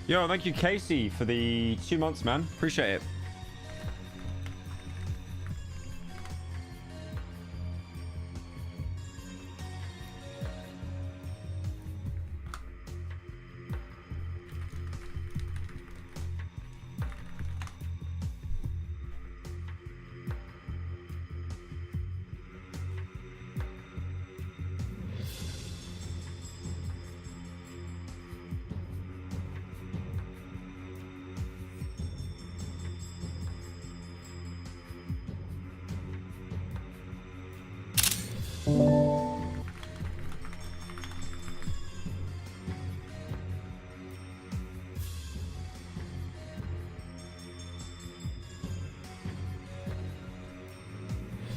Yo, thank you, Casey, for the 2 months, man. Appreciate it.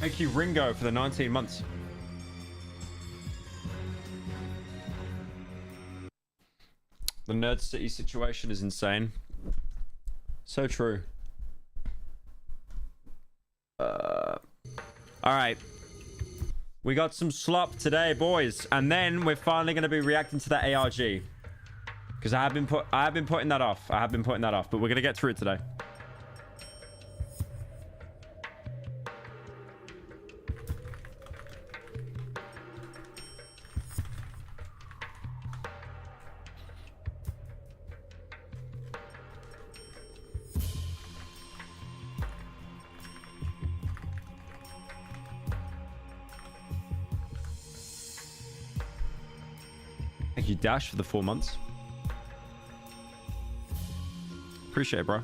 Thank you, Ringo, for the 19 months. The Nerd City situation is insane. So true. Alright. We got some slop today, boys. And then we're finally going to be reacting to that ARG. Because I have been putting that off. But we're going to get through it today. Thank you, Dash, for the 4 months. Appreciate it, bro.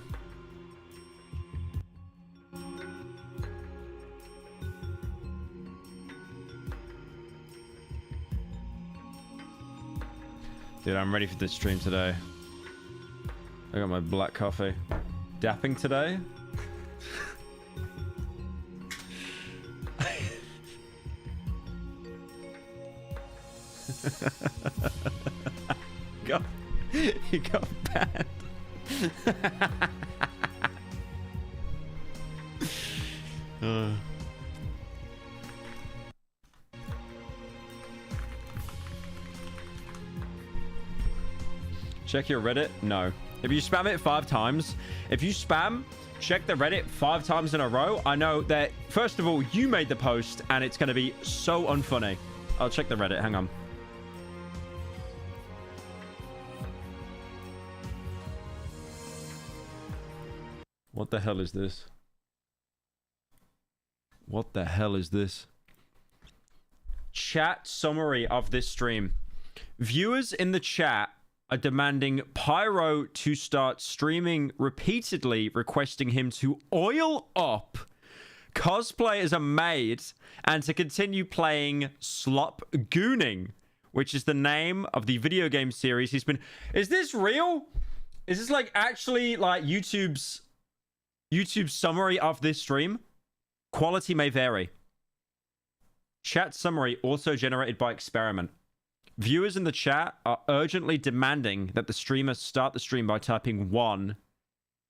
Dude, I'm ready for this stream today. I got my black coffee. Dapping today? He got banned. Check your Reddit? No. If you spam it 5 times, check the Reddit 5 times in a row, I know that, first of all, you made the post and it's going to be so unfunny. I'll check the Reddit. Hang on. What the hell is this? What the hell is this? Chat summary of this stream. Viewers in the chat are demanding Pyro to start streaming repeatedly, requesting him to oil up, cosplay as a maid, and to continue playing Slop Gooning, which is the name of the video game series he's been... Is this real? Is this like actually like YouTube's summary of this stream? Quality may vary. Chat summary also generated by experiment. Viewers in the chat are urgently demanding that the streamer start the stream by typing 1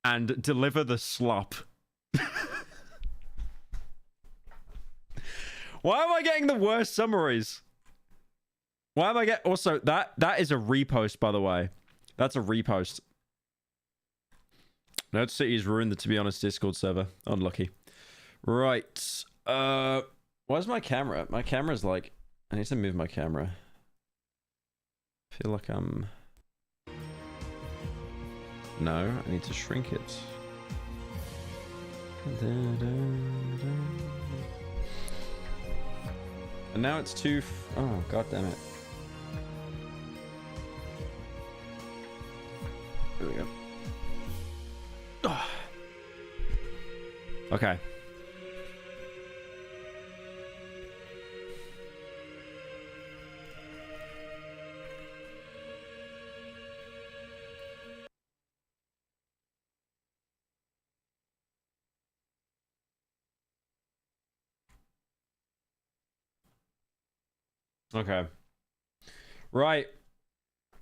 and deliver the slop. Why am I getting the worst summaries? Why am I getting... Also, that is a repost, by the way. That's a repost. Nerd City's ruined the To Be Honest Discord server. Unlucky. Right. Where's my camera? My camera's like... I need to move my camera. I feel like I'm... No, I need to shrink it. And now it's too... Oh, god damn it. There we go. Okay. Okay. Right.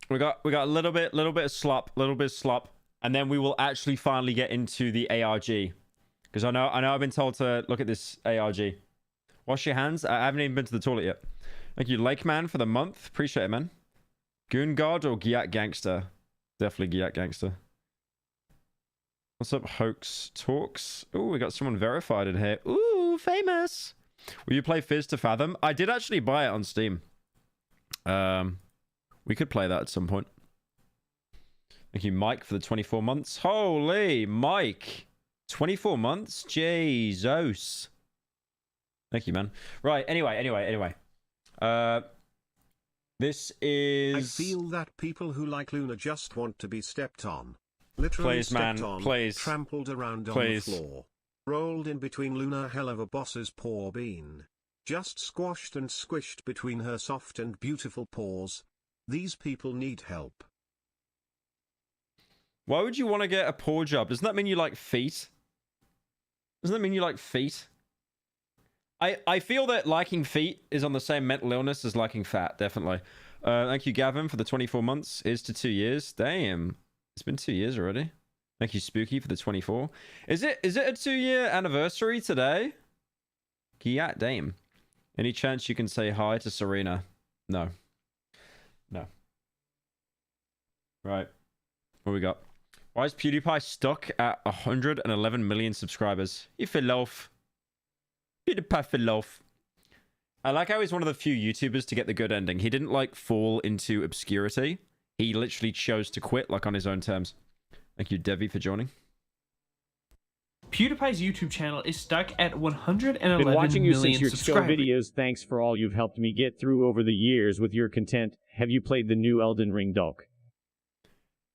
We got a little bit of slop, and then we will actually finally get into the ARG. Because I know I've been told to look at this ARG. Wash your hands. I haven't even been to the toilet yet. Thank you, Lake Man, for the month. Appreciate it, man. Goon God or Giat Gangster? Definitely Giat Gangster. What's up, Hoax Talks? Oh, we got someone verified in here. Ooh, famous. Will you play Fizz to Fathom? I did actually buy it on Steam. We could play that at some point. Thank you, Mike, for the 24 months. Holy, Mike. 24 months? Jesus. Thank you, man. Right, anyway. This is... I feel that people who like Luna just want to be stepped on. Literally please, stepped man. on, Please. trampled around Please. on the floor. Rolled in between Luna hell of a boss's paw bean. Just squashed and squished between her soft and beautiful paws. These people need help. Why would you want to get a paw job? Doesn't that mean you like feet? Doesn't that mean you like feet? I feel that liking feet is on the same mental illness as liking fat, definitely. Thank you, Gavin, for the 24 months. Here's to 2 years. Damn. It's been 2 years already. Thank you, Spooky, for the 24. Is it a 2-year anniversary today? Yeah, damn. Any chance you can say hi to Serena? No. No. Right. What we got? Why is PewDiePie stuck at 111 million subscribers? You feel loaf. PewDiePie feel loaf. I like how he's one of the few YouTubers to get the good ending. He didn't, like, fall into obscurity. He literally chose to quit, like, on his own terms. Thank you, Devi, for joining. PewDiePie's YouTube channel is stuck at 111 Been watching you since your show subscribers. videos. Thanks for all you've helped me get through over the years with your content. Have you played the new Elden Ring doc?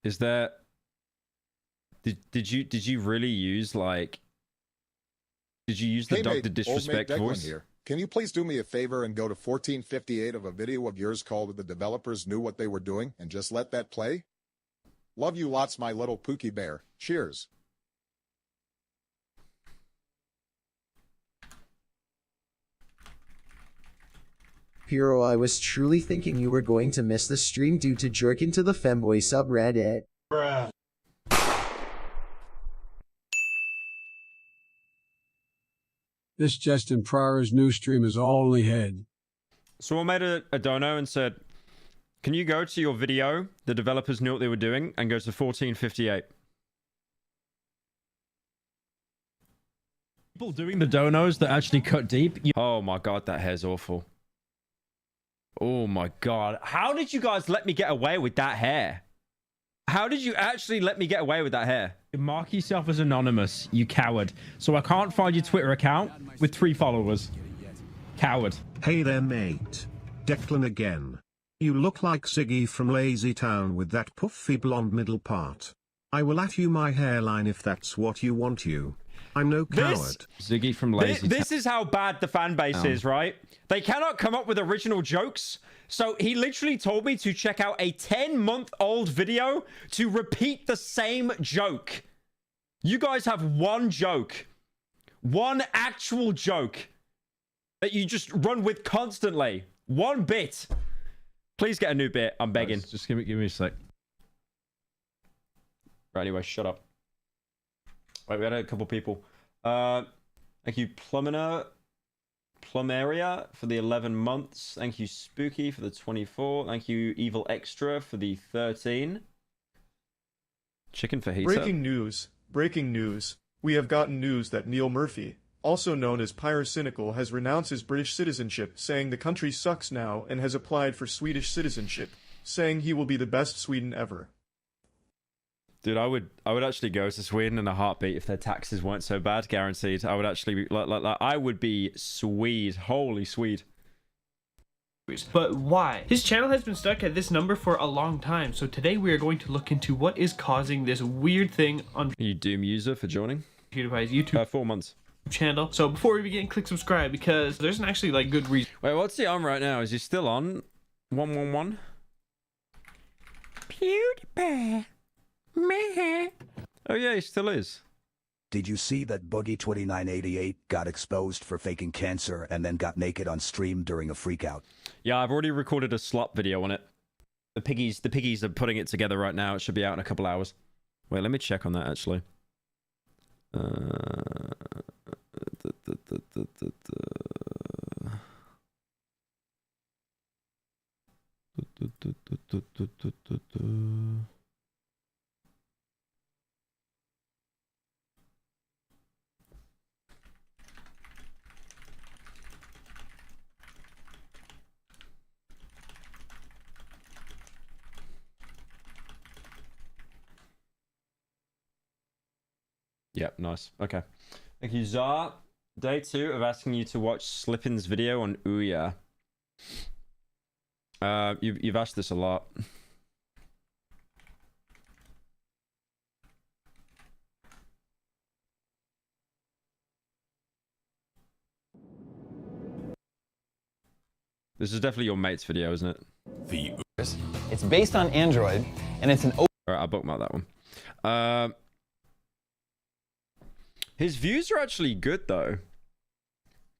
Is that... Did you really use, like... Did you use the Hey, Dr. mate, Disrespect old mate Declan voice? here. Can you please do me a favor and go to 1458 of a video of yours called "The Developers Knew What They Were Doing" and just let that play? Love you lots, my little Pookie Bear. Cheers. Pyro, I was truly thinking you were going to miss the stream due to jerk into the femboy subreddit. Bruh. This Justin Pryor's new stream is all only head. Someone made a dono and said, can you go to your video, the developers knew what they were doing, and go to 1458? People doing the donos that actually cut deep. Oh my god, that hair's awful. Oh my god. How did you guys let me get away with that hair? How did you actually let me get away with that hair? You mark yourself as anonymous, you coward. So I can't find your Twitter account with 3 followers. Coward. Hey there, mate. Declan again. You look like Ziggy from Lazy Town with that puffy blonde middle part. I will at you my hairline if that's what you want you. I'm no coward. Ziggy from Lazy Town. This is how bad the fan base is, right? They cannot come up with original jokes. So he literally told me to check out a 10-month-old video to repeat the same joke. You guys have one joke. One actual joke that you just run with constantly. One bit. Please get a new bit. I'm begging. Just give me a sec. Right, anyway, shut up. Wait, we had a couple people. Thank you, Plumeria for the 11 months. Thank you, Spooky, for the 24. Thank you, Evil Extra, for the 13. Chicken fajita. Breaking news. We have gotten news that Neil Murphy, also known as Pyro, has renounced his British citizenship, saying the country sucks now, and has applied for Swedish citizenship, saying he will be the best Sweden ever. Dude, I would actually go to Sweden in a heartbeat if their taxes weren't so bad, guaranteed. I would actually be like I would be Swede. Holy Swede. But why? His channel has been stuck at this number for a long time, so today we are going to look into what is causing this weird thing on You Doom user for joining PewDiePie's YouTube 4 months channel. So before we begin, click subscribe because there's an actually like good reason. Wait, what's he on right now? Is he still on 111? PewDiePie. Meh. Oh yeah, he still is. Did you see that Boogie2988 got exposed for faking cancer and then got naked on stream during a freakout? Yeah, I've already recorded a slop video on it. The piggies are putting it together right now. It should be out in a couple hours. Wait, let me check on that actually. Yep, nice. Okay. Thank you, Zar. Day 2 of asking you to watch Slippin's video on Ouya. You've asked this a lot. This is definitely your mate's video, isn't it? It's based on Android, and it's an open. Alright, I'll bookmark that one. His views are actually good, though.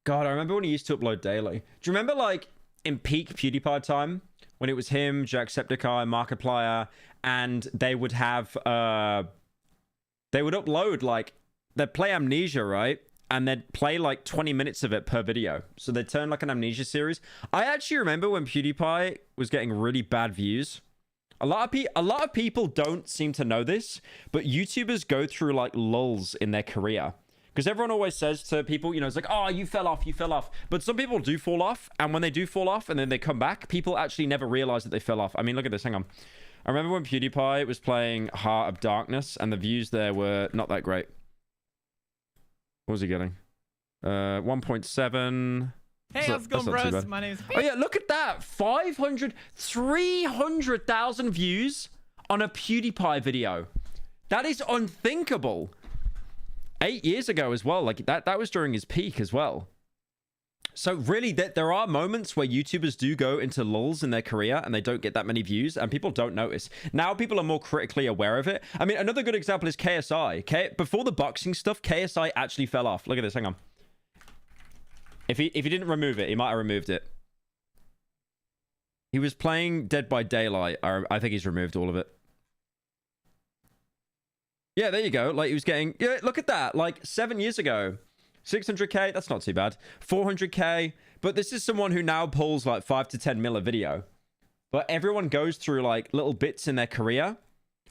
God, I remember when he used to upload daily. Do you remember, like, in peak PewDiePie time, when it was him, Jacksepticeye, Markiplier, and they would have, they would upload, like, they'd play Amnesia, right? And they'd play, like, 20 minutes of it per video. So they'd turn, like, an Amnesia series. I actually remember when PewDiePie was getting really bad views. A lot of people don't seem to know this, but YouTubers go through, like, lulls in their career. Because everyone always says to people, you know, it's like, oh, you fell off, you fell off. But some people do fall off, and when they do fall off and then they come back, people actually never realize that they fell off. I mean, look at this, hang on. I remember when PewDiePie was playing Heart of Darkness, and the views there were not that great. What was he getting? 1.7... Hey, how's it going, bros? My name is... Oh, yeah, look at that. 300,000 views on a PewDiePie video. That is unthinkable. 8 years ago as well. Like, that was during his peak as well. So, really, there are moments where YouTubers do go into lulls in their career and they don't get that many views and people don't notice. Now, people are more critically aware of it. I mean, another good example is KSI. Before the boxing stuff, KSI actually fell off. Look at this. Hang on. If he didn't remove it, he might have removed it. He was playing Dead by Daylight. I think he's removed all of it. Yeah, there you go. Like, he was getting... Yeah, look at that. Like, 7 years ago. 600k, that's not too bad. 400k. But this is someone who now pulls, like, 5 to 10 mil a video. But everyone goes through, like, little bits in their career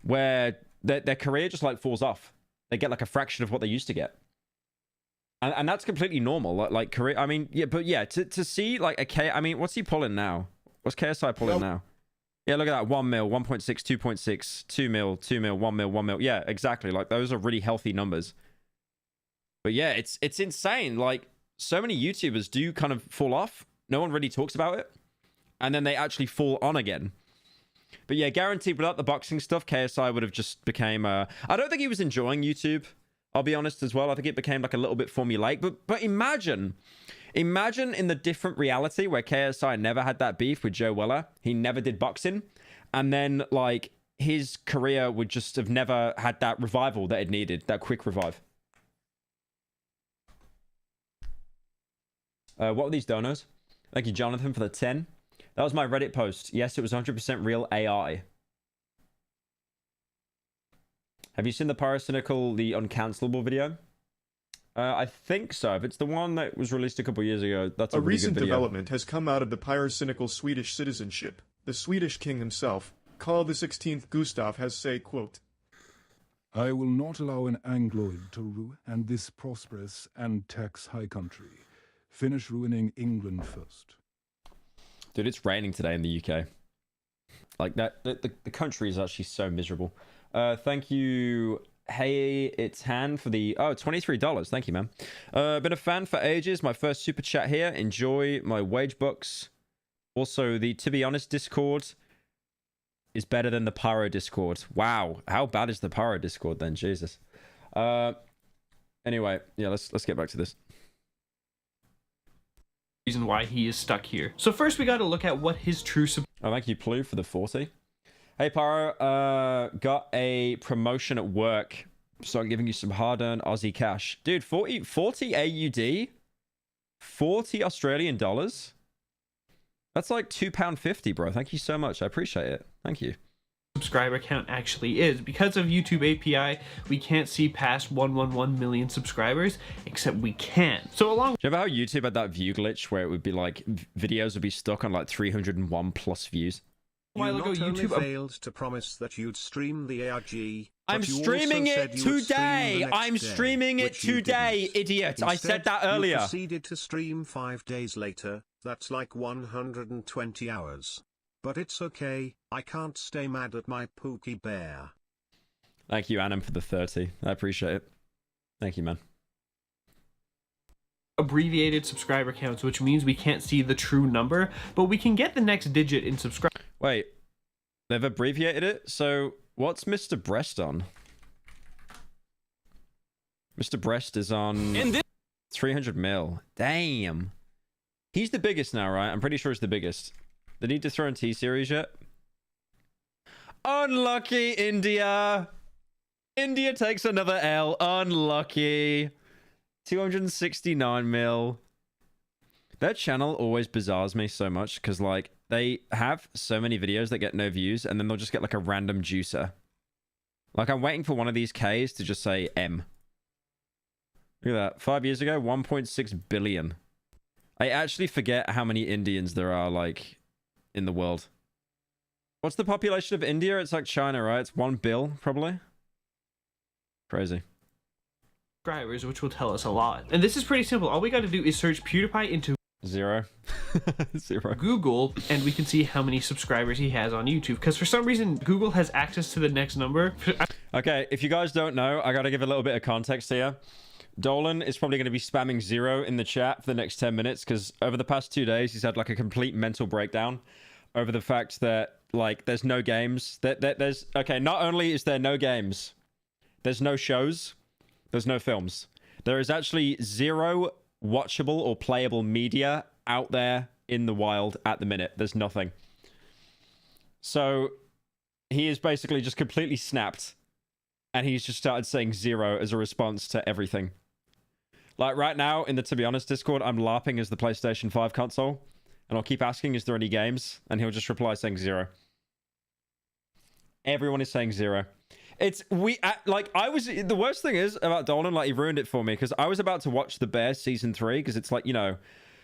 where their career just, like, falls off. They get, like, a fraction of what they used to get. And that's completely normal. Like career. I mean, yeah, but yeah, to see like a K. I mean, what's he pulling now? What's KSI pulling now? Yeah, look at that. 1 mil, 1.6, 2.6, 2 mil, 2 mil, 1 mil, 1 mil. Yeah, exactly. Like those are really healthy numbers. But yeah, it's insane. Like so many YouTubers do kind of fall off. No one really talks about it, and then they actually fall on again. But yeah, guaranteed without the boxing stuff, KSI would have just became. I don't think he was enjoying YouTube. I'll be honest as well. I think it became like a little bit formulaic. But imagine in the different reality where KSI never had that beef with Joe Weller. He never did boxing. And then like his career would just have never had that revival that it needed. That quick revive. What were these donos? Thank you, Jonathan, for the 10. That was my Reddit post. Yes, it was 100% real AI. Have you seen the Pyrocynical, the uncancelable video? I think so. If it's the one that was released a couple years ago, that's a really recent good video. Development has come out of the Pyrocynical Swedish citizenship. The Swedish king himself, Carl XVI Gustaf, has say, quote, I will not allow an Angloid to rule, and this prosperous and tax high country. Finish ruining England first. Dude, it's raining today in the UK. Like that, the country is actually so miserable. Thank you, Hey It's Han, for the $23. Thank you, man. Been a fan for ages. My first super chat here. Enjoy my wage books. Also, the To Be Honest Discord is better than the Pyro Discord. Wow, how bad is the Pyro Discord then? Jesus. Anyway, yeah, let's get back to this. Reason why he is stuck here. So first, we got to look at what his true. Oh, thank you, Plu, for the 40. Hey, Pyro, got a promotion at work, so I'm giving you some hard-earned Aussie cash. Dude, 40 AUD? 40 Australian dollars? That's like £2.50, bro. Thank you so much. I appreciate it. Thank you. Subscriber count actually is. Because of YouTube API, we can't see past 111 million subscribers, except we can. So along... Do you remember how YouTube had that view glitch where it would be like, videos would be stuck on like 301 plus views? You not only failed to promise that you'd stream the ARG, I'm streaming it today. I'm streaming it today, idiot. Instead, I said that earlier. You proceeded to stream 5 days later. That's like 120 hours. But it's okay. I can't stay mad at my Pookie Bear. Thank you, Annam, for the 30. I appreciate it. Thank you, man. Abbreviated subscriber counts, which means we can't see the true number, but we can get the next digit in subscribe. Wait, they've abbreviated it? So what's Mr. Breast on? Mr. Breast is on 300 mil. Damn. He's the biggest now, right? I'm pretty sure he's the biggest. They need to throw in T-Series yet? Unlucky, India. India takes another L. Unlucky. 269 mil. Their channel always bizarres me so much because, like, they have so many videos that get no views and then they'll just get, like, a random juicer. Like, I'm waiting for one of these Ks to just say M. Look at that. 5 years ago, 1.6 billion. I actually forget how many Indians there are, like, in the world. What's the population of India? It's like China, right? It's 1 bill, probably. Crazy. Subscribers, which will tell us a lot. And this is pretty simple. All we got to do is search PewDiePie into 0. 0. Google, and we can see how many subscribers he has on YouTube. Because for some reason, Google has access to the next number. Okay, if you guys don't know, I got to give a little bit of context here. Dolan is probably going to be spamming 0 in the chat for the next 10 minutes because over the past 2 days, he's had like a complete mental breakdown over the fact that, like, there's no games. There's okay, not only is there no games, there's no shows. There's no films. There is actually 0 watchable or playable media out there in the wild at the minute. There's nothing. So he is basically just completely snapped. And he's just started saying 0 as a response to everything. Like right now in the To Be Honest Discord, I'm LARPing as the PlayStation 5 console. And I'll keep asking, is there any games? And he'll just reply saying 0. Everyone is saying 0. It's the worst thing is about Dolan, like, he ruined it for me because I was about to watch The Bear season 3 because it's like, you know,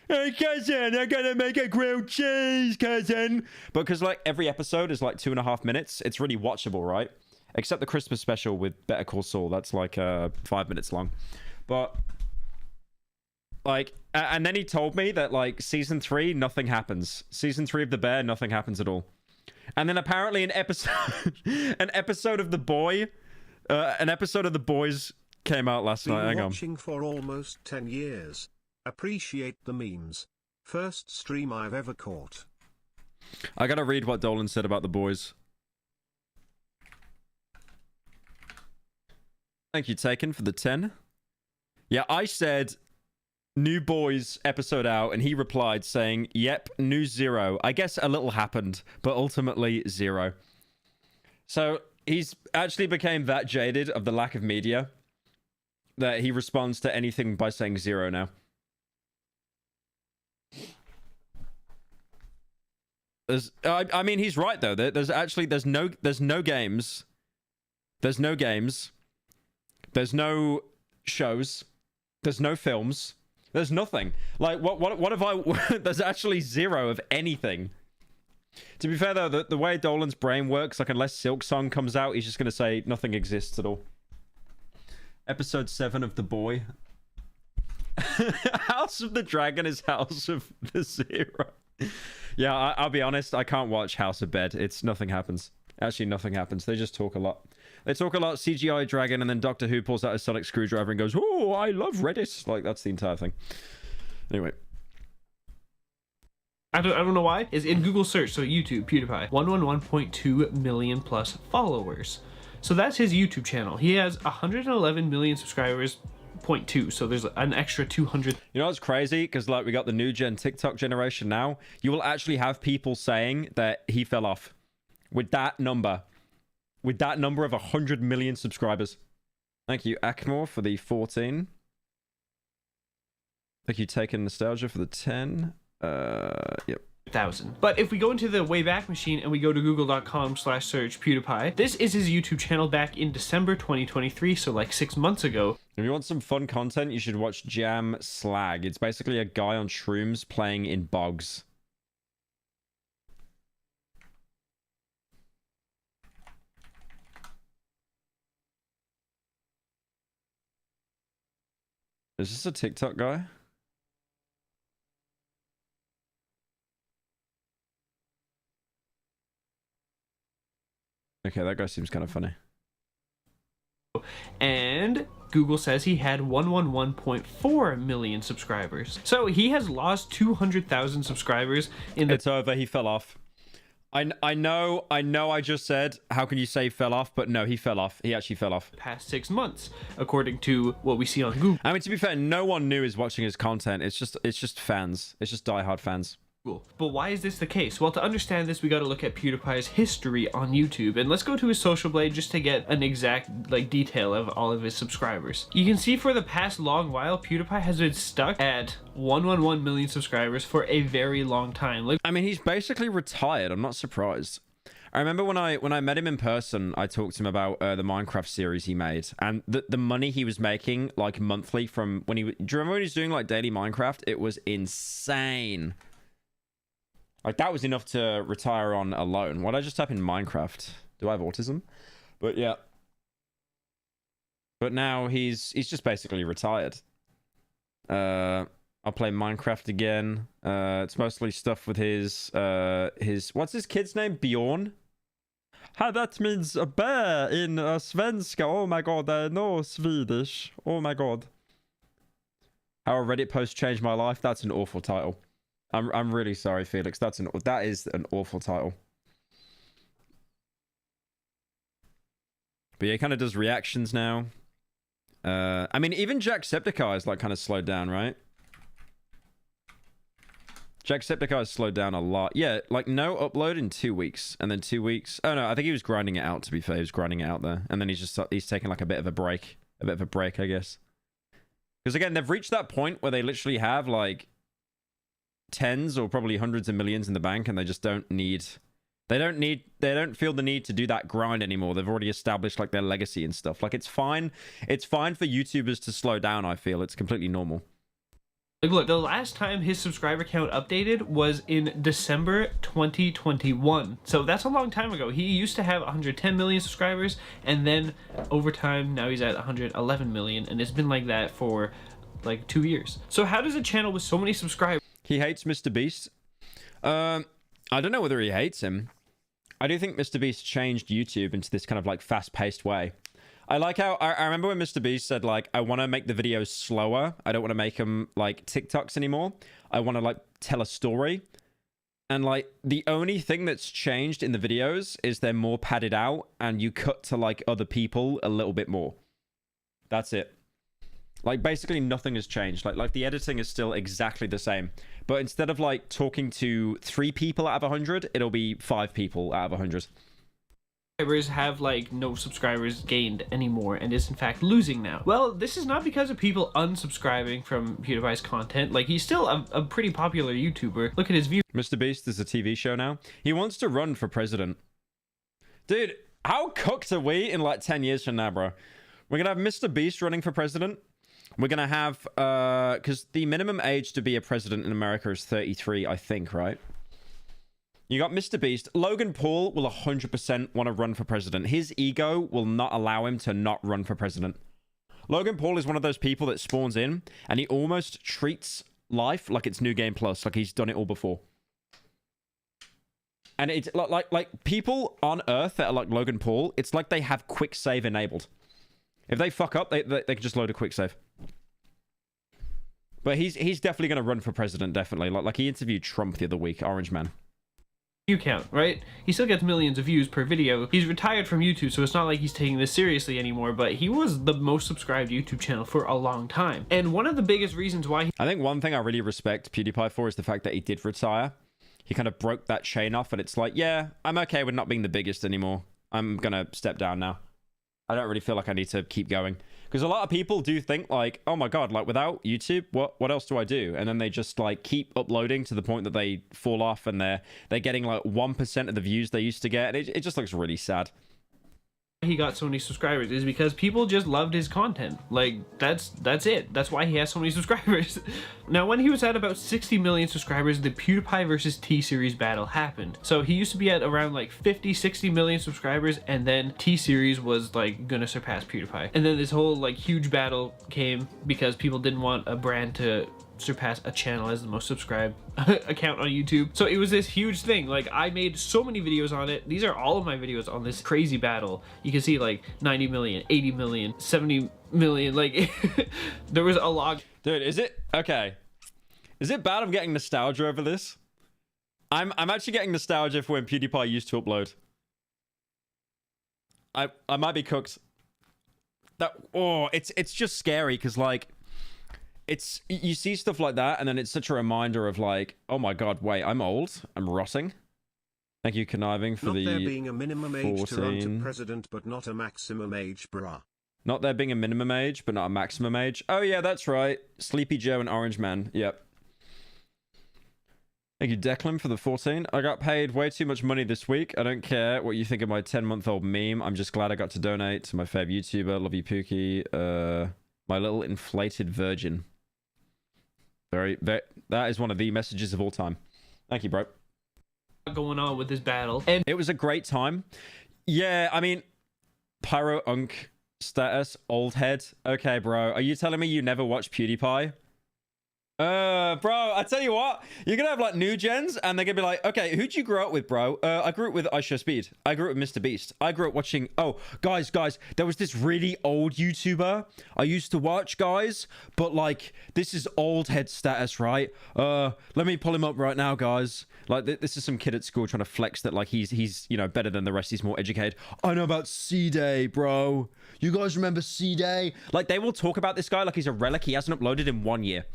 hey cousin, I'm gonna make a grilled cheese, cousin. But because like every episode is like 2.5 minutes, it's really watchable, right? Except the Christmas special with Better Call Saul, that's like 5 minutes long. But like, and then he told me that like season 3, nothing happens. Season 3 of The Bear, nothing happens at all. And then apparently an episode of The Boy, an episode of The Boys came out last night. Hang on. Watching for almost 10 years. Appreciate the memes. First stream I've ever caught. I gotta read what Dolan said about The Boys. Thank you, Taken, for the 10. Yeah, I said new Boys episode out, and he replied saying, yep, new 0. I guess a little happened, but ultimately 0. So he's actually became that jaded of the lack of media that he responds to anything by saying 0 now. I mean, he's right though. There's no games. There's no games. There's no shows. There's no films. There's nothing. Like, what if I... There's actually 0 of anything. To be fair, though, the way Dolan's brain works, like, unless Silk Song comes out, he's just going to say nothing exists at all. Episode 7 of The Boy. House of the Dragon is House of the 0. Yeah, I'll be honest, I can't watch House of Bed. Nothing happens. Actually, nothing happens. They just talk a lot. They talk a lot, CGI dragon, and then Doctor Who pulls out a sonic screwdriver and goes, oh, I love Reddit. Like, that's the entire thing. Anyway. I don't know why. Is in Google search, so YouTube, PewDiePie. 111.2 million plus followers. So that's his YouTube channel. He has 111 million subscribers, 0.2. So there's an extra 200. You know what's crazy? Because, like, we got the new gen TikTok generation now. You will actually have people saying that he fell off. With that number. With that number of 100 million subscribers. Thank you, Akmore, for the 14. Thank you, Taken Nostalgia, for the 10. Yep. 1,000. But if we go into the Wayback Machine and we go to google.com/search PewDiePie, this is his YouTube channel back in December 2023, so like 6 months ago. If you want some fun content, you should watch Jam Slag. It's basically a guy on shrooms playing in bogs. Is this a TikTok guy? Okay, that guy seems kind of funny. And Google says he had 111.4 million subscribers. So he has lost 200,000 subscribers in the— It's over. He fell off. I know I just said, how can you say fell off? But no, he fell off. He actually fell off. Past 6 months, according to what we see on Google. I mean, to be fair, no one new is watching his content. It's just fans. It's just diehard fans. But why is this the case? Well, to understand this, we got to look at PewDiePie's history on YouTube, and let's go to his social blade just to get an exact detail of all of his subscribers. You can see for the past long while, PewDiePie has been stuck at 111 million subscribers for a very long time. I mean, he's basically retired. I'm not surprised. I remember when I met him in person, I talked to him about the Minecraft series he made, and the money he was making like monthly from when he— do you remember when he was doing like daily Minecraft? It was insane. Like, that was enough to retire on alone. Why'd I just type in Minecraft? Do I have autism? But yeah. But now he's just basically retired. I'll play Minecraft again. It's mostly stuff with his what's his kid's name? Bjorn? That means a bear in svenska. Oh my god, I know Swedish. Oh my god. How a Reddit post changed my life. That's an awful title. I'm really sorry, Felix. That is an awful title. But yeah, he kind of does reactions now. I mean, even Jacksepticeye is like kind of slowed down, right? Jacksepticeye has slowed down a lot. Yeah, like no upload in 2 weeks, and then 2 weeks. Oh no, I think he was grinding it out. To be fair, he was grinding it out there, and then he's taking like a bit of a break, I guess. Because again, they've reached that point where they literally have like tens or probably hundreds of millions in the bank, and they just don't feel the need to do that grind anymore. They've already established like their legacy and stuff. Like, it's fine for YouTubers to slow down. I feel it's completely normal. Like, look, the last time his subscriber count updated was in December 2021. So that's a long time ago. He used to have 110 million subscribers, and then over time, now he's at 111 million, and it's been like that for like 2 years. So how does a channel with so many subscribers— He hates Mr. Beast. I don't know whether he hates him. I do think Mr. Beast changed YouTube into this kind of like fast-paced way. I like how I remember when Mr. Beast said like, I want to make the videos slower. I don't want to make them like TikToks anymore. I want to like tell a story. And like the only thing that's changed in the videos is they're more padded out and you cut to like other people a little bit more. That's it. Like, basically nothing has changed. Like the editing is still exactly the same. But instead of like talking to 3 people out of 100, it'll be 5 people out of 100. Subscribers have like no subscribers gained anymore and is in fact losing now. Well, this is not because of people unsubscribing from PewDiePie's content. Like, he's still a pretty popular YouTuber. Look at his views. Mr. Beast is a TV show now. He wants to run for president. Dude, how cooked are we in like 10 years from now, bro? We're gonna have Mr. Beast running for president. We're going to have, because the minimum age to be a president in America is 33, I think, right? You got Mr. Beast. Logan Paul will 100% want to run for president. His ego will not allow him to not run for president. Logan Paul is one of those people that spawns in, and he almost treats life like it's New Game Plus, like he's done it all before. And it's like people on Earth that are like Logan Paul, it's like they have quick save enabled. If they fuck up, they can just load a quick save. But he's definitely going to run for president, definitely. Like he interviewed Trump the other week, Orange Man. View count, right? He still gets millions of views per video. He's retired from YouTube, so it's not like he's taking this seriously anymore, but he was the most subscribed YouTube channel for a long time. And one of the biggest reasons why I think one thing I really respect PewDiePie for is the fact that he did retire. He kind of broke that chain off, and it's like, yeah, I'm okay with not being the biggest anymore. I'm going to step down now. I don't really feel like I need to keep going. Because a lot of people do think like, oh my god, like without YouTube, what else do I do? And then they just like keep uploading to the point that they fall off and they're getting like 1% of the views they used to get. And it just looks really sad. He got so many subscribers is because people just loved his content. Like, that's it. That's why he has so many subscribers. Now, when he was at about 60 million subscribers, the PewDiePie versus T-Series battle happened. So he used to be at around like 50-60 million subscribers, and then T-Series was like gonna surpass PewDiePie. And then this whole like huge battle came because people didn't want a brand to surpass a channel as the most subscribed account on YouTube. So it was this huge thing. Like, I made so many videos on it. These are all of my videos on this crazy battle. You can see like 90 million, 80 million, 70 million. Like, there was a lot. Dude, is it okay? Is it bad I'm getting nostalgia over this? I'm actually getting nostalgia for when PewDiePie used to upload. I might be cooked. It's just scary because like you see stuff like that and then it's such a reminder of like, oh my god, wait, I'm old, I'm rotting. Thank you, Conniving, for the there being a minimum age to run 14. to president, but not a maximum age, bruh. Not there being a minimum age, but not a maximum age. Oh yeah, that's right. Sleepy Joe and Orange Man. Yep. Thank you, Declan, for the 14. I got paid way too much money this week. I don't care what you think of my 10-month-old meme. I'm just glad I got to donate to my fave YouTuber. Love you, Pookie. My little inflated virgin. That is one of the messages of all time. Thank you, bro. Going on with this battle. And it was a great time. Yeah, I mean, Pyro Unk status, old head. Okay, bro. Are you telling me you never watched PewDiePie? Bro, I tell you what, you're gonna have like new gens and they're gonna be like, okay, who'd you grow up with, bro? I grew up with IShowSpeed. I grew up with Mr. Beast. I grew up watching, oh, guys, there was this really old YouTuber I used to watch, guys, but like, this is old head status, right? Let me pull him up right now, guys. Like, this is some kid at school trying to flex that like he's, you know, better than the rest. He's more educated. I know about C-Day, bro. You guys remember C-Day? Like, they will talk about this guy like he's a relic. He hasn't uploaded in 1 year.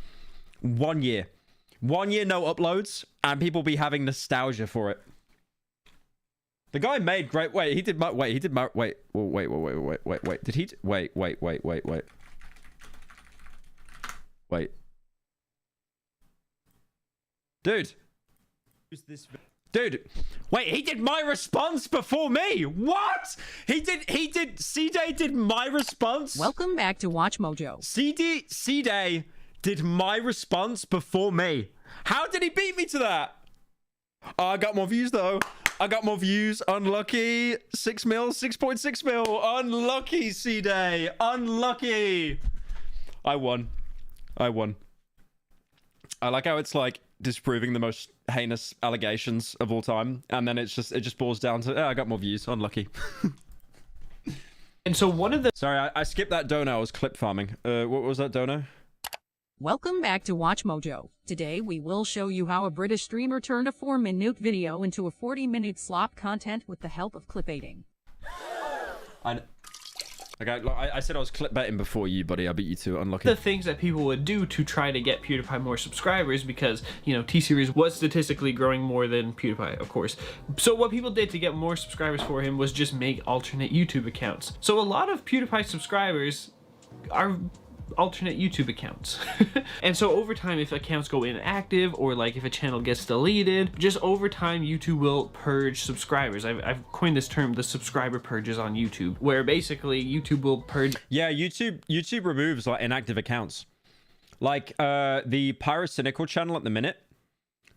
1 year. 1 year no uploads, and people be having nostalgia for it. The guy made great. Wait, he did. Wait, he did. Wait. Wait. Did he? Wait. Wait. Dude. Dude, wait, he did my response before me. What? He did. C-Day did my response. Welcome back to Watch Mojo. C-Day did my response before me. How did he beat me to that? Oh, I got more views though. I got more views. Unlucky. 6 mil, 6.6 mil. Unlucky, C-Day. Unlucky. I won. I like how it's like disproving the most heinous allegations of all time, and then it just boils down to, I got more views. Unlucky. And so one of the... Sorry, I skipped that dono. I was clip farming. What was that dono? Welcome back to Watch Mojo. Today we will show you how a British streamer turned a 4-minute video into a 40-minute slop content with the help of clipbaiting. I said I was clipbaiting before you, buddy. I beat you to it. Unlucky. The things that people would do to try to get PewDiePie more subscribers, because, you know, T-Series was statistically growing more than PewDiePie, of course. So what people did to get more subscribers for him was just make alternate YouTube accounts. So a lot of PewDiePie subscribers are alternate YouTube accounts. And so over time, if accounts go inactive, or like if a channel gets deleted, just over time YouTube will purge subscribers. I've coined this term, the subscriber purges on YouTube, where basically YouTube will purge. Yeah, YouTube removes like inactive accounts. Like the Pyrocynical channel at the minute,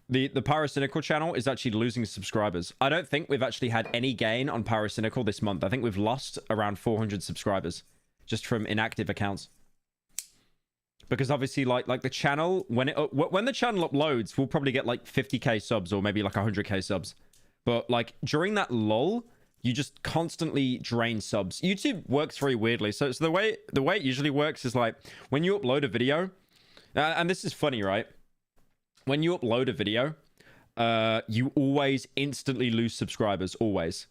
the Pyrocynical channel is actually losing subscribers. I don't think we've actually had any gain on Pyrocynical this month. I think we've lost around 400 subscribers just from inactive accounts. Because obviously, like the channel, when the channel uploads, we'll probably get like 50k subs or maybe like 100k subs. But like during that lull, you just constantly drain subs. YouTube works very weirdly. So the way it usually works is like when you upload a video, and this is funny, right? When you upload a video, you always instantly lose subscribers, always.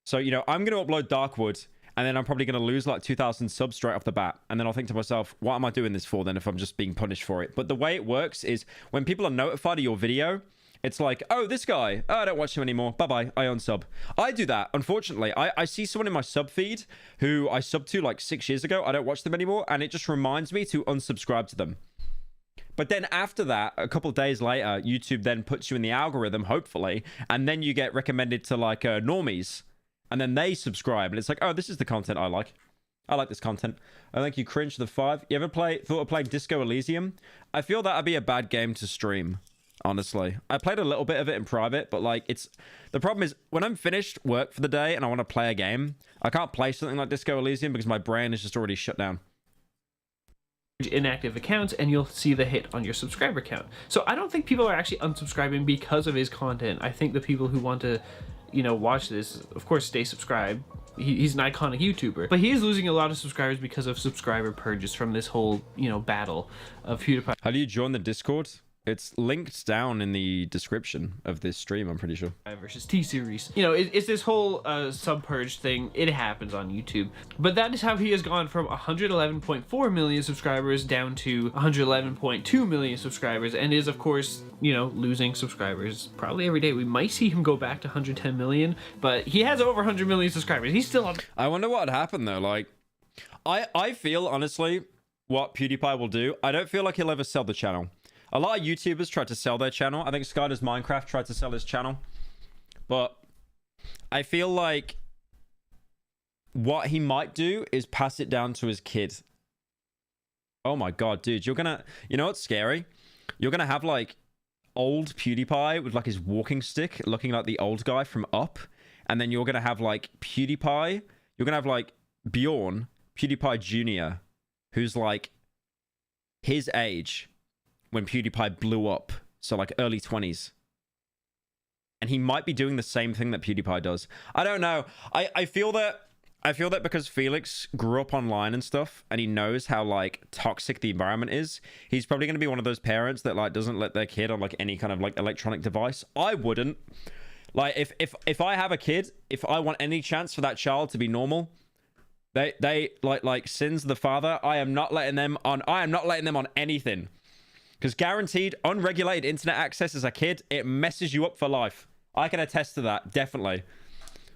So, you know, I'm going to upload Darkwood, and then I'm probably going to lose like 2,000 subs straight off the bat. And then I'll think to myself, what am I doing this for then if I'm just being punished for it? But the way it works is when people are notified of your video, it's like, oh, this guy, oh, I don't watch him anymore. Bye-bye, I unsub. I do that, unfortunately. I see someone in my sub feed who I subbed to like 6 years ago. I don't watch them anymore. And it just reminds me to unsubscribe to them. But then after that, a couple of days later, YouTube then puts you in the algorithm, hopefully. And then you get recommended to like normies. And then they subscribe, and it's like, oh, this is the content I like. I like this content. I think you cringe the 5. You ever thought of playing Disco Elysium? I feel that'd be a bad game to stream, honestly. I played a little bit of it in private, but like the problem is when I'm finished work for the day and I want to play a game, I can't play something like Disco Elysium because my brain is just already shut down. inactive accounts, and you'll see the hit on your subscriber count. So I don't think people are actually unsubscribing because of his content. I think the people who want to, you know, watch this, of course, stay subscribed. He's an iconic YouTuber, but he is losing a lot of subscribers because of subscriber purges from this whole, you know, battle of PewDiePie. How do you join the Discord? It's linked down in the description of this stream, I'm pretty sure. Versus T-Series. You know, it's this whole sub-purge thing. It happens on YouTube. But that is how he has gone from 111.4 million subscribers down to 111.2 million subscribers, and is, of course, you know, losing subscribers probably every day. We might see him go back to 110 million, but he has over 100 million subscribers. He's still on... I wonder what would happen, though. Like, I feel, honestly, what PewDiePie will do, I don't feel like he'll ever sell the channel. A lot of YouTubers tried to sell their channel. I think Skydoes Minecraft tried to sell his channel. But I feel like what he might do is pass it down to his kid. Oh my god, dude. You're gonna... You know what's scary? You're gonna have, like, old PewDiePie with, like, his walking stick looking like the old guy from Up. And then you're gonna have, like, PewDiePie. You're gonna have, like, Bjorn, PewDiePie Jr., who's, like, his age when PewDiePie blew up, so like early 20s. And he might be doing the same thing that PewDiePie does. I don't know. I feel that because Felix grew up online and stuff, and he knows how like toxic the environment is, he's probably going to be one of those parents that like doesn't let their kid on like any kind of like electronic device. I wouldn't. Like if I have a kid, if I want any chance for that child to be normal, they like Sin's the father, I am not letting them on anything. Because guaranteed, unregulated internet access as a kid, it messes you up for life. I can attest to that, definitely.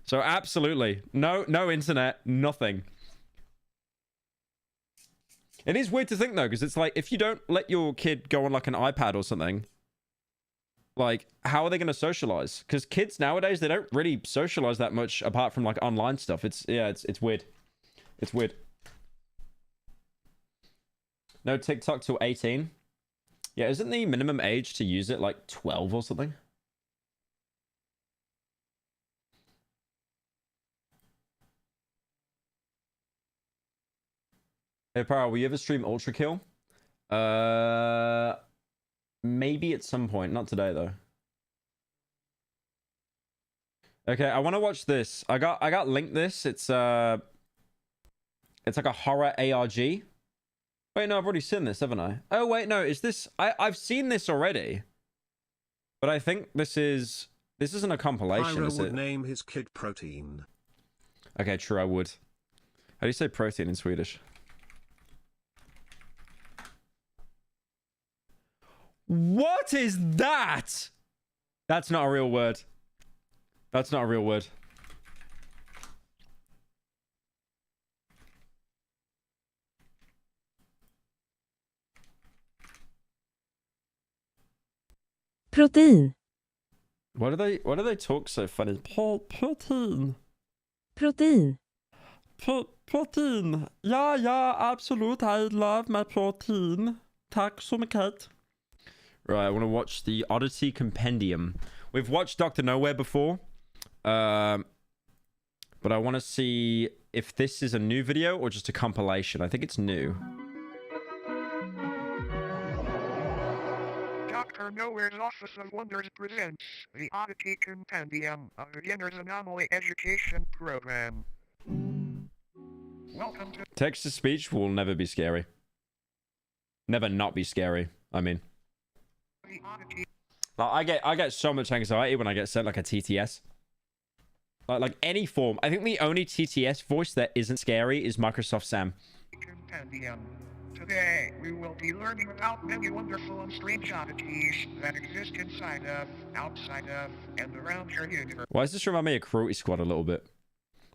So absolutely, no internet, nothing. It is weird to think though, because it's like, if you don't let your kid go on like an iPad or something, like, how are they going to socialize? Because kids nowadays, they don't really socialize that much apart from like online stuff. It's weird. It's weird. No TikTok till 18. Yeah, isn't the minimum age to use it like 12 or something? Hey, Pyro, will you ever stream Ultra Kill? Maybe at some point. Not today, though. Okay, I want to watch this. I got linked this. It's like a horror ARG. Wait, no, I've already seen this, haven't I? Oh, wait, no, is this... I've seen this already. But I think this isn't a compilation, Pyro is would it? name his kid Protein. Okay, true, I would. How do you say protein in Swedish? What is that? That's not a real word. That's not a real word. Protein. Why do they talk so funny? Protein. Protein. Protein. Ja, absolut. I love my protein. Tack så mycket. Right, I want to watch the Oddity Compendium. We've watched Dr. Nowhere before. But I want to see if this is a new video or just a compilation. I think it's new. Dr. Nowhere's Office of Wonders presents the Oddity Compendium, a beginner's anomaly education program. Welcome to... Text-to-speech will never be scary. Never not be scary, I mean. Like, I get so much anxiety when I get sent like a TTS. Like any form. I think the only TTS voice that isn't scary is Microsoft Sam. Compendium. Today, we will be learning about many wonderful and strange oddities that exist inside of, outside of, and around your universe. Why does this remind me of Cruelty Squad a little bit?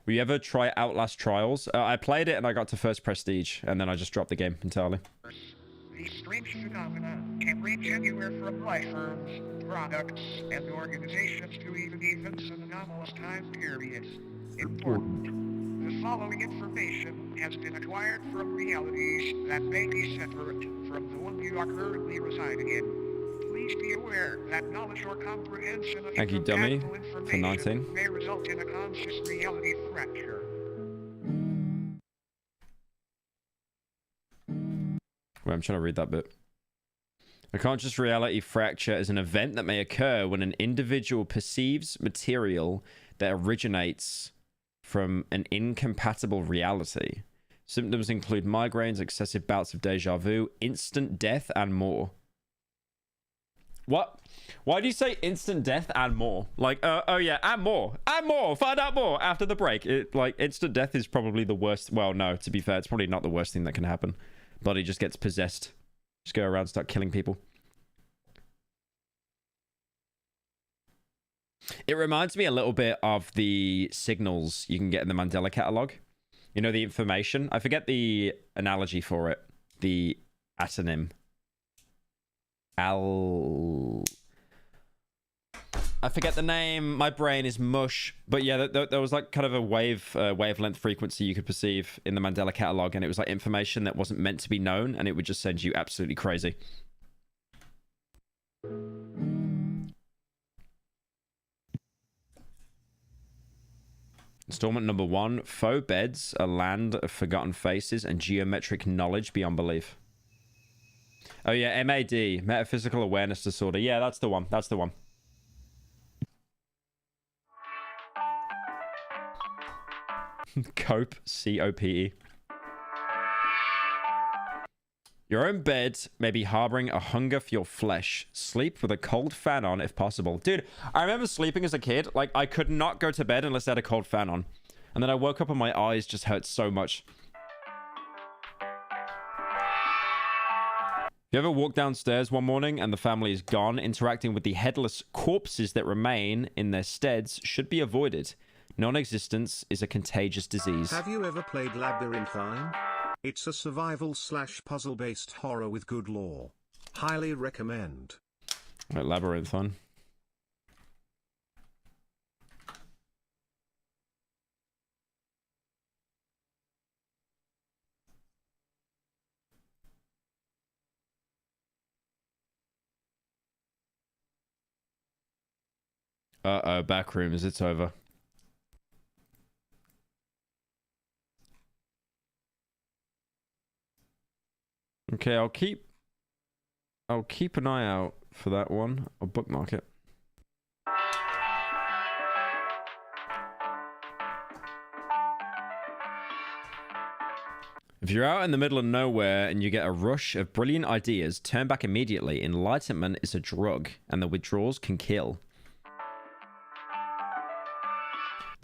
Will you ever try Outlast Trials? I played it and I got to first prestige, and then I just dropped the game entirely. These strange phenomena can range anywhere from life forms, products, and organizations to even events and anomalous time periods. Important. The following information has been acquired from realities that may be separate from the one you are currently residing in. Please be aware that knowledge or comprehension of Thank you, dummy, for 19. may result in a conscious reality fracture. Wait, I'm trying to read that bit. A conscious reality fracture is an event that may occur when an individual perceives material that originates from an incompatible reality. Symptoms include migraines, excessive bouts of deja vu, instant death, and more. What? Why do you say instant death and more? Like, oh yeah, and more. And more. Find out more after the break. Like, instant death is probably the worst. Well, no, to be fair, it's probably not the worst thing that can happen. Body just gets possessed. Just go around and start killing people. It reminds me a little bit of the signals you can get in the Mandela catalog. You know, the information. I forget the analogy for it. The atonym. I forget the name. My brain is mush. But yeah, there was like kind of a wavelength frequency you could perceive in the Mandela catalog, and it was like information that wasn't meant to be known, and it would just send you absolutely crazy. Installment number 1, faux beds, a land of forgotten faces and geometric knowledge beyond belief. Oh yeah, MAD, metaphysical awareness disorder. Yeah, that's the one. That's the one. Cope, C-O-P-E. Your own bed may be harboring a hunger for your flesh. Sleep with a cold fan on if possible. Dude, I remember sleeping as a kid. Like, I could not go to bed unless I had a cold fan on. And then I woke up and my eyes just hurt so much. You ever walk downstairs one morning and the family is gone? Interacting with the headless corpses that remain in their steads should be avoided. Non-existence is a contagious disease. Have you ever played Labyrinthine? It's a survival/puzzle-based horror with good lore. Highly recommend. Right, Labyrinthine. Uh-oh, backrooms, it's over. Okay, I'll keep an eye out for that one. I'll bookmark it. If you're out in the middle of nowhere and you get a rush of brilliant ideas, turn back immediately. Enlightenment is a drug, and the withdrawals can kill.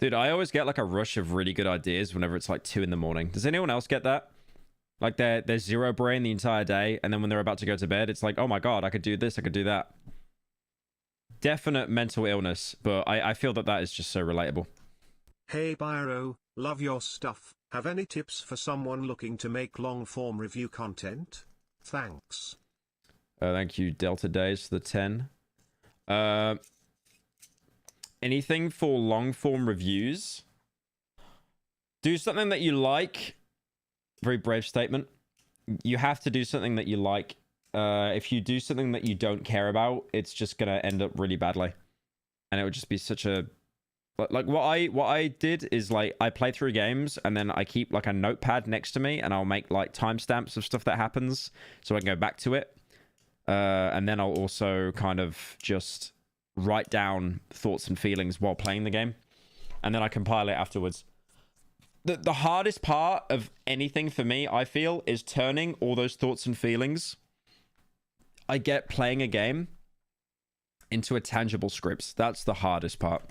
Dude, I always get like a rush of really good ideas whenever it's like 2 in the morning. Does anyone else get that? Like they're zero brain the entire day, and then when they're about to go to bed, it's like, oh my god, I could do this, I could do that. Definite mental illness, but I feel that that is just so relatable. Hey Pyro, love your stuff. Have any tips for someone looking to make long-form review content? Thanks. Thank you, Delta Days, for the 10. Anything for long-form reviews? Do something that you like. Very brave statement. You have to do something that you like. If you do something that you don't care about, it's just gonna end up really badly, and it would just be such a like what I did is like I play through games and then I keep like a notepad next to me and I'll make like timestamps of stuff that happens so I can go back to it, and then I'll also kind of just write down thoughts and feelings while playing the game, and then I compile it afterwards. The hardest part of anything for me, I feel, is turning all those thoughts and feelings I get playing a game into a tangible script. That's the hardest part.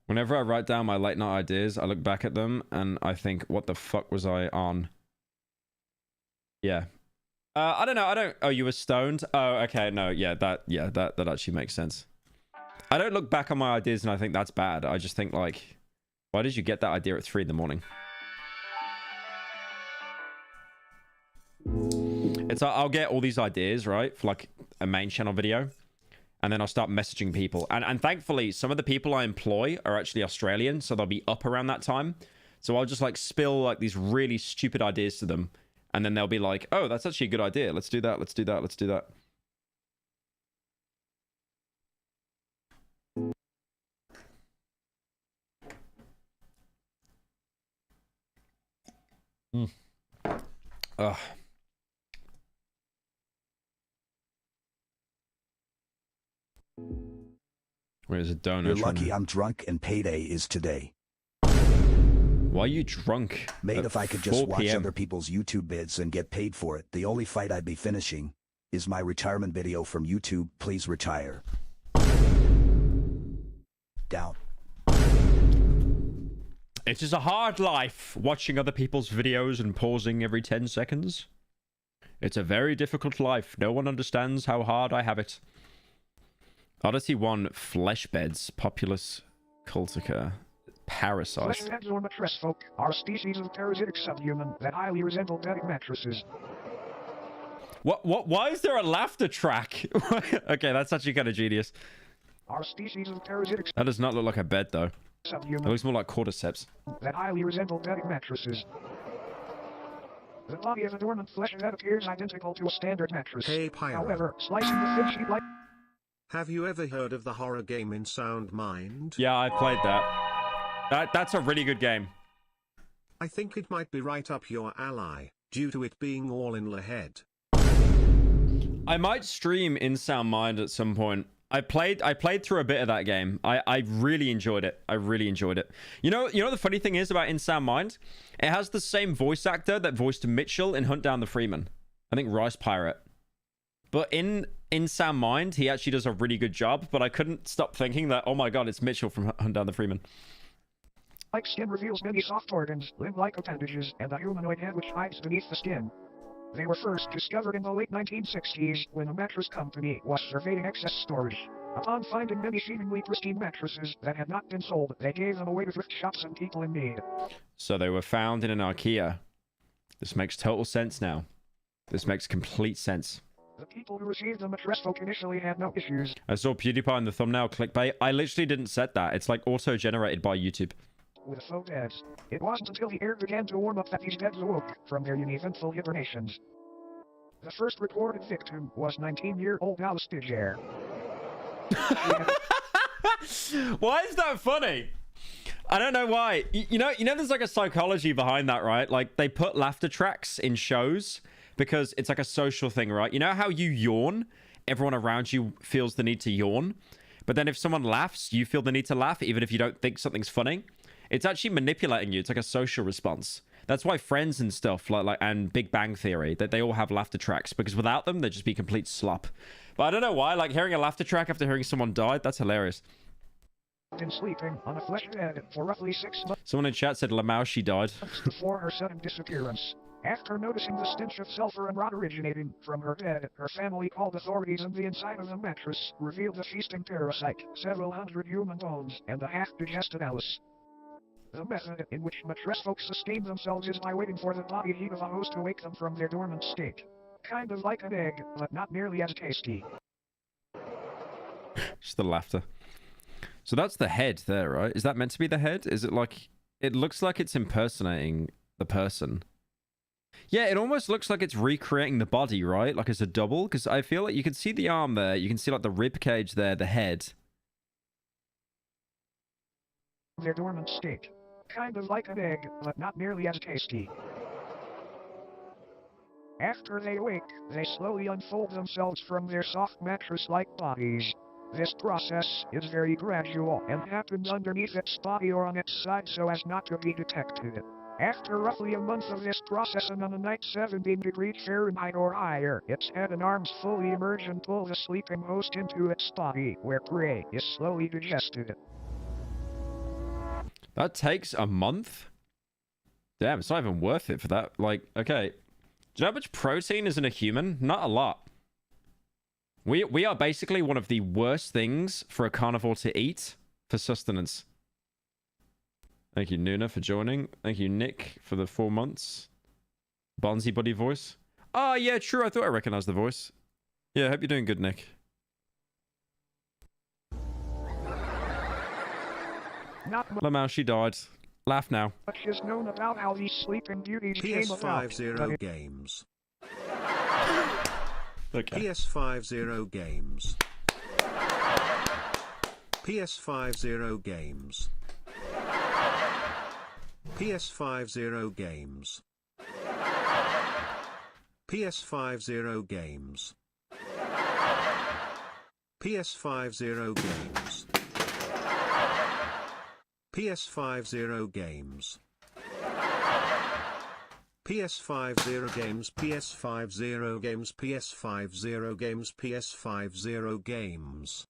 Whenever I write down my late night ideas, I look back at them and I think, what the fuck was I on? Yeah. I don't know. Oh, you were stoned? Oh, okay. No, yeah, that actually makes sense. I don't look back on my ideas and I think that's bad. I just think like, why did you get that idea at 3 in the morning? It's I'll get all these ideas, right, for like a main channel video, and then I'll start messaging people. And thankfully, some of the people I employ are actually Australian, so they'll be up around that time. So I'll just like spill like these really stupid ideas to them, and then they'll be like, oh, that's actually a good idea. Let's do that. Let's do that. Let's do that. Ugh. Where's a donut? You're lucky I'm drunk and payday is today. Why are you drunk? Mate, if I could just 4 watch PM? other people's YouTube bids and get paid for it, the only fight I'd be finishing is my retirement video from YouTube. Please retire. Down. It is a hard life watching other people's videos and pausing every 10 seconds. It's a very difficult life. No one understands how hard I have it. Odyssey 1 Flesh Beds, Populus Cultica, Parasite. Fleshbeds or mattress folk are a species of parasitic subhuman that highly resemble bedding mattresses. Why is there a laughter track? Okay, that's actually kind of genius. Are a species of parasitic That does not look like a bed, though. It subhuman looks more like cordyceps. that highly resemble bedding mattresses. The body of a dormant flesh bed appears identical to a standard mattress. Hey, Pyro. However, slicing the thin sheet like... Have you ever heard of the horror game In Sound Mind? Yeah, I played that. That's a really good game. I think it might be right up your alley, due to it being all in the head. I might stream In Sound Mind at some point. I played through a bit of that game. I really enjoyed it. I really enjoyed it. You know the funny thing is about In Sound Mind? It has the same voice actor that voiced Mitchell in Hunt Down the Freeman. I think Rice Pirate. But in Sound Mind, he actually does a really good job, but I couldn't stop thinking that, oh my god, it's Mitchell from Hunt Down the Freeman. Like skin reveals many soft organs, limb-like appendages, and a humanoid head which hides beneath the skin. They were first discovered in the late 1960s when a mattress company was surveying excess storage. Upon finding many seemingly pristine mattresses that had not been sold, they gave them away to thrift shops and people in need. So they were found in an IKEA. This makes total sense now. This makes complete sense. The people who received the mattress folk initially had no issues. I saw PewDiePie in the thumbnail clickbait. I literally didn't set that. It's like auto-generated by YouTube. With faux beds. It wasn't until the air began to warm up that these beds awoke from their uneventful hibernations. The first recorded victim was 19-year-old Alice Digere. Why is that funny? I don't know why. You know, there's like a psychology behind that, right? Like they put laughter tracks in shows because it's like a social thing, right? You know how you yawn? Everyone around you feels the need to yawn. But then if someone laughs, you feel the need to laugh even if you don't think something's funny. It's actually manipulating you. It's like a social response. That's why Friends and stuff like and Big Bang Theory, that they all have laughter tracks, because without them they'd just be complete slop. But I don't know why, like hearing a laughter track after hearing someone died, that's hilarious. Been sleeping on a flesh bed for roughly 6 months. Someone in chat said Lamau, she died. Before her sudden disappearance. After noticing the stench of sulfur and rot originating from her bed, her family called authorities, and the inside of the mattress revealed a feasting parasite, several hundred human bones, and a half-digested Alice. The method in which mattress folks sustain themselves is by waiting for the body heat of a host to wake them from their dormant state. Kind of like an egg, but not nearly as tasty. Just the laughter. So that's the head there, right? Is that meant to be the head? Is it like... It looks like it's impersonating the person. Yeah, it almost looks like it's recreating the body, right? Like it's a double, because I feel like you can see the arm there. You can see like the rib cage there, the head. Their dormant state. Kind of like an egg, but not nearly as tasty. After they wake, they slowly unfold themselves from their soft mattress-like bodies. This process is very gradual and happens underneath its body or on its side so as not to be detected. After roughly a month of this process and on a night 17 degrees Fahrenheit or higher, its head and arms fully emerge and pull the sleeping host into its body, where prey is slowly digested. That takes a month? Damn, it's not even worth it for that. Like, okay. Do you know how much protein is in a human? Not a lot. We are basically one of the worst things for a carnivore to eat for sustenance. Thank you, Nuna, for joining. Thank you, Nick, for the 4 months. Bonzi Buddy voice. Oh, yeah, true. I thought I recognized the voice. Yeah, hope you're doing good, Nick. Lamau, she died. Laugh now. Much is known about how these sleeping beauties came about. PS50 games. Okay. PS50 games. PS50 games. PS50 games. PS50 games. PS50 games. PS50 games. PS50 games. PS50 games. PS50 games. PS50 games.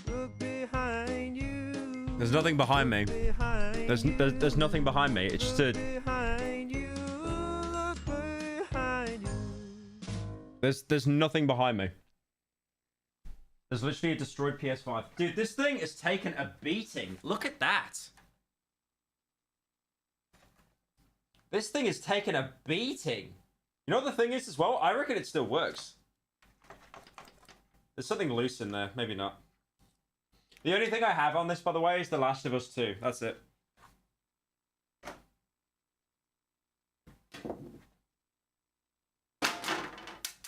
Look behind you. There's nothing behind me. There's nothing behind me. It's just a... There's nothing behind me. There's literally a destroyed PS5. Dude, this thing has taken a beating. Look at that. This thing has taken a beating. You know what the thing is as well? I reckon it still works. There's something loose in there. Maybe not. The only thing I have on this, by the way, is The Last of Us 2. That's it.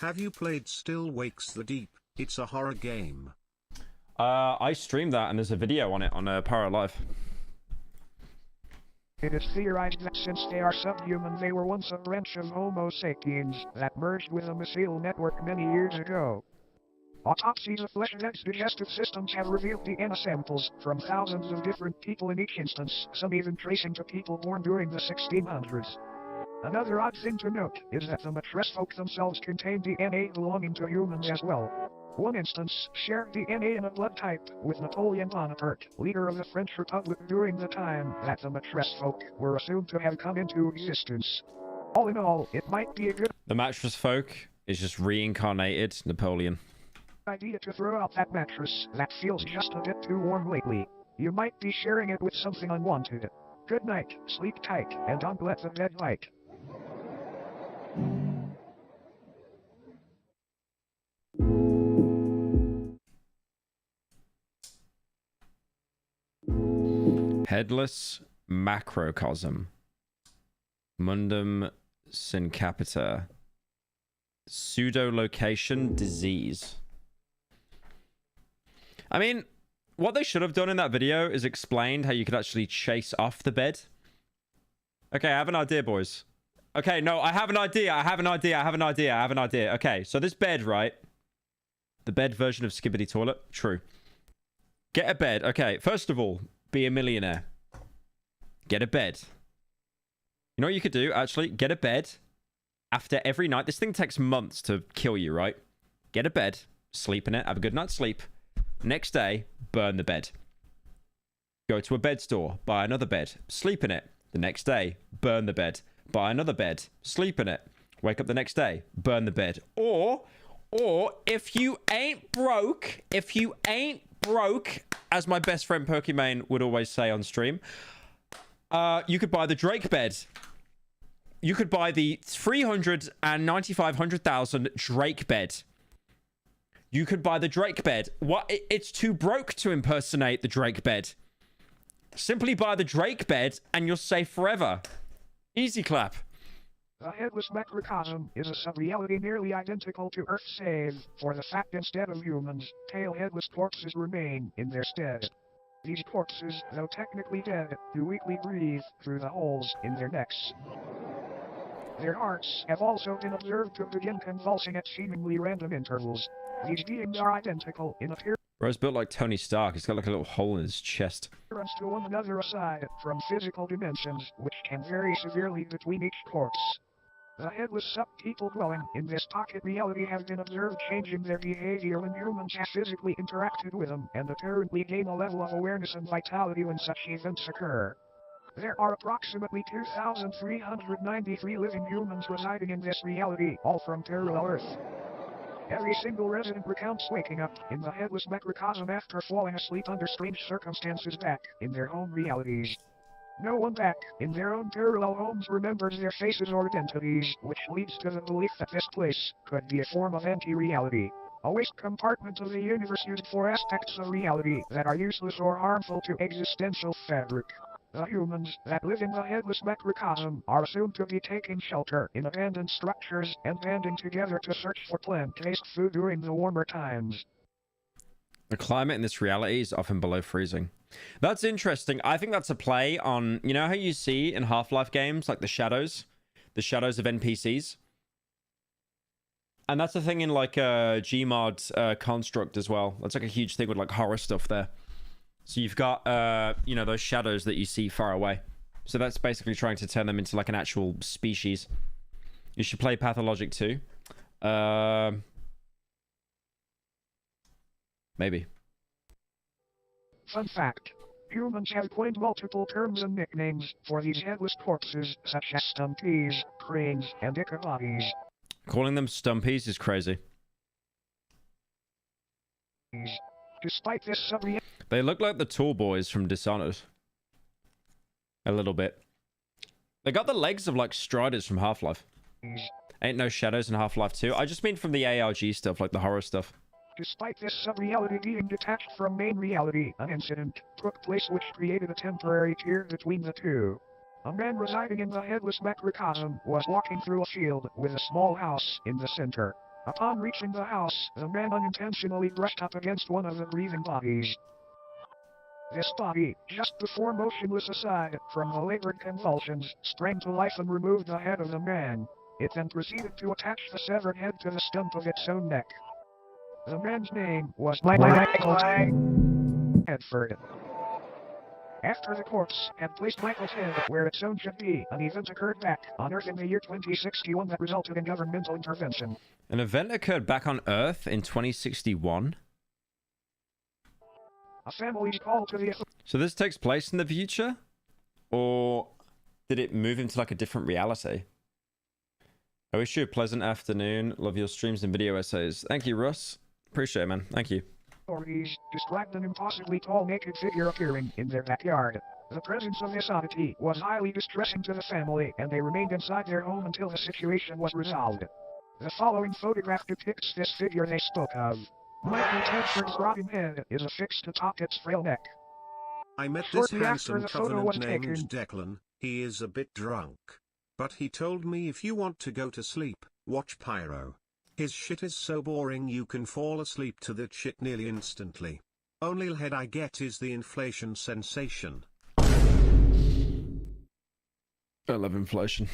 Have you played Still Wakes the Deep? It's a horror game. I streamed that, and there's a video on it on Pyro Live. It is theorized that since they are subhuman, they were once a branch of Homo sapiens that merged with a mycelial network many years ago. Autopsies of flesh and its digestive systems have revealed DNA samples from thousands of different people in each instance, some even tracing to people born during the 1600s. Another odd thing to note is that the Matres folk themselves contain DNA belonging to humans as well. One instance shared DNA in a blood type with Napoleon Bonaparte, leader of the French Republic during the time that the Matres folk were assumed to have come into existence. All in all, it might be a good The Mattress Folk is just reincarnated Napoleon. idea to throw out that mattress that feels just a bit too warm lately. You might be sharing it with something unwanted. Good night, sleep tight, and don't let the bed bite. Headless macrocosm. Mundum syncapita. Pseudo-location disease. I mean, what they should have done in that video is explained how you could actually chase off the bed. Okay, I have an idea, boys. Okay, no, I have an idea. I have an idea. Okay, so this bed, right? The bed version of Skibbity Toilet. True. Get a bed. Okay, first of all, be a millionaire. Get a bed. You know what you could do, actually? Get a bed after every night. This thing takes months to kill you, right? Get a bed, sleep in it, have a good night's sleep. Next day, burn the bed. Go to a bed store, buy another bed, sleep in it. The next day, burn the bed. Buy another bed, sleep in it. Wake up the next day, burn the bed. Or if you ain't broke, as my best friend Pokimane would always say on stream, you could buy the Drake bed. You could buy the 395,000 Drake bed. You could buy the Drake bed. What? It's too broke to impersonate the Drake bed. Simply buy the Drake bed and you're safe forever. Easy clap. The headless macrocosm is a sub-reality nearly identical to Earth's save, for the fact instead of humans, tail-headless corpses remain in their stead. These corpses, though technically dead, do weakly breathe through the holes in their necks. Their hearts have also been observed to begin convulsing at seemingly random intervals. These beings are identical in appearance. Bro's built like Tony Stark. He's got like a little hole in his chest. To one another aside from physical dimensions, which can vary severely between each corpse. The headless sub-people dwelling in this pocket reality have been observed changing their behavior when humans have physically interacted with them, and apparently gain a level of awareness and vitality when such events occur. There are approximately 2,393 living humans residing in this reality, all from parallel Earth. Every single resident recounts waking up in the headless macrocosm after falling asleep under strange circumstances back in their home realities. No one back in their own parallel homes remembers their faces or identities, which leads to the belief that this place could be a form of anti-reality. A waste compartment of the universe used for aspects of reality that are useless or harmful to existential fabric. The humans that live in the headless macrocosm are assumed to be taking shelter in abandoned structures and banding together to search for plant-based food during the warmer times. The climate in this reality is often below freezing. That's interesting. I think that's a play on, you know how you see in Half-Life games, like the shadows of NPCs? And that's a thing in like Gmod Construct as well. That's like a huge thing with like horror stuff there. So you've got, you know, those shadows that you see far away. So that's basically trying to turn them into like an actual species. You should play Pathologic too. Maybe. Fun fact. Humans have coined multiple terms and nicknames for these headless corpses, such as stumpies, cranes, and ichabodies. Calling them stumpies is crazy. Despite this they look like the tall boys from Dishonored. A little bit. They got the legs of like Striders from Half-Life. Ain't no shadows in Half-Life 2. I just mean from the ARG stuff, like the horror stuff. Despite this sub-reality being detached from main reality, an incident took place which created a temporary tier between the two. A man residing in the headless macrocosm was walking through a field with a small house in the center. Upon reaching the house, the man unintentionally brushed up against one of the breathing bodies. This body, just before motionless aside from the labored convulsions, sprang to life and removed the head of the man. It then proceeded to attach the severed head to the stump of its own neck. The man's name was Michael Stafford. After the corpse had placed Michael's head where its own should be, an event occurred back on Earth in the year 2061 that resulted in governmental intervention. An event occurred back on Earth in 2061? A family's call to the... So this takes place in the future? Or did it move into like a different reality? I wish you a pleasant afternoon. Love your streams and video essays. Thank you, Russ. Appreciate it, man. Thank you. Stories described an impossibly tall naked figure appearing in their backyard. The presence of this oddity was highly distressing to the family, and they remained inside their home until the situation was resolved. The following photograph depicts this figure they spoke of. Michael Tedford's rotting head is affixed atop its frail neck. I met this Shortly after handsome the photo covenant was named taken, Declan. He is a bit drunk. But he told me if you want to go to sleep, watch Pyro. His shit is so boring you can fall asleep to that shit nearly instantly. Only head I get is the inflation sensation. I love inflation.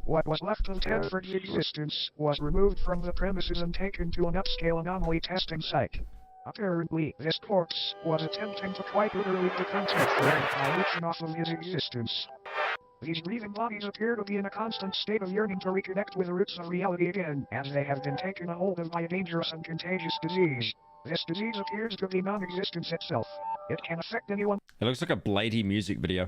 What was left of Tedford's existence was removed from the premises and taken to an upscale anomaly testing site. Apparently, this corpse was attempting to quite literally become Tedford by leeching off of his existence. These breathing bodies appear to be in a constant state of yearning to reconnect with the roots of reality again, as they have been taken a hold of by a dangerous and contagious disease. This disease appears to be non-existence itself. It can affect anyone. It looks like a Bladey music video.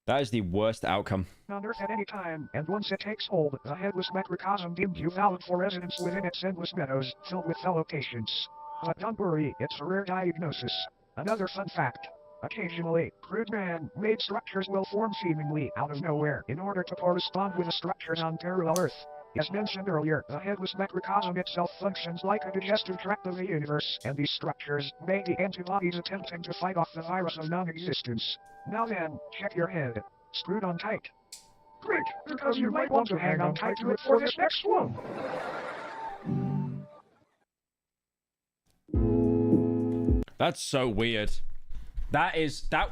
That is the worst outcome. On Earth at any time, and once it takes hold, the headless macrocosm deems you valid for residence within its endless meadows, filled with fellow patients. But don't worry, it's a rare diagnosis. Another fun fact. Occasionally, crude man-made structures will form seemingly out of nowhere in order to correspond with the structures on parallel Earth. As mentioned earlier, the headless macrocosm itself functions like a digestive tract of the universe, and these structures may be antibodies attempting to fight off the virus of non-existence. Now then, check your head. Screwed on tight. Great, because you might want to hang on tight to it for this next one. That's so weird. That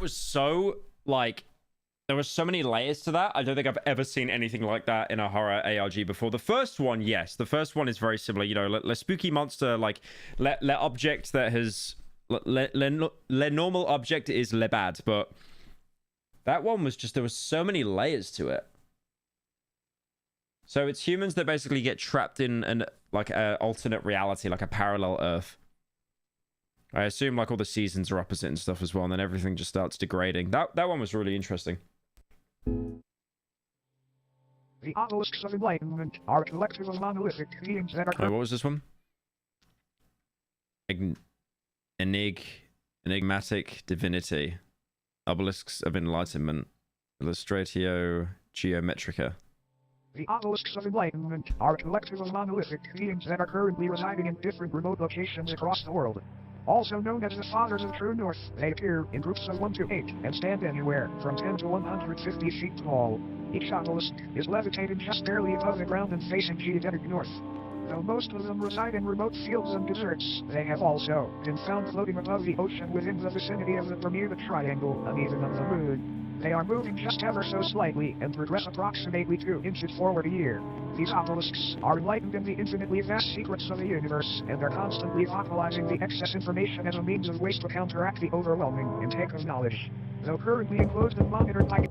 was so, like, there were so many layers to that. I don't think I've ever seen anything like that in a horror ARG before. The first one, yes. The first one is very similar. You know, le spooky monster, like, le object that has, le normal object is le bad. But that one was just, there was so many layers to it. So it's humans that basically get trapped in an, like, an alternate reality, like a parallel Earth. I assume like all the seasons are opposite and stuff as well, and then everything just starts degrading. That one was really interesting. The obelisks of enlightenment are a collective of monolithic beings that are... what was this one? Enigmatic divinity. Obelisks of enlightenment. Illustratio geometrica. The obelisks of enlightenment are a collective of monolithic beings that are currently residing in different remote locations across the world. Also known as the Fathers of True North, they appear in groups of 1 to 8 and stand anywhere from 10 to 150 feet tall. Each obelisk is levitated just barely above the ground and facing geodetic north. Though most of them reside in remote fields and deserts, they have also been found floating above the ocean within the vicinity of the Bermuda Triangle and even of the Moon. They are moving just ever so slightly and progress approximately 2 inches forward a year. These obelisks are enlightened in the infinitely vast secrets of the universe, and are constantly vocalizing the excess information as a means of waste to counteract the overwhelming intake of knowledge. Though currently enclosed and monitored by...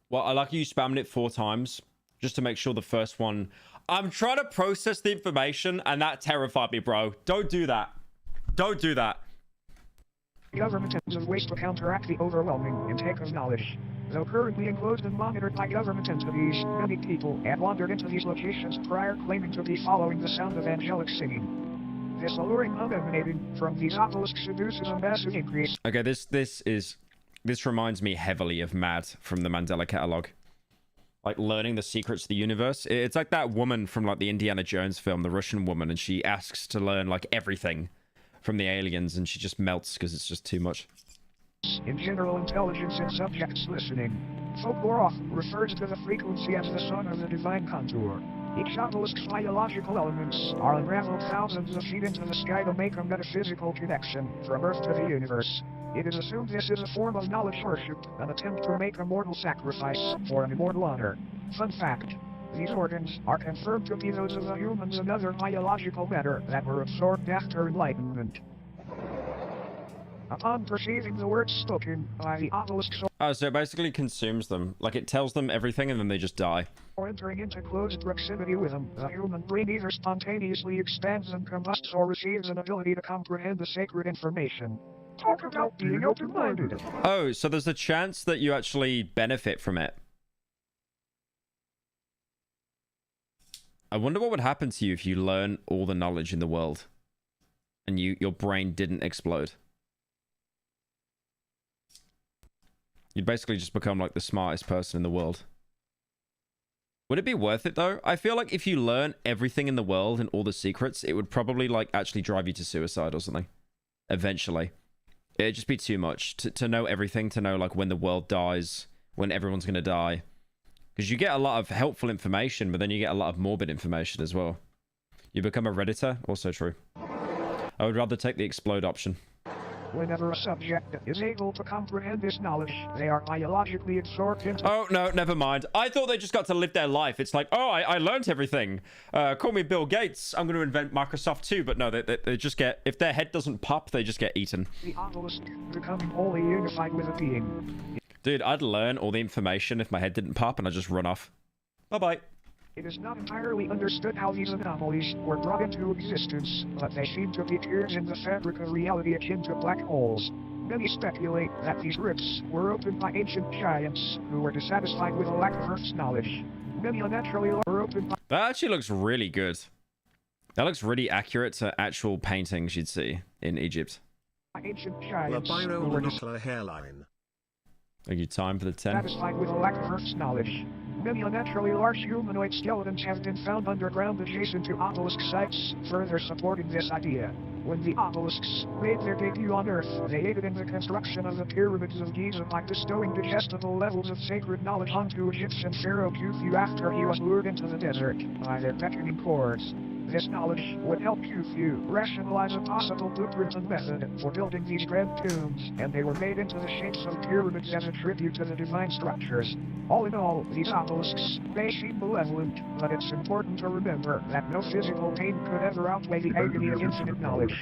Well, I like you spammed it 4 times just to make sure the first one... I'm trying to process the information and that terrified me, bro. Don't do that. Don't do that. Government of ways to counteract the overwhelming intake of knowledge. Though currently enclosed and monitored by government entities, many people had wandered into these locations prior claiming to be following the sound of angelic singing. This alluring hum emanating from these obelisks seduces a massive increase. Okay, this reminds me heavily of Mad from the Mandela Catalog. Like learning the secrets of the universe. It's like that woman from like the Indiana Jones film, the Russian woman, and she asks to learn like everything from the aliens, and she just melts because it's just too much. In general intelligence and subjects listening, folklore often refers to the frequency as the sun or the divine contour. Each obelisk's biological elements are unraveled thousands of feet into the sky to make a metaphysical connection from Earth to the universe. It is assumed this is a form of knowledge worship, an attempt to make a mortal sacrifice for an immortal honor. Fun fact. These organs are confirmed to be those of the humans and other biological matter that were absorbed after enlightenment. Upon perceiving the words spoken by the obelisk Oh, so it basically consumes them. Like it tells them everything and then they just die. or entering into close proximity with them, the human brain either spontaneously expands and combusts or receives an ability to comprehend the sacred information. Talk about being open-minded. Oh, so there's a chance that you actually benefit from it. I wonder what would happen to you if you learn all the knowledge in the world and your brain didn't explode. You'd basically just become like the smartest person in the world. Would it be worth it though? I feel like if you learn everything in the world and all the secrets, it would probably like actually drive you to suicide or something. Eventually. It'd just be too much to know everything, to know like when the world dies, when everyone's going to die. Because you get a lot of helpful information, but then you get a lot of morbid information as well. You become a Redditor, also true. I would rather take the explode option. Whenever a subject is able to comprehend this knowledge, they are biologically absorbed into... Oh, no, never mind. I thought they just got to live their life. It's like, oh, I learned everything. Call me Bill Gates. I'm going to invent Microsoft too. But no, they just get... If their head doesn't pop, they just get eaten. The obelisk becoming wholly unified with a being. Dude, I'd learn all the information if my head didn't pop and I'd just run off. Bye-bye. It is not entirely understood how these anomalies were brought into existence, but they seem to be tears in the fabric of reality akin to black holes. Many speculate that these rifts were opened by ancient giants who were dissatisfied with a lack of Earth's knowledge. Many unnaturally were opened by... That actually looks really good. That looks really accurate to actual paintings you'd see in Egypt. Ancient giants Pyro who were monocular hairline. Thank you, time for the 10. Satisfied with a lack of Earth's knowledge. Many unnaturally large humanoid skeletons have been found underground adjacent to obelisk sites, further supporting this idea. When the obelisks made their debut on Earth, they aided in the construction of the pyramids of Giza by bestowing digestible levels of sacred knowledge onto Egyptian pharaoh Khufu after he was lured into the desert by their beckoning chords. This knowledge would help Khufu rationalize a possible blueprint and method for building these grand tombs, and they were made into the shapes of pyramids as a tribute to the divine structures. All in all, these obelisks may seem malevolent, but it's important to remember that no physical pain could ever outweigh the agony of infinite knowledge.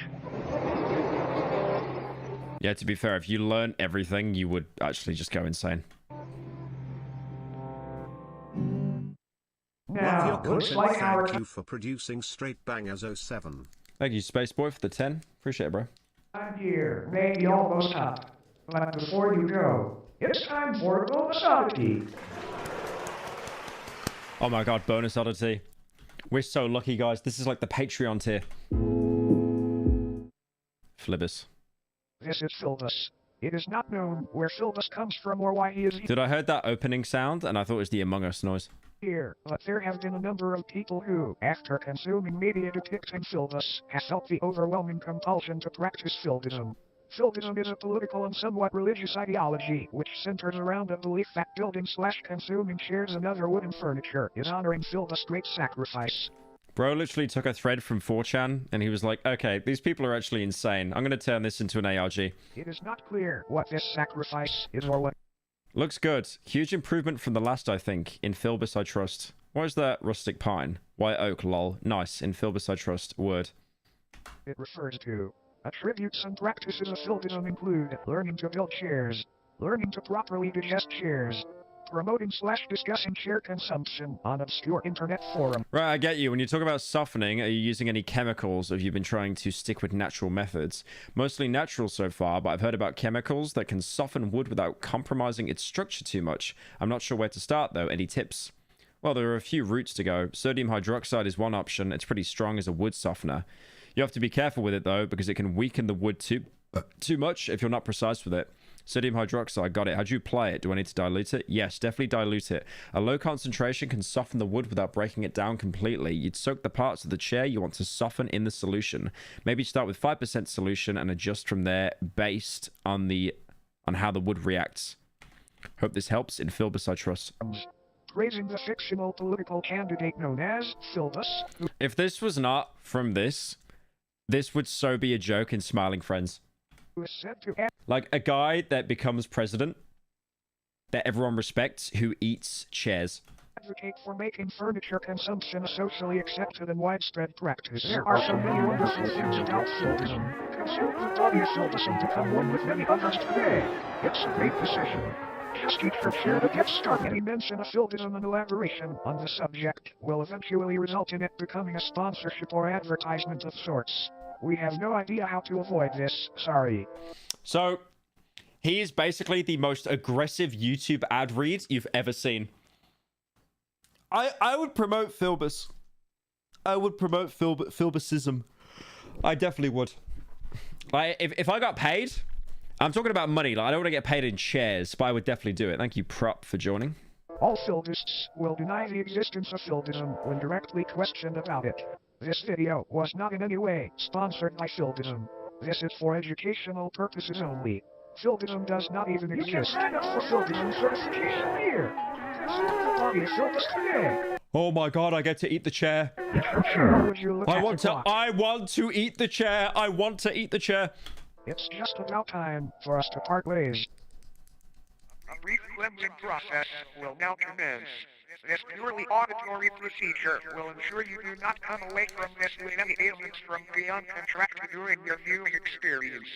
Yeah, to be fair, if you learn everything, you would actually just go insane. Now, looks like our... Thank you for producing Straight Bangers 07. Thank you, Spaceboy, for the 10. Appreciate it, bro. time here may be almost up. But before you go, it's time for a bonus oddity. Oh my god, bonus oddity. We're so lucky, guys. This is like the Patreon tier. Flibbers. This is Philbus. It is not known where Philbus comes from or why he is Dude, I heard that opening sound and I thought it was the Among Us noise. here, but there have been a number of people who, after consuming media depicting Philbus, have felt the overwhelming compulsion to practice Philbism. Philbism is a political and somewhat religious ideology which centers around the belief that building/consuming chairs and other wooden furniture is honoring Philbus' great sacrifice. Bro literally took a thread from 4chan and he was like, okay, these people are actually insane. I'm going to turn this into an ARG. It is not clear what this sacrifice is or what. Looks good. Huge improvement from the last, I think. In Philbus, I trust. What is that? Rustic pine. White oak, lol. Nice. In Philbus, I trust. Word. It refers to attributes and practices of Philbism include learning to build chairs, learning to properly digest chairs, promoting/discussing chair consumption on obscure internet forum. Right, I get you. When you talk about softening, are you using any chemicals or have you been trying to stick with natural methods? Mostly natural so far, but I've heard about chemicals that can soften wood without compromising its structure too much. I'm not sure where to start though. Any tips? Well, there are a few routes to go. Sodium hydroxide is one option. It's pretty strong as a wood softener. You have to be careful with it though, because it can weaken the wood too much if you're not precise with it. Sodium hydroxide, got it. How do you apply it? Do I need to dilute it? Yes, definitely dilute it. A low concentration can soften the wood without breaking it down completely. You'd soak the parts of the chair you want to soften in the solution. Maybe start with 5% solution and adjust from there based on how the wood reacts. Hope this helps. In Philbus, I trust. Praising the fictional political candidate known as Philbus. If this was not from this would so be a joke in Smiling Friends. Who is said to Like a guy that becomes president that everyone respects who eats chairs. advocate for making furniture consumption a socially accepted and widespread practice. There are so many wonderful things about Philbism. Consider the body of Philbism become one with many others today. It's a great decision. Just eat your chair to get started. Any mention of Philbism and elaboration on the subject will eventually result in it becoming a sponsorship or advertisement of sorts. We have no idea how to avoid this. Sorry. So, he is basically the most aggressive YouTube ad read you've ever seen. I would promote Philbus. I would promote Philbusism. I definitely would. Like, if I got paid, I'm talking about money. Like, I don't want to get paid in shares, but I would definitely do it. Thank you, Prop, for joining. All Philbists will deny the existence of Philbism when directly questioned about it. This video was not in any way sponsored by Philbism. This is for educational purposes only. Philbism does not even exist. You can sign up for Philbism certification here. Consider the body of Philbus today. Oh my god, I get to eat the chair. I want to eat the chair. I want to eat the chair. It's just about time for us to part ways. A brief cleansing process will now commence. This purely auditory procedure will ensure you do not come away from this with any ailments from beyond contracted during your viewing experience.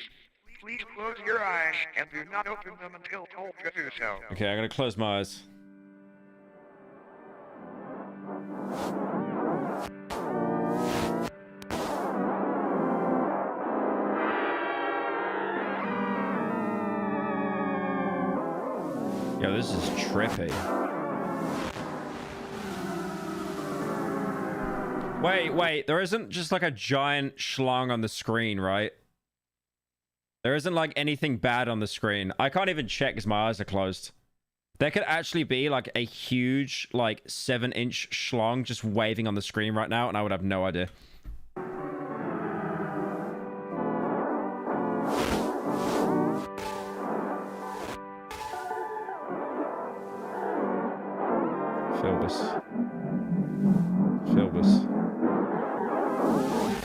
Please close your eyes and do not open them until told to do so. Okay, I'm gonna close my eyes. Yo, this is trippy. Wait, there isn't just like a giant schlong on the screen, right? There isn't like anything bad on the screen. I can't even check because my eyes are closed. There could actually be like a huge, like 7-inch schlong just waving on the screen right now, and I would have no idea.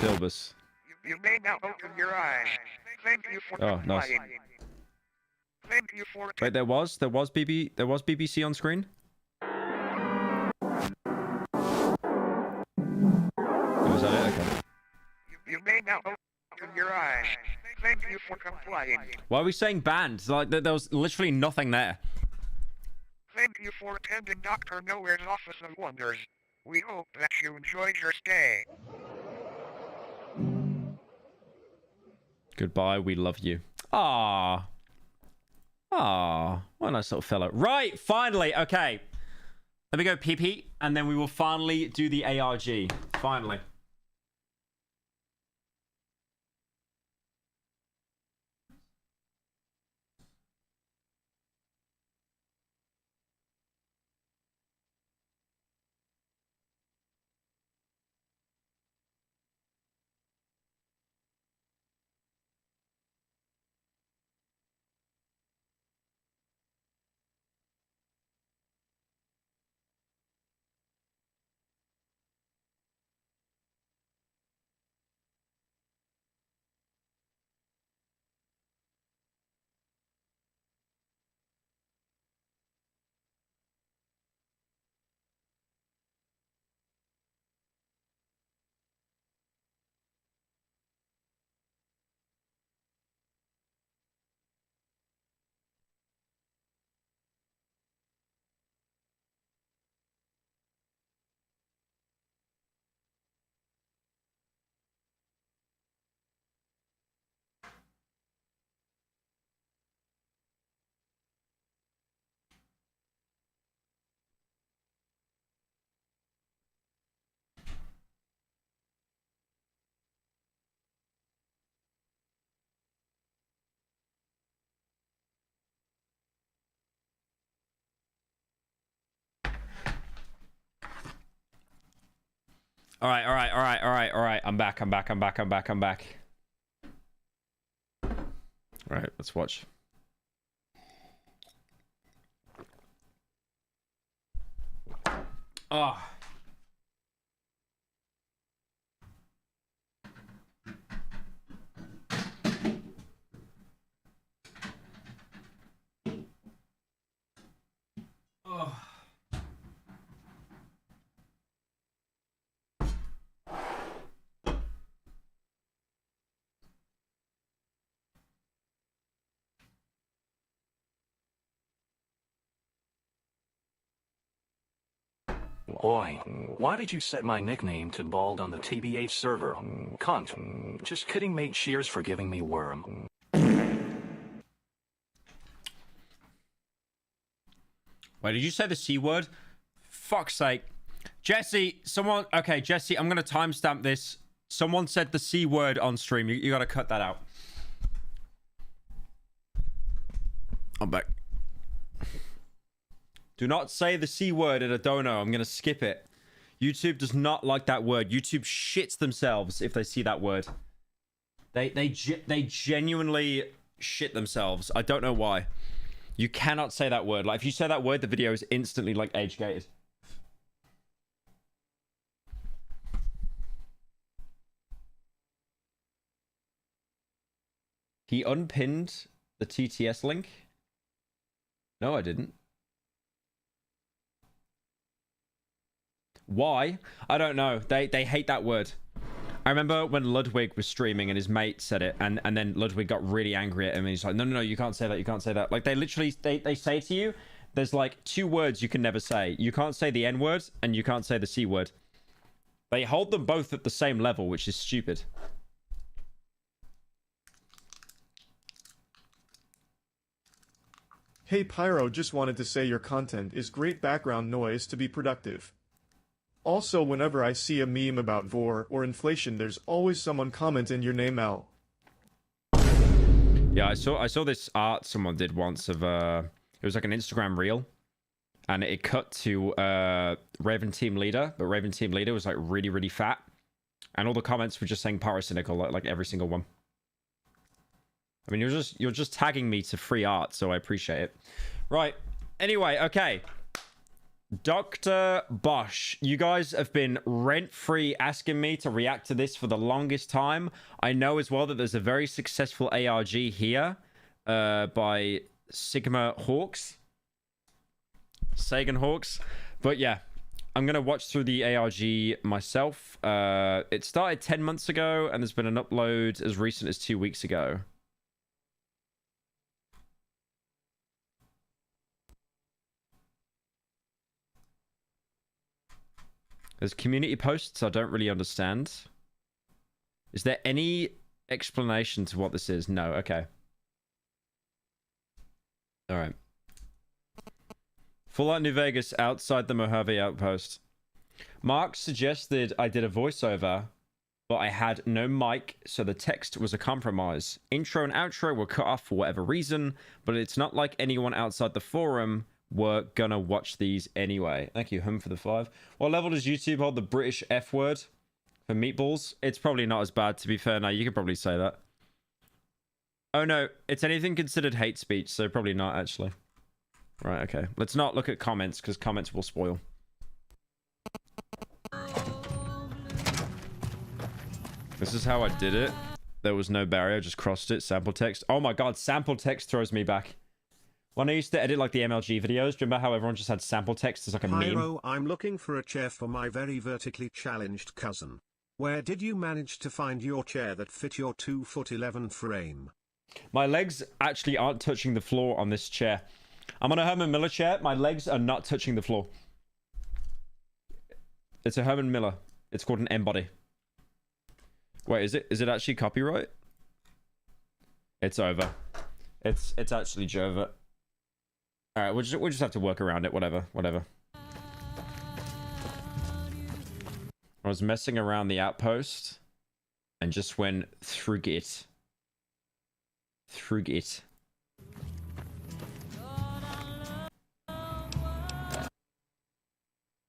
Philbus. You may now open your eyes. Thank you for Oh, nice. Thank you for Wait, there was BBC on screen? Was that it? Okay. You may now open your eyes. Thank you for complying. Why are we saying banned? Like there was literally nothing there. Thank you for attending Dr. Nowhere's Office of Wonders. We hope that you enjoyed your stay. Goodbye, we love you. Ah, what a nice little fellow. Right, finally, okay. Let me go pee-pee, and then we will finally do the ARG. Finally. All right, all right, all right, all right, all right. I'm back. I'm back. I'm back. I'm back. I'm back. All right, let's watch. Oh. Oh. Boy, why did you set my nickname to Bald on the TBH server? Cunt. Just kidding, mate. Cheers for giving me worm. Wait, did you say the C word? Fuck's sake. Jesse, someone... Okay, Jesse, I'm going to timestamp this. Someone said the C word on stream. You got to cut that out. I'm back. Do not say the C word at a dono. I'm going to skip it. YouTube does not like that word. YouTube shits themselves if they see that word. They genuinely shit themselves. I don't know why. You cannot say that word. Like, if you say that word, the video is instantly, like, age-gated. He unpinned the TTS link? No, I didn't. Why? I don't know. They hate that word. I remember when Ludwig was streaming and his mate said it, and then Ludwig got really angry at him, and he's like, no, you can't say that, you can't say that. Like, they literally, they say to you, there's like 2 words you can never say. You can't say the N word, and you can't say the C word. They hold them both at the same level, which is stupid. Hey Pyro, just wanted to say your content is great background noise to be productive. Also, whenever I see a meme about VOR or inflation, there's always someone commenting your name out. Yeah, I saw this art someone did once of it was like an Instagram reel, and it cut to Raven Team Leader, but Raven Team Leader was like really fat, and all the comments were just saying Pyrocynical, like every single one. I mean, you're just tagging me to free art, so I appreciate it. Right. Anyway, okay. Dr. Bosch, you guys have been rent-free asking me to react to this for the longest time. I know as well that there's a very successful ARG here by Sigma Hawks. Sagan Hawks. But yeah, I'm going to watch through the ARG myself. It started 10 months ago, and there's been an upload as recent as 2 weeks ago. There's community posts I don't really understand. Is there any explanation to what this is? No, okay. Alright. Fallout New Vegas outside the Mojave outpost. Mark suggested I did a voiceover, but I had no mic, so the text was a compromise. Intro and outro were cut off for whatever reason, but it's not like anyone outside the forum were gonna watch these anyway. Thank you, Hum, for the 5. What level does YouTube hold the British F word for meatballs? It's probably not as bad, to be fair. Now, you could probably say that. Oh no, it's anything considered hate speech, so probably not, actually. Right, okay. Let's not look at comments, because comments will spoil. This is how I did it. There was no barrier, just crossed it. Sample text. Oh my god, sample text throws me back. When I used to edit like the MLG videos, do you remember how everyone just had sample text as like a meme? Pyro, I'm looking for a chair for my very vertically challenged cousin. Where did you manage to find your chair that fit your 2'11" frame? My legs actually aren't touching the floor on this chair. I'm on a Herman Miller chair. My legs are not touching the floor. It's a Herman Miller. It's called an M-body. Wait, is it actually copyright? It's over. It's actually Jova. All right, we'll just have to work around it. Whatever. I was messing around the outpost and just went through it.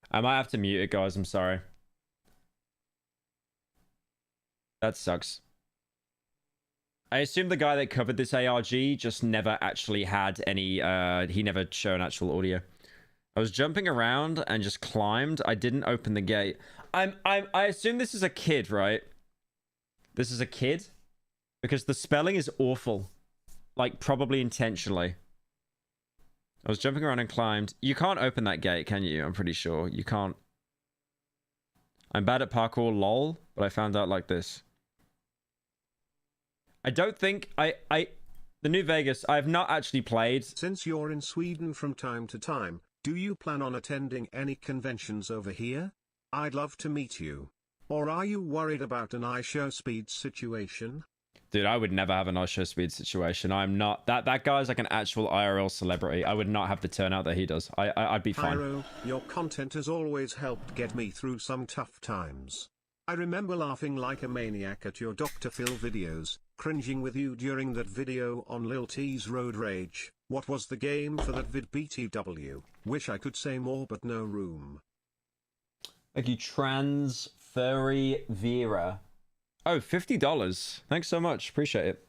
I might have to mute it, guys. I'm sorry. That sucks. I assume the guy that covered this ARG just never actually had any, he never showed actual audio. I was jumping around and just climbed. I didn't open the gate. I assume this is a kid, right? This is a kid? Because the spelling is awful. Like, probably intentionally. I was jumping around and climbed. You can't open that gate, can you? I'm pretty sure. You can't. I'm bad at parkour, lol, but I found out like this. I don't think the New Vegas, I've not actually played. Since you're in Sweden from time to time, do you plan on attending any conventions over here? I'd love to meet you. Or are you worried about an iShow Speed situation? Dude, I would never have an iShow Speed situation. I'm not. That guy's like an actual IRL celebrity. I would not have the turnout that he does. I'd be fine. Pyro, your content has always helped get me through some tough times. I remember laughing like a maniac at your Dr. Phil videos, cringing with you during that video on Lil T's Road Rage. What was the game for that vid BTW? Wish I could say more but no room. Thank you, Trans Furry Vera. Oh, $50. Thanks so much. Appreciate it.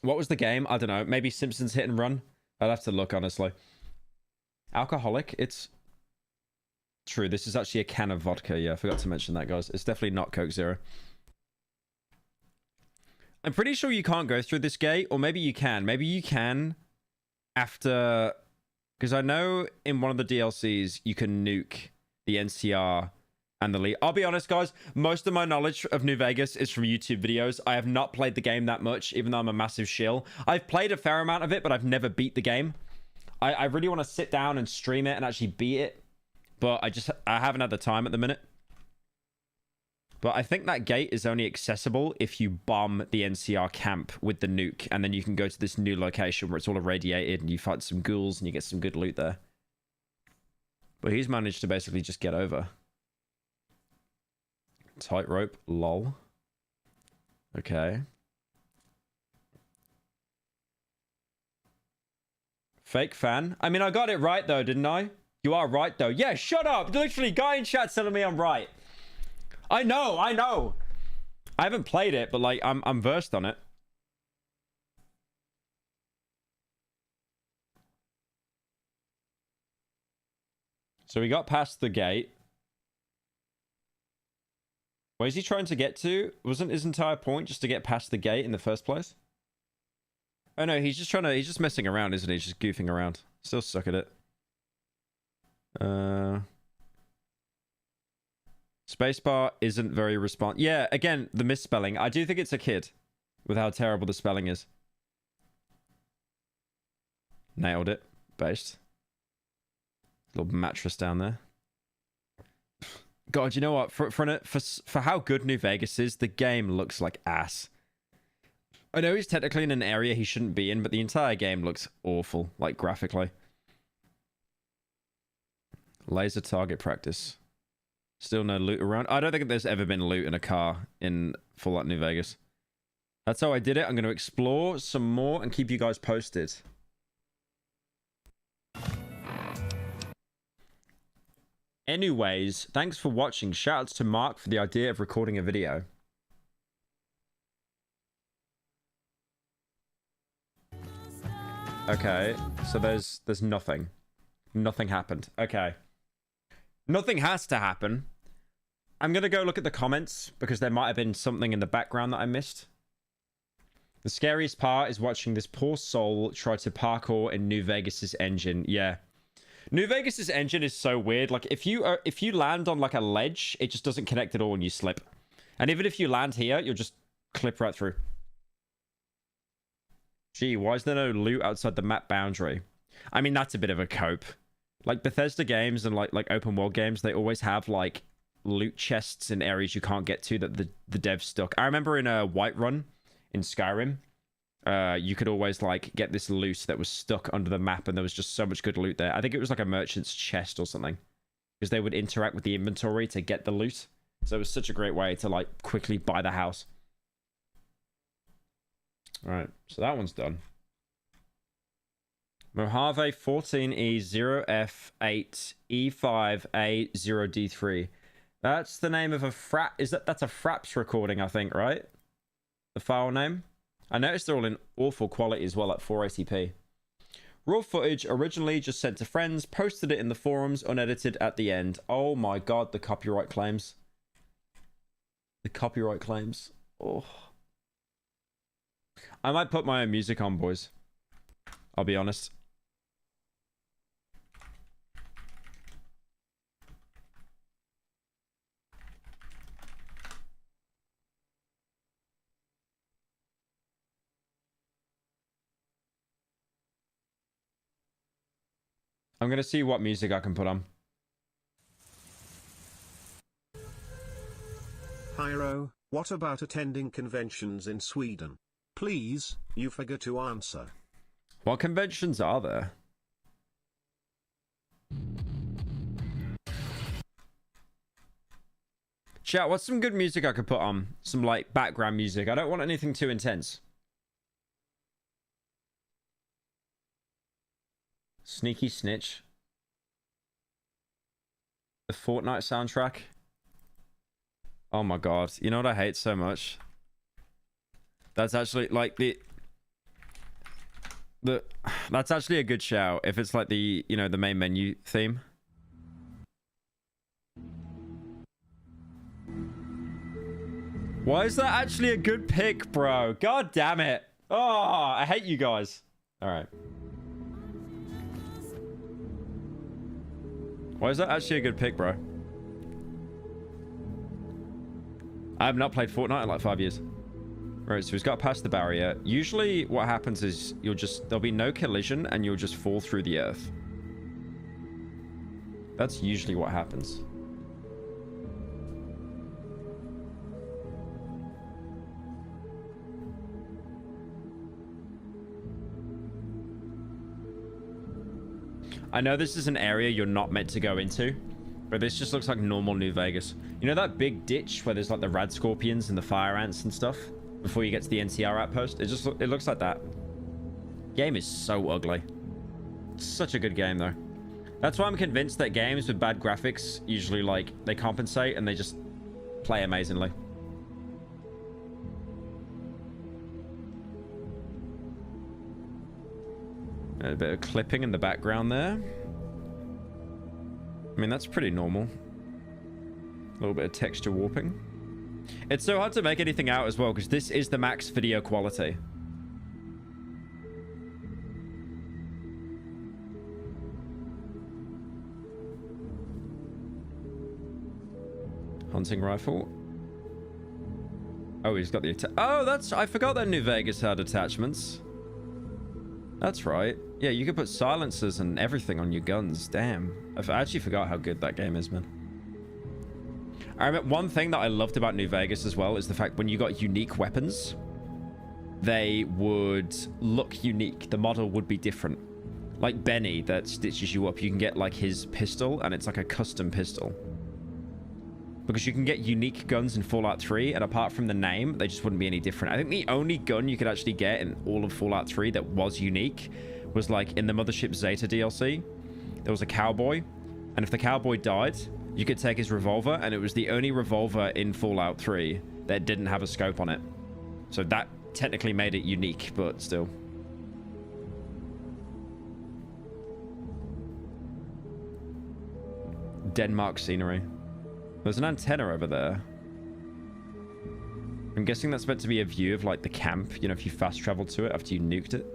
What was the game? I don't know. Maybe Simpsons Hit and Run? I'd have to look, honestly. Alcoholic? It's true. This is actually a can of vodka. Yeah, I forgot to mention that, guys. It's definitely not Coke Zero. I'm pretty sure you can't go through this gate, or maybe you can. Maybe you can after... Because I know in one of the DLCs, you can nuke the NCR and the lead. I'll be honest, guys. Most of my knowledge of New Vegas is from YouTube videos. I have not played the game that much, even though I'm a massive shill. I've played a fair amount of it, but I've never beat the game. I really want to sit down and stream it and actually beat it, but I haven't had the time at the minute. But I think that gate is only accessible if you bomb the NCR camp with the nuke, and then you can go to this new location where it's all irradiated and you fight some ghouls and you get some good loot there. But he's managed to basically just get over. Tightrope, lol. Okay. Fake fan. I mean, I got it right though, didn't I? You are right though. Yeah, shut up. Literally, guy in chat telling me I'm right. I know. I haven't played it, but like I'm versed on it. So we got past the gate. Where's he trying to get to? Wasn't his entire point just to get past the gate in the first place? Oh no, he's just messing around, isn't he? He's just goofing around. Still suck at it. Spacebar isn't very Yeah, again, the misspelling. I do think it's a kid with how terrible the spelling is. Nailed it. Based. Little mattress down there. God, you know what? For how good New Vegas is, the game looks like ass. I know he's technically in an area he shouldn't be in, but the entire game looks awful, like graphically. Laser target practice. Still no loot around. I don't think there's ever been loot in a car in Fallout New Vegas. That's how I did it. I'm going to explore some more and keep you guys posted. Anyways, thanks for watching. Shoutouts to Mark for the idea of recording a video. Okay, so there's nothing. Nothing happened. Okay. Nothing has to happen. I'm going to go look at the comments because there might have been something in the background that I missed. The scariest part is watching this poor soul try to parkour in New Vegas's engine. Yeah. New Vegas's engine is so weird. Like if you land on like a ledge, it just doesn't connect at all and you slip. And even if you land here, you'll just clip right through. Gee, why is there no loot outside the map boundary? I mean, that's a bit of a cope. Like Bethesda games and like open world games, they always have like loot chests in areas you can't get to that the devs stuck. I remember in a Whiterun in Skyrim, you could always like get this loot that was stuck under the map, and there was just so much good loot there. I think it was like a merchant's chest or something, because they would interact with the inventory to get the loot. So it was such a great way to like quickly buy the house. All right, so that one's done. Mojave 14E0F8E5A0D3. That's the name of a frap. That's a fraps recording, I think, right? The file name. I noticed they're all in awful quality as well, at 480p. Raw footage, originally just sent to friends, posted it in the forums, unedited at the end. Oh my god, the copyright claims. The copyright claims. Oh. I might put my own music on, boys. I'll be honest. I'm gonna see what music I can put on. Pyro, what about attending conventions in Sweden? Please, you forgot to answer. What conventions are there? Chat, what's some good music I could put on? Some, like, background music. I don't want anything too intense. Sneaky Snitch. The Fortnite soundtrack. Oh my god. You know what I hate so much? That's actually, like, that's actually a good shout if it's like the, you know, the main menu theme. Why is that actually a good pick, bro? God damn it. Oh, I hate you guys. All right. Why is that actually a good pick, bro? I have not played Fortnite in like 5 years. Right, so he's got past the barrier. Usually what happens is there'll be no collision and you'll just fall through the earth. That's usually what happens. I know this is an area you're not meant to go into, but this just looks like normal New Vegas. You know that big ditch where there's like the rad scorpions and the fire ants and stuff before you get to the NCR outpost? It looks like that. Game is so ugly. It's such a good game though. That's why I'm convinced that games with bad graphics usually, like, they compensate and they just play amazingly. A bit of clipping in the background there. I mean, that's pretty normal. A little bit of texture warping. It's so hard to make anything out as well because this is the max video quality. Hunting rifle. Oh, he's got the I forgot that New Vegas had attachments. That's right. Yeah, you could put silencers and everything on your guns. Damn. I actually forgot how good that game is, man. I remember one thing that I loved about New Vegas as well is the fact when you got unique weapons, they would look unique. The model would be different. Like Benny that stitches you up, you can get like his pistol and it's like a custom pistol. Because you can get unique guns in Fallout 3, and apart from the name, they just wouldn't be any different. I think the only gun you could actually get in all of Fallout 3 that was unique was like in the Mothership Zeta DLC. There was a cowboy, and if the cowboy died, you could take his revolver, and it was the only revolver in Fallout 3 that didn't have a scope on it. So that technically made it unique, but still. Denmark scenery. There's an antenna over there. I'm guessing that's meant to be a view of like the camp, you know, if you fast travel to it after you nuked it.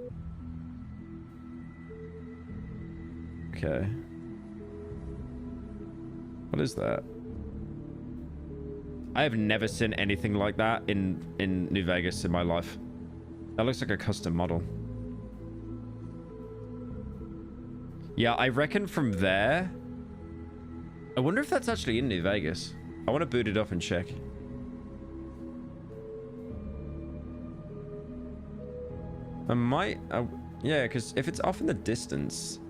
Okay. What is that? I have never seen anything like that in New Vegas in my life. That looks like a custom model. Yeah, I reckon from there... I wonder if that's actually in New Vegas. I want to boot it up and check. I might... yeah, because if it's off in the distance,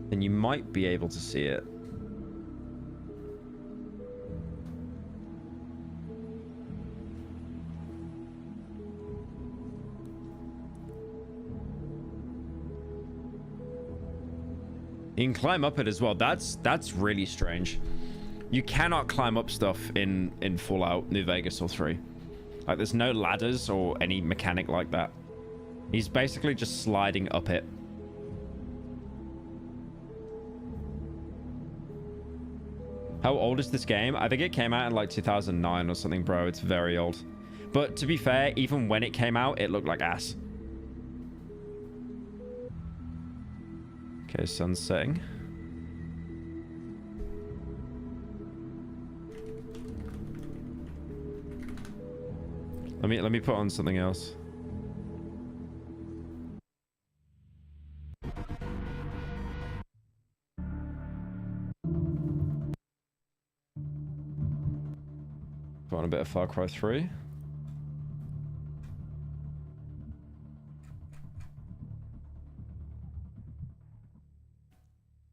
then you might be able to see it. You can climb up it as well. That's really strange. You cannot climb up stuff in Fallout New Vegas or 3. Like, there's no ladders or any mechanic like that. He's basically just sliding up it. How old is this game? I think it came out in like 2009 or something, bro. It's very old. But to be fair, even when it came out, it looked like ass. Okay, sun's setting. Let me put on something else. Put on a bit of Far Cry 3.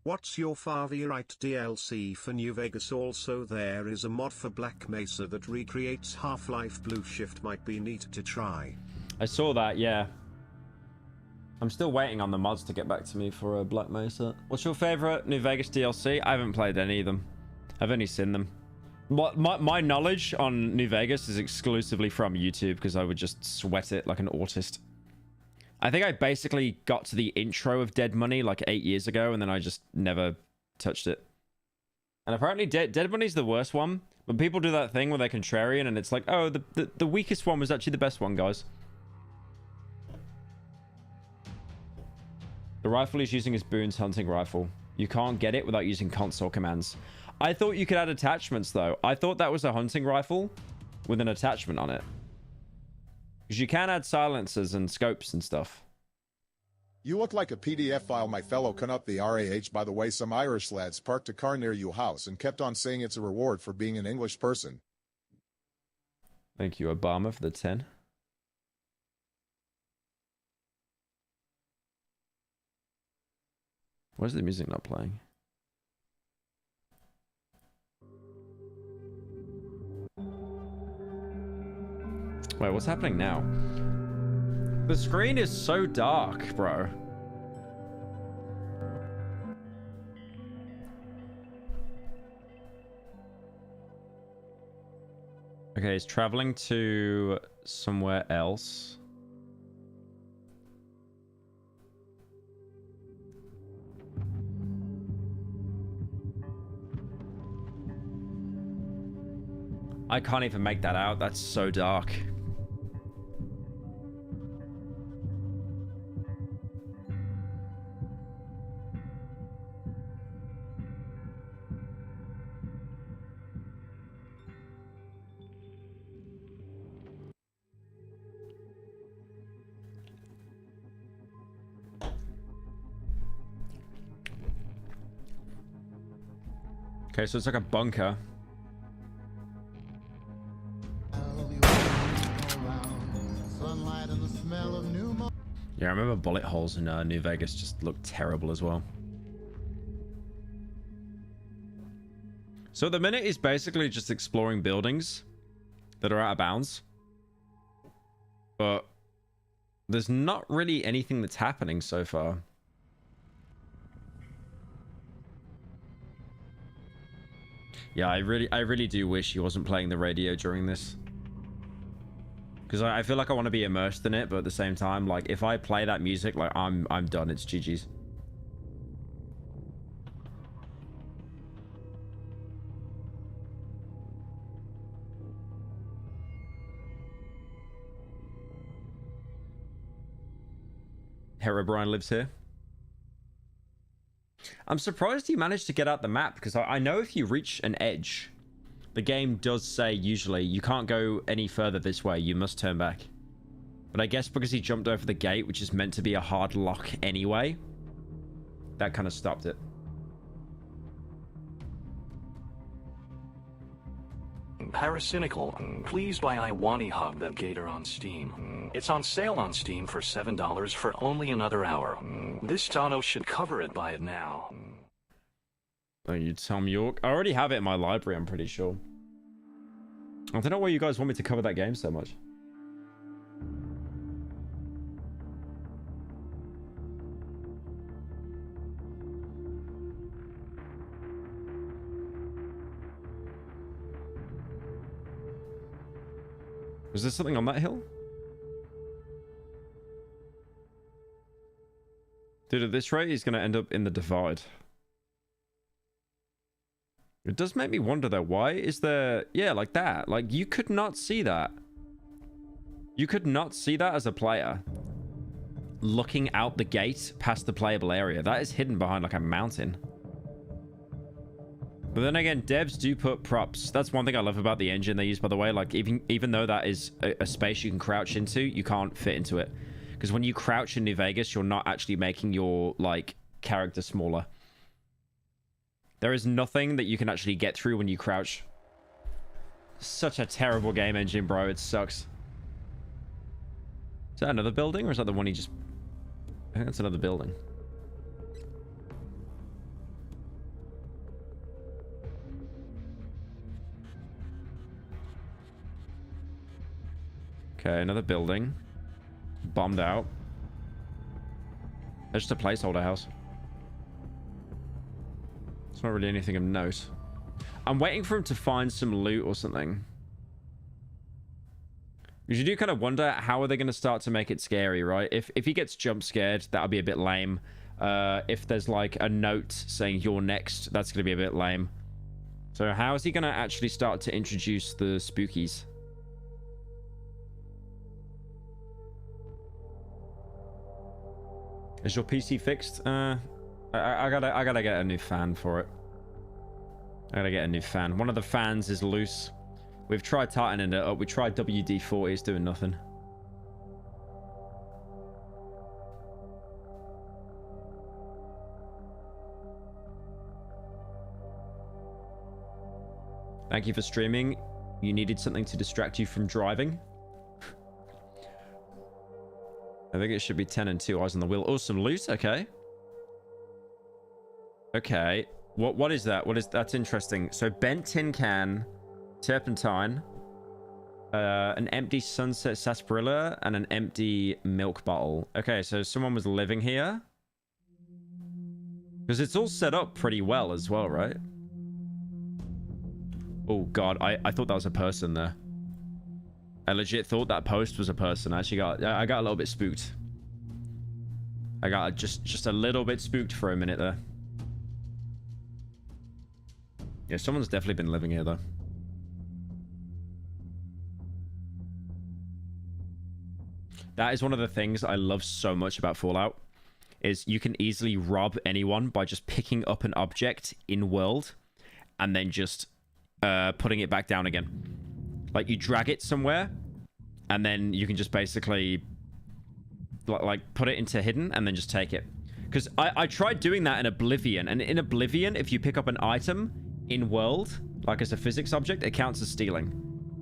What's your favorite DLC for New Vegas? Also, there is a mod for Black Mesa that recreates Half-Life Blue Shift. Might be neat to try. I saw that, yeah. I'm still waiting on the mods to get back to me for Black Mesa. What's your favorite New Vegas DLC? I haven't played any of them. I've only seen them. My knowledge on New Vegas is exclusively from YouTube because I would just sweat it like an autist. I think I basically got to the intro of Dead Money like 8 years ago, and then I just never touched it. And apparently Dead Money's the worst one, but people do that thing where they're contrarian, and it's like, oh, the weakest one was actually the best one, guys. The rifle he's using is Boone's hunting rifle. You can't get it without using console commands. I thought you could add attachments, though. I thought that was a hunting rifle with an attachment on it. Because you can add silencers and scopes and stuff. You look like a PDF file, my fellow Canuck the RAH. By the way, some Irish lads parked a car near your house and kept on saying it's a reward for being an English person. Thank you, Obama, for the 10. Why is the music not playing? Wait, what's happening now? The screen is so dark, bro. Okay, he's traveling to somewhere else. I can't even make that out. That's so dark. Okay, so it's like a bunker. Yeah, I remember bullet holes in New Vegas just looked terrible as well. So at the minute is basically just exploring buildings that are out of bounds. But there's not really anything that's happening so far. Yeah, I really do wish he wasn't playing the radio during this. Because I feel like I want to be immersed in it, but at the same time, like, if I play that music, like, I'm done. It's GG's. Herobrine lives here. I'm surprised he managed to get out the map, because I know if you reach an edge, the game does say usually you can't go any further this way, you must turn back. But I guess because he jumped over the gate, which is meant to be a hard lock anyway, that kind of stopped it. Paracynical, please buy I Wanty Hug that gator on Steam. It's on sale on Steam for $7 for only another hour. This Tano should cover it, buy it now. Thank you, Tom York. I already have it in my library, I'm pretty sure. I don't know why you guys want me to cover that game so much. Was there something on that hill? Dude, at this rate, he's going to end up in the divide. It does make me wonder, though. Why is there... Yeah, like that. Like, you could not see that. You could not see that as a player. Looking out the gate past the playable area. That is hidden behind, like, a mountain. But then again, devs do put props. That's one thing I love about the engine they use, by the way. Like, even though that is a space you can crouch into, you can't fit into it. Because when you crouch in New Vegas, you're not actually making your, like, character smaller. There is nothing that you can actually get through when you crouch. Such a terrible game engine, bro. It sucks. Is that another building, or is that the one he just... I think that's another building. Okay, another building. Bombed out. That's just a placeholder house. It's not really anything of note. I'm waiting for him to find some loot or something. Because you do kind of wonder, how are they going to start to make it scary, right? If he gets jump scared, that'll be a bit lame. If there's like a note saying you're next, that's going to be a bit lame. So how is he going to actually start to introduce the spookies? Is your PC fixed? I gotta get a new fan for it. I gotta get a new fan. One of the fans is loose. We've tried tightening it up. We tried WD-40. It's doing nothing. Thank you for streaming. You needed something to distract you from driving. I think it should be 10 and 2 eyes on the wheel. Oh, some loot. Okay. Okay. What is that? That's interesting. So bent tin can, turpentine, an empty sunset sarsaparilla, and an empty milk bottle. Okay, so someone was living here. Because it's all set up pretty well as well, right? Oh god, I thought that was a person there. I legit thought that post was a person. I got a little bit spooked. I got just a little bit spooked for a minute there. Yeah, someone's definitely been living here though. That is one of the things I love so much about Fallout, is you can easily rob anyone by just picking up an object in world and then just putting it back down again. Like, you drag it somewhere, and then you can just basically, like put it into hidden, and then just take it. Because I tried doing that in Oblivion, and in Oblivion, if you pick up an item in world, like as a physics object, it counts as stealing.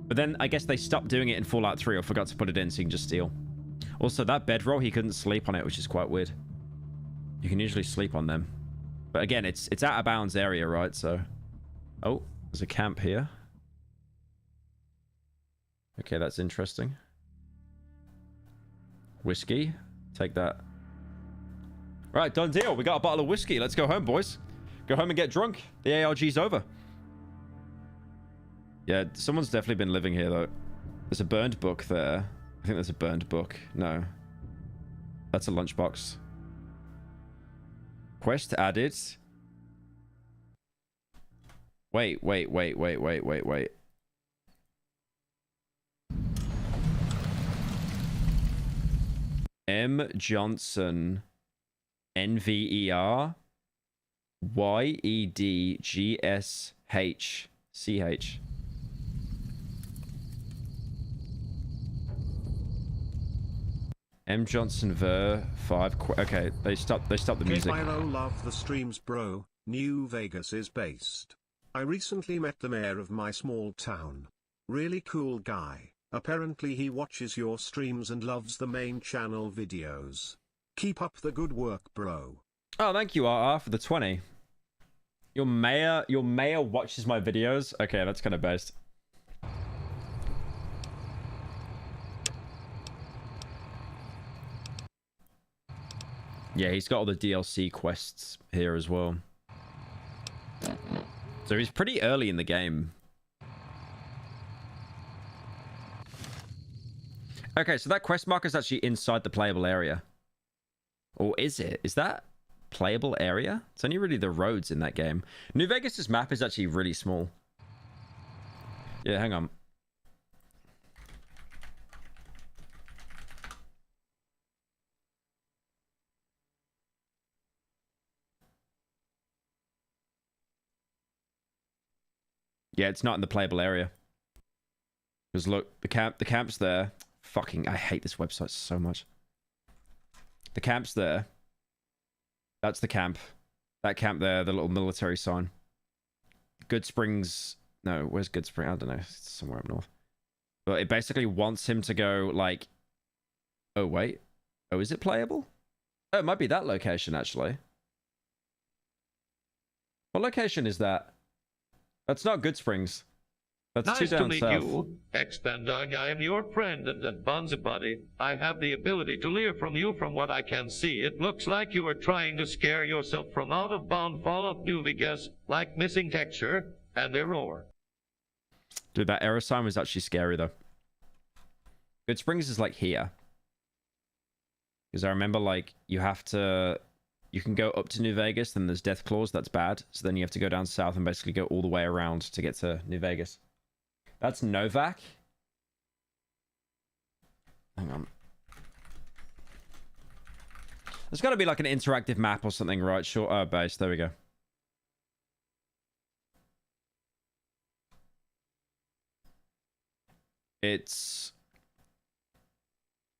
But then I guess they stopped doing it in Fallout 3, or forgot to put it in, so you can just steal. Also, that bedroll, he couldn't sleep on it, which is quite weird. You can usually sleep on them. But again, it's out of bounds area, right? So, oh, there's a camp here. Okay, that's interesting. Whiskey. Take that. Right, done deal. We got a bottle of whiskey. Let's go home, boys. Go home and get drunk. The ARG's over. Yeah, someone's definitely been living here, though. There's a burned book there. I think there's a burned book. No. That's a lunchbox. Quest added. Wait. M. Johnson, NVER, YEDGSHCH. M. Johnson Ver 5. Okay, they stopped the music. Pyro, love the streams, bro. New Vegas is based. I recently met the mayor of my small town. Really cool guy. Apparently he watches your streams and loves the main channel videos. Keep up the good work, bro. Oh, thank you, RR, for the 20. Your mayor watches my videos? Okay, that's kind of based. Yeah, he's got all the DLC quests here as well. So he's pretty early in the game. Okay, so that quest marker is actually inside the playable area. Or is it? Is that playable area? It's only really the roads in that game. New Vegas' map is actually really small. Yeah, hang on. Yeah, it's not in the playable area. Because look, the camp's there. Fucking, I hate this website so much. The camp's there. That's the camp. That camp there, the little military sign. Good Springs. No, where's Good Spring? I don't know. It's somewhere up north. But it basically wants him to go like... Oh, wait. Oh, is it playable? Oh, it might be that location, actually. What location is that? That's not Good Springs. That's nice too down to meet south. you, X-Bandog. I am your friend and Bonzibuddy. I have the ability to hear from you from what I can see. It looks like you are trying to scare yourself from out-of-bound Fallout New Vegas, like missing texture and error. Dude, that error sign was actually scary, though. Good Springs is like here. Because I remember, like, you have to... You can go up to New Vegas, then there's Death Claws, that's bad. So then you have to go down south and basically go all the way around to get to New Vegas. That's Novak. Hang on. There's got to be like an interactive map or something, right? Sure. Base. There we go. It's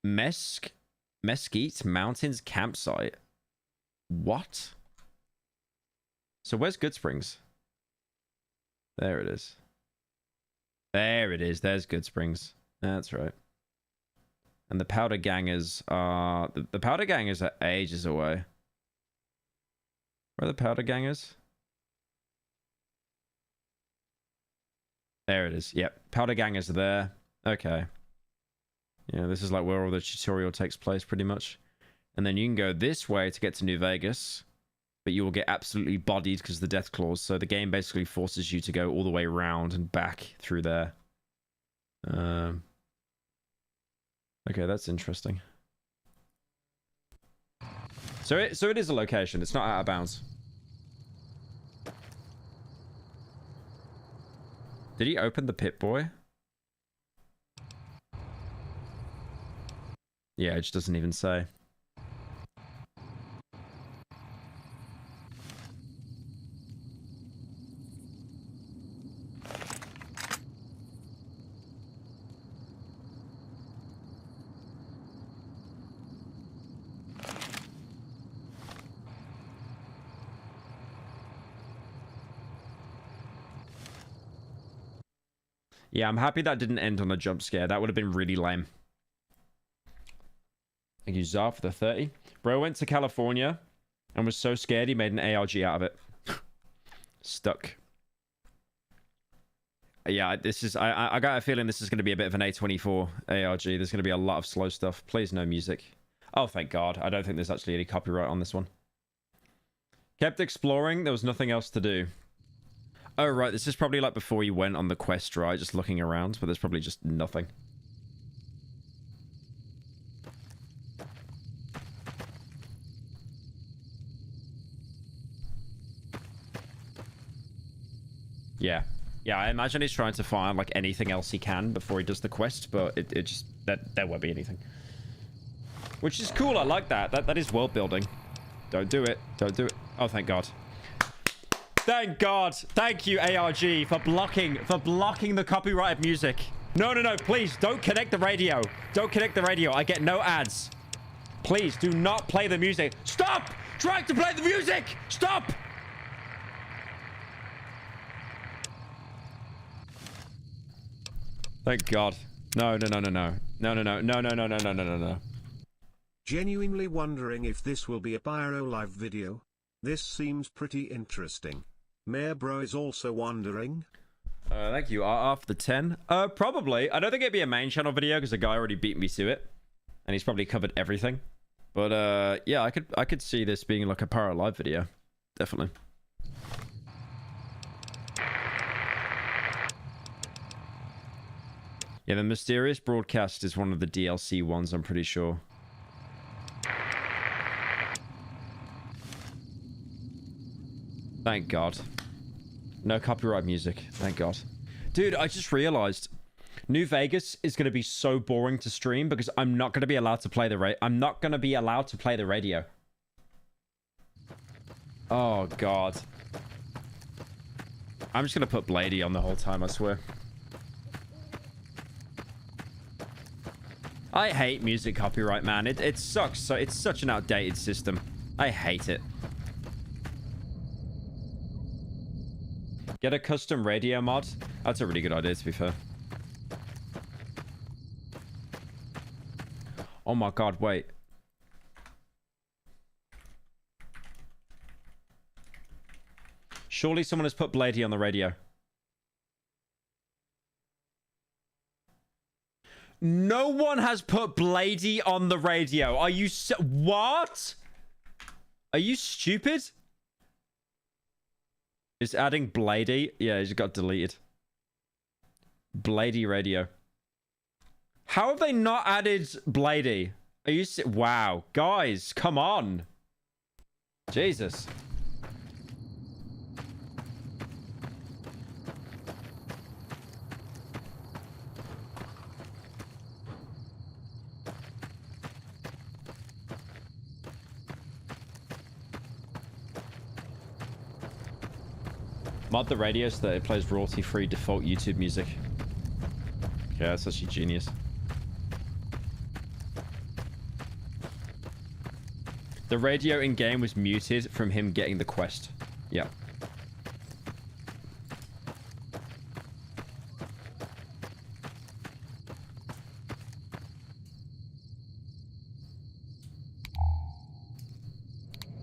Mesquite Mountains Campsite. What? So where's Good Springs? There it is. There it is. There's Good Springs. That's right. And the Powder Gangers are... The Powder Gangers are ages away. Where are the Powder Gangers? There it is. Yep. Powder Gangers are there. Okay. Yeah, this is like where all the tutorial takes place, pretty much. And then you can go this way to get to New Vegas. But you will get absolutely bodied because of the Death Claws. So the game basically forces you to go all the way around and back through there. Okay, that's interesting. So it is a location. It's not out of bounds. Did he open the Pit Boy? Yeah, it just doesn't even say. Yeah, I'm happy that didn't end on a jump scare. That would have been really lame. Thank you, Zar, for the 30. Bro went to California and was so scared he made an ARG out of it. Stuck. Yeah, this is... I got a feeling this is going to be a bit of an A24 ARG. There's going to be a lot of slow stuff. Please, no music. Oh, thank God. I don't think there's actually any copyright on this one. Kept exploring. There was nothing else to do. Oh, right. This is probably like before you went on the quest, right? Just looking around, but there's probably just nothing. Yeah. Yeah, I imagine he's trying to find like anything else he can before he does the quest, but it just... There won't be anything. Which is cool. I like that. That is world building. Don't do it. Don't do it. Oh, thank God. Thank God. Thank you, ARG, for blocking the copyrighted music. No, please, don't connect the radio. Don't connect the radio. I get no ads. Please, do not play the music. Stop trying to play the music. Stop. Thank God. No. No. Genuinely wondering if this will be a Pyro live video. This seems pretty interesting. Mayor Bro is also wondering. Thank you. After the 10? Probably. I don't think it'd be a main channel video because the guy already beat me to it. And he's probably covered everything. But yeah, I could see this being like a Pyro live video. Definitely. Yeah, the mysterious broadcast is one of the DLC ones, I'm pretty sure. Thank God. No copyright music. Thank God. Dude, I just realized New Vegas is going to be so boring to stream because I'm not going to be allowed to play the radio. Oh, God. I'm just going to put Bladey on the whole time, I swear. I hate music copyright, man. It sucks. So it's such an outdated system. I hate it. Get a custom radio mod. That's a really good idea, to be fair. Oh my God, wait. Surely someone has put Bladey on the radio. No one has put Bladey on the radio. Are you what? Are you stupid? Is adding Bladey? Yeah, he just got deleted. Bladey radio. How have they not added Bladey? Are you wow, guys, come on. Jesus. Mod the radio so that it plays royalty-free default YouTube music. Yeah, that's actually genius. The radio in-game was muted from him getting the quest. Yeah.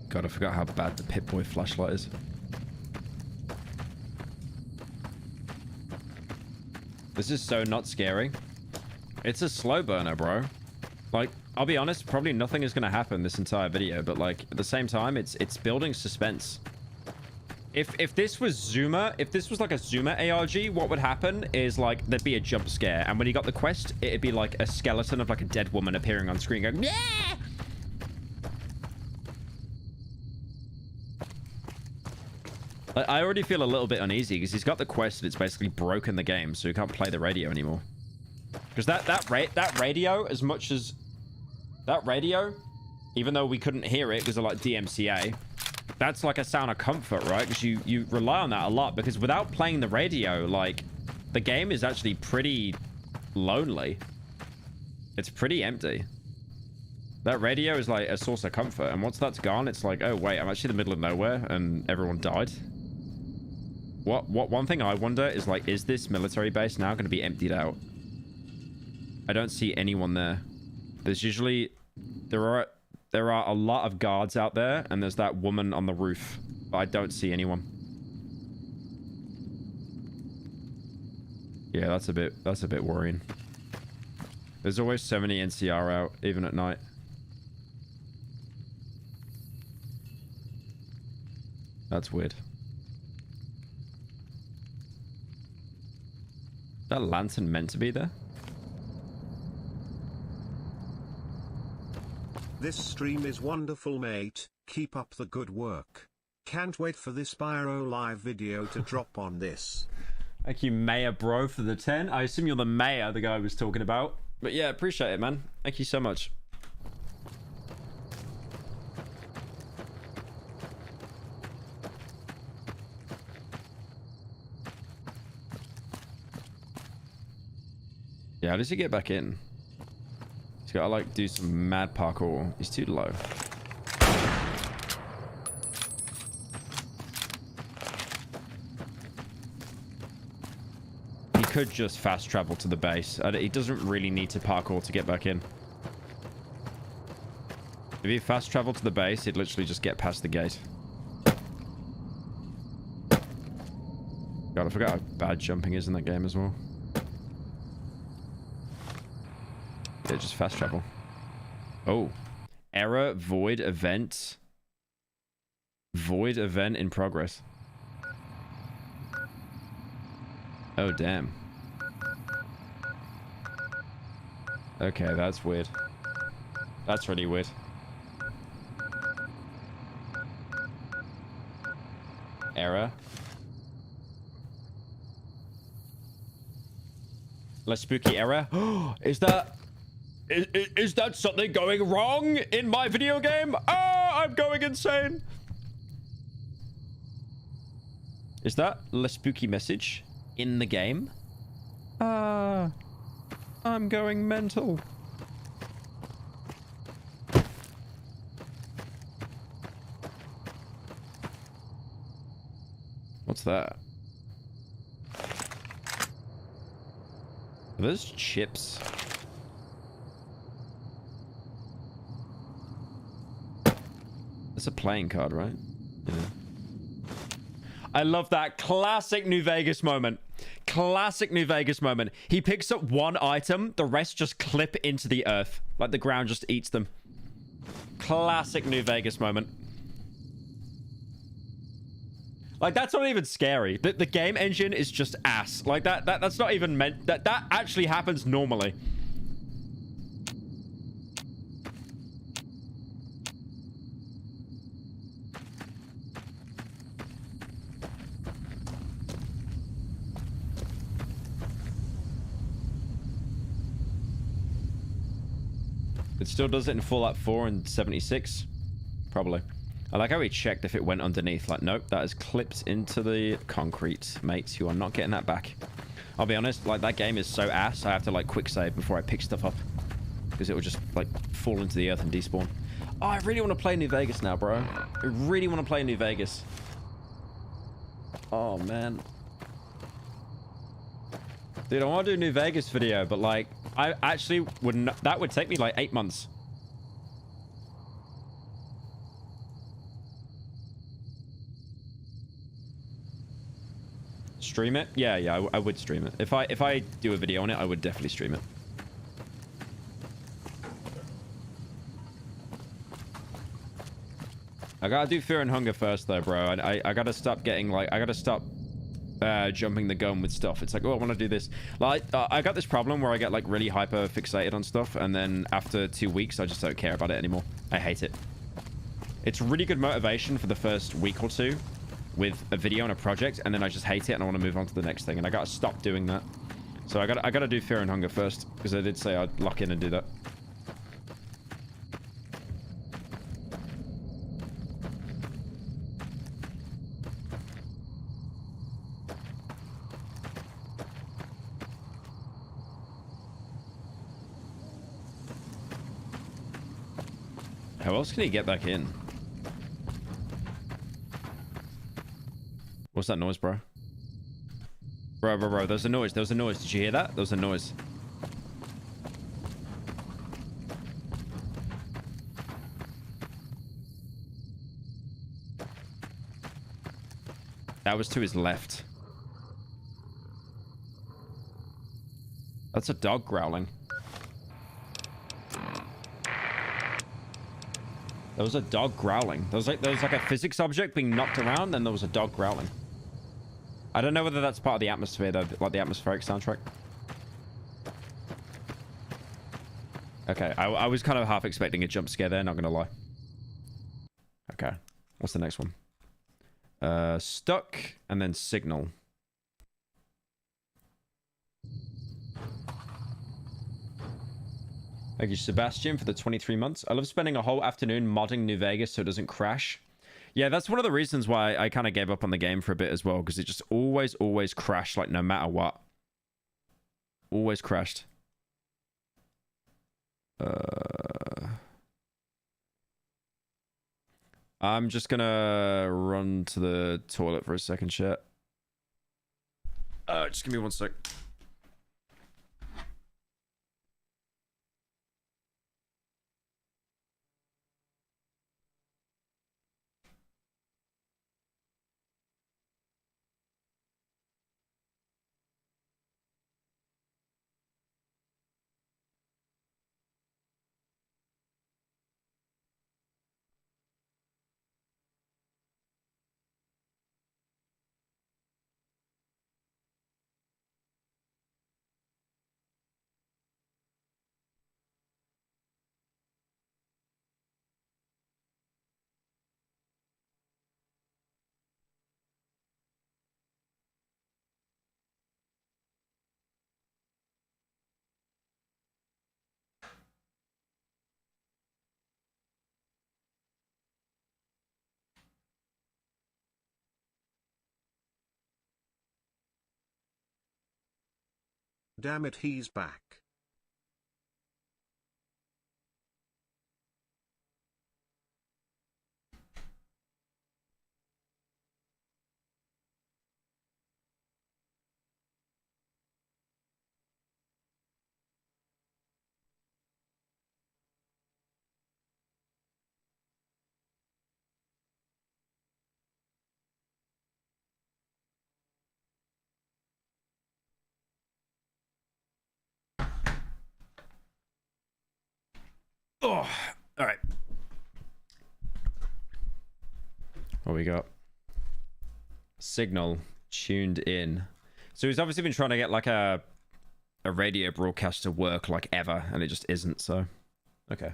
God, I forgot how bad the Pip-Boy flashlight is. This is so not scary. It's a slow burner, bro. Like, I'll be honest, probably nothing is going to happen this entire video, but like, at the same time, it's building suspense. If this was Zuma, if this was like a Zuma ARG, what would happen is like, there'd be a jump scare. And when you got the quest, it'd be like a skeleton of like a dead woman appearing on screen going, yeah! I already feel a little bit uneasy because he's got the quest and it's basically broken the game, so he can't play the radio anymore. Because that radio, as much as that radio, even though we couldn't hear it because of like DMCA, that's like a sound of comfort, right? Because you rely on that a lot, because without playing the radio, like, the game is actually pretty lonely. It's pretty empty. That radio is like a source of comfort, and once that's gone, it's like, oh wait, I'm actually in the middle of nowhere and everyone died. One thing I wonder is like, is this military base now going to be emptied out? I don't see anyone there. There's usually there are a lot of guards out there, and there's that woman on the roof, but I don't see anyone. Yeah, that's a bit worrying. There's always so many NCR out, even at night. That's weird. Is that lantern meant to be there? This stream is wonderful, mate. Keep up the good work. Can't wait for this Pyro live video to drop on this. Thank you, Mayor Bro, for the 10. I assume you're the mayor the guy was talking about. But yeah, appreciate it, man. Thank you so much. Yeah, how does he get back in? He's got to like do some mad parkour. He's too low. He could just fast travel to the base. He doesn't really need to parkour to get back in. If he fast traveled to the base, he'd literally just get past the gate. God, I forgot how bad jumping is in that game as well. Yeah, just fast travel. Oh. Error, void event. Void event in progress. Oh, damn. Okay, that's weird. That's really weird. Error. Less spooky error. Is that something going wrong in my video game? Ah, I'm going insane. Is that less spooky message in the game? I'm going mental. What's that? Are those chips? It's a playing card, right? Yeah. I love that classic New Vegas moment. Classic New Vegas moment. He picks up one item, the rest just clip into the earth. Like the ground just eats them. Classic New Vegas moment. Like, that's not even scary. The game engine is just ass. Like, that's not even meant... That actually happens normally. It still does it in Fallout 4 and 76? Probably. I like how he checked if it went underneath. Like, nope, that is clipped into the concrete, mates. You are not getting that back. I'll be honest, like, that game is so ass, I have to, like, quick save before I pick stuff up. Because it will just, like, fall into the earth and despawn. Oh, I really want to play New Vegas now, bro. I really want to play New Vegas. Oh, man. Dude, I want to do a New Vegas video, but, like, I actually wouldn't... That would take me, like, 8 months. Stream it? Yeah, I would stream it. If I do a video on it, I would definitely stream it. I gotta do Fear and Hunger first, though, bro. I gotta stop getting, like... I gotta stop jumping the gun with stuff. It's like, oh, I want to do this. Like, I got this problem where I get, like, really hyper fixated on stuff, and then after 2 weeks, I just don't care about it anymore. I hate it. It's really good motivation for the first week or two with a video and a project, and then I just hate it and I want to move on to the next thing, and I gotta stop doing that. So I gotta do Fear and Hunger first, because I did say I'd lock in and do that. How else can he get back in? What's that noise, bro? Bro, there's a noise. There was a noise. Did you hear that? There was a noise. That was to his left. That's a dog growling. There was a dog growling. There was like a physics object being knocked around, and there was a dog growling. I don't know whether that's part of the atmosphere, though, like the atmospheric soundtrack. Okay, I was kind of half expecting a jump scare there, not gonna lie. Okay, what's the next one? Stuck, and then Signal. Thank you, Sebastian, for the 23 months. I love spending a whole afternoon modding New Vegas so it doesn't crash. Yeah, that's one of the reasons why I kind of gave up on the game for a bit as well, because it just always crashed, like, no matter what. Always crashed. I'm just gonna run to the toilet for a second, chat. Just give me 1 sec. Damn it, he's back. Oh, all right. What we got? Signal tuned in. So he's obviously been trying to get like a radio broadcast to work like ever, and it just isn't. So, okay.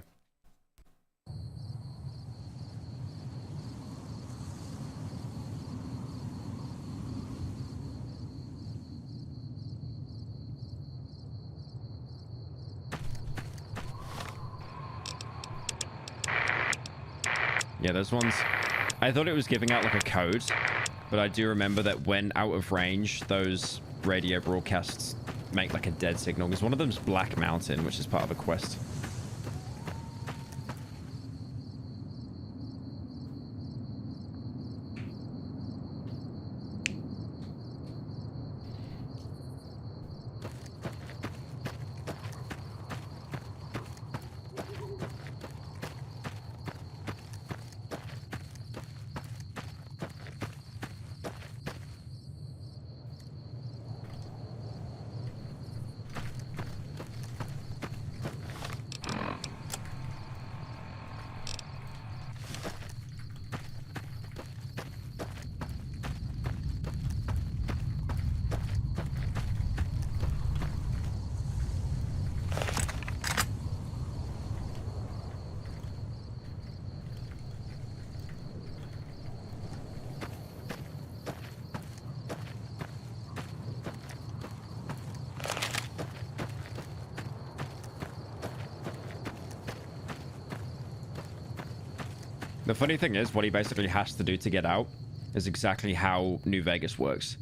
Yeah, those ones, I thought it was giving out like a code, but I do remember that when out of range, those radio broadcasts make like a dead signal, because one of them's Black Mountain, which is part of a quest. The funny thing is, what he basically has to do to get out is exactly how New Vegas works.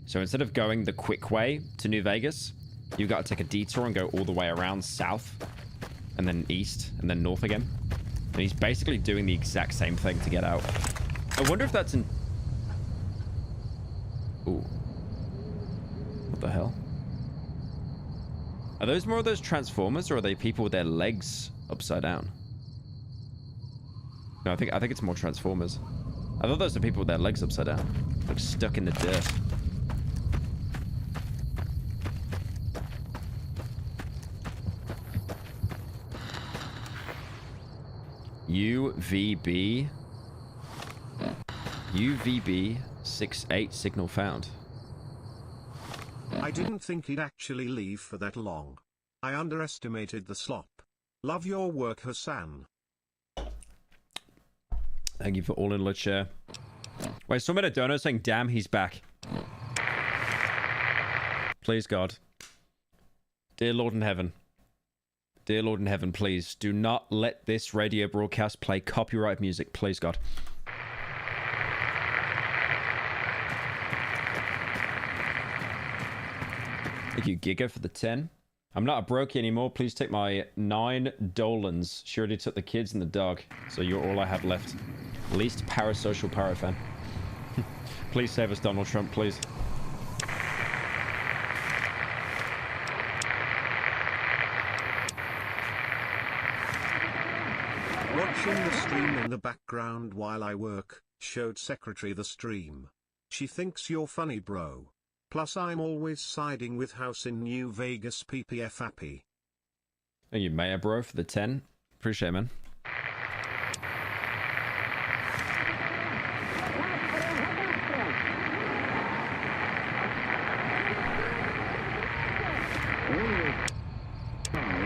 So instead of going the quick way to New Vegas, you've got to take a detour and go all the way around south, and then east, and then north again. And he's basically doing the exact same thing to get out. I wonder if that's in... Ooh. What the hell? Are those more of those Transformers, or are they people with their legs upside down? No, I think it's more Transformers. I thought those are people with their legs upside down, like stuck in the dirt. UVB 68 signal found. I didn't think he'd actually leave for that long. I underestimated the slop. Love your work, Hassan. Thank you for all in the chair. Wait, someone made a donut saying, damn, he's back. Please, God. Dear Lord in heaven. Dear Lord in heaven, please do not let this radio broadcast play copyright music. Please, God. Thank you, Giga, for the 10. I'm not a brokey anymore. Please take my 9 dolans. She already took the kids and the dog, so you're all I have left. Least parasocial Pyro fan. Please save us, Donald Trump, please. Watching the stream in the background while I work, showed Secretary the stream. She thinks you're funny, bro. Plus I'm always siding with House in New Vegas PPF happy. Thank you, Mayor Bro, for the 10. Appreciate it, man.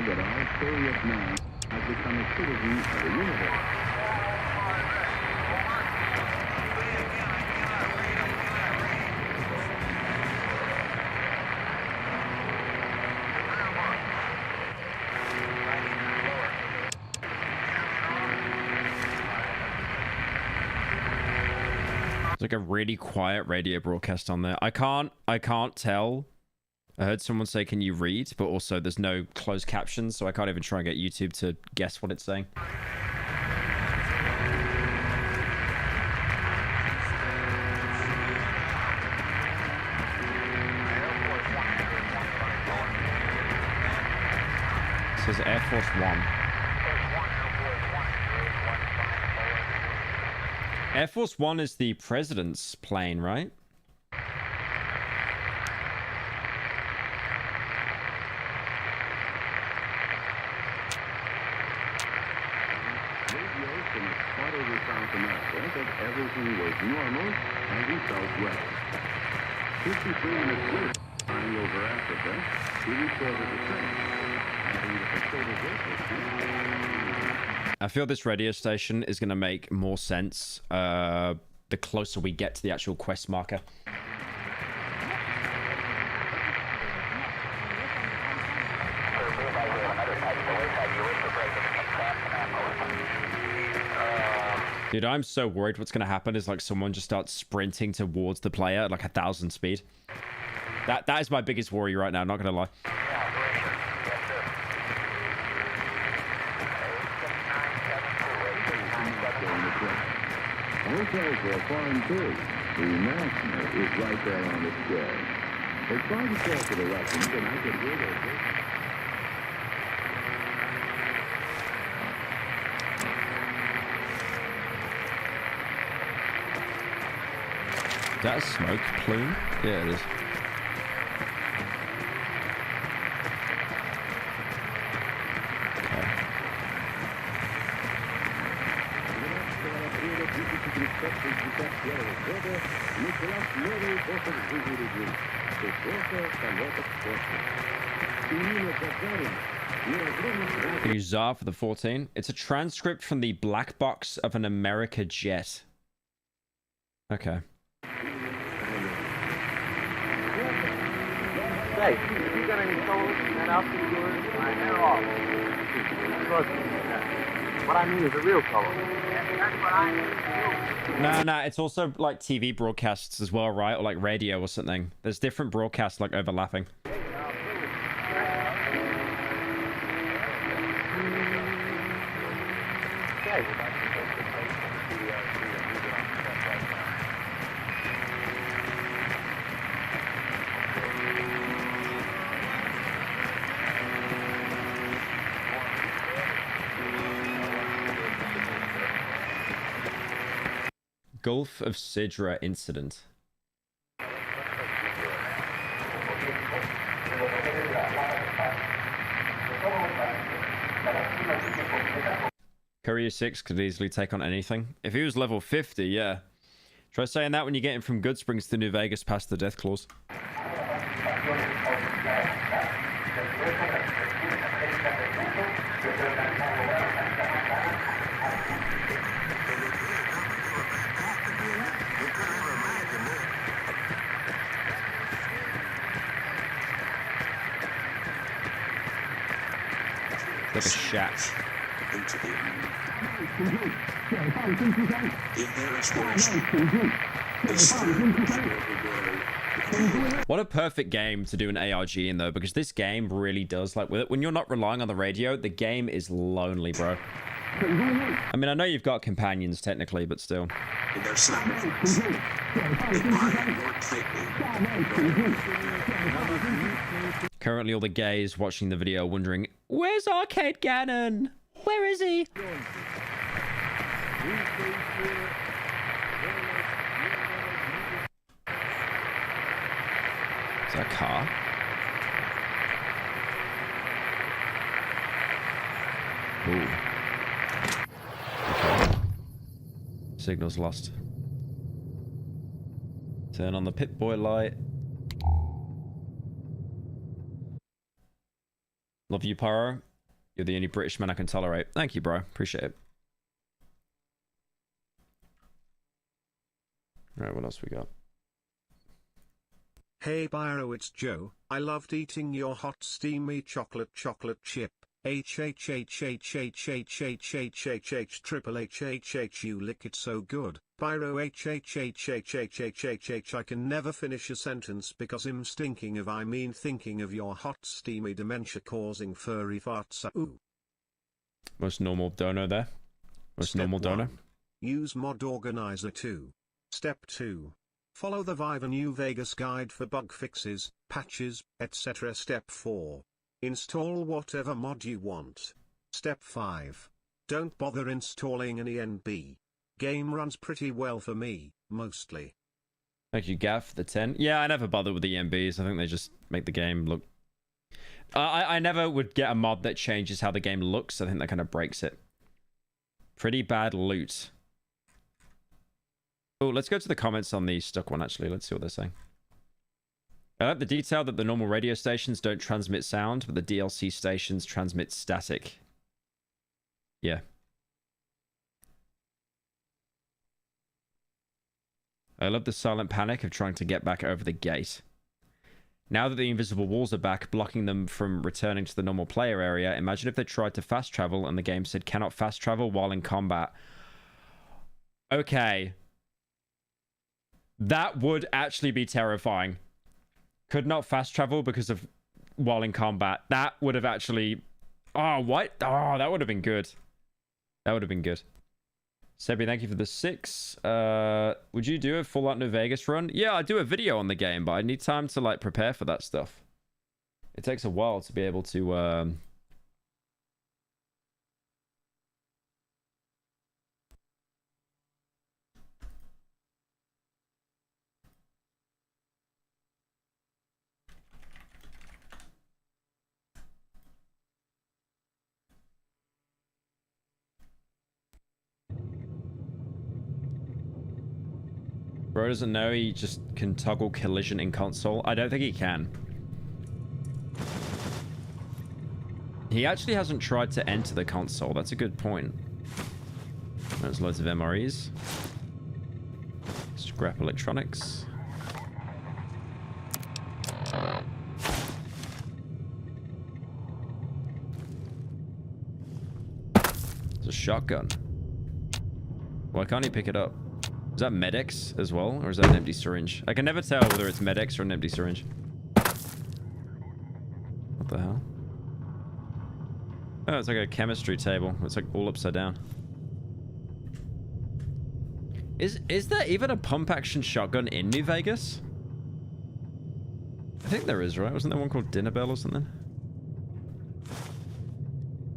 That our serious man has become a citizen of the universe. It's like a really quiet radio broadcast on there. I can't tell I heard someone say, can you read? But also there's no closed captions, so I can't even try and get YouTube to guess what it's saying. It says Air Force One. Air Force One is the president's plane, right? South America that everything was normal and we felt well. 53 minutes later, flying over Africa, he reported the same, having the potato I feel this radio station is going to make more sense the closer we get to the actual quest marker. Dude, I'm so worried what's going to happen is like someone just starts sprinting towards the player at like 1,000 speed. That is my biggest worry right now, not going to lie. Hotels are fine too. The National is right there on the square. They tried to talk to the Russians and I could hear their voices. Is that a smoke plume? Yeah, it is. Use Tsar for the 14. It's a transcript from the black box of an America jet. Okay. Hey, if you got any souls, that outfit of yours, they're off. What I mean is a real color. That's what I mean. No, it's also like TV broadcasts as well, right? Or like radio or something. There's different broadcasts like overlapping. Gulf of Sidra incident. Courier 6 could easily take on anything. If he was level 50, yeah. Try saying that when you get him from Good Springs to New Vegas past the death clause. Like a shack. What a perfect game to do an ARG in though, because this game really does, like, when you're not relying on the radio, the game is lonely, bro. I mean, I know you've got companions technically, but still. Currently all the gays watching the video wondering, where's Arcade Gannon? Where is he? Is that a car? Ooh. Okay. Signal's lost. Turn on the Pip-Boy light. Love you, Pyro. You're the only British man I can tolerate. Thank you, bro. Appreciate it. Alright, what else we got? Hey Pyro, it's Joe. I loved eating your hot steamy chocolate chip. HHHHHHHHHH triple HHH you lick it so good. Pyro HHHHHHHH I can never finish a sentence because I'm stinking of I mean thinking of your hot steamy dementia causing furry farts. Ooh. Most normal donor there. Most normal donor. Use mod organizer 2. Step 2. Follow the Viva New Vegas guide for bug fixes, patches, etc. Step 4. Install whatever mod you want. Step 5. Don't bother installing any NB. Game runs pretty well for me, mostly. Thank you, Gaff, the 10. Yeah, I never bother with the MBs. I think they just make the game look... I never would get a mod that changes how the game looks. I think that kind of breaks it. Pretty bad loot. Oh, let's go to the comments on the stuck one, actually. Let's see what they're saying. I like the detail that the normal radio stations don't transmit sound, but the DLC stations transmit static. Yeah. I love the silent panic of trying to get back over the gate. Now that the invisible walls are back, blocking them from returning to the normal player area, imagine if they tried to fast travel and the game said cannot fast travel while in combat. Okay. That would actually be terrifying. Could not fast travel because of while in combat. That would have actually... Oh, what? Oh, that would have been good. That would have been good. Sebi, thank you for the 6. Would you do a Fallout New Vegas run? Yeah, I do a video on the game, but I need time to like prepare for that stuff. It takes a while to be able to... Bro doesn't know he just can toggle collision in console. I don't think he can. He actually hasn't tried to enter the console. That's a good point. There's loads of MREs. Scrap electronics. It's a shotgun. Why can't he pick it up? Is that Med-X as well? Or is that an empty syringe? I can never tell whether it's Med-X or an empty syringe. What the hell? Oh, it's like a chemistry table. It's like all upside down. Is there even a pump action shotgun in New Vegas? I think there is, right? Wasn't there one called Dinner Bell or something?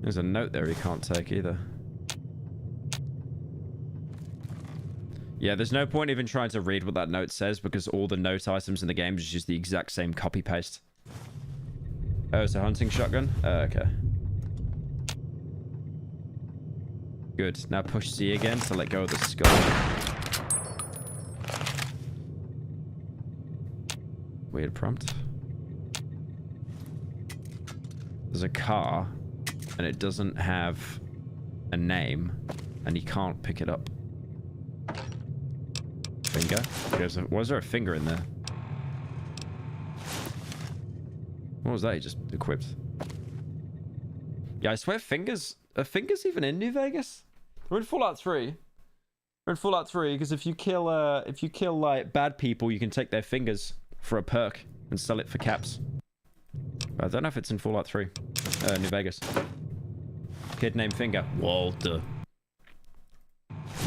There's a note there he can't take either. Yeah, there's no point even trying to read what that note says because all the note items in the game is just the exact same copy-paste. Oh, it's a hunting shotgun? Okay. Good. Now push C again to let go of the skull. Weird prompt. There's a car, and it doesn't have a name, and you can't pick it up. Finger? Was there a finger in there? What was that he just equipped? Yeah, I swear fingers... Are fingers even in New Vegas? We're in Fallout 3. We're in Fallout 3 because if you kill like bad people, you can take their fingers for a perk and sell it for caps. But I don't know if it's in Fallout 3. New Vegas. Kid named Finger. Walter.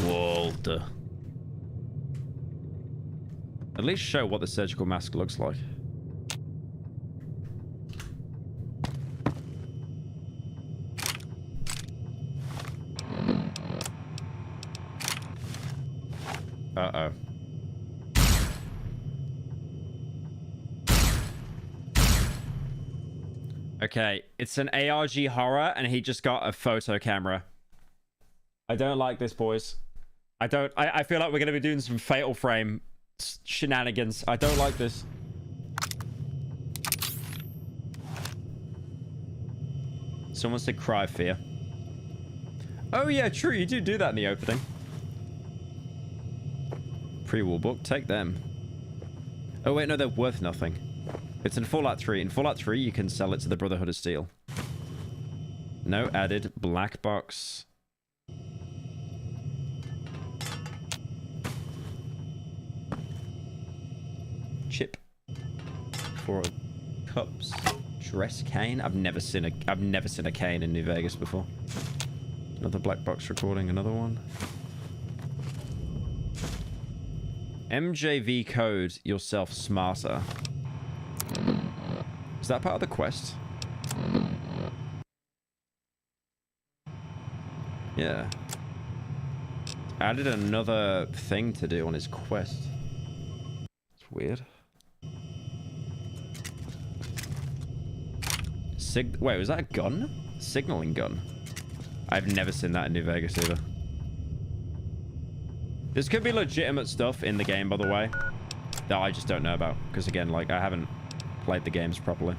Walter. At least show what the surgical mask looks like. Uh-oh. Okay, it's an ARG horror and he just got a photo camera. I don't like this, boys. I feel like we're going to be doing some Fatal Frame shenanigans. I don't like this. Someone said cry fear. Oh yeah, true. You do that in the opening. Pre-war book. Take them. Oh wait, no, they're worth nothing. It's in Fallout 3. In Fallout 3, you can sell it to the Brotherhood of Steel. No added black box. Chip. 4 cups. Dress cane. I've never seen a cane in New Vegas before. Another black box recording. Another one. MJV code yourself smarter. Is that part of the quest? Yeah. Added another thing to do on his quest. It's weird. Wait, was that a gun? Signaling gun. I've never seen that in New Vegas either. This could be legitimate stuff in the game, by the way, that I just don't know about. Because again, like, I haven't played the games properly.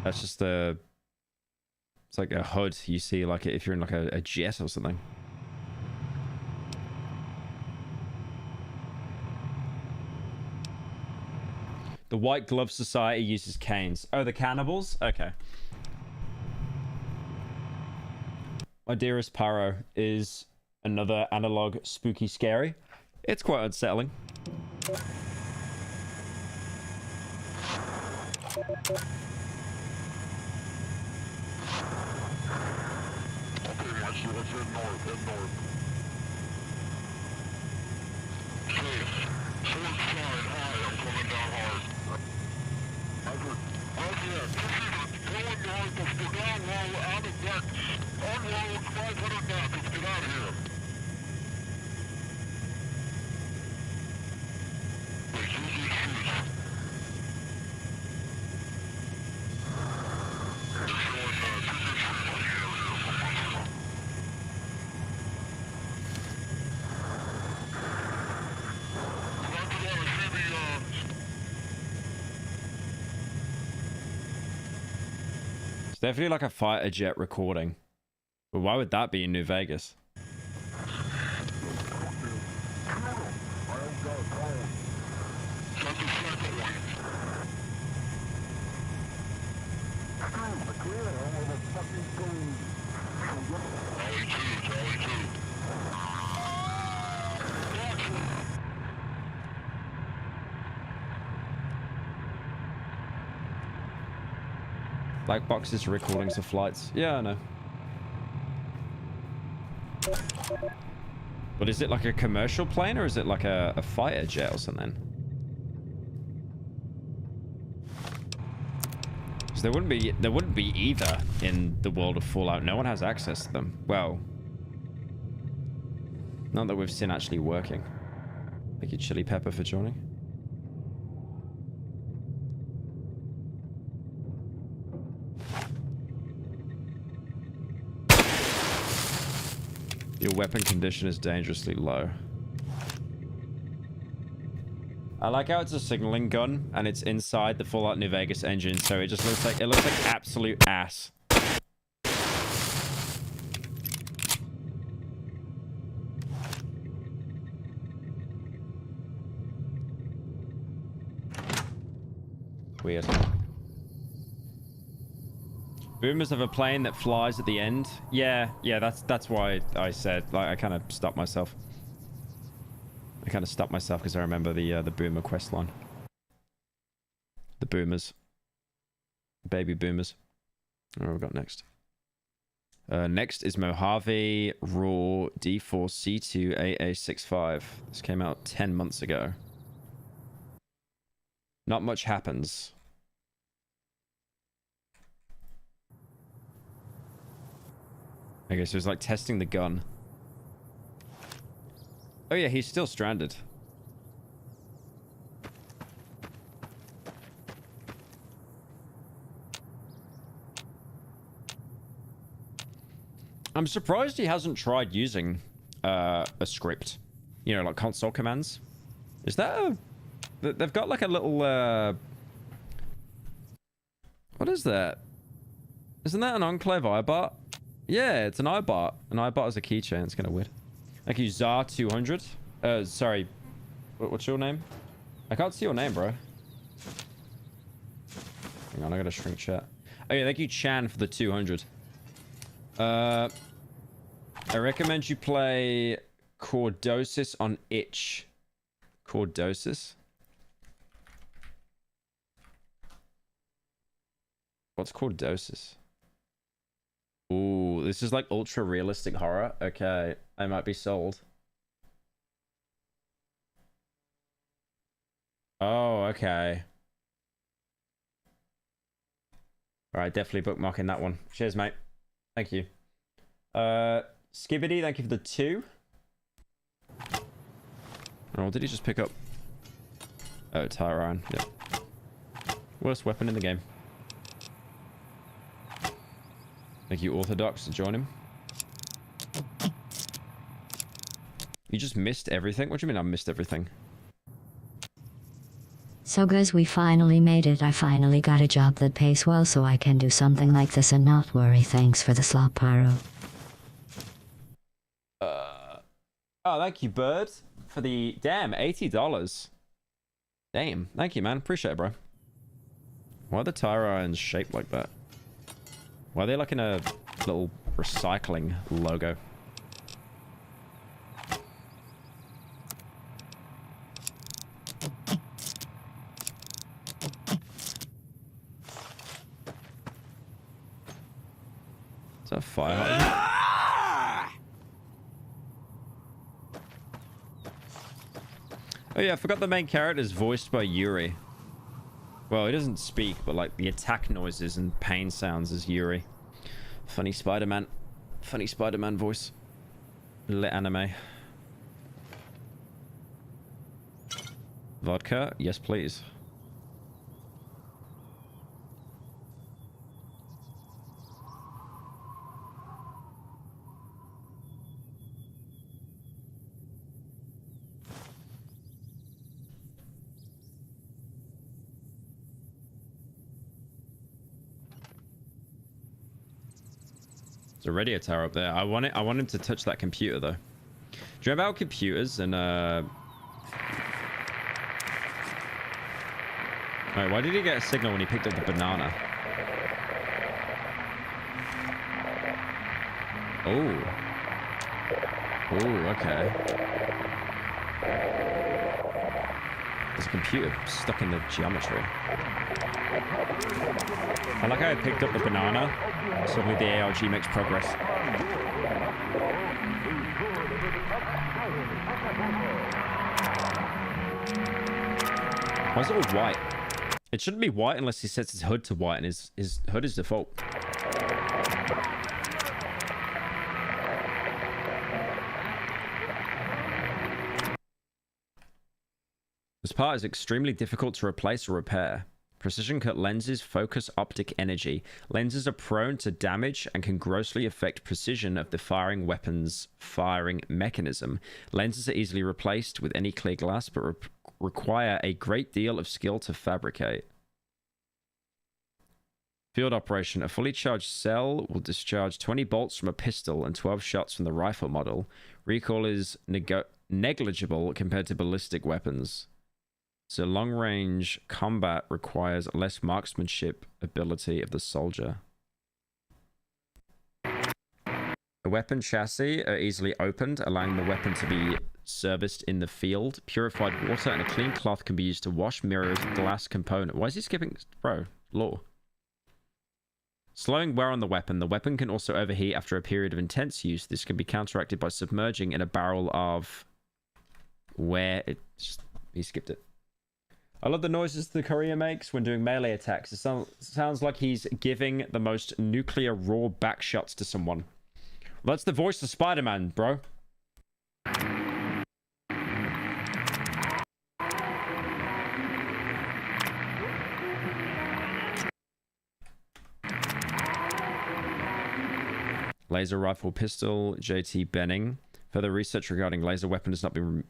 That's just the... It's like a HUD you see, like, if you're in, like, a jet or something. The White Glove Society uses canes. Oh, the cannibals? Okay. My Dearest Pyro is another analog spooky scary. It's quite unsettling. It's definitely like a fighter jet recording. But why would that be in New Vegas? Black boxes, recordings of flights. Yeah, I know. But is it like a commercial plane or is it like a fighter jet or something? Because there wouldn't be either in the world of Fallout. No one has access to them. Well, not that we've seen actually working. Thank you, Chili Pepper, for joining. Your weapon condition is dangerously low. I like how it's a signaling gun and it's inside the Fallout New Vegas engine, so it just looks like absolute ass. Weird. Boomers have a plane that flies at the end. Yeah, that's why I said, like, I kind of stopped myself. Because I remember the boomer quest line. The boomers. Baby boomers. What have we got next? Next is Mojave Raw D4C2 AA65. This came out 10 months ago. Not much happens. Okay, so it's like testing the gun. Oh yeah, he's still stranded. I'm surprised he hasn't tried using a script. You know, like console commands. Is that a... They've got like a little... What is that? Isn't that an Enclave iBot? Yeah, it's an iBot. An iBot is a keychain. It's kind of weird. Thank you, Zar200. Sorry. What's your name? I can't see your name, bro. Hang on, I gotta shrink chat. Oh yeah, thank you, Chan, for the 200. I recommend you play Chordosis on itch. Chordosis? What's Chordosis? Ooh, this is like ultra realistic horror. Okay, I might be sold. Oh, okay. Alright, definitely bookmarking that one. Cheers, mate. Thank you. Skibbity, thank you for the 2. Oh, what did he just pick up? Oh, Tyron. Yep. Worst weapon in the game. Thank you, Orthodox, to join him. You just missed everything? What do you mean I missed everything? So guys, we finally made it. I finally got a job that pays well so I can do something like this and not worry. Thanks for the slot, Pyro. Oh, thank you, Bird, for the... Damn, $80. Damn. Thank you, man. Appreciate it, bro. Why are the tire irons shaped like that? Why are they like in a little recycling logo? Is that a fire hydrant? Oh yeah, I forgot the main character is voiced by Yuri. Well, he doesn't speak, but like the attack noises and pain sounds is Yuri. Funny Spider-Man. Funny Spider-Man voice. Lit anime. Vodka? Yes, please. There's a radio tower up there. I want him to touch that computer though. Do you remember how computers and Wait, why did he get a signal when he picked up the banana? Oh. Oh, okay. There's a computer stuck in the geometry. I like how I picked up the banana. Suddenly the ARG makes progress. Why is it all white? It shouldn't be white unless he sets his hood to white, and his hood is default. This part is extremely difficult to replace or repair. Precision cut lenses focus optic energy. Lenses are prone to damage and can grossly affect precision of the firing weapon's firing mechanism. Lenses are easily replaced with any clear glass, but require a great deal of skill to fabricate. Field operation. A fully charged cell will discharge 20 bolts from a pistol and 12 shots from the rifle model. Recoil is negligible compared to ballistic weapons. So long-range combat requires less marksmanship ability of the soldier. The weapon chassis are easily opened, allowing the weapon to be serviced in the field. Purified water and a clean cloth can be used to wash mirrors, glass component. Why is he skipping? Bro, law. Slowing wear on the weapon can also overheat after a period of intense use. This can be counteracted by submerging in a barrel of... He skipped it. I love the noises the courier makes when doing melee attacks. It sounds like he's giving the most nuclear raw back shots to someone. Well, that's the voice of Spider-Man, bro. Laser rifle pistol, JT Benning. Further research regarding laser weapon has not been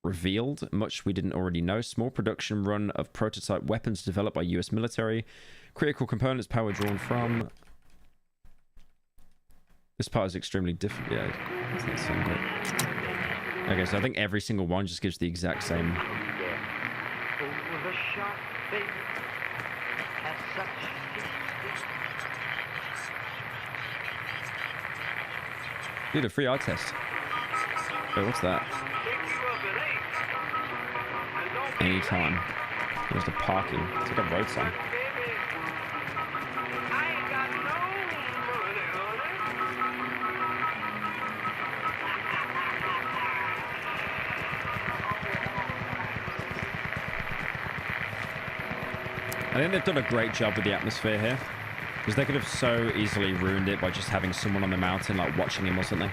revealed. Much we didn't already know. Small production run of prototype weapons developed by US military. Critical components, power drawn from. This part is extremely different. Yeah, it's not the same bit. Okay, so I think every single one just gives the exact same. Over the shot, baby. Dude, a free eye test. Wait, what's that? Anytime. There's the parking. It's like a road sign. I think they've done a great job with the atmosphere here. Because they could have so easily ruined it by just having someone on the mountain, like, watching him or something.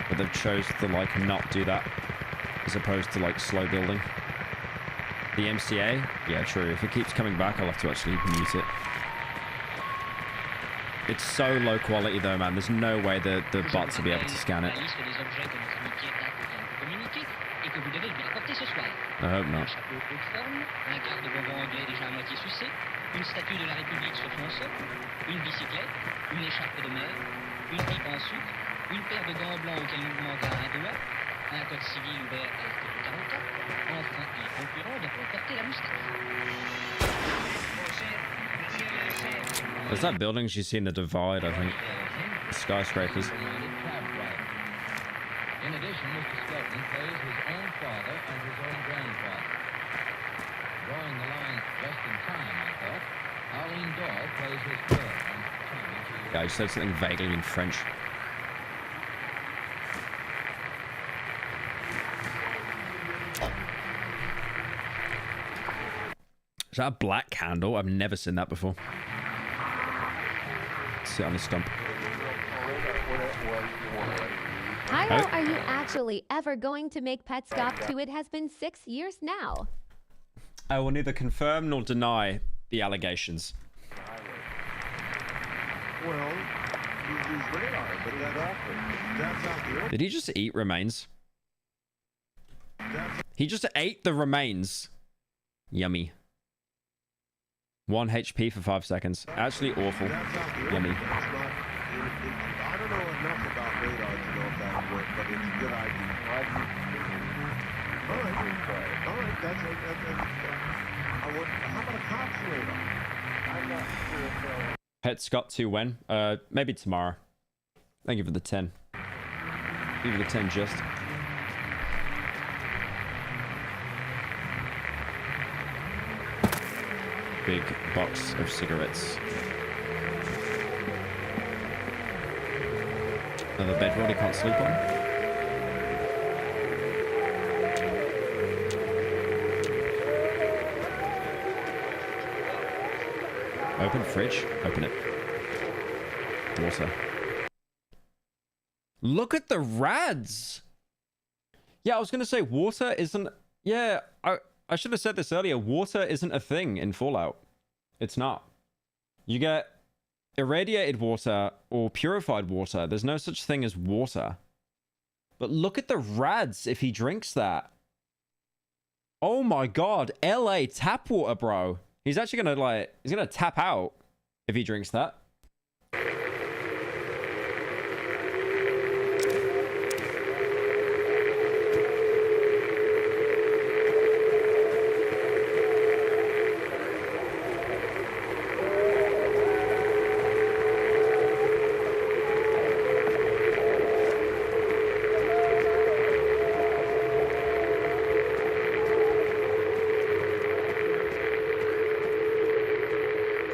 But they've chose to, like, not do that. As opposed to, like, slow building. The MCA? Yeah, true. If it keeps coming back, I'll have to actually mute it. It's so low quality, though, man. There's no way the bots will be able to scan it. I hope not. Une statue de la République sur son socle, une bicyclette, une écharpe de mer, une pipe en sucre, une paire de gants blancs auxquels nous manque un doigt, un code civil ouvert à l'article 44, enfin les concurrents devront porter la moustache. There's that buildings you see in the divide, I think. Skyscrapers. In addition, Mr. Skelton plays his own father and his own grandfather. Drawing the line just in time, I thought. Arlene Doyle plays his girl. Yeah, I said something vaguely in French. Is that a black candle? I've never seen that before. Sit on a stump. Pyro, are you actually ever going to make Petscop 2? It has been 6 years now. I will neither confirm nor deny the allegations. Well, they are, but that's not the... Did he just eat remains? He just ate the remains. Yummy. 1 HP for 5 seconds. Actually awful. Yummy. I don't know enough about radar to know if that would work, but it's a good idea. All right, that's how about a cop's radar? I'm not sure if Pet Scott 2 when? Maybe tomorrow. Thank you for the 10. Give you the 10 just. Big box of cigarettes. Another bedroll he can't sleep on. Open fridge. Open it. Water. Look at the rads! Yeah, I was gonna say water isn't... Yeah, I should have said this earlier. Water isn't a thing in Fallout. It's not. You get irradiated water or purified water. There's no such thing as water. But look at the rads if he drinks that. Oh my god. LA tap water, bro. He's actually gonna, like... He's gonna tap out if he drinks that.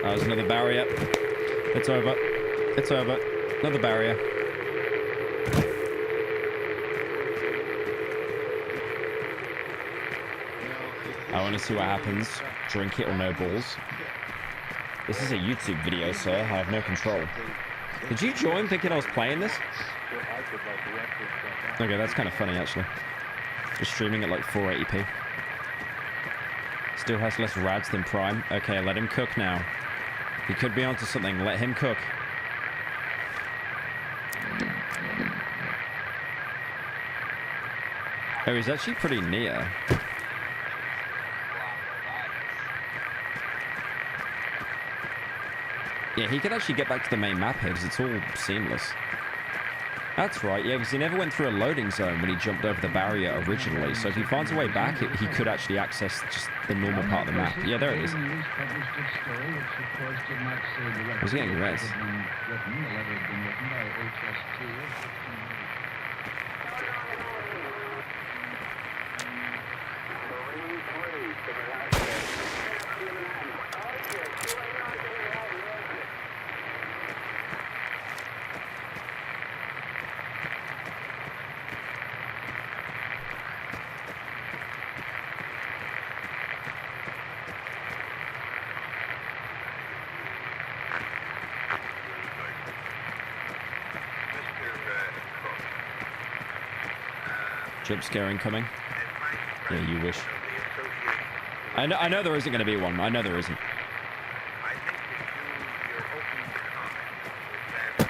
There's another barrier. It's over. It's over. Another barrier. I want to see what happens. Drink it or no balls. This is a YouTube video, sir. I have no control. Did you join thinking I was playing this? Okay, that's kind of funny, actually. Just streaming at like 480p. Still has less rads than Prime. Okay, let him cook now. He could be onto something. Let him cook. Oh, he's actually pretty near. Yeah, he could actually get back to the main map here because it's all seamless. That's right, yeah, because he never went through a loading zone when he jumped over the barrier originally. So if he finds a way back, he could actually access just the normal part of the map. Yeah, there it is. He's getting res. Jump scare incoming. Yeah, you wish. I know there isn't going to be one. I know there isn't.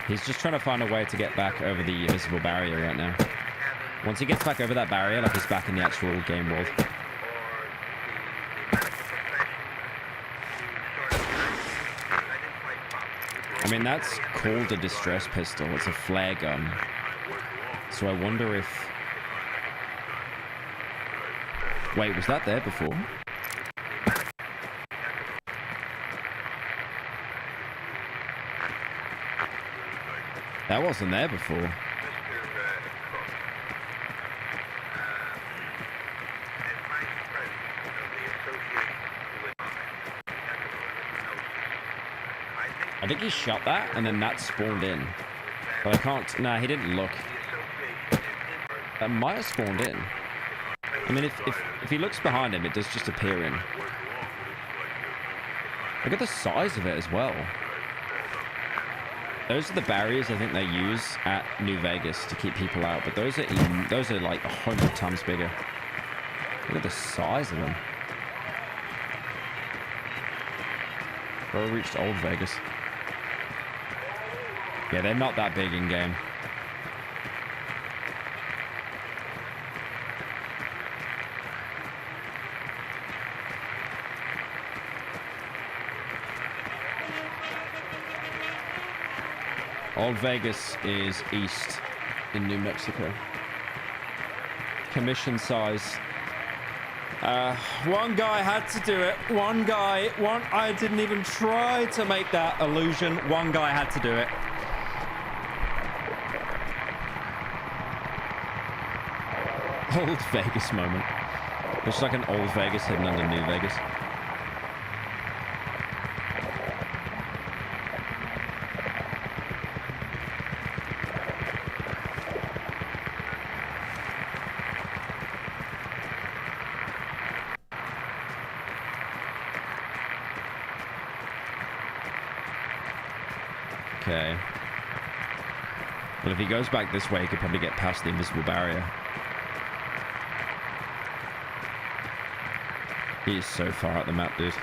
He's just trying to find a way to get back over the invisible barrier right now. Once he gets back over that barrier, like he's back in the actual game world. I mean, that's called a distress pistol. It's a flare gun. So I wonder if... Wait, was that there before? That wasn't there before. I think he shot that and then that spawned in. But I can't... Nah, he didn't look. That might have spawned in. I mean, if he looks behind him, it does just appear in. Look at the size of it as well. Those are the barriers I think they use at New Vegas to keep people out, but those are like 100 times bigger. Look at the size of them. Bro reached Old Vegas. Yeah, they're not that big in game. Old Vegas is east in New Mexico. Commission size. One guy had to do it. I didn't even try to make that illusion. One guy had to do it. Old Vegas moment. It's like an Old Vegas hidden under New Vegas. Okay. Well, if he goes back this way, he could probably get past the invisible barrier. He is so far out the map, dude.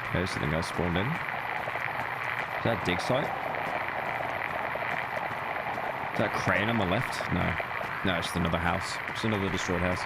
Okay, something else spawned in. Is that a dig site? Is that a crane on the left? No. No, it's just another house. It's another destroyed house.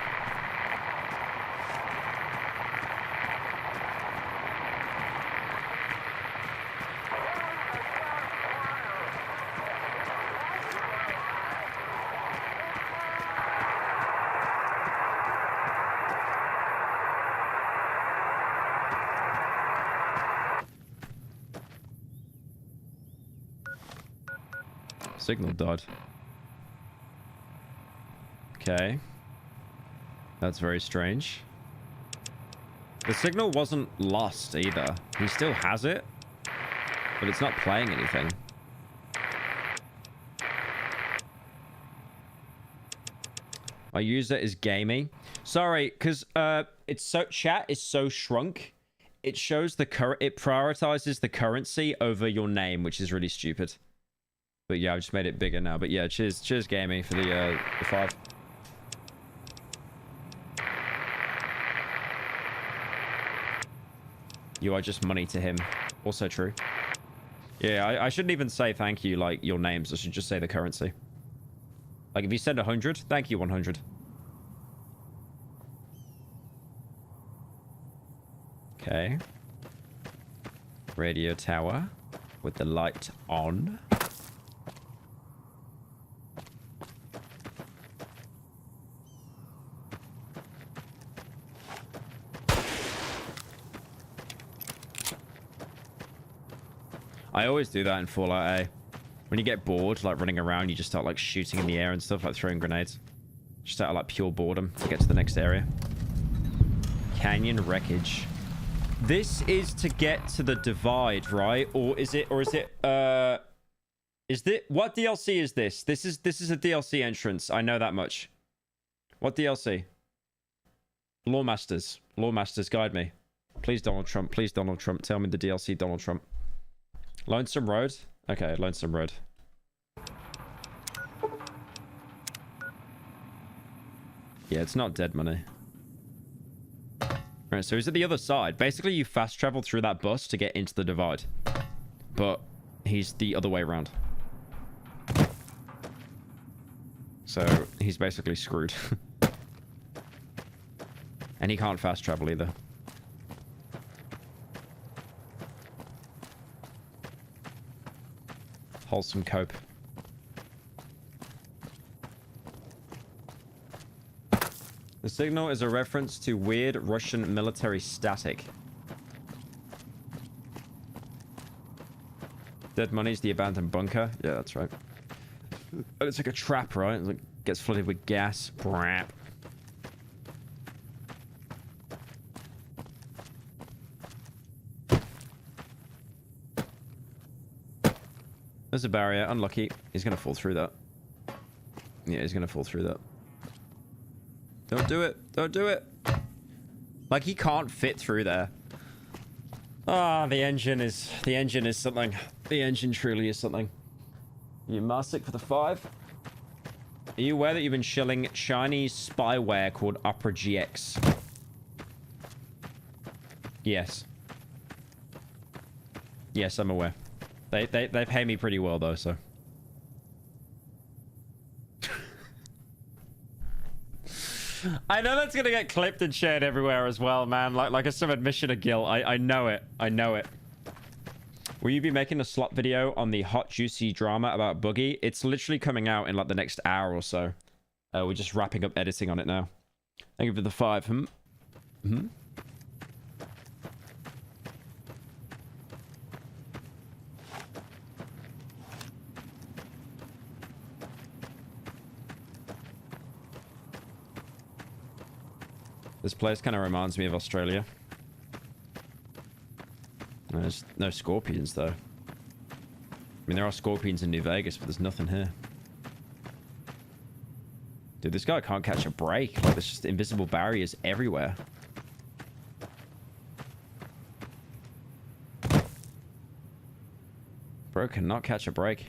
Signal died. Okay. That's very strange. The signal wasn't lost either. He still has it, but it's not playing anything. My user is gamey. Sorry, because it's so chat is so shrunk. It shows the it prioritizes the currency over your name, which is really stupid. But yeah, I've just made it bigger now. But yeah, cheers gamey for the 5. You are just money to him. Also true. Yeah, I shouldn't even say thank you like your names. I should just say the currency. Like if you send 100, thank you 100. Okay. Radio tower with the light on. I always do that in Fallout A. When you get bored, like running around, you just start like shooting in the air and stuff, like throwing grenades. Just out of like pure boredom to get to the next area. Canyon wreckage. This is to get to the divide, right? Or is it what DLC is this? This is a DLC entrance. I know that much. What DLC? Lawmasters. Lawmasters, guide me. Please, Donald Trump. Please, Donald Trump. Tell me the DLC, Donald Trump. Lonesome Road? Okay, Lonesome Road. Yeah, it's not dead money. Right, so he's at the other side. Basically, you fast travel through that bus to get into the divide. But he's the other way around. So he's basically screwed. And he can't fast travel either. Wholesome cope. The signal is a reference to weird Russian military static. Dead money's the abandoned bunker. Yeah, that's right. It's like a trap, right? It gets flooded with gas. Brap. There's a barrier. Unlucky. He's going to fall through that. Yeah, he's going to fall through that. Don't do it. Don't do it. Like, he can't fit through there. Ah, the engine is something. The engine truly is something. You Marsic for the 5? Are you aware that you've been shilling Chinese spyware called Opera GX? Yes. Yes, I'm aware. They pay me pretty well though, so. I know that's gonna get clipped and shared everywhere as well, man. Like some admission of guilt. I know it. I know it. Will you be making a slot video on the hot juicy drama about Boogie? It's literally coming out in like the next hour or so. We're just wrapping up editing on it now. Thank you for the 5. This place kind of reminds me of Australia. There's no scorpions, though. I mean, there are scorpions in New Vegas, but there's nothing here. Dude, this guy can't catch a break. Like, there's just invisible barriers everywhere. Bro cannot catch a break.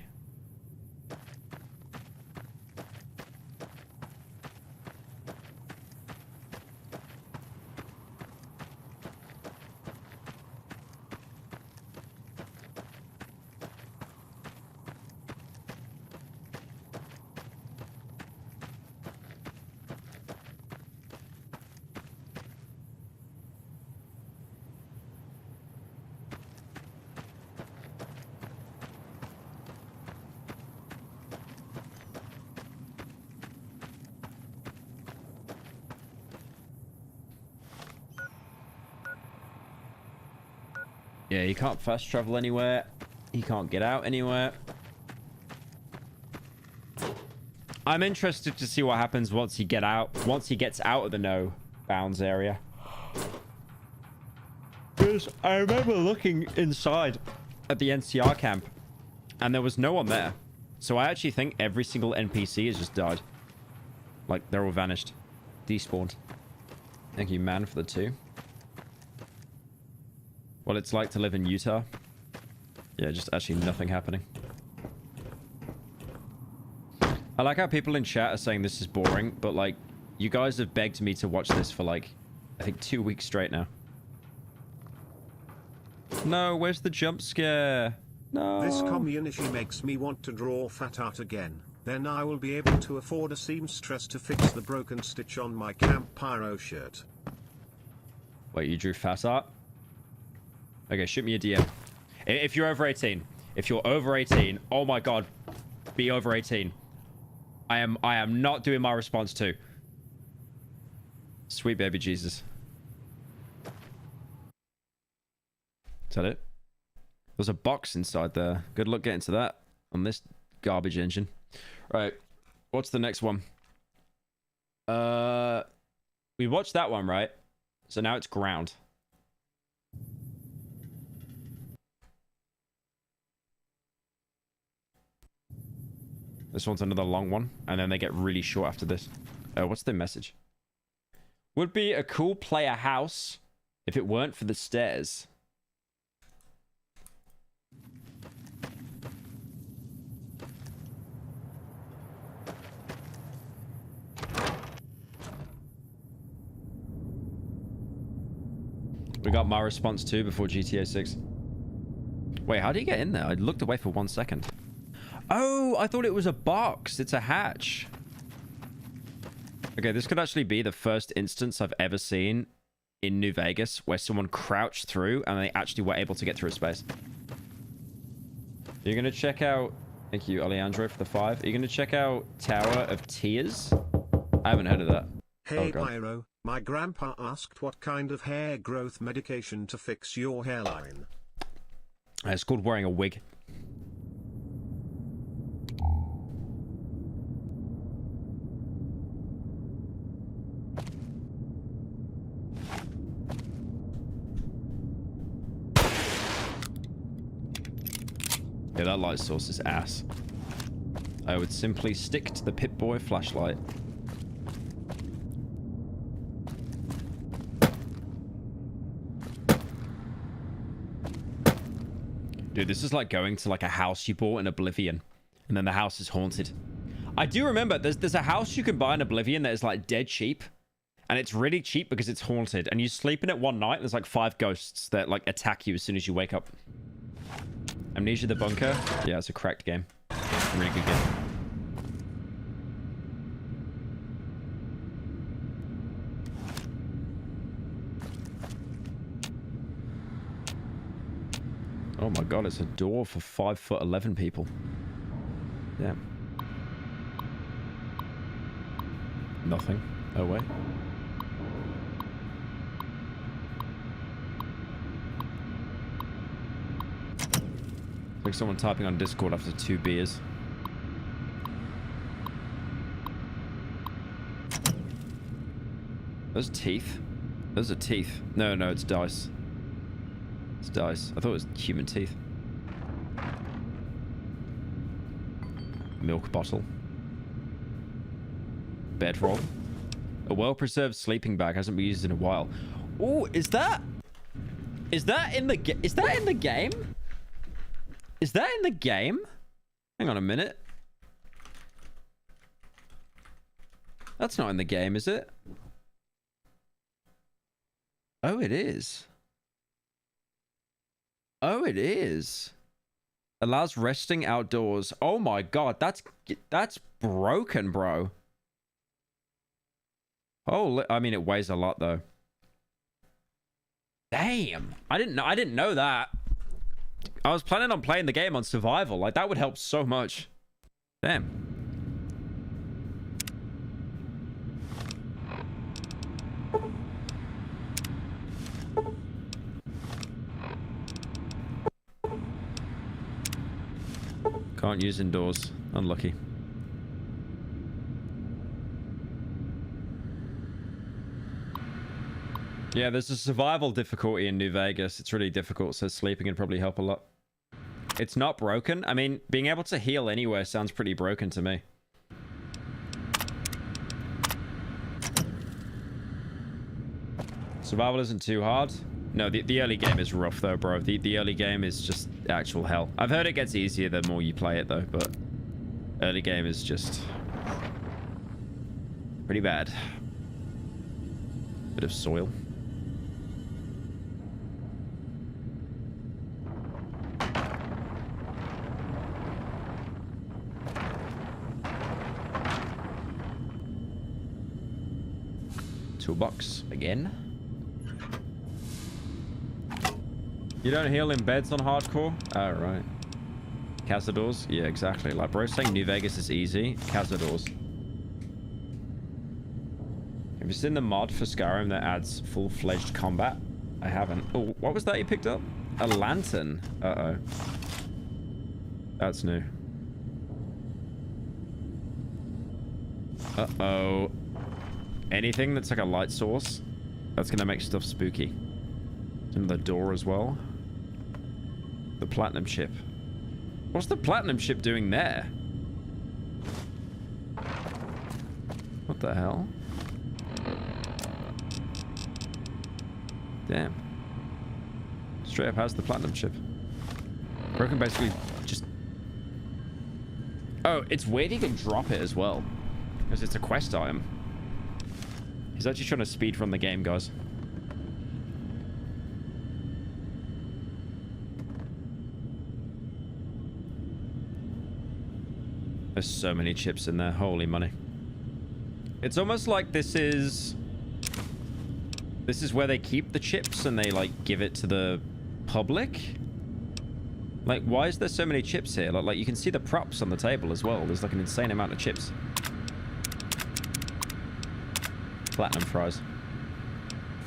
Yeah, he can't fast travel anywhere. He can't get out anywhere. I'm interested to see what happens once he gets out of the no bounds area. Because I remember looking inside at the NCR camp and there was no one there. So I actually think every single NPC has just died. Like, they're all vanished. Despawned. Thank you, man, for the 2. What it's like to live in Utah. Yeah, just actually nothing happening. I like how people in chat are saying this is boring, but like, you guys have begged me to watch this for like, I think 2 weeks straight now. No, where's the jump scare? No. This community makes me want to draw fat art again. Then I will be able to afford a seamstress to fix the broken stitch on my Camp Pyro shirt. Wait, you drew fat art? Okay, shoot me a DM. If you're over 18. If you're over 18, oh my god. Be over 18. I am not doing my response to. Sweet baby Jesus. Is that it? There's a box inside there. Good luck getting to that on this garbage engine. Right. What's the next one? We watched that one, right? So now it's ground. This one's another long one, and then they get really short after this. What's the message? Would be a cool player house if it weren't for the stairs. We got my response too before GTA 6. Wait, how do you get in there? I looked away for 1 second. Oh, I thought it was a box. It's a hatch. Okay, this could actually be the first instance I've ever seen in New Vegas where someone crouched through and they actually were able to get through a space. You're going to check out... Thank you, Alejandro, for the 5. Are you going to check out Tower of Tears? I haven't heard of that. Hey, Pyro. My grandpa asked what kind of hair growth medication to fix your hairline. It's called wearing a wig. Yeah, that light source is ass. I would simply stick to the Pip-Boy flashlight. Dude, this is like going to like a house you bought in Oblivion, and then the house is haunted. I do remember there's a house you can buy in Oblivion that is like dead cheap, and it's really cheap because it's haunted, and you sleep in it one night, and there's like 5 ghosts that like attack you as soon as you wake up. Amnesia the Bunker? Yeah, it's a cracked game. Really good game. Oh my god, it's a door for 5'11" people. Damn. Nothing. Oh wait. Like someone typing on Discord after 2 beers. Those teeth. Those are teeth. No, it's dice. It's dice. I thought it was human teeth. Milk bottle. Bedroll. A well-preserved sleeping bag hasn't been used in a while. Oh, is that in the game? Is that in the game? Is that in the game? Hang on a minute. That's not in the game, is it? Oh, it is. Oh, it is. Allows resting outdoors. Oh my god, that's broken, bro. Oh, I mean, it weighs a lot though. Damn, I didn't know that. I was planning on playing the game on survival. Like, that would help so much. Damn. Can't use indoors. Unlucky. Yeah, there's a survival difficulty in New Vegas. It's really difficult, so sleeping would probably help a lot. It's not broken. I mean, being able to heal anywhere sounds pretty broken to me. Survival isn't too hard. No, the early game is rough though, bro. The early game is just actual hell. I've heard it gets easier the more you play it though, but early game is just pretty bad. Bit of soil. Toolbox again. You don't heal in beds on hardcore? Oh, right. Cazadors? Yeah, exactly. Like, bro saying New Vegas is easy. Cazadors. Have you seen the mod for Skyrim that adds full-fledged combat? I haven't. Oh, what was that you picked up? A lantern. Uh-oh. That's new. Uh-oh. Anything that's like a light source, that's gonna make stuff spooky. Another door as well. The platinum chip. What's the platinum chip doing there? What the hell? Damn. Straight up, how's the platinum chip? Broken basically just... Oh, it's weird he can drop it as well. Because it's a quest item. He's actually trying to speed run the game, guys. There's so many chips in there. Holy money. It's almost like this is where they keep the chips and they like give it to the public. Like, why is there so many chips here? Like you can see the props on the table as well. There's like an insane amount of chips. Platinum fries.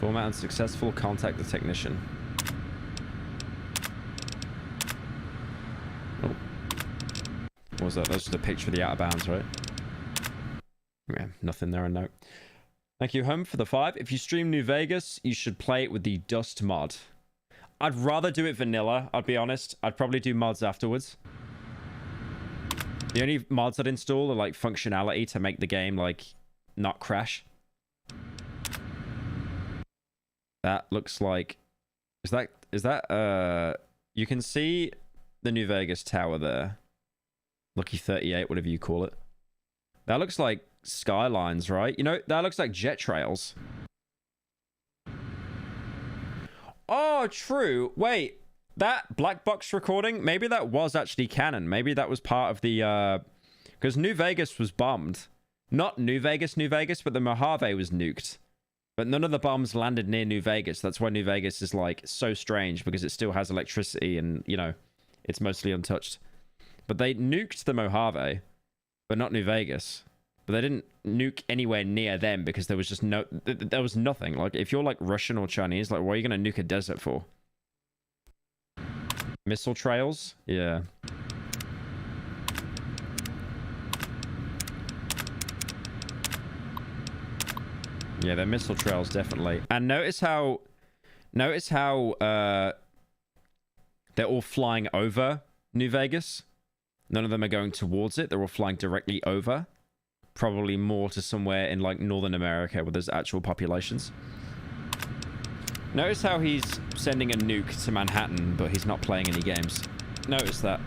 Format unsuccessful. Contact the technician. Oh. What was that? That was just a picture of the out of bounds, right? Yeah, nothing there, a note. Thank you, Home, for the 5. If you stream New Vegas, you should play it with the Dust mod. I'd rather do it vanilla, I'll be honest. I'd probably do mods afterwards. The only mods I'd install are like functionality to make the game like not crash. That looks like... Is that you can see the New Vegas tower there. Lucky 38, whatever you call it. That looks like skylines, right? You know, that looks like jet trails. Oh, true. Wait, that black box recording, maybe that was actually canon. Maybe that was part of the, because New Vegas was bombed. Not New Vegas, but the Mojave was nuked. But none of the bombs landed near New Vegas. That's why New Vegas is, like, so strange, because it still has electricity and, you know, it's mostly untouched. But they nuked the Mojave, but not New Vegas. But they didn't nuke anywhere near them because there was just there was nothing. Like, if you're, like, Russian or Chinese, like, what are you going to nuke a desert for? Missile trails? Yeah. Yeah, they're missile trails, definitely. And notice how they're all flying over New Vegas. None of them are going towards it. They're all flying directly over. Probably more to somewhere in, like, Northern America where there's actual populations. Notice how he's sending a nuke to Manhattan, but he's not playing any games. Notice that.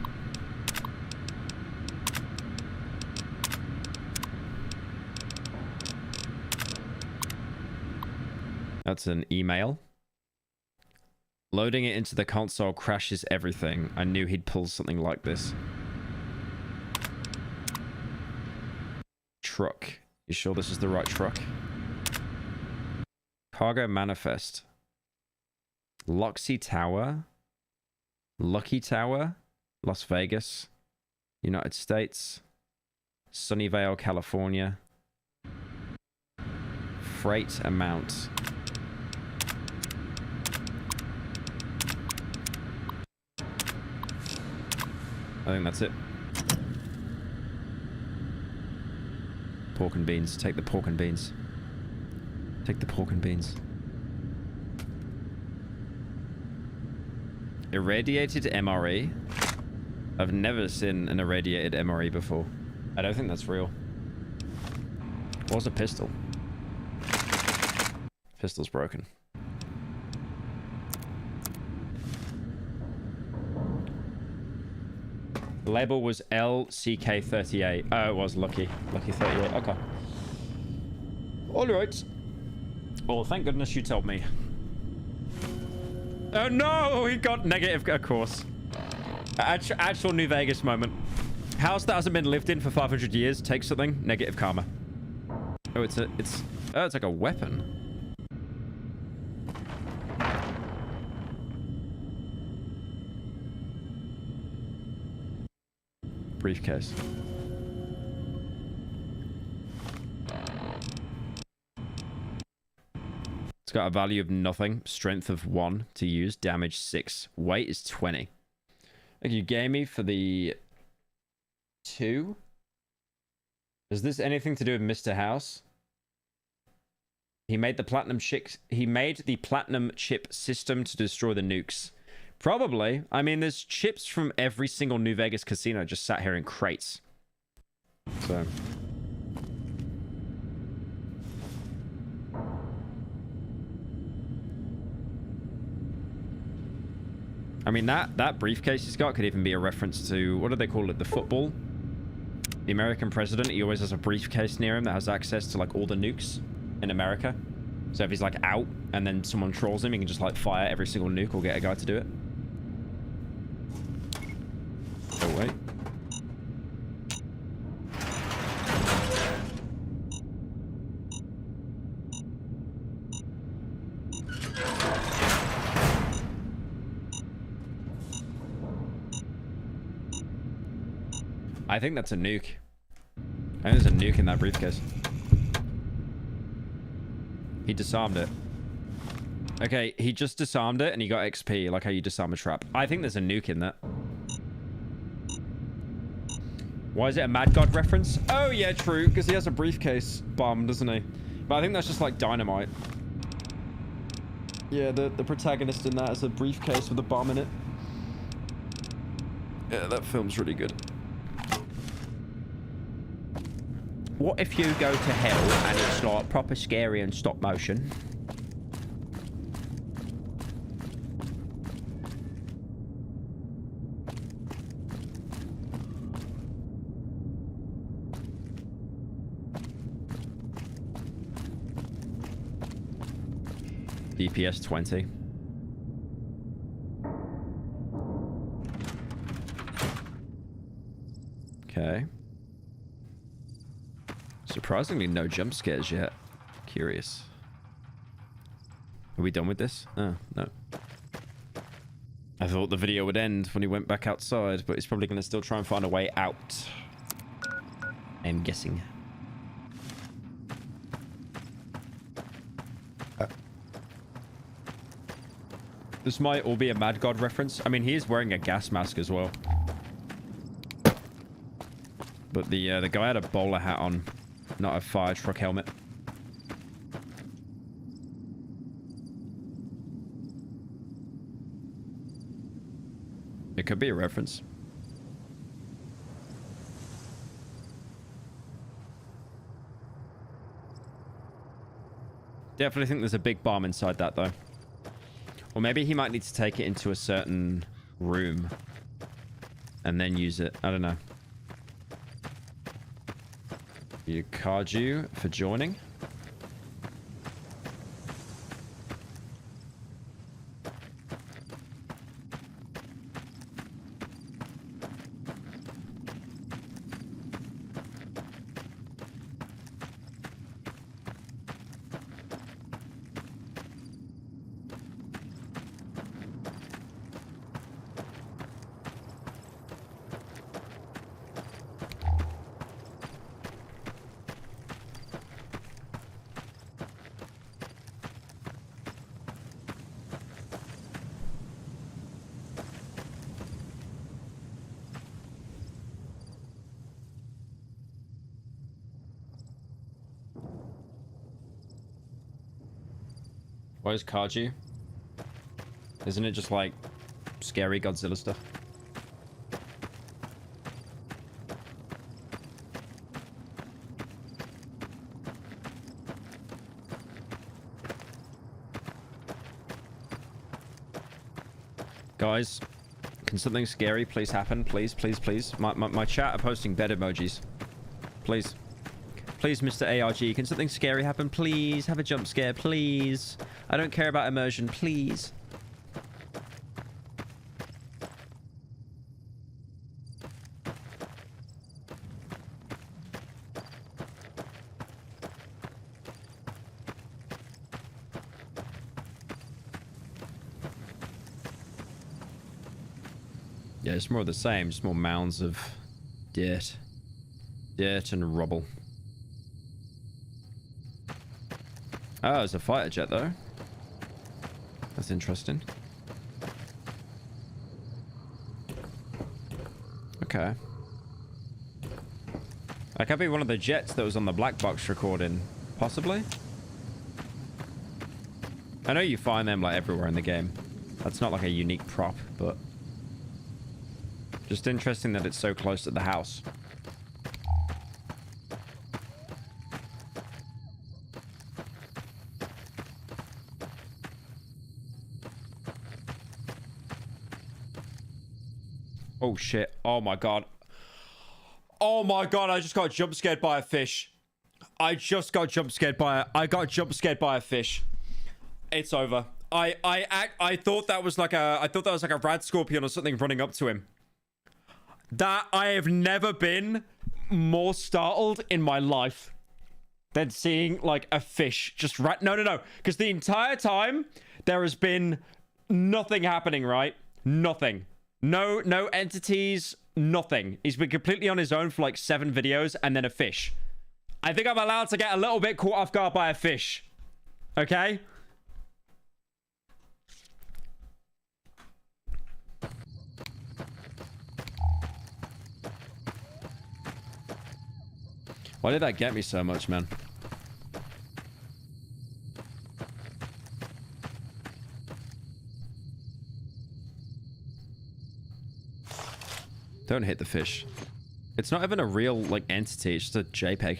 That's an email. Loading it into the console crashes everything. I knew he'd pull something like this. Truck. You sure this is the right truck? Cargo manifest. Lucky Tower. Lucky Tower. Las Vegas. United States. Sunnyvale, California. Freight amount. I think that's it. Pork and beans. Take the pork and beans. Take the pork and beans. Irradiated MRE? I've never seen an irradiated MRE before. I don't think that's real. What was a pistol? Pistol's broken. The label was LCK38. Oh, it was Lucky. Lucky 38. Okay. Alright. Well, thank goodness you told me. Oh no! He got negative, of course. Actual New Vegas moment. House that hasn't been lived in for 500 years. Take something. Negative karma. Oh, it's like a weapon. briefcase. It's got a value of nothing, strength of 1 to use, damage 6, weight is 20. Thank you, Gamey, for the 2. Is this anything to do with Mr. House? He made the platinum chip system to destroy the nukes. Probably. I mean, there's chips from every single New Vegas casino just sat here in crates. So. I mean, that briefcase he's got could even be a reference to, what do they call it? The football? The American president, he always has a briefcase near him that has access to, like, all the nukes in America. So if he's, like, out and then someone trolls him, he can just, like, fire every single nuke or get a guy to do it. Oh, wait. I think that's a nuke. I think there's a nuke in that briefcase. He disarmed it. Okay, he just disarmed it and he got XP, like how you disarm a trap. I think there's a nuke in that. Why is it a Mad God reference? Oh, yeah, true, because he has a briefcase bomb, doesn't he? But I think that's just like dynamite. Yeah, the protagonist in that has a briefcase with a bomb in it. Yeah, that film's really good. What if you go to hell and it's like proper scary and stop motion? DPS 20. Okay. Surprisingly, no jump scares yet. Curious. Are we done with this? Oh, no. I thought the video would end when he went back outside, but he's probably going to still try and find a way out. I'm guessing. This might all be a Mad God reference. I mean, he is wearing a gas mask as well. But the guy had a bowler hat on, not a fire truck helmet. It could be a reference. Definitely think there's a big bomb inside that, though. Or maybe he might need to take it into a certain room and then use it. I don't know. You card you for joining. Why is Kaji? Isn't it just like scary Godzilla stuff? Guys, can something scary please happen? Please, please, please. My chat are posting bed emojis. Please. Please, Mr. ARG, can something scary happen? Please, have a jump scare, please. I don't care about immersion, please. Yeah, it's more of the same, just more mounds of Dirt. Dirt and rubble. Oh, it's a fighter jet, though. That's interesting. Okay. That could be one of the jets that was on the black box recording. Possibly? I know you find them, like, everywhere in the game. That's not, like, a unique prop, but... just interesting that it's so close to the house. Oh shit. Oh my god. Oh my god, I just got jump scared by a fish. I just got jump scared by a fish. It's over. I thought that was like a rad scorpion or something running up to him. That I have never been more startled in my life than seeing like a fish just no, because the entire time there has been nothing happening, right? Nothing. No entities, nothing. He's been completely on his own for like 7 videos and then a fish. I think I'm allowed to get a little bit caught off guard by a fish. Okay? Why did that get me so much, man? Don't hit the fish. It's not even a real, like, entity. It's just a JPEG.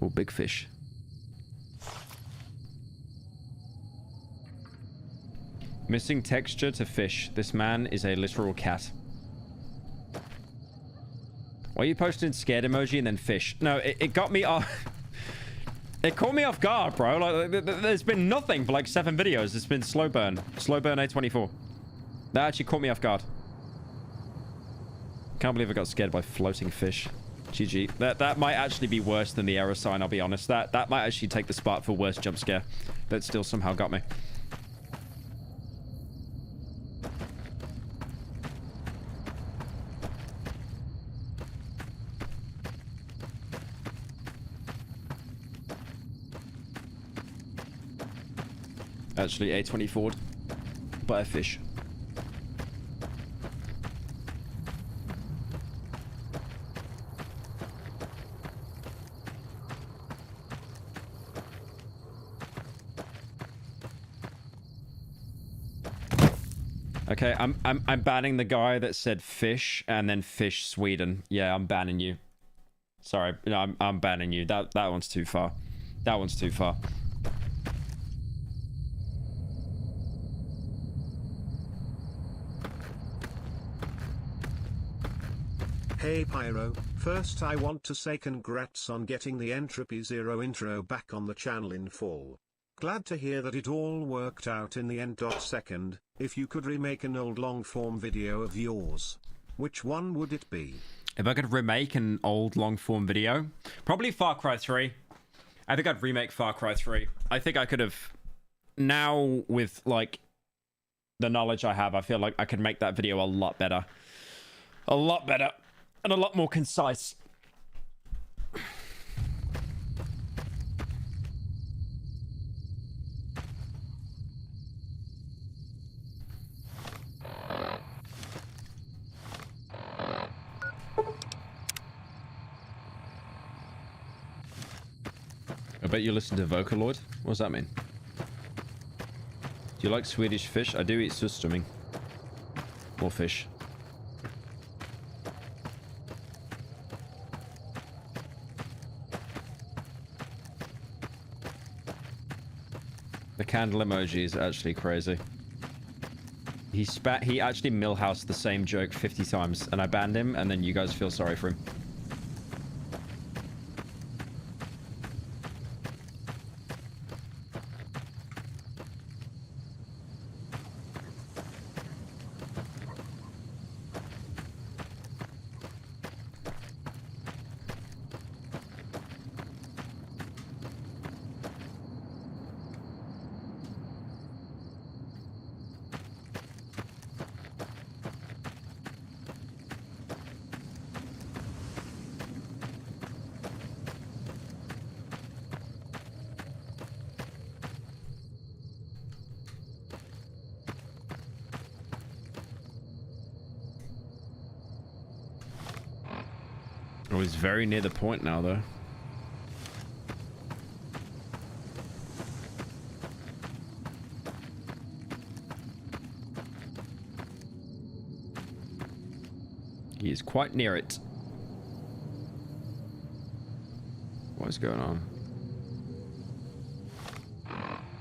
Oh, big fish. Missing texture to fish. This man is a literal cat. Why are you posting scared emoji and then fish? No, it got me off... It caught me off guard, bro. Like, there's been nothing for like 7 videos. It's been slow burn. Slow burn A24. That actually caught me off guard. Can't believe I got scared by floating fish. GG. That might actually be worse than the error sign, I'll be honest. That might actually take the spot for worst jump scare. That still somehow got me. Actually, A24 by a fish. Okay, I'm banning the guy that said fish and then fish Sweden. Yeah, I'm banning you. Sorry, no, I'm banning you. That one's too far. That one's too far. Hey Pyro, first I want to say congrats on getting the Entropy Zero intro back on the channel in full. Glad to hear that it all worked out in the end. Second, if you could remake an old long form video of yours, which one would it be? If I could remake an old long form video, probably Far Cry 3. I think I'd remake Far Cry 3. I think I could have, now with like the knowledge I have, I feel like I could make that video a lot better. A lot better. And a lot more concise. I bet you listen to Vocaloid. What does that mean? Do you like Swedish fish? I do eat surströmming. Or fish. The candle emoji is actually crazy. He actually Millhoused the same joke 50 times, and I banned him, and then you guys feel sorry for him. Oh, he's very near the point now, though. He is quite near it. What is going on?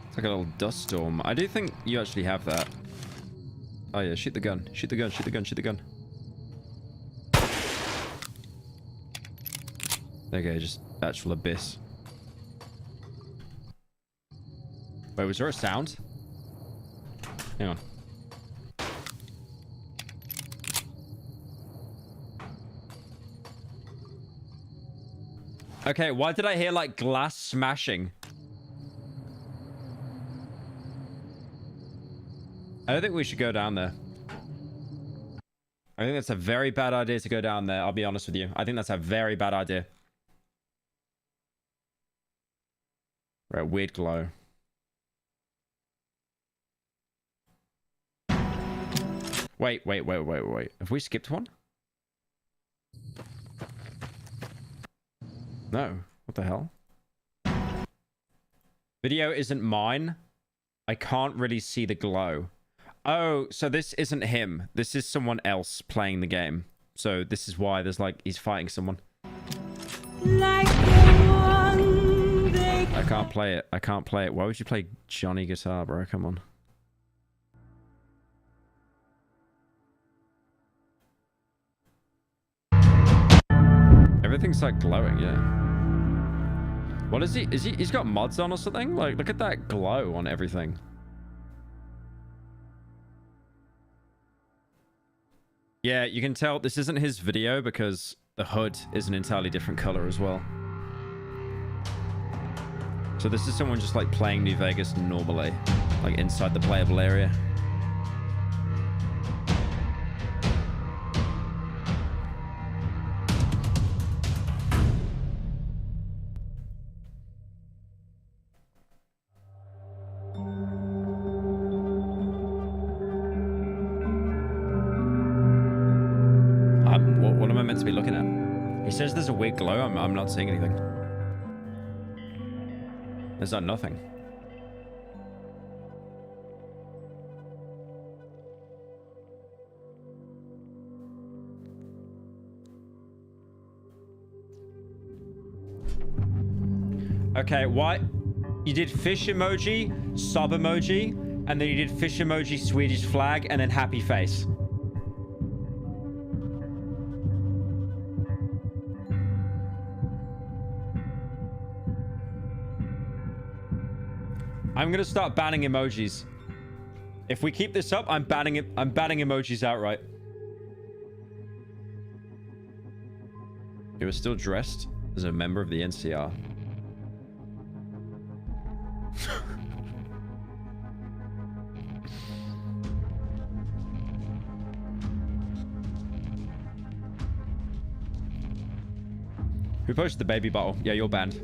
It's like a little dust storm. I do think you actually have that. Oh yeah, shoot the gun. Shoot the gun, shoot the gun, shoot the gun. Okay, just actual abyss. Wait, was there a sound? Hang on. Okay, why did I hear like glass smashing? I don't think we should go down there. I think that's a very bad idea to go down there. I'll be honest with you. I think that's a very bad idea. Right, weird glow. Wait. Have we skipped one? No. What the hell? Video isn't mine. I can't really see the glow. Oh, so this isn't him. This is someone else playing the game. So this is why there's like, he's fighting someone. I can't play it. I can't play it. Why would you play Johnny Guitar, bro? Come on. Everything's like glowing, yeah. What is he? He's got mods on or something? Like, look at that glow on everything. Yeah, you can tell this isn't his video because the hood is an entirely different color as well. So this is someone just like playing New Vegas normally, like inside the playable area. What am I meant to be looking at? He says there's a weird glow. I'm not seeing anything. There's nothing. Okay, what? You did fish emoji, sub emoji, and then you did fish emoji, Swedish flag, and then happy face. I'm gonna start banning emojis. If we keep this up, I'm banning emojis outright. You were still dressed as a member of the NCR. Who posted the baby bottle? Yeah, you're banned.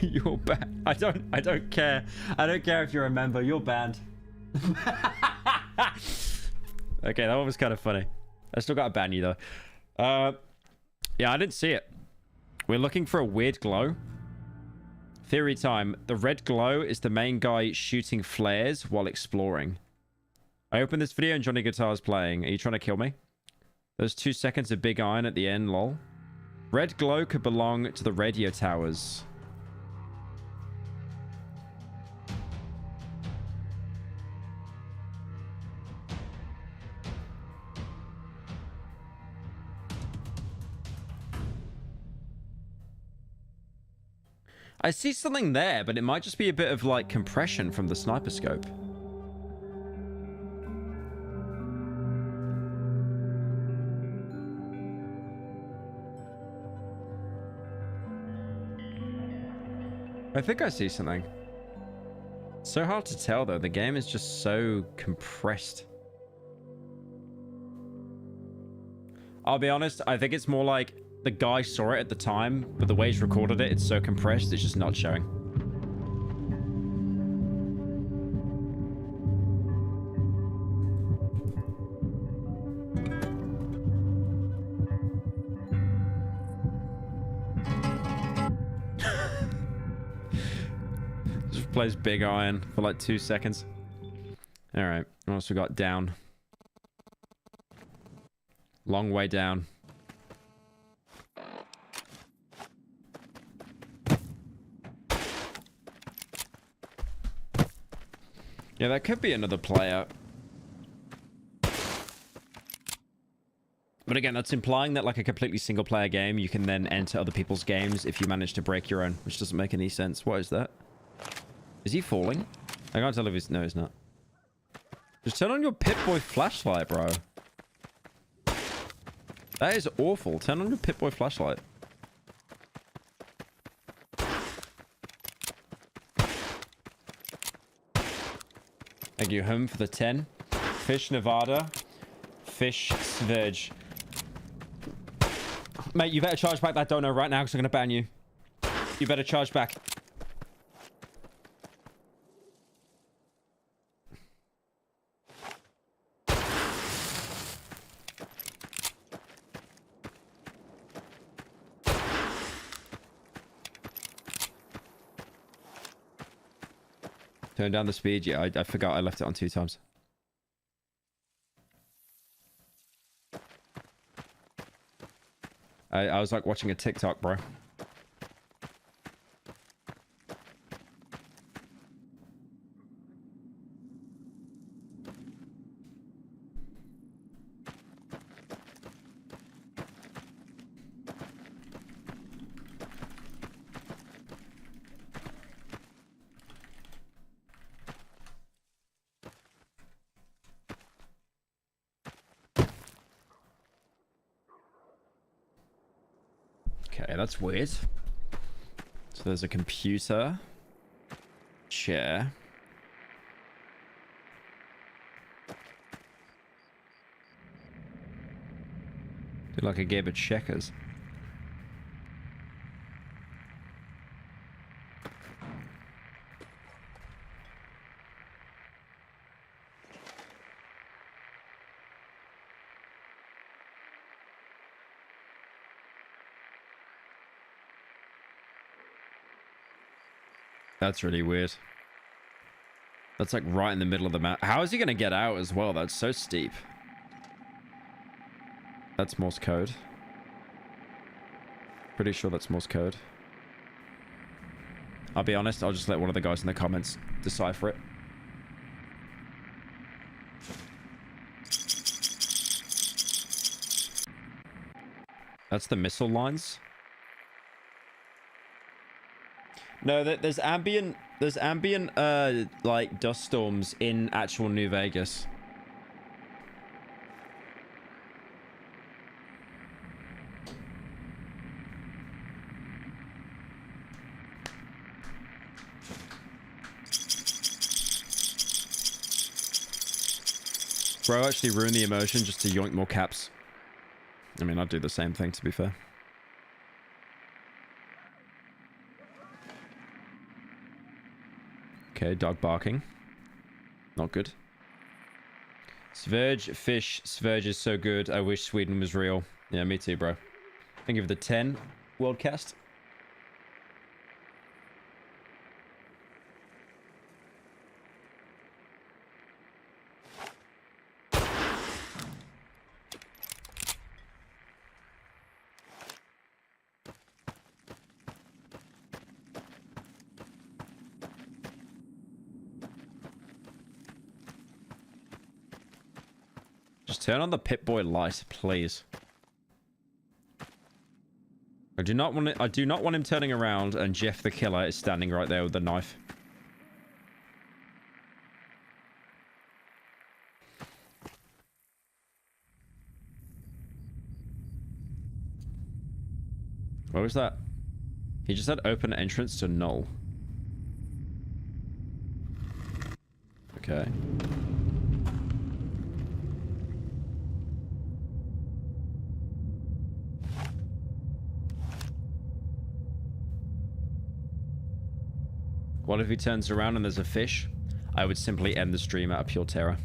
You're banned. I don't care. I don't care if you're a member. You're banned. Okay, that one was kind of funny. I still gotta ban you though. Yeah, I didn't see it. We're looking for a weird glow. Theory time. The red glow is the main guy shooting flares while exploring. I opened this video and Johnny Guitar's playing. Are you trying to kill me? Those 2 seconds of big iron at the end, lol. Red glow could belong to the radio towers. I see something there, but it might just be a bit of like compression from the sniper scope. I think I see something. It's so hard to tell though. The game is just so compressed. I'll be honest, I think it's more like the guy saw it at the time, but the way he's recorded it, it's so compressed, it's just not showing. plays Big Iron for like 2 seconds. Alright, what else we got? Down. Long way down. Yeah, that could be another player. But again, that's implying that like a completely single player game, you can then enter other people's games if you manage to break your own, which doesn't make any sense. What is that? Is he falling? I can't tell if he's... No, he's not. Just turn on your Pip-Boy flashlight, bro. That is awful. Turn on your Pip-Boy flashlight. Thank you, home for the 10. Fish Nevada. Fish Sverge. Mate, you better charge back that dono right now because I'm going to ban you. You better charge back. Turn down the speed. Yeah, I forgot I left it on 2 times. I was like watching a TikTok, bro. Okay, that's weird. So there's a computer. Chair. Did like a game of checkers. That's really weird. That's like right in the middle of the map. How is he going to get out as well? That's so steep. That's Morse code. Pretty sure that's Morse code. I'll be honest, I'll just let one of the guys in the comments decipher it. That's the missile lines. No, there's ambient like dust storms in actual New Vegas. Bro, actually ruin the emotion just to yoink more caps. I mean, I'd do the same thing, to be fair. Okay, dog barking. Not good. Sverge, fish. Sverge is so good. I wish Sweden was real. Yeah, me too, bro. Thank you for the 10. Worldcast. Just turn on the Pip-Boy light, please. I do not want him turning around and Jeff the Killer is standing right there with the knife. What was that? He just said open entrance to null. Okay. What if he turns around and there's a fish? I would simply end the stream out of pure terror.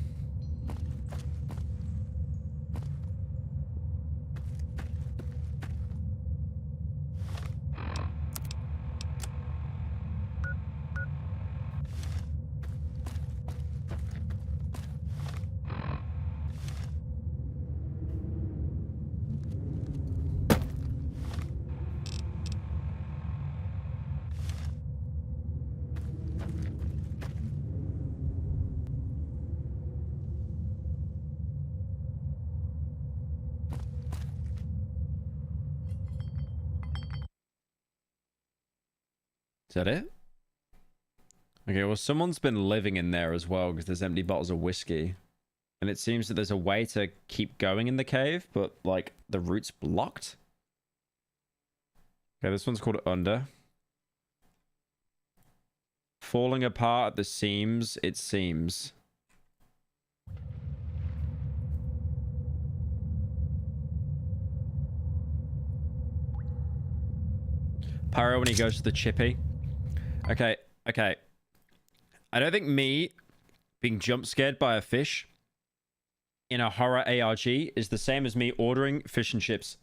Is that it? Okay, well, someone's been living in there as well because there's empty bottles of whiskey. And it seems that there's a way to keep going in the cave, but, like, the route's blocked. Okay, this one's called Under. Falling apart at the seams, it seems. Pyro when he goes to the chippy. Okay, okay. I don't think me being jump scared by a fish in a horror ARG is the same as me ordering fish and chips.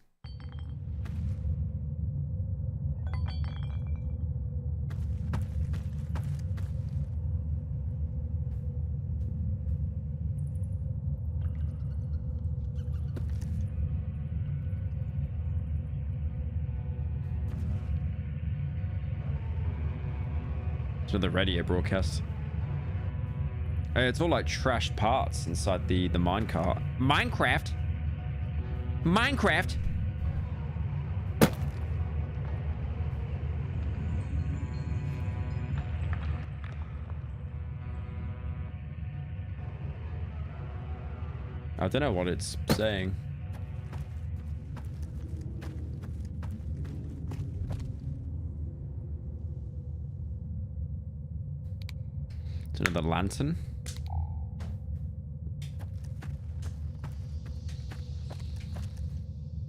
To the radio broadcast. Hey, it's all like trashed parts inside the minecart. Minecraft? Minecraft? I don't know what it's saying. It's another lantern.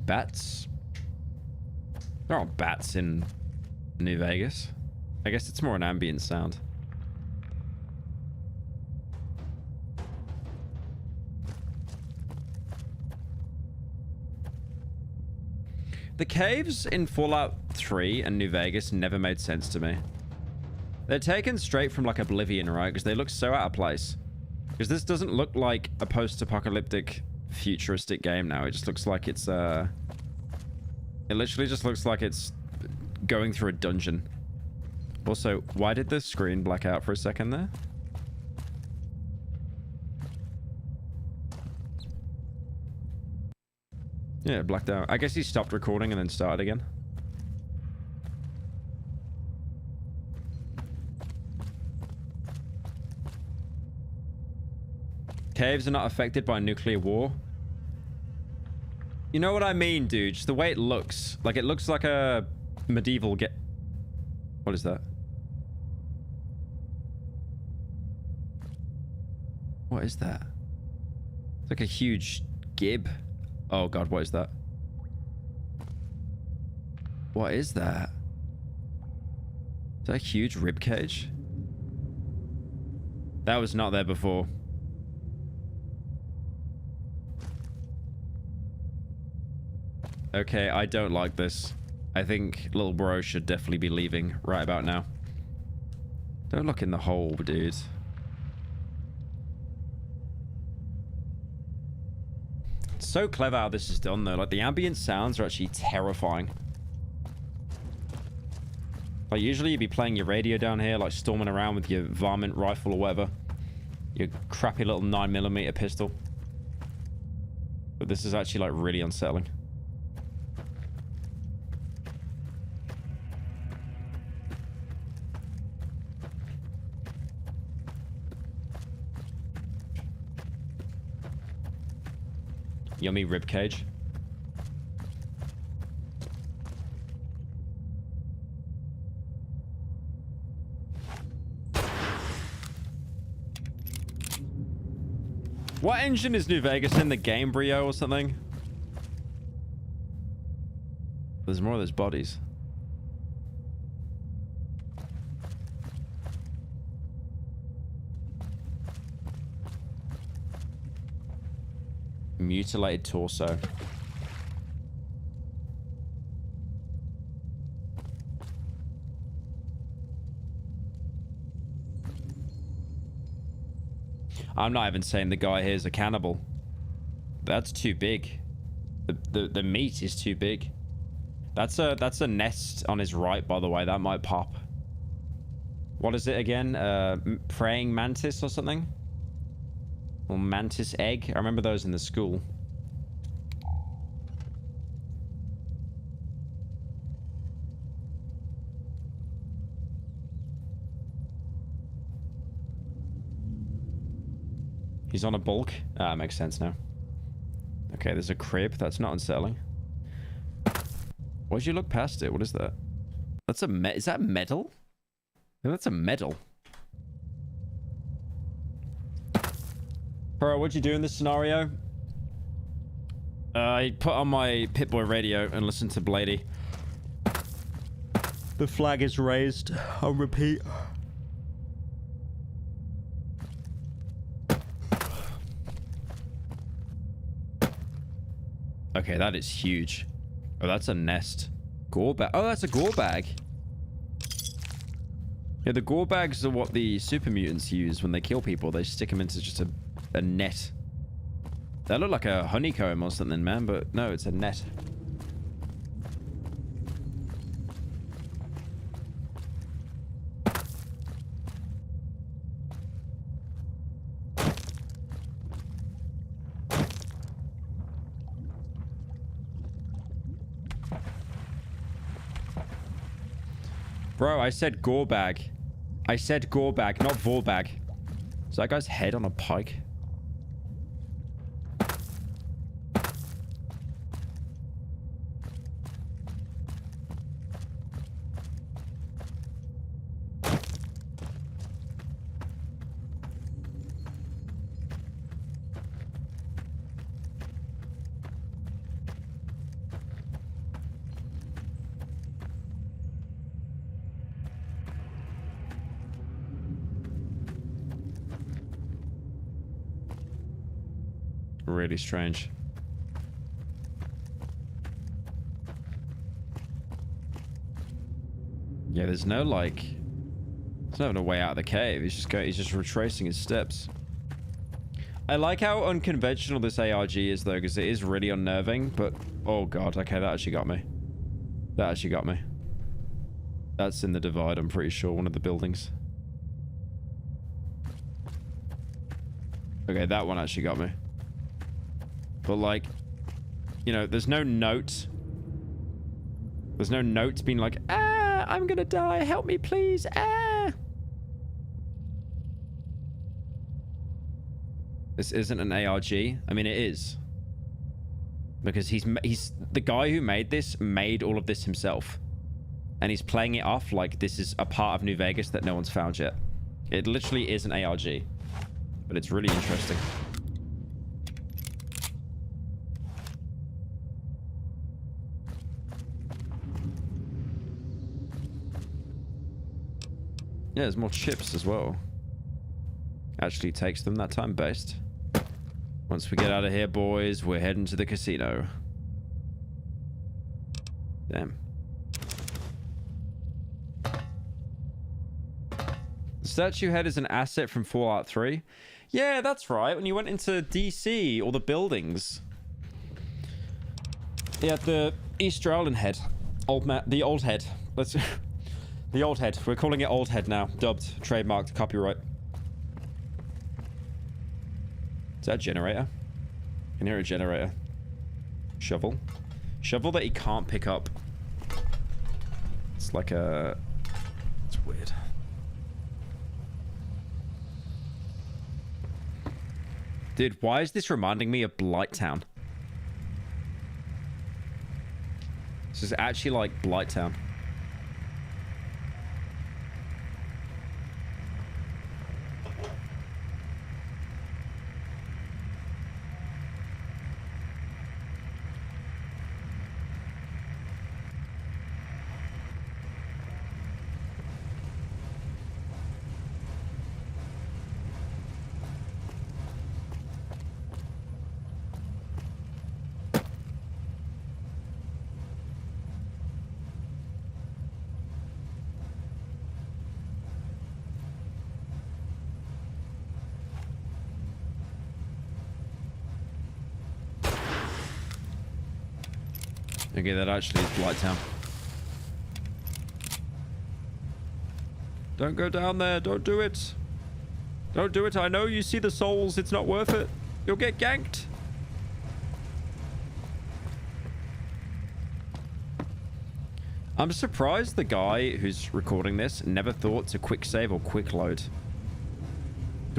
Bats. There aren't bats in New Vegas. I guess it's more an ambient sound. The caves in Fallout 3 and New Vegas never made sense to me. They're taken straight from like Oblivion, right? Because they look so out of place. Because this doesn't look like a post-apocalyptic futuristic game now. It just looks like it's it literally just looks like it's going through a dungeon. Also, why did the screen black out for a second there? Yeah, it blacked out. I guess he stopped recording and then started again. Caves are not affected by nuclear war. You know what I mean, dude? Just the way it looks. Like, it looks like a medieval What is that? What is that? It's like a huge gib. Oh god, what is that? What is that? Is that a huge rib cage? That was not there before. Okay, I don't like this. I think little bro should definitely be leaving right about now. Don't look in the hole, dude. It's so clever how this is done, though. Like, the ambient sounds are actually terrifying. Like, usually you'd be playing your radio down here, like storming around with your varmint rifle or whatever. Your crappy little 9mm pistol. But this is actually, like, really unsettling. Yummy ribcage. What engine is New Vegas in? The game Brio or something? There's more of those bodies. Mutilated torso. I'm not even saying the guy here is a cannibal. That's too big. The meat is too big. That's a nest on his right, by the way. That might pop. What is it again? Praying mantis or something? Or mantis egg. I remember those in the school. He's on a bulk. Ah, makes sense now. Okay, there's a crib. That's not unsettling. Why'd you look past it? What is that? That's a is that metal? No, that's a medal. Bro, what'd you do in this scenario? I put on my Pip-Boy radio and listened to Blady. The flag is raised. On repeat. Okay, that is huge. Oh, that's a nest. Gore bag. Oh, that's a gore bag. Yeah, the gore bags are what the super mutants use when they kill people. They stick them into just a net. That looked like a honeycomb or something, man, but no, it's a net. Bro, I said gore bag. I said gore bag, not vor bag. Is that guy's head on a pike? Really strange. Yeah, there's no like, there's no way out of the cave. He's just retracing his steps. I like how unconventional this ARG is though, because it is really unnerving. But oh god, okay, that actually got me. That actually got me. That's in the Divide, I'm pretty sure, one of the buildings. Okay, that one actually got me. But like, you know, there's no note. There's no note being like, ah, I'm gonna die, help me please, ah. This isn't an ARG. I mean, it is. Because he's the guy who made this, made all of this himself. And he's playing it off like this is a part of New Vegas that no one's found yet. It literally is an ARG. But it's really interesting. Yeah, there's more chips as well. Actually takes them that time based. Once we get out of here, boys, we're heading to the casino. Damn. The statue head is an asset from Fallout 3. Yeah, that's right. When you went into DC, all the buildings. Yeah, the Easter Island head. The old head. Let's... The old head. We're calling it old head now. Dubbed, trademarked, copyright. Is that a generator? I can hear a generator. Shovel. Shovel that he can't pick up. It's like a... It's weird. Dude, why is this reminding me of Blighttown? This is actually like Blighttown. Okay, that actually is Blighttown. Don't go down there. Don't do it. Don't do it. I know you see the souls. It's not worth it. You'll get ganked. I'm surprised the guy who's recording this never thought to quick save or quick load.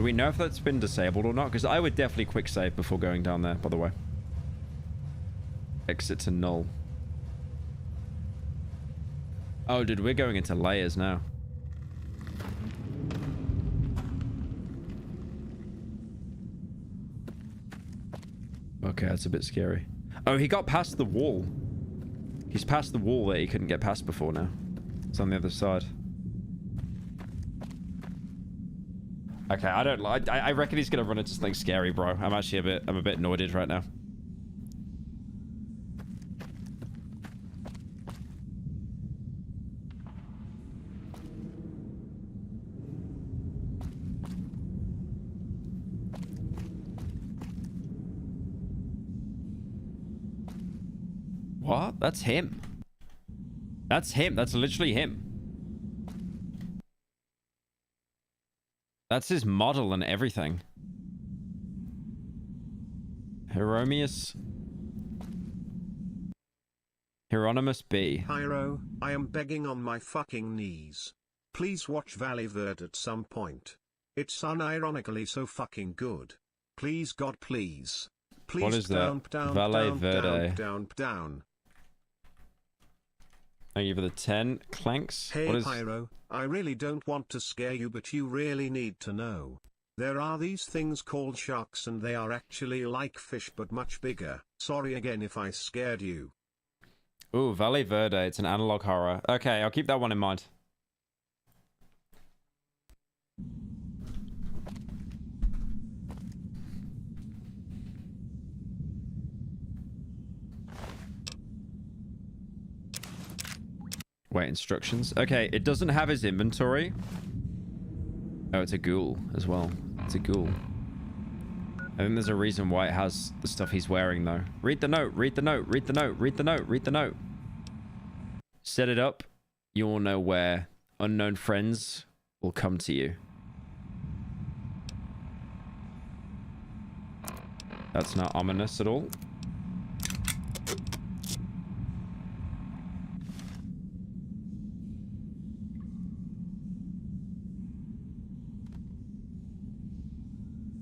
Do we know if that's been disabled or not? Because I would definitely quick save before going down there, by the way. Exit to null. Oh, dude, we're going into layers now. Okay, that's a bit scary. Oh, he got past the wall. He's past the wall that he couldn't get past before now. It's on the other side. Okay, I don't like. I reckon he's gonna run into something scary, bro. I'm actually I'm a bit annoyed right now. What? That's him. That's him. That's literally him. That's his model and everything. Hieronymus B. Pyro, I am begging on my fucking knees. Please watch Valley Verde at some point. It's unironically so fucking good. Please God, please. Please. What is that? Valley Verde. Down. Thank you for the 10 clanks. Hey Pyro, I really don't want to scare you, but you really need to know. There are these things called sharks and they are actually like fish but much bigger. Sorry again if I scared you. Ooh, Valley Verde. It's an analog horror. Okay, I'll keep that one in mind. Wait, instructions. Okay, it doesn't have his inventory. Oh, it's a ghoul as well. It's a ghoul. I think there's a reason why it has the stuff he's wearing, though. Read the note, read the note, read the note, read the note, read the note. Set it up. You will know where unknown friends will come to you. That's not ominous at all.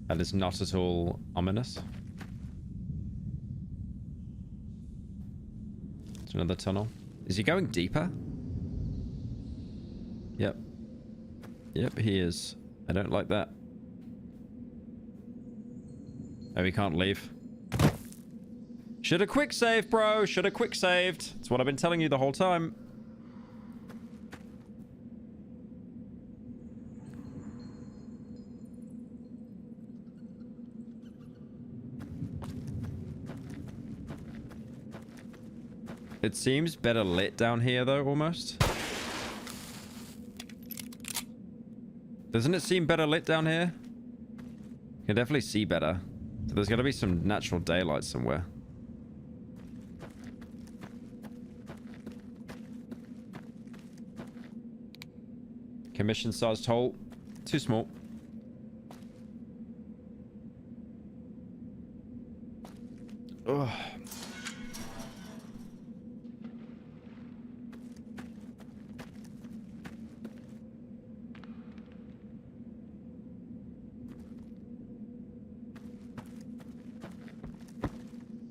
That is not at all ominous. It's another tunnel. Is he going deeper? Yep. Yep, he is. I don't like that. Oh, he can't leave. Should have quick saved, bro. Should have quick saved. That's what I've been telling you the whole time. It seems better lit down here, though, almost. Doesn't it seem better lit down here? You can definitely see better. So there's got to be some natural daylight somewhere. Commission-sized hole. Too small. Ugh.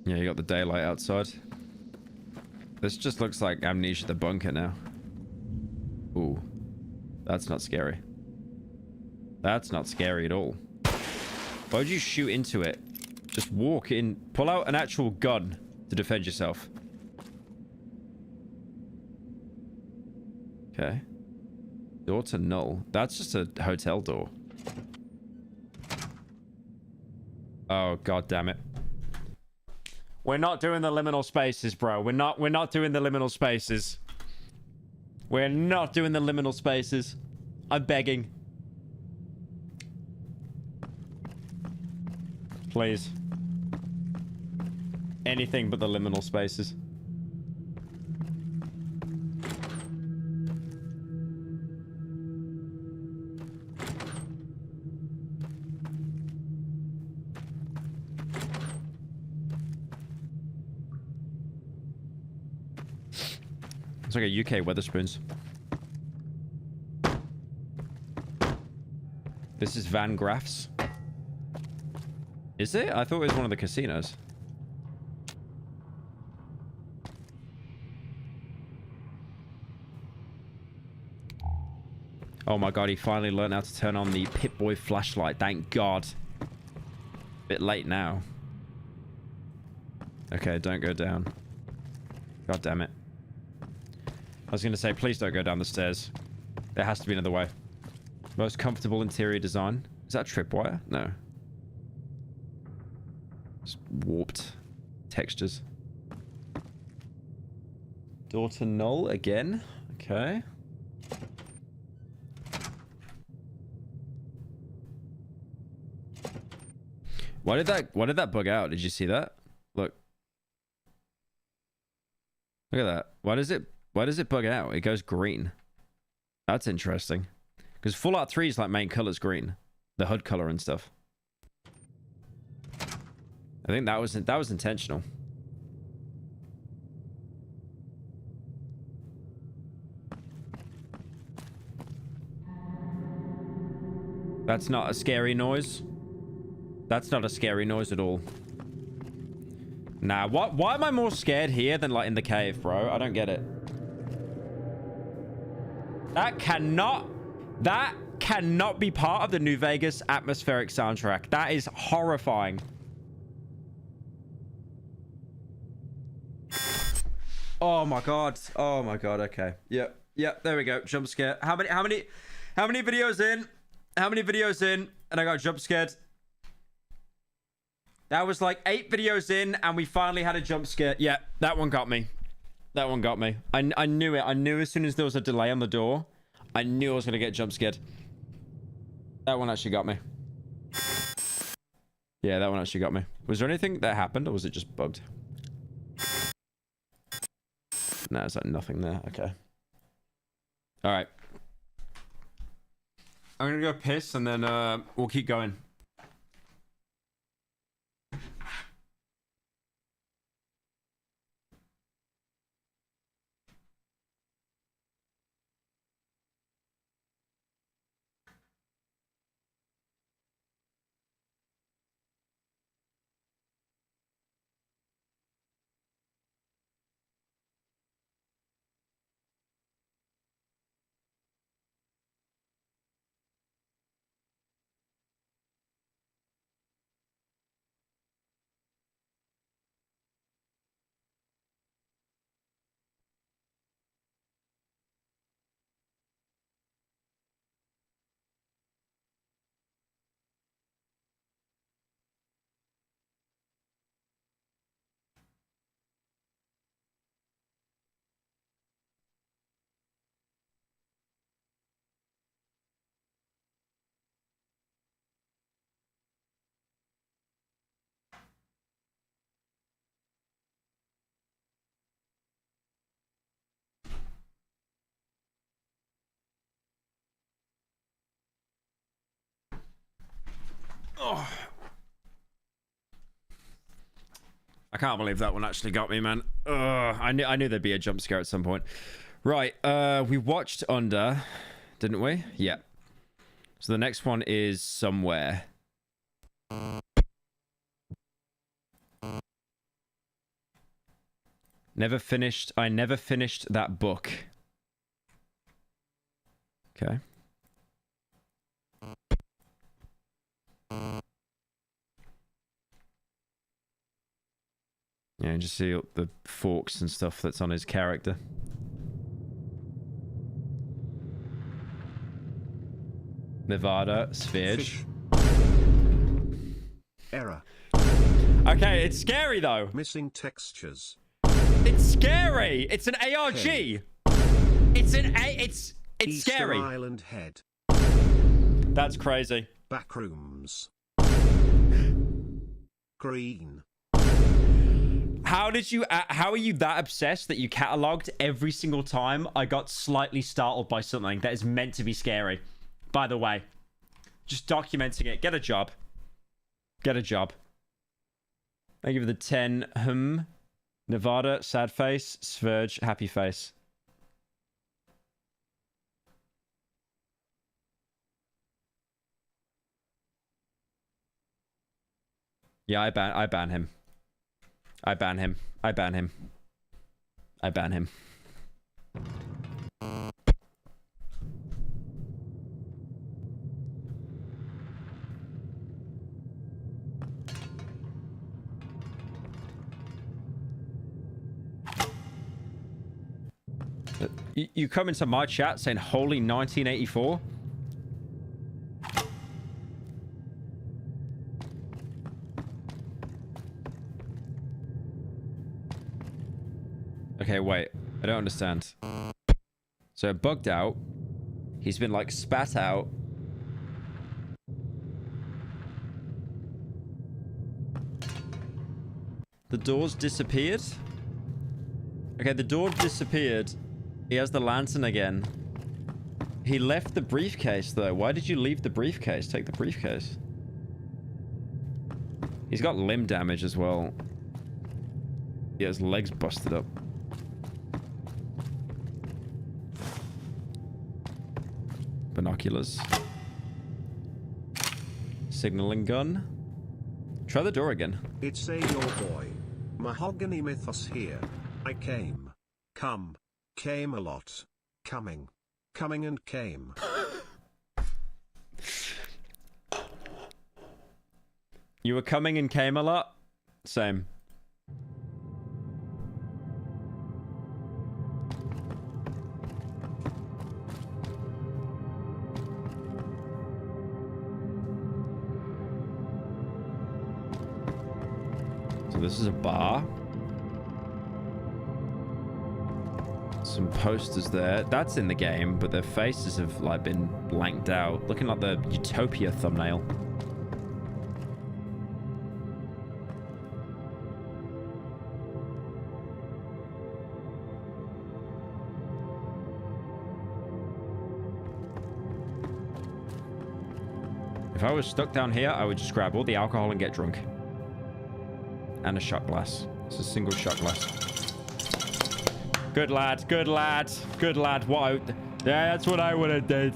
Yeah, you got the daylight outside. This just looks like Amnesia the bunker now. Ooh. That's not scary. That's not scary at all. Why would you shoot into it? Just walk in. Pull out an actual gun to defend yourself. Okay. Door to null. That's just a hotel door. Oh, god damn it. We're not doing the liminal spaces, bro. We're not doing the liminal spaces. We're not doing the liminal spaces. I'm begging. Please. Anything but the liminal spaces. It's like a UK Weatherspoons. This is Van Graff's. Is it? I thought it was one of the casinos. Oh my god, he finally learned how to turn on the Pip-Boy flashlight. Thank god. Bit late now. Okay, don't go down. God damn it. I was going to say, please don't go down the stairs. There has to be another way. Most comfortable interior design. Is that tripwire? No. It's warped textures. Door to null again. Okay. Why did that bug out? Did you see that? Look. Look at that. Why does it bug out? It goes green. That's interesting. Because Fallout 3's like main color's green. The HUD color and stuff. I think that was intentional. That's not a scary noise. That's not a scary noise at all. Nah, why am I more scared here than like in the cave, bro? I don't get it. That cannot be part of the New Vegas atmospheric soundtrack. That is horrifying. Oh my god. Oh my god. Okay. Yep. Yep. There we go. Jump scare. How many videos in? How many videos in? And I got jump scared. That was like 8 videos in, and we finally had a jump scare. Yeah, that one got me. That one got me. I knew it. I knew as soon as there was a delay on the door, I knew I was gonna get jump scared. That one actually got me. Yeah, that one actually got me. Was there anything that happened, or was it just bugged? No, it's like nothing there. Okay. All right. I'm gonna go piss, and then we'll keep going. Oh. I can't believe that one actually got me, man. I knew there'd be a jump scare at some point. Right, we watched Under, didn't we? Yeah. So the next one is Somewhere. I never finished that book. Okay. Yeah, and just see the forks and stuff that's on his character. Nevada, Spherge. Error. Okay, it's scary though. Missing textures. It's scary. It's an ARG. Okay. It's Easter scary. Island head. That's crazy. Backrooms. Green. How are you that obsessed that you cataloged every single time I got slightly startled by something that is meant to be scary? By the way, just documenting it. Get a job. Get a job. I give it the 10. Nevada, sad face. Spherge, happy face. Yeah, I ban him. I ban him. I ban him. I ban him. You come into my chat saying holy 1984? Okay, wait. I don't understand. So it bugged out. He's been like spat out. The door's disappeared? Okay, the door disappeared. He has the lantern again. He left the briefcase, though. Why did you leave the briefcase? Take the briefcase. He's got limb damage as well. Yeah, his legs busted up. Binoculars. Signaling gun. Try the door again. It's your boy. Mahogany Mythos here. I came. Come. Came a lot. Coming. Coming and came. You were coming and came a lot? Same. So this is a bar. Some posters there. That's in the game, but their faces have like been blanked out. Looking like the Utopia thumbnail. If I was stuck down here, I would just grab all the alcohol and get drunk. And a shot glass. It's a single shot glass. Good lad, good lad, good lad. What? Yeah, that's what I would have did.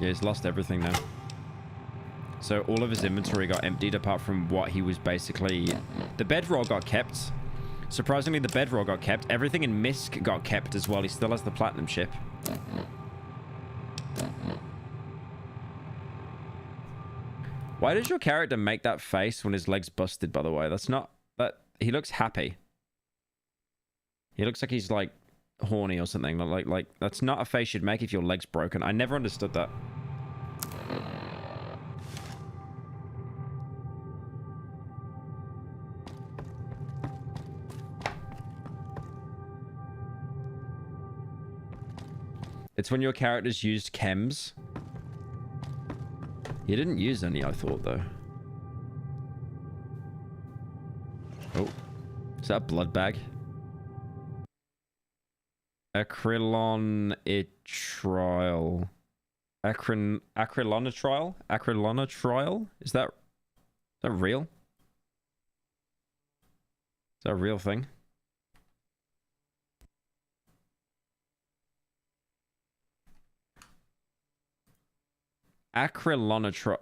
Yeah, he's lost everything now. So all of his inventory got emptied apart from what he was basically... The bedroll got kept. Surprisingly, the bedroll got kept. Everything in Misk got kept as well. He still has the platinum ship. Why does your character make that face when his leg's busted, by the way? That's not... He looks happy. He looks like he's, like, horny or something. Like, that's not a face you'd make if your leg's broken. I never understood that. It's when your characters used chems. He didn't use any, I thought, though. Oh. Is that a blood bag? Acrylonotriol. Acrylonotriol? Acrylonotriol? Is that real? Is that a real thing? Acrylonotriol.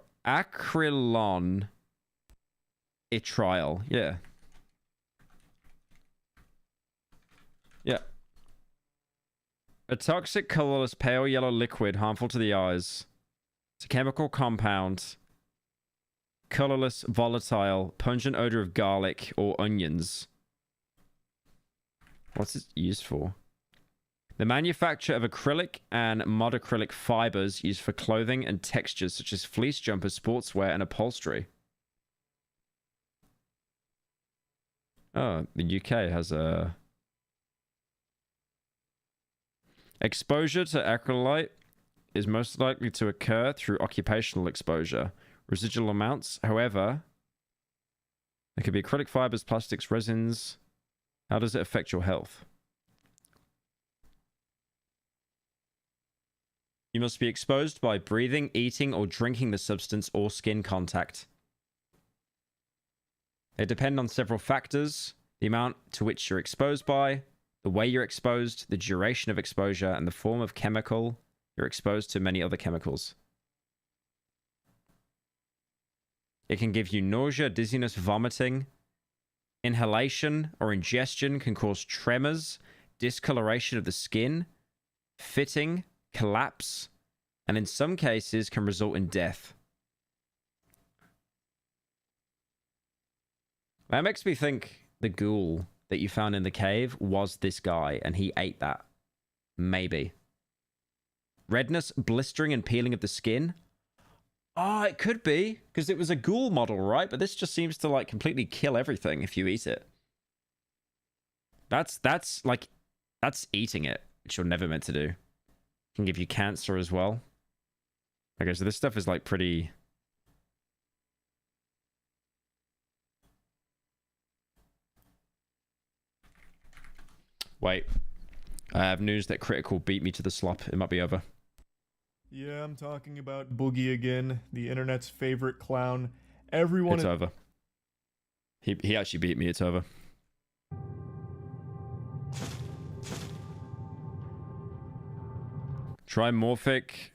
Yeah. Yeah. A toxic, colorless, pale yellow liquid harmful to the eyes. It's a chemical compound. Colorless, volatile, pungent odor of garlic or onions. What's it used for? The manufacture of acrylic and monocrylic fibers used for clothing and textures such as fleece jumpers, sportswear, and upholstery. Oh, the UK has a... Exposure to acrylite is most likely to occur through occupational exposure. Residual amounts, however, there could be acrylic fibers, plastics, resins. How does it affect your health? You must be exposed by breathing, eating, or drinking the substance or skin contact. They depend on several factors. the amount to which you're exposed by, the way you're exposed, the duration of exposure, and the form of chemical you're exposed to many other chemicals. It can give you nausea, dizziness, vomiting. Inhalation or ingestion can cause tremors, discoloration of the skin, fitting, collapse, and in some cases can result in death. That makes me think the ghoul that you found in the cave was this guy, and he ate that. Maybe. Redness, blistering, and peeling of the skin. Oh, it could be, because it was a ghoul model, right? But this just seems to, like, completely kill everything if you eat it. That's eating it, which you're never meant to do. Can give you cancer as well. Okay, so this stuff is, like, pretty... Wait. I have news that Critical beat me to the slop. It might be over. Yeah, I'm talking about Boogie again, the internet's favorite clown. Everyone... It's over. He actually beat me. It's over. Trimorphic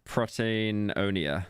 proteinuria.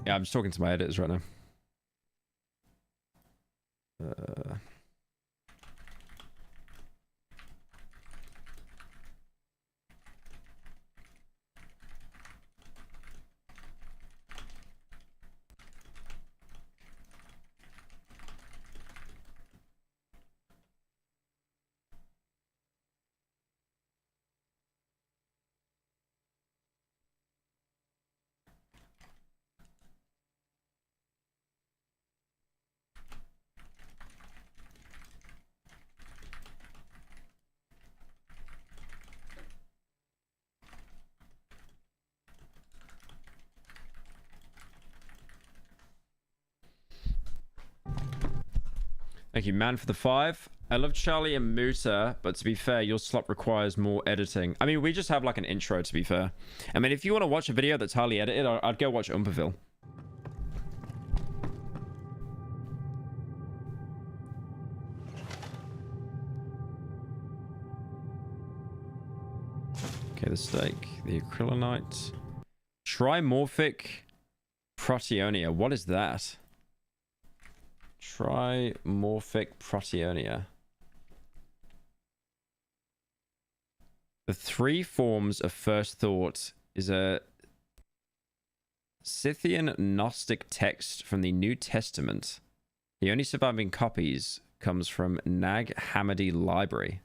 Yeah, I'm just talking to my editors right now. Thank you, man, for the 5. I love Charlie and Muta, but to be fair, your slot requires more editing. I mean, we just have like an intro, to be fair. I mean, if you want to watch a video that's highly edited, I'd go watch Umperville. Okay, the steak, the acrylonite. Trimorphic proteinuria. What is that? Trimorphic proteinuria. The 3 forms of first thought is a Scythian Gnostic text from the New Testament. The only surviving copies comes from Nag Hammadi Library.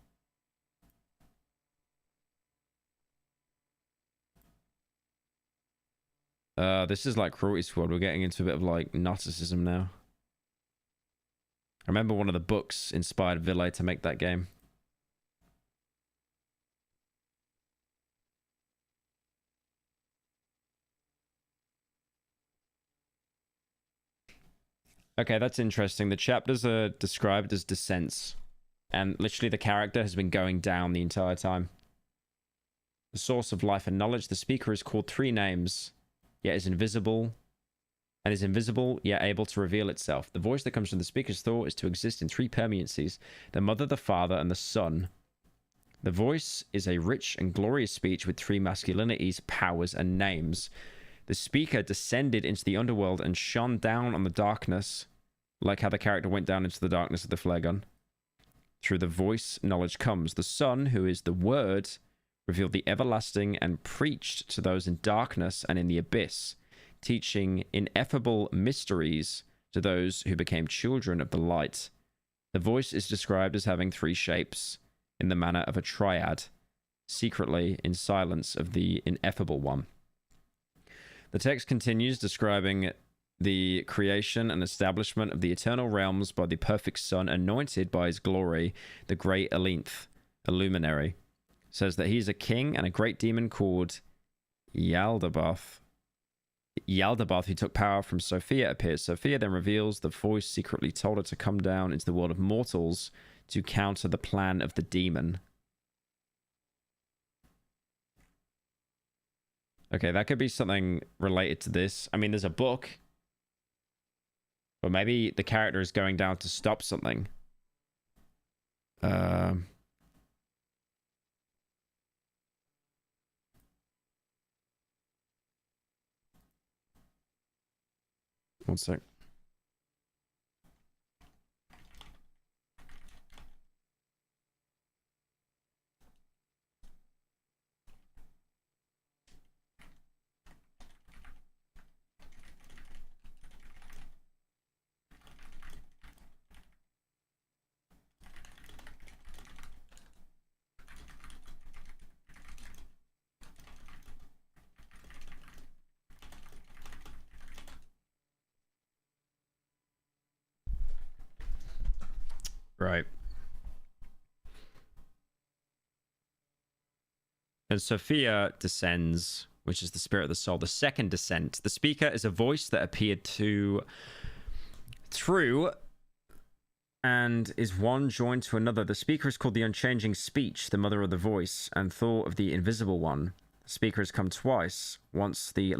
This is like Cruelty Squad. We're getting into a bit of like Gnosticism now. I remember one of the books inspired Ville to make that game. Okay, that's interesting. The chapters are described as descents. And literally the character has been going down the entire time. The source of life and knowledge. The speaker is called 3 names, yet is invisible. And is invisible, yet able to reveal itself. The voice that comes from the speaker's thought is to exist in 3 permanencies: the mother, the father, and the son. The voice is a rich and glorious speech with 3 masculinities, powers, and names. The speaker descended into the underworld and shone down on the darkness, like how the character went down into the darkness of the flare gun. Through the voice, knowledge comes. The Son, who is the Word, revealed the everlasting and preached to those in darkness and in the abyss, teaching ineffable mysteries to those who became children of the light. The voice is described as having 3 shapes, in the manner of a triad, secretly in silence of the ineffable one. The text continues describing the creation and establishment of the eternal realms by the perfect Son, anointed by his glory, the great Elinth, a luminary. Says that he's a king and a great demon called Yaldabaoth. Yaldabaoth, who took power from Sophia, appears. Sophia then reveals the voice secretly told her to come down into the world of mortals to counter the plan of the demon. Okay, that could be something related to this. I mean, there's a book. But maybe the character is going down to stop something. One sec. Right. And Sophia descends, which is the spirit of the soul. The second descent. The speaker is a voice that appeared through and is one joined to another. The speaker is called the unchanging speech, the mother of the voice, and thought of the invisible one. The speaker has come twice. Once the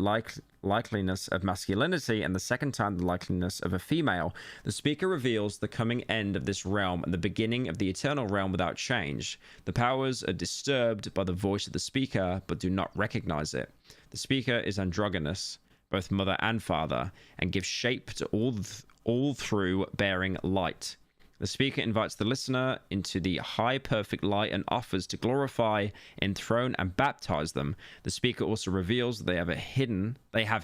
likeliness of masculinity, and the second time the likeliness of a female. The speaker reveals the coming end of this realm and the beginning of the eternal realm without change. The powers are disturbed by the voice of the speaker, but do not recognize it. The speaker is androgynous, both mother and father, and gives shape to all through bearing light. The speaker invites the listener into the high perfect light and offers to glorify, enthrone, and baptize them. The speaker also reveals that they have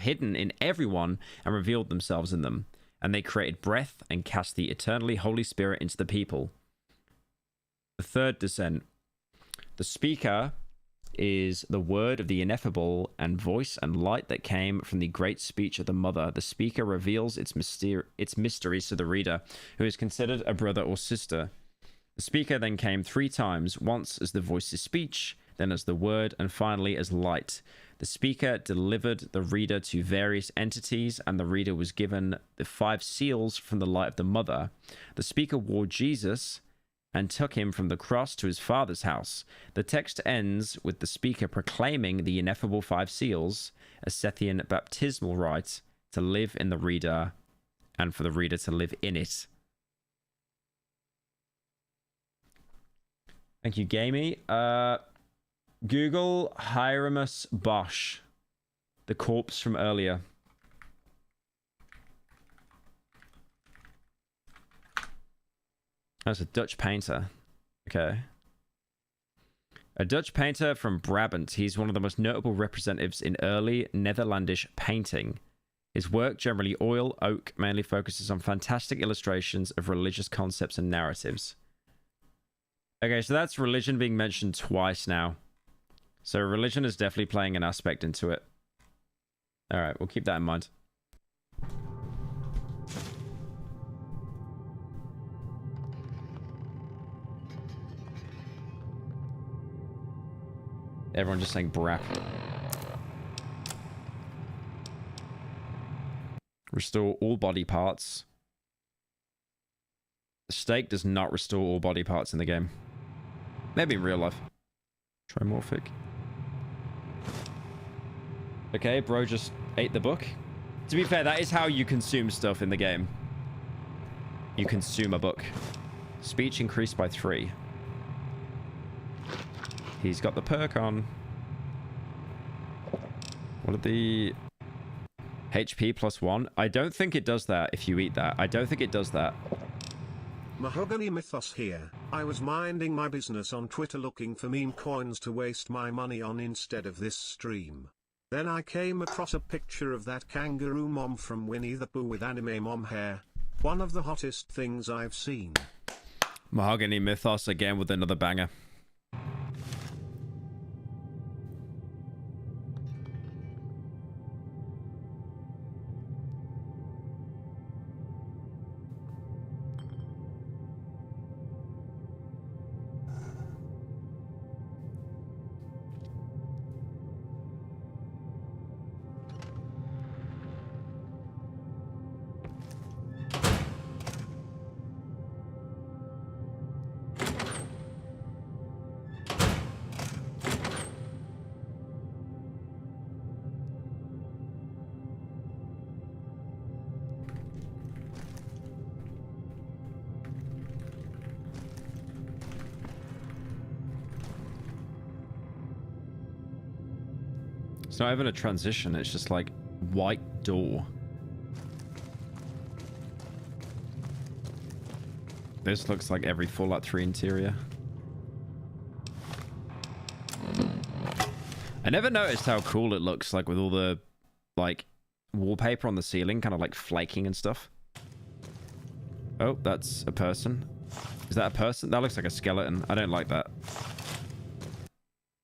hidden in everyone and revealed themselves in them. And they created breath and cast the eternally Holy Spirit into the people. The third descent. The speaker is the word of the ineffable and voice and light that came from the great speech of the mother. The speaker reveals its mysteries to the reader, who is considered a brother or sister. The speaker then came 3 times, once as the voice's speech, then as the word, and finally as light. The speaker delivered the reader to various entities, and the reader was given the 5 seals from the light of the mother. The speaker wore Jesus and took him from the cross to his father's house. The text ends with the speaker proclaiming the ineffable 5 seals, a Sethian baptismal rite, to live in the reader and for the reader to live in it. Thank you, Gamey. Google Hieronymus Bosch, the corpse from earlier. That's a Dutch painter. Okay. A Dutch painter from Brabant. He's one of the most notable representatives in early Netherlandish painting. His work, generally oil, oak, mainly focuses on fantastic illustrations of religious concepts and narratives. Okay, so that's religion being mentioned twice now. So religion is definitely playing an aspect into it. Alright, we'll keep that in mind. Everyone just saying brap. Restore all body parts. The stake does not restore all body parts in the game. Maybe in real life. Trimorphic. Okay, bro just ate the book. To be fair, that is how you consume stuff in the game. You consume a book. Speech increased by 3. He's got the perk on. What are the... HP +1. I don't think it does that if you eat that. I don't think it does that. Mahogany Mythos here. I was minding my business on Twitter looking for meme coins to waste my money on instead of this stream. Then I came across a picture of that kangaroo mom from Winnie the Pooh with anime mom hair. One of the hottest things I've seen. Mahogany Mythos again with another banger. It's not even a transition, it's just like white door. This looks like every Fallout 3 interior. I never noticed how cool it looks like with all the like wallpaper on the ceiling kind of like flaking and stuff. Oh, that's a person. Is that a person? That looks like a skeleton. I don't like that.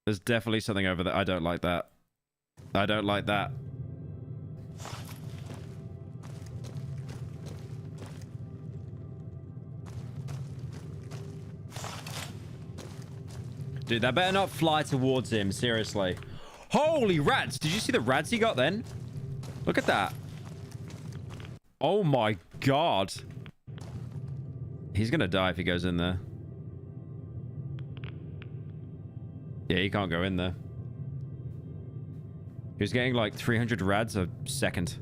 There's definitely something over there. I don't like that. I don't like that. Dude, that better not fly towards him, seriously. Holy rats! Did you see the rats he got then? Look at that. Oh my god. He's gonna die if he goes in there. Yeah, he can't go in there. He was getting like 300 rads a second.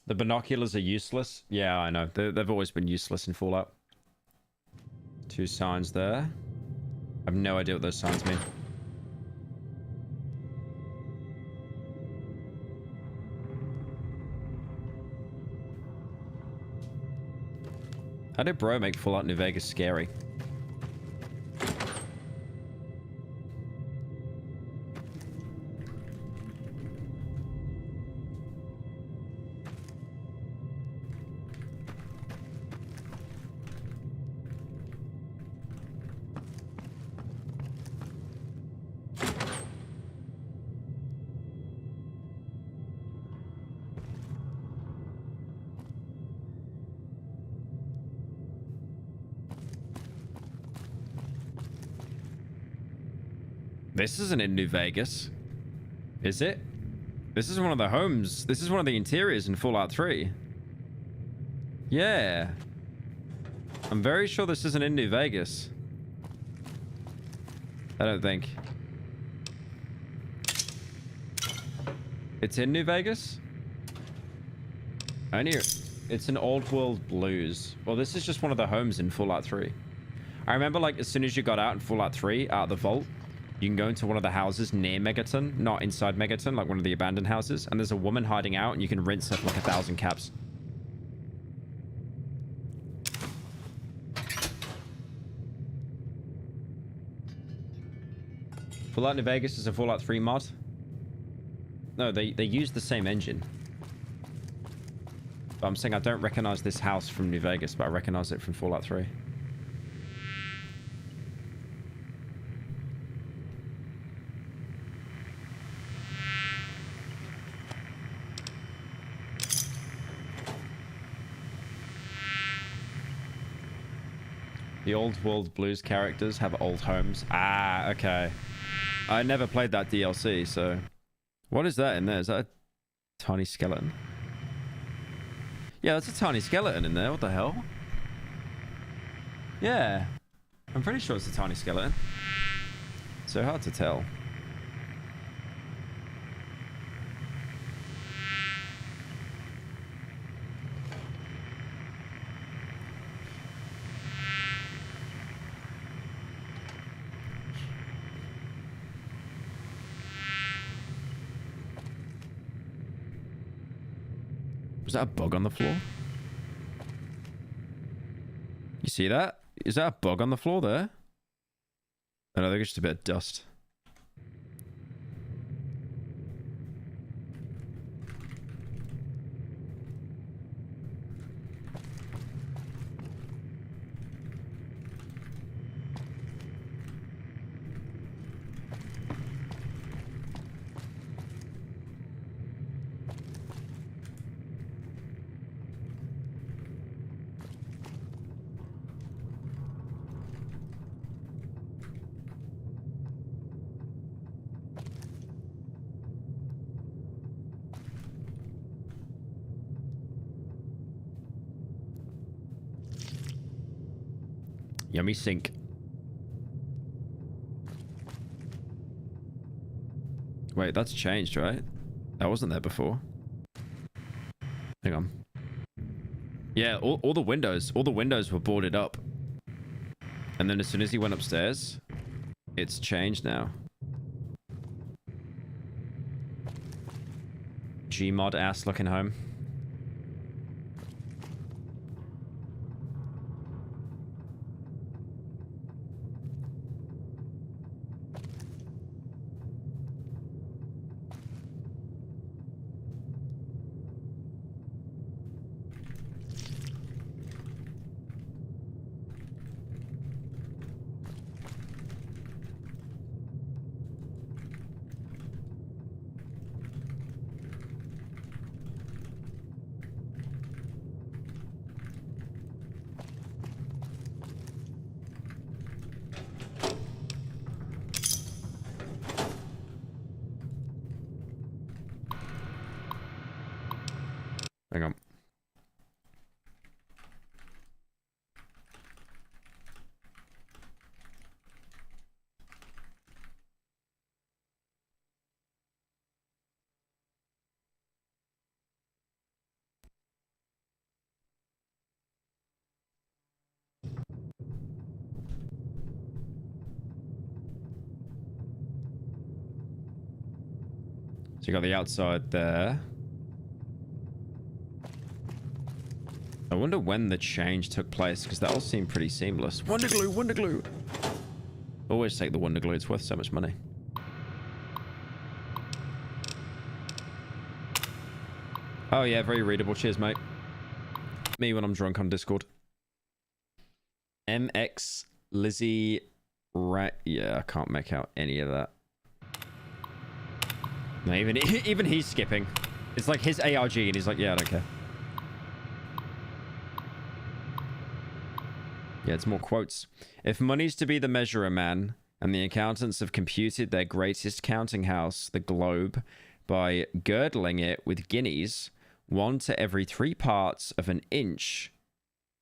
The binoculars are useless. Yeah, I know. They've always been useless in Fallout. 2 signs there. I have no idea what those signs mean. How did Bro make Fallout New Vegas scary? This isn't in New Vegas, is it? This is one of the homes. This is one of the interiors in Fallout 3. Yeah. I'm very sure this isn't in New Vegas. I don't think. It's in New Vegas? It's an Old World Blues. Well, this is just one of the homes in Fallout 3. I remember, like, as soon as you got out in Fallout 3, out of the vault, you can go into one of the houses near Megaton, not inside Megaton, like one of the abandoned houses, and there's a woman hiding out, and you can rinse her for like 1,000 caps. Fallout New Vegas is a Fallout 3 mod. No, they use the same engine. But I'm saying I don't recognize this house from New Vegas, but I recognize it from Fallout 3. The old world blues characters have old homes. Ah, okay. I never played that DLC, so... What is that in there? Is that a tiny skeleton? Yeah, that's a tiny skeleton in there. What the hell? Yeah. I'm pretty sure it's a tiny skeleton. So hard to tell. Was that a bug on the floor? You see that? Is that a bug on the floor there? I think it's just a bit of dust. Yummy sink. Wait, that's changed, right? That wasn't there before. Hang on. Yeah, all the windows were boarded up. And then as soon as he went upstairs, it's changed now. Gmod ass looking home. Hang on. So you got the outside there. I wonder when the change took place, because that all seemed pretty seamless. Wonder glue, wonder glue. Always take the wonder glue, it's worth so much money. Oh yeah, very readable. Cheers, mate. Me when I'm drunk on Discord. MX Lizzie yeah, I can't make out any of that. No, even he's skipping. It's like his ARG and he's like, yeah, I don't care. Yeah, it's more quotes. If money's to be the measurer, man, and the accountants have computed their greatest counting house, the globe, by girdling it with guineas, 1 to every 3 parts of an inch,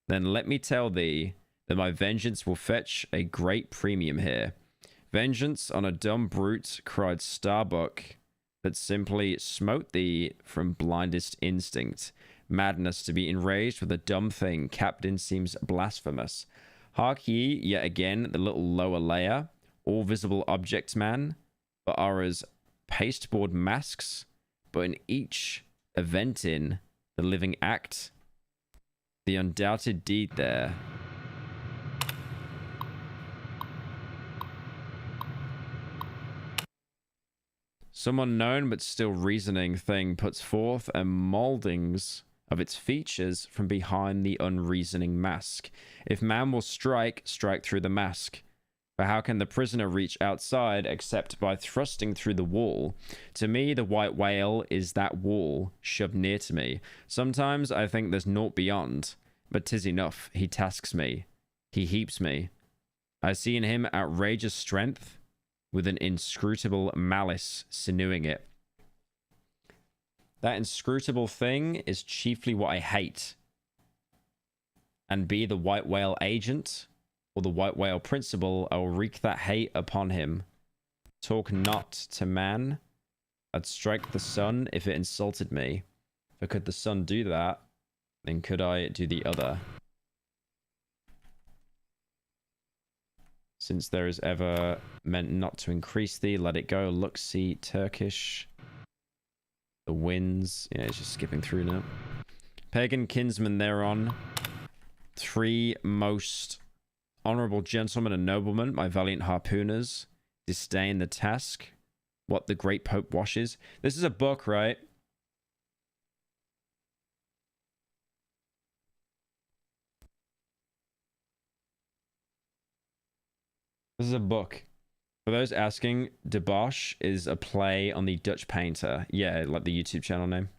then let me tell thee that my vengeance will fetch a great premium here. Vengeance on a dumb brute, cried Starbuck, that simply smote thee from blindest instinct. Madness to be enraged with a dumb thing, Captain seems blasphemous. Hark ye, yet again, the little lower layer, all visible objects, man, but are as pasteboard masks, but in each event in the living act, the undoubted deed there. Some unknown but still reasoning thing puts forth a mouldings of its features from behind the unreasoning mask. If man will strike, strike through the mask. But how can the prisoner reach outside except by thrusting through the wall? To me, the white whale is that wall shoved near to me. Sometimes I think there's naught beyond, but 'tis enough, he tasks me. He heaps me. I see in him outrageous strength, with an inscrutable malice sinewing it. That inscrutable thing is chiefly what I hate. And be the white whale agent, or the white whale principal, I will wreak that hate upon him. Talk not to man. I'd strike the sun if it insulted me. For could the sun do that, then could I do the other. Since there is ever meant not to increase thee, let it go. Look, see, Turkish. The winds. Yeah, it's just skipping through now. Pagan kinsmen thereon. 3 most honorable gentlemen and noblemen, my valiant harpooners, disdain the task. What the great Pope washes. This is a book, right? This is a book. For those asking, Debauch is a play on the Dutch painter. Yeah, like the YouTube channel name.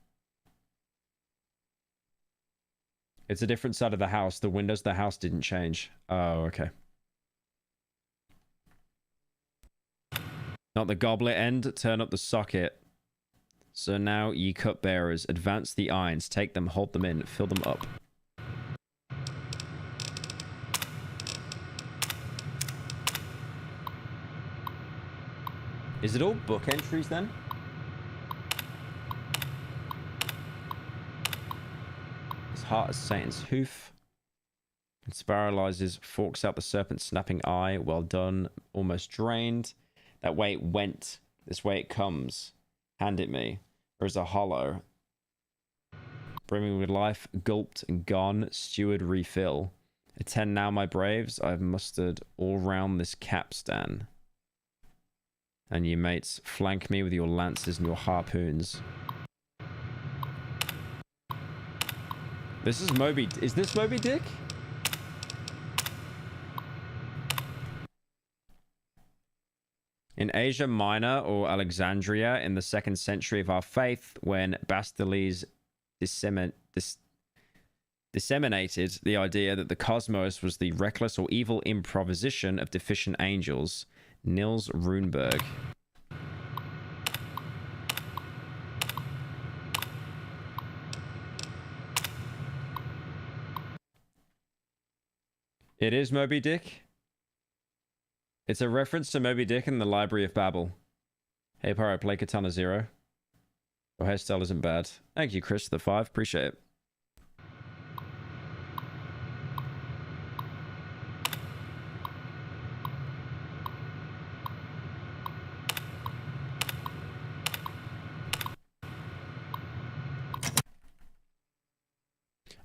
It's a different side of the house. The windows of the house didn't change. Oh, okay. Not the goblet end, turn up the socket. So now, ye cupbearers, advance the irons, take them, hold them in, fill them up. Is it all book entries then? His heart is Satan's hoof. Spiralizes, forks out the serpent's snapping eye. Well done, almost drained. That way it went. This way it comes. Hand it me. Or is a hollow. Brimming with life, gulped and gone. Steward refill. Attend now, my braves. I've mustered all round this capstan. And you mates, flank me with your lances and your harpoons. This is Moby... Is this Moby Dick? In Asia Minor, or Alexandria, in the 2nd century of our faith, when Bastillees disseminated the idea that the cosmos was the reckless or evil improvisation of deficient angels, Niels Runeberg. It is Moby Dick. It's a reference to Moby Dick in the Library of Babel. Hey, Pyro, play Katana Zero. Your hairstyle isn't bad. Thank you, Chris, the 5. Appreciate it.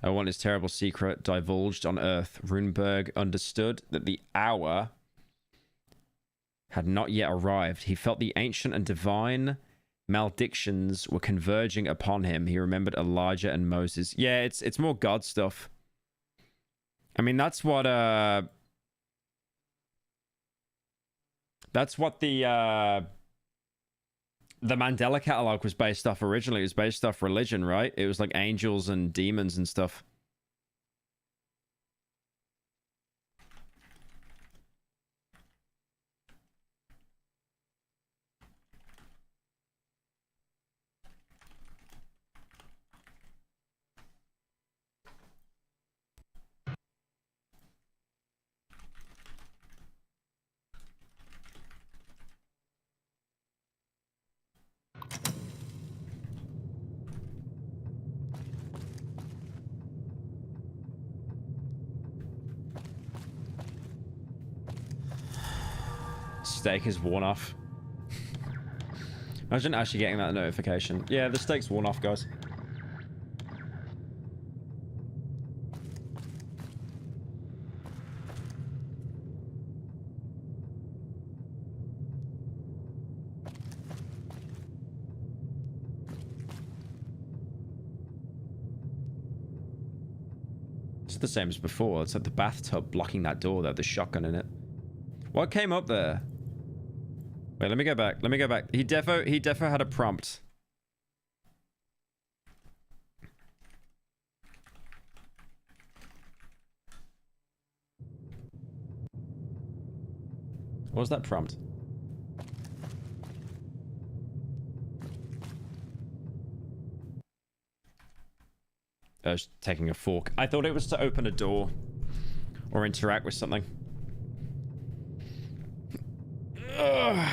I want his terrible secret divulged on Earth. Runeberg understood that the hour had not yet arrived. He felt the ancient and divine maledictions were converging upon him. He remembered Elijah and Moses. Yeah, it's more God stuff. I mean, that's what the Mandela catalog was based off originally. It was based off religion, right? It was like angels and demons and stuff. Steak is worn off. Imagine actually getting that notification. Yeah, the steak's worn off, guys. It's the same as before. It's like the bathtub blocking that door though, the shotgun in it. What came up there? Wait, let me go back. Let me go back. He defo had a prompt. What was that prompt? Taking a fork. I thought it was to open a door or interact with something. Ugh.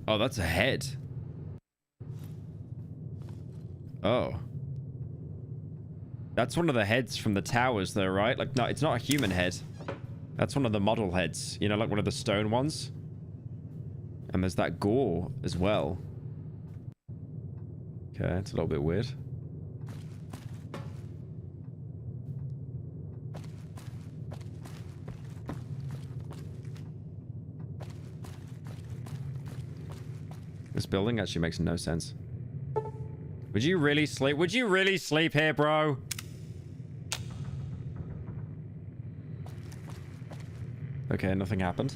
Oh, that's a head. Oh. That's one of the heads from the towers though, right? Like, no, it's not a human head. That's one of the model heads. You know, like one of the stone ones. And there's that gore as well. Okay, it's a little bit weird. This building actually makes no sense. Would you really sleep? Would you really sleep here, bro? Okay, nothing happened.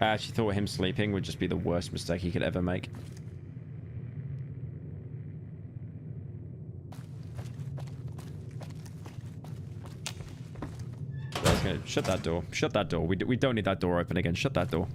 I actually thought him sleeping would just be the worst mistake he could ever make. Shut that door. Shut that door. We don't need that door open again. Shut that door.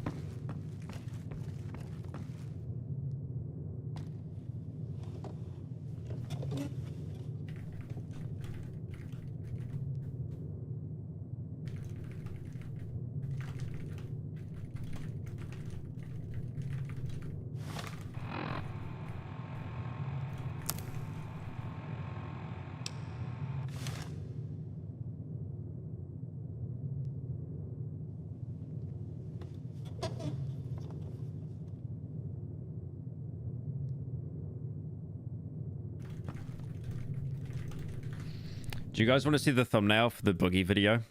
Do you guys want to see the thumbnail for the boogie video?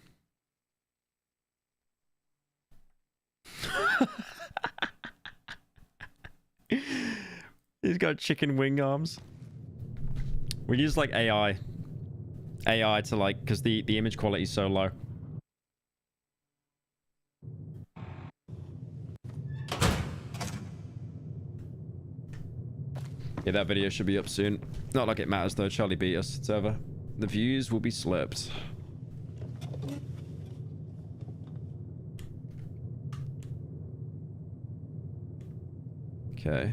He's got chicken wing arms. We use like AI to like, because the image quality is so low. Yeah, that video should be up soon. Not like it matters though. Charlie beat us. It's over. The views will be slurped. Okay.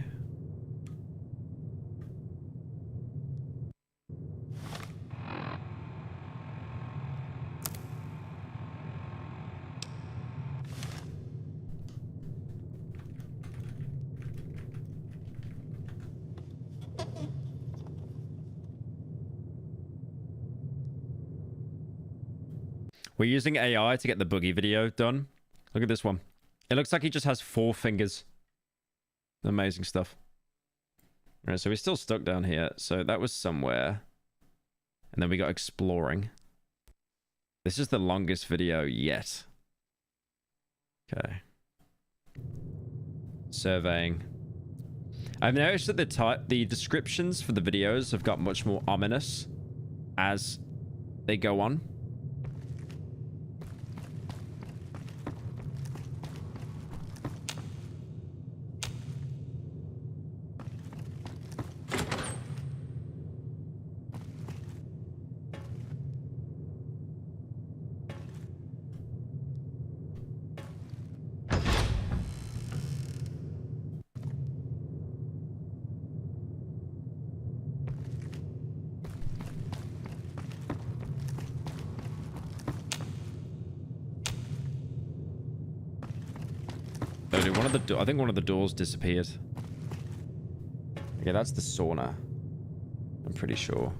We're using AI to get the boogie video done. Look at this one. It looks like he just has 4 fingers. Amazing stuff. All right, so we're still stuck down here. So that was somewhere. And then we got exploring. This is the longest video yet. Okay. Surveying. I've noticed that the descriptions for the videos have got much more ominous as they go on. I think one of the doors disappeared. Okay, that's the sauna. I'm pretty sure.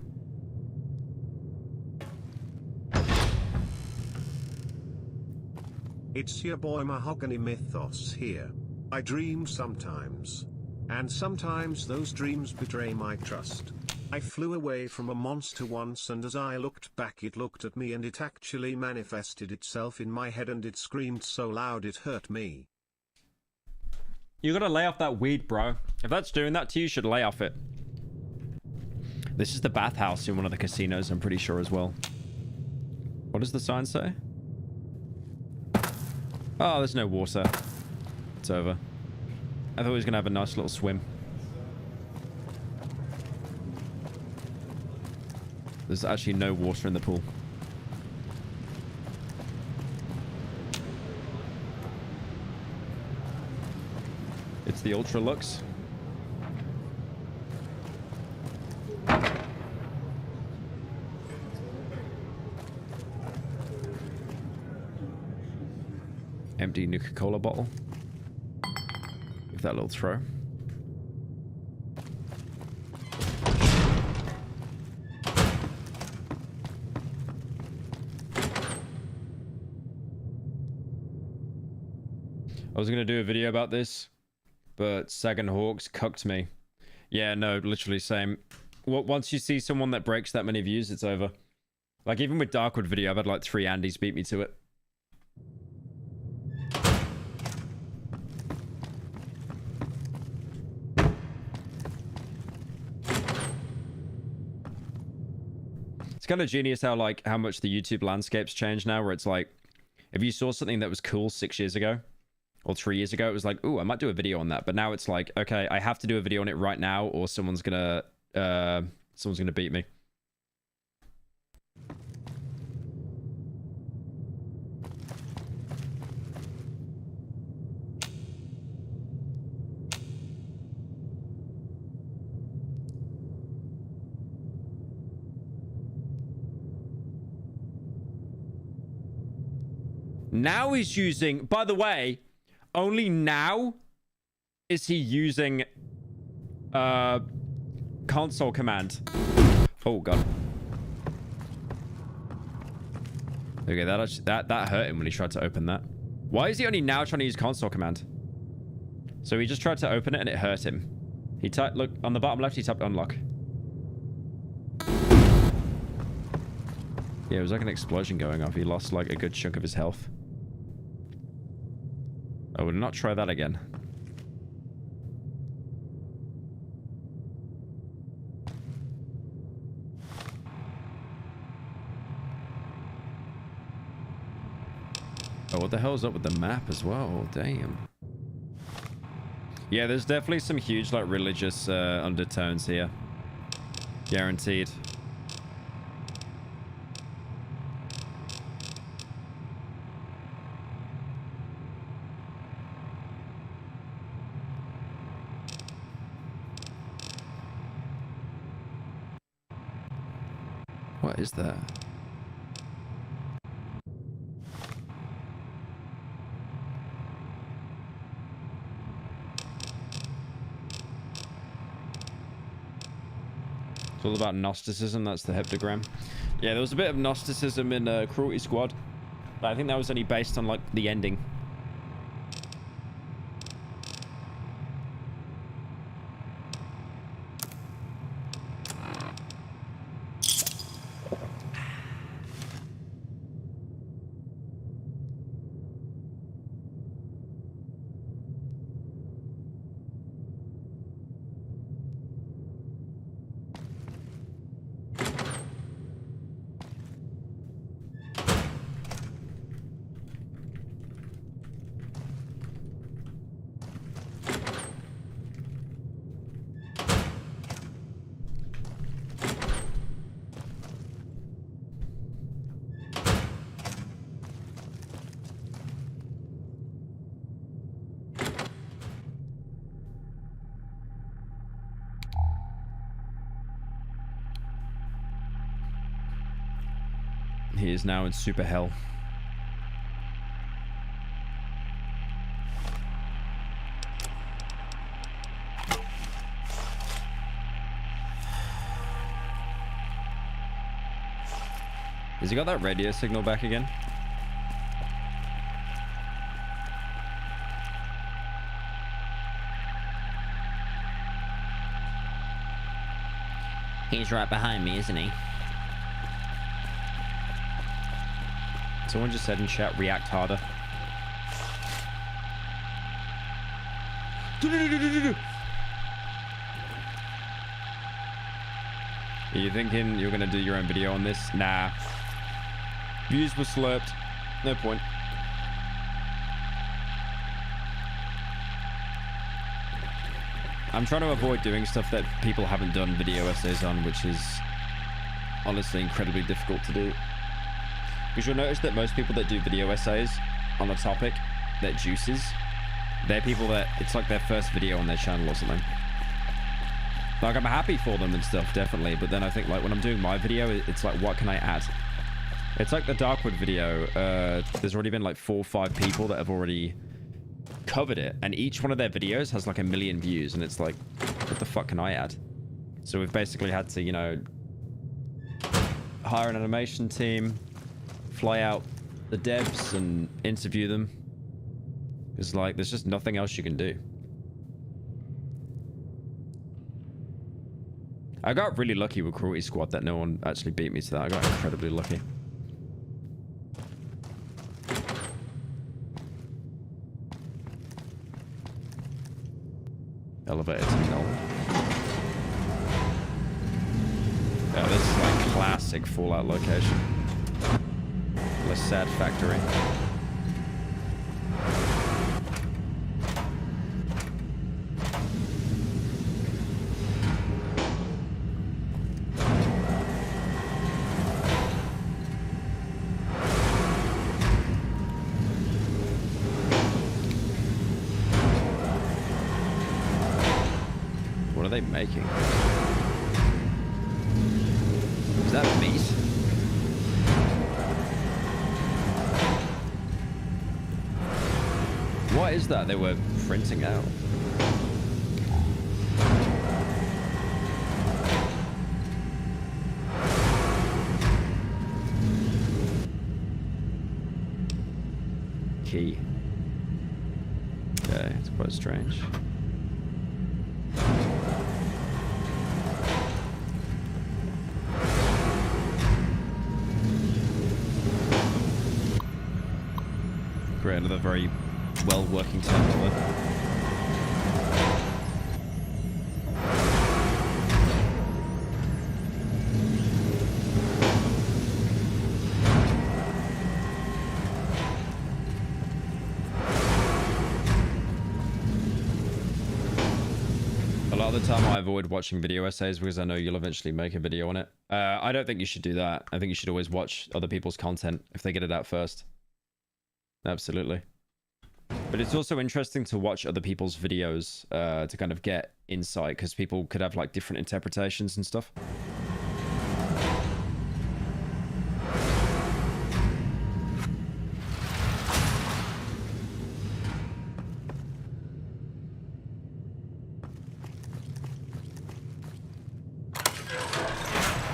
It's your boy Mahogany Mythos here. I dream sometimes. And sometimes those dreams betray my trust. I flew away from a monster once, and as I looked back it looked at me and it actually manifested itself in my head and it screamed so loud it hurt me. You gotta lay off that weed, bro. If that's doing that to you, you should lay off it. This is the bathhouse in one of the casinos, I'm pretty sure as well. What does the sign say? Oh, there's no water. It's over. I thought he was going to have a nice little swim. There's actually no water in the pool. It's the Ultra Lux. Empty Nuka-Cola bottle. Give that a little throw. I was gonna do a video about this, but Sagan Hawks cucked me. Yeah, no, literally same. Once you see someone that breaks that many views, it's over. Like, even with Darkwood video, I've had like 3 Andys beat me to it. It's kind of genius how much the YouTube landscape's changed now, where it's like, if you saw something that was cool 6 years ago or 3 years ago, it was like, ooh, I might do a video on that. But now it's like, okay, I have to do a video on it right now, or someone's gonna beat me. Now he's using, by the way, only now is he using console command. Oh god. Okay, that hurt him when he tried to open that. Why is he only now trying to use console command? So he just tried to open it and it hurt him. He typed, look, on the bottom left, he typed unlock. Yeah, it was like an explosion going off. He lost like a good chunk of his health. I would not try that again. Oh, what the hell is up with the map as well? Damn. Yeah, there's definitely some huge like religious undertones here. Guaranteed. What is that? It's all about Gnosticism. That's the heptagram. Yeah, there was a bit of Gnosticism in Cruelty Squad, but I think that was only based on like the ending. He is now in super hell. Has he got that radio signal back again? He's right behind me, isn't he? Someone just said in chat, react harder. Are you thinking you're gonna do your own video on this? Nah. Views were slurped. No point. I'm trying to avoid doing stuff that people haven't done video essays on, which is honestly incredibly difficult to do. Because you'll notice that most people that do video essays on a topic that juices, they're people that it's like their first video on their channel or something. Like, I'm happy for them and stuff, definitely, but then I think, like, when I'm doing my video, it's like, what can I add? It's like the Darkwood video. There's already been like 4 or 5 people that have already covered it, and each one of their videos has like 1 million views, and it's like, what the fuck can I add? So we've basically had to, you know, hire an animation team, fly out the devs and interview them. It's like, there's just nothing else you can do. I got really lucky with Cruelty Squad that no one actually beat me to that. I got incredibly lucky. Elevator tunnel. Oh, this is like classic Fallout location. Sad factory. What are they making? Is that meat? What is that they were printing out? Key. Okay, it's quite strange. Great, another very well working terminal there. A lot of the time I avoid watching video essays because I know you'll eventually make a video on it. I don't think you should do that. I think you should always watch other people's content if they get it out first. Absolutely. But it's also interesting to watch other people's videos to kind of get insight, because people could have like different interpretations and stuff.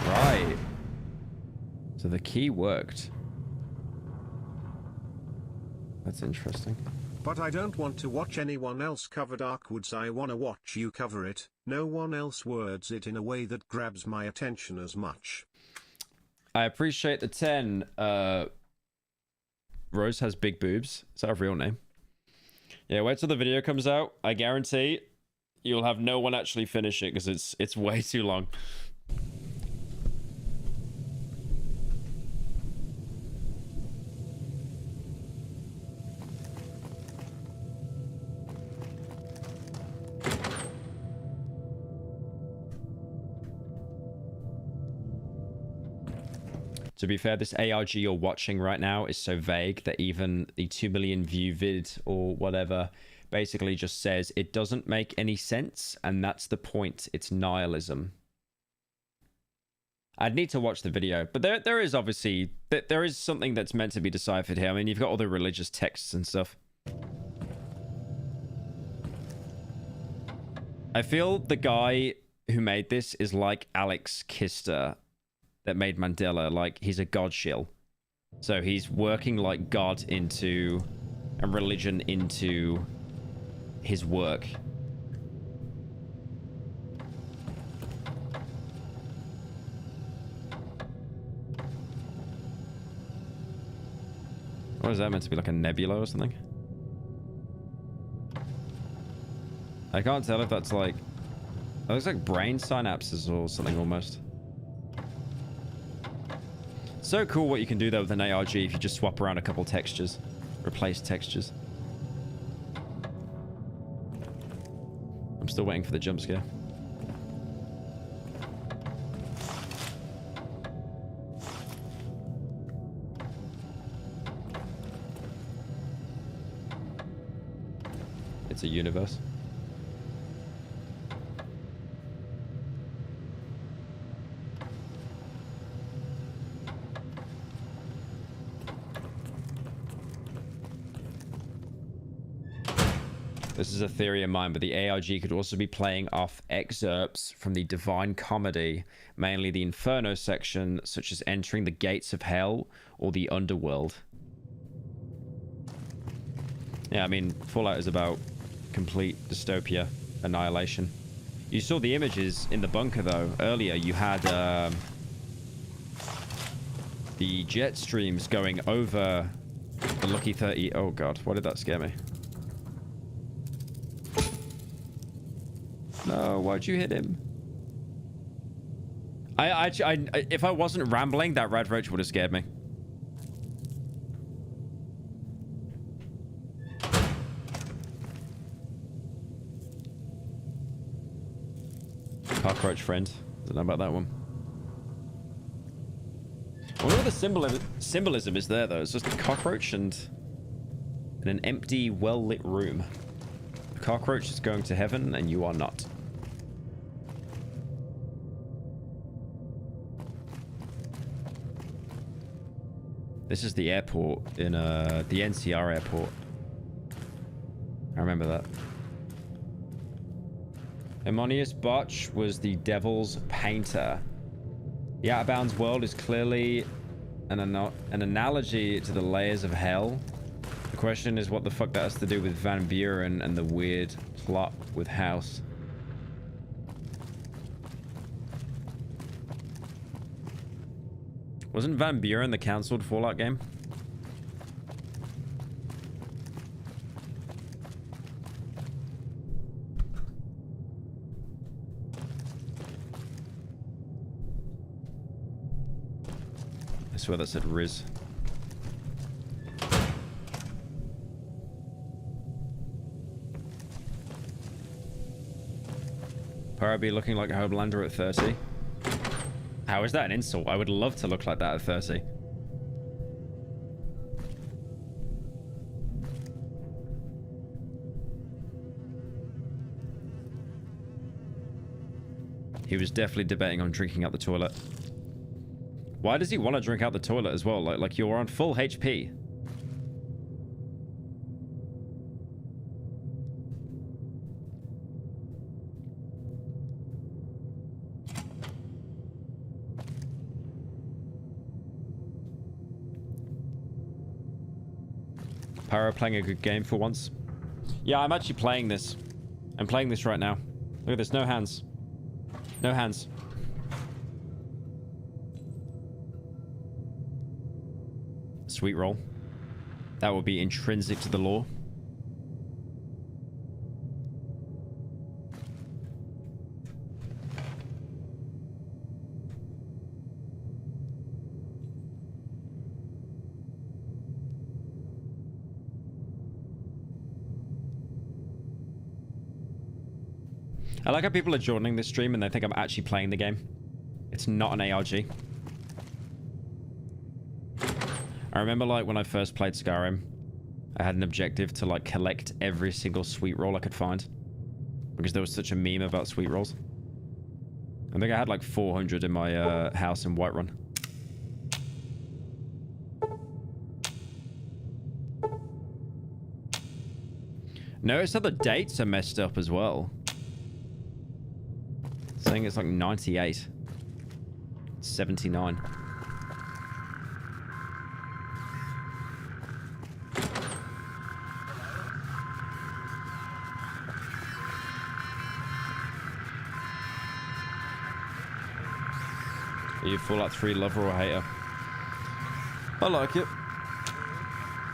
Right. So the key worked. That's interesting. But I don't want to watch anyone else cover Darkwoods. I want to watch you cover it. No one else words it in a way that grabs my attention as much. I appreciate the 10. Rose has big boobs. Is that her real name? Yeah, wait till the video comes out. I guarantee you'll have no one actually finish it because it's way too long. To be fair, this ARG you're watching right now is so vague that even the 2 million view vid or whatever basically just says it doesn't make any sense, and that's the point. It's nihilism. I'd need to watch the video, but there is obviously there is something that's meant to be deciphered here. I mean, you've got all the religious texts and stuff. I feel the guy who made this is like Alex Kister that made Mandela. Like, he's a god shill. So he's working like God into and religion into his work. What is that meant to be, like a nebula or something? I can't tell if that's like... That looks like brain synapses or something almost. So cool what you can do though with an ARG if you just swap around a couple textures. Replace textures. I'm still waiting for the jump scare. It's a universe. This is a theory of mine, but the ARG could also be playing off excerpts from the Divine Comedy, mainly the Inferno section, such as entering the gates of hell or the underworld. Yeah, I mean, Fallout is about complete dystopia, annihilation. You saw the images in the bunker, though. Earlier, you had the jet streams going over the Lucky 30. Oh, God. Why did that scare me? No, why'd you hit him? If I wasn't rambling, that red roach would have scared me. Cockroach friend. Don't know about that one. I wonder what the symbolism is there, though. It's just a cockroach and an empty, well-lit room. The cockroach is going to heaven, and you are not. This is the airport in the NCR airport. I remember that. Ammonius Botch was the devil's painter. The Out of Bounds world is clearly an analogy to the layers of hell. The question is what the fuck that has to do with Van Buren and the weird plot with House. Wasn't Van Buren the cancelled Fallout game? I swear that said Riz. Pyro be looking like a Homelander at 30. How is that an insult? I would love to look like that at 30. He was definitely debating on drinking out the toilet. Why does he want to drink out the toilet as well? Like you're on full HP. Pyro playing a good game for once. Yeah, I'm actually playing this. I'm playing this right now. Look at this. No hands. No hands. Sweet roll. That would be intrinsic to the lore. I like how people are joining this stream and they think I'm actually playing the game. It's not an ARG. I remember like when I first played Skyrim, I had an objective to like collect every single sweet roll I could find. Because there was such a meme about sweet rolls. I think I had like 400 in my house in Whiterun. Notice how the dates are messed up as well. Saying it's like 98. It's 79. Are you Fallout 3 lover or hater? I like it.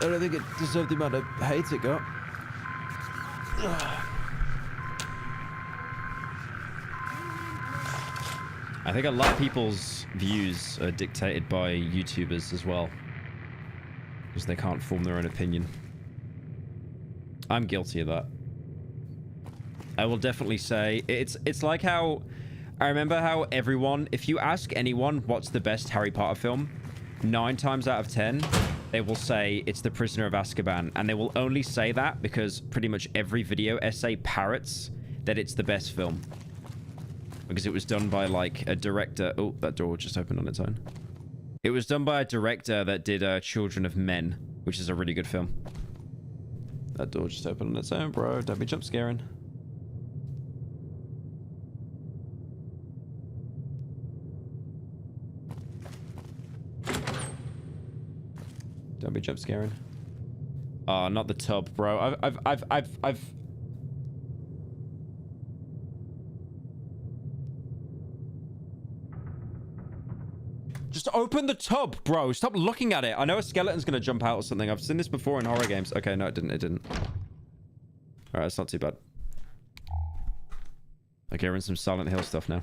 I don't think it deserved the amount of hate it got. I think a lot of people's views are dictated by YouTubers as well, because they can't form their own opinion. I'm guilty of that. I will definitely say it's like how I remember how everyone, if you ask anyone what's the best Harry Potter film, 9 times out of 10 they will say it's The Prisoner of Azkaban, and they will only say that because pretty much every video essay parrots that it's the best film, because it was done by like a director. Oh, that door just opened on its own. It was done by a director that did Children of Men, which is a really good film. That door just opened on its own, bro. Don't be jump scaring. Don't be jump scaring. Oh, not the tub, bro. I've just open the tub, bro. Stop looking at it. I know a skeleton's gonna jump out or something. I've seen this before in horror games. Okay, no, it didn't. It didn't. All right, it's not too bad. Okay, we're in some Silent Hill stuff now.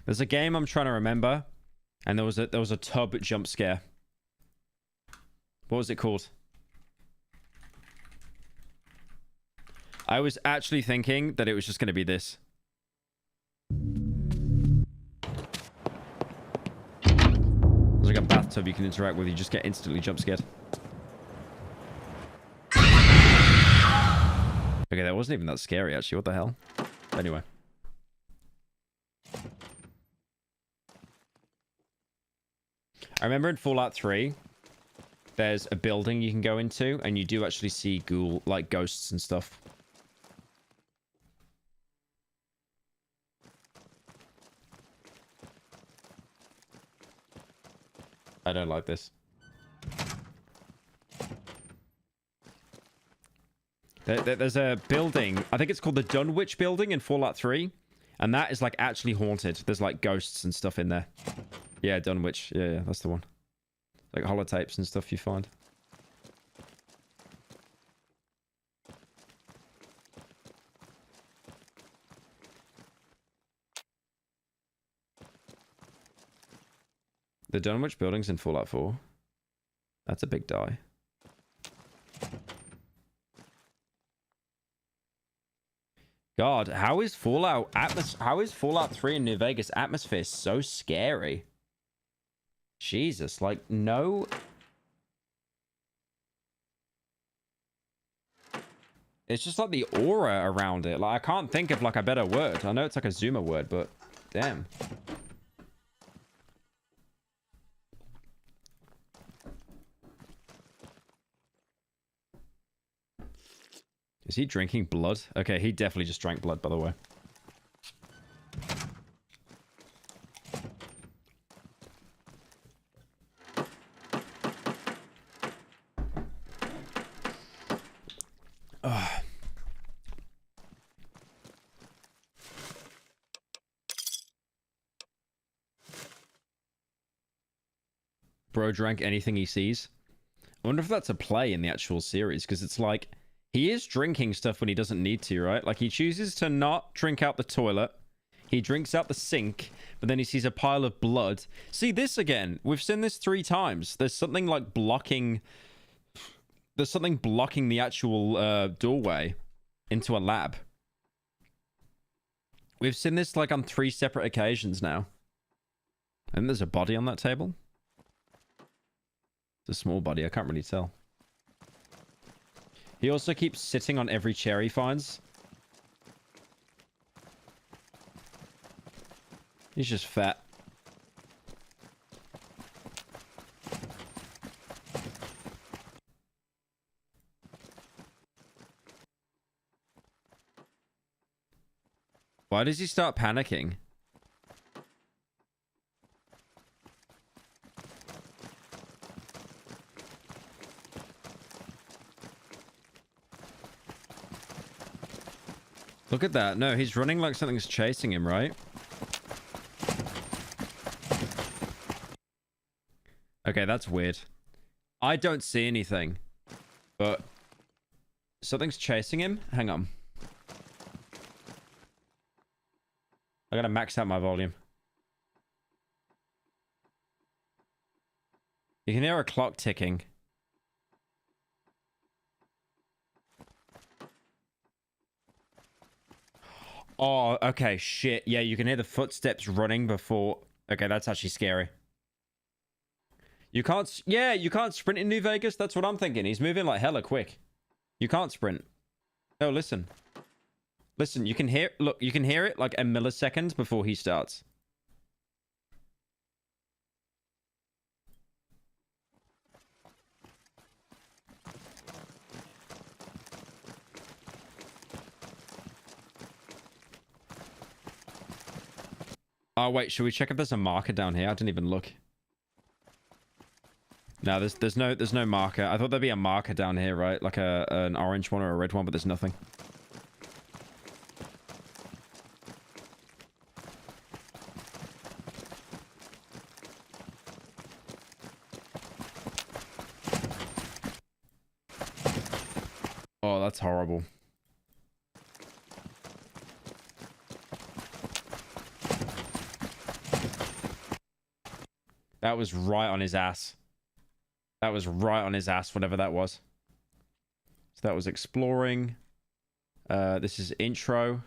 There's a game I'm trying to remember, and there was a tub jump scare. What was it called? I was actually thinking that it was just going to be this. There's like a bathtub you can interact with. You just get instantly jump scared. Okay, that wasn't even that scary, actually. What the hell? Anyway. I remember in Fallout 3, there's a building you can go into, and you do actually see ghosts and stuff. I don't like this. There's a building, I think it's called the Dunwich building in Fallout 3, and that is like actually haunted. There's like ghosts and stuff in there. Yeah, Dunwich. Yeah, that's the one. Like holotapes and stuff you find. The Dunwich building's in Fallout 4. That's a big die. God, how is Fallout 3 in New Vegas atmosphere so scary? Jesus, like, no. It's just like the aura around it. Like, I can't think of like a better word. I know it's like a Zoomer word, but damn. Is he drinking blood? Okay, he definitely just drank blood, by the way. Bro drank anything he sees. I wonder if that's a play in the actual series, because it's like, he is drinking stuff when he doesn't need to, right? Like, he chooses to not drink out the toilet. He drinks out the sink, but then he sees a pile of blood. See, this again. We've seen this 3 times. There's something like blocking... There's something blocking the actual doorway into a lab. We've seen this like on 3 separate occasions now. And there's a body on that table. It's a small body. I can't really tell. He also keeps sitting on every chair he finds. He's just fat. Why does he start panicking? Look at that. No, he's running like something's chasing him, right? Okay, that's weird. I don't see anything. But something's chasing him? Hang on. I gotta max out my volume. You can hear a clock ticking. Oh, okay, shit. Yeah, you can hear the footsteps running before... Okay, that's actually scary. You can't... Yeah, you can't sprint in New Vegas? That's what I'm thinking. He's moving like hella quick. You can't sprint. No, listen. Listen, you can hear... Look, you can hear it like a millisecond before he starts. Oh, wait, should we check if there's a marker down here? I didn't even look. No, there's no marker. I thought there'd be a marker down here, right? Like an orange one or a red one, but there's nothing. Oh, that's horrible. That was right on his ass. That was right on his ass, whatever that was. So that was exploring. This is intro.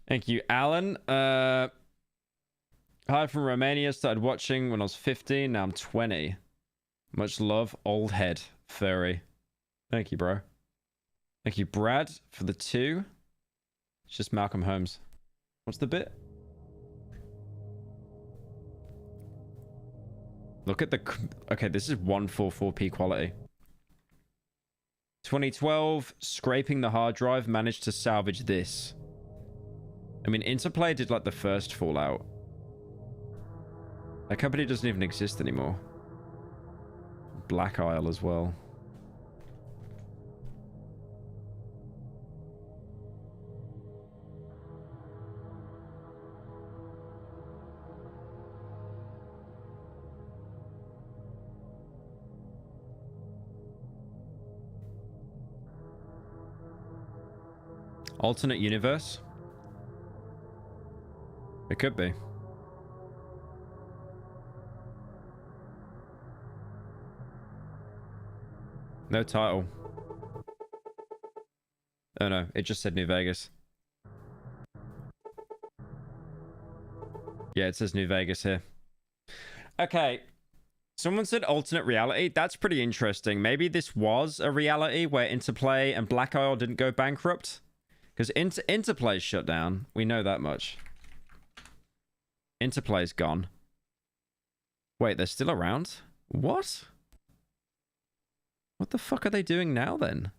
Thank you, Alan. Hi from Romania. Started watching when I was 15. Now I'm 20. Much love, old head, furry. Thank you, bro. Thank you, Brad, for the 2. It's just Malcolm Holmes. What's the bit? Look at the... Okay, this is 144p quality. 2012, scraping the hard drive, managed to salvage this. I mean, Interplay did like the first Fallout. That company doesn't even exist anymore. Black Isle as well. Alternate universe? It could be. No title. Oh no, it just said New Vegas. Yeah, it says New Vegas here. Okay. Someone said alternate reality. That's pretty interesting. Maybe this was a reality where Interplay and Black Isle didn't go bankrupt. Because Interplay's shut down. We know that much. Interplay's gone. Wait, they're still around? What? What the fuck are they doing now then?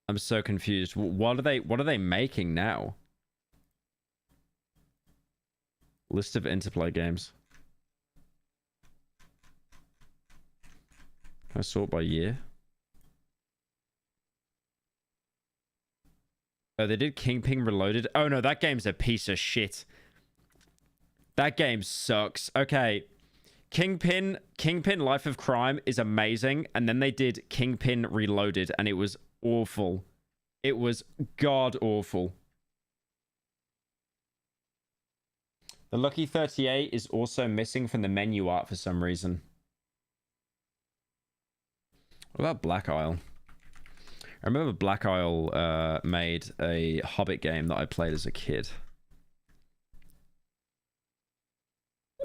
I'm so confused. What are they making now? List of Interplay games. Can I sort by year? Oh, they did Kingpin Reloaded. Oh no, that game's a piece of shit. That game sucks. Okay. Kingpin Life of Crime is amazing. And then they did Kingpin Reloaded and it was awful. It was god awful. The Lucky 38 is also missing from the menu art for some reason. What about Black Isle? I remember Black Isle made a Hobbit game that I played as a kid.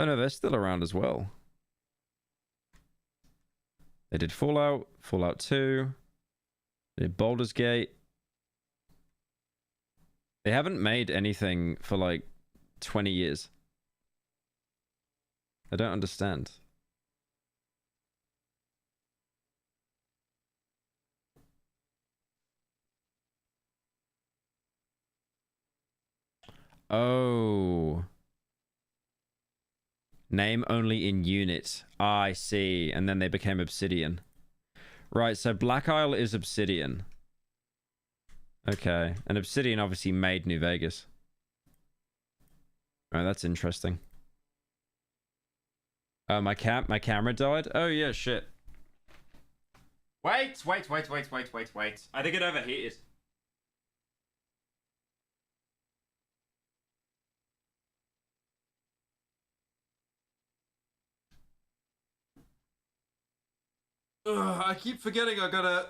Oh no, they're still around as well. They did Fallout, Fallout 2. They did Baldur's Gate. They haven't made anything for like 20 years. I don't understand. Oh. Name only in unit. Ah, I see. And then they became Obsidian. Right, so Black Isle is Obsidian. Okay. And Obsidian obviously made New Vegas. Oh, that's interesting. Oh, my camera died? Oh, yeah, shit. Wait. I think it overheated. Ugh, I keep forgetting I gotta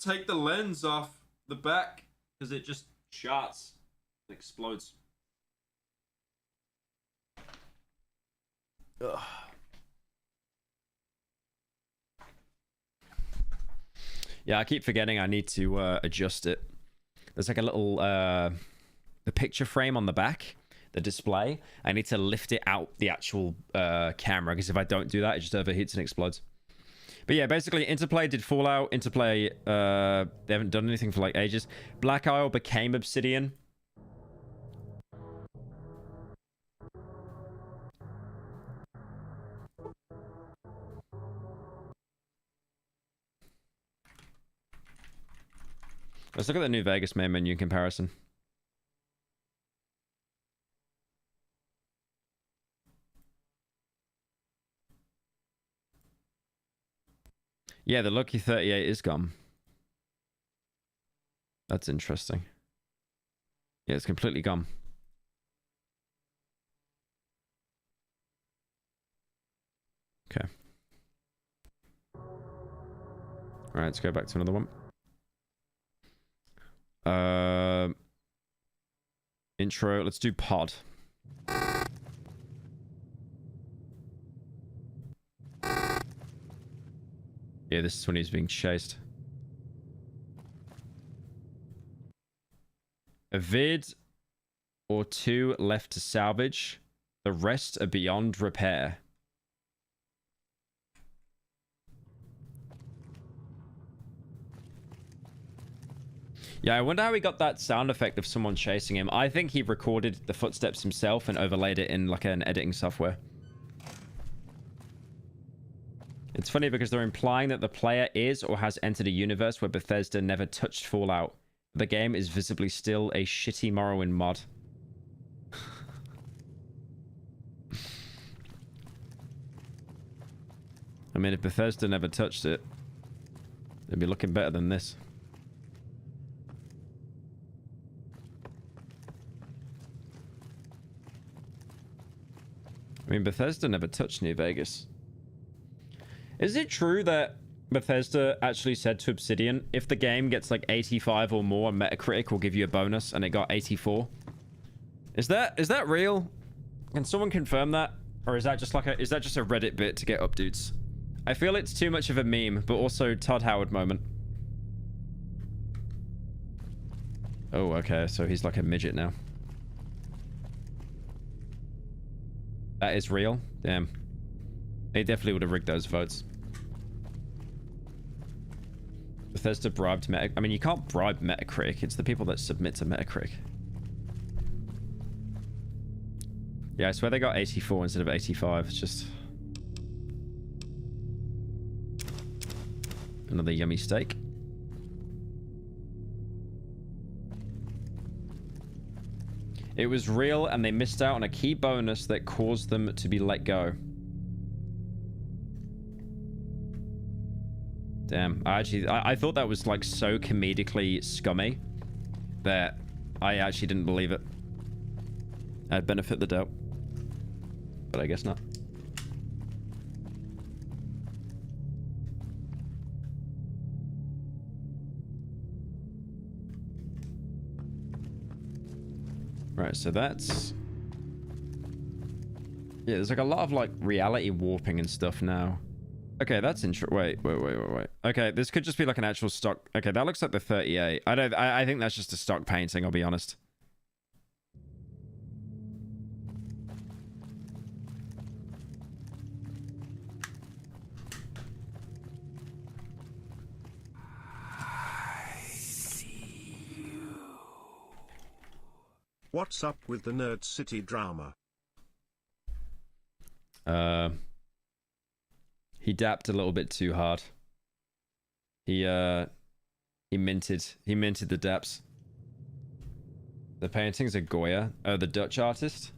take the lens off the back because it just sharts. It explodes. Ugh. Yeah, I keep forgetting I need to adjust it. There's like a little the picture frame on the back, the display. I need to lift it out the actual camera because if I don't do that, it just overheats and explodes. But yeah, basically, Interplay did Fallout. Interplay, they haven't done anything for like ages. Black Isle became Obsidian. Let's look at the New Vegas main menu in comparison. Yeah, the Lucky 38 is gone. That's interesting. Yeah, it's completely gone. Okay. Alright, let's go back to another one. Intro, let's do pod. Yeah, this is when he's being chased. A vid or two left to salvage. The rest are beyond repair. Yeah, I wonder how he got that sound effect of someone chasing him. I think he recorded the footsteps himself and overlaid it in like an editing software. It's funny because they're implying that the player is or has entered a universe where Bethesda never touched Fallout. The game is visibly still a shitty Morrowind mod. I mean, if Bethesda never touched it, it'd be looking better than this. I mean, Bethesda never touched New Vegas. Is it true that Bethesda actually said to Obsidian, if the game gets like 85 or more on Metacritic, we'll give you a bonus, and it got 84? Is that real? Can someone confirm that? Or is that just like a Reddit bit to get up dudes? I feel it's too much of a meme, but also Todd Howard moment. Oh, okay, so he's like a midget now. That is real? Damn. They definitely would have rigged those votes. Bethesda bribed Metacritic. I mean, you can't bribe Metacritic. It's the people that submit to Metacritic. Yeah, I swear they got 84 instead of 85. It's just... another yummy steak. It was real and they missed out on a key bonus that caused them to be let go. Damn, I thought that was like so comedically scummy that I actually didn't believe it. I'd benefit the doubt. But I guess not. Right, so that's... yeah, there's like a lot of like reality warping and stuff now. Okay, that's interesting. Wait. Okay, this could just be like an actual stock. Okay, that looks like the 38. I think that's just a stock painting, I'll be honest. What's up with the Nerd City drama? He dapped a little bit too hard. He minted the daps. The paintings are Goya. Oh, the Dutch artist.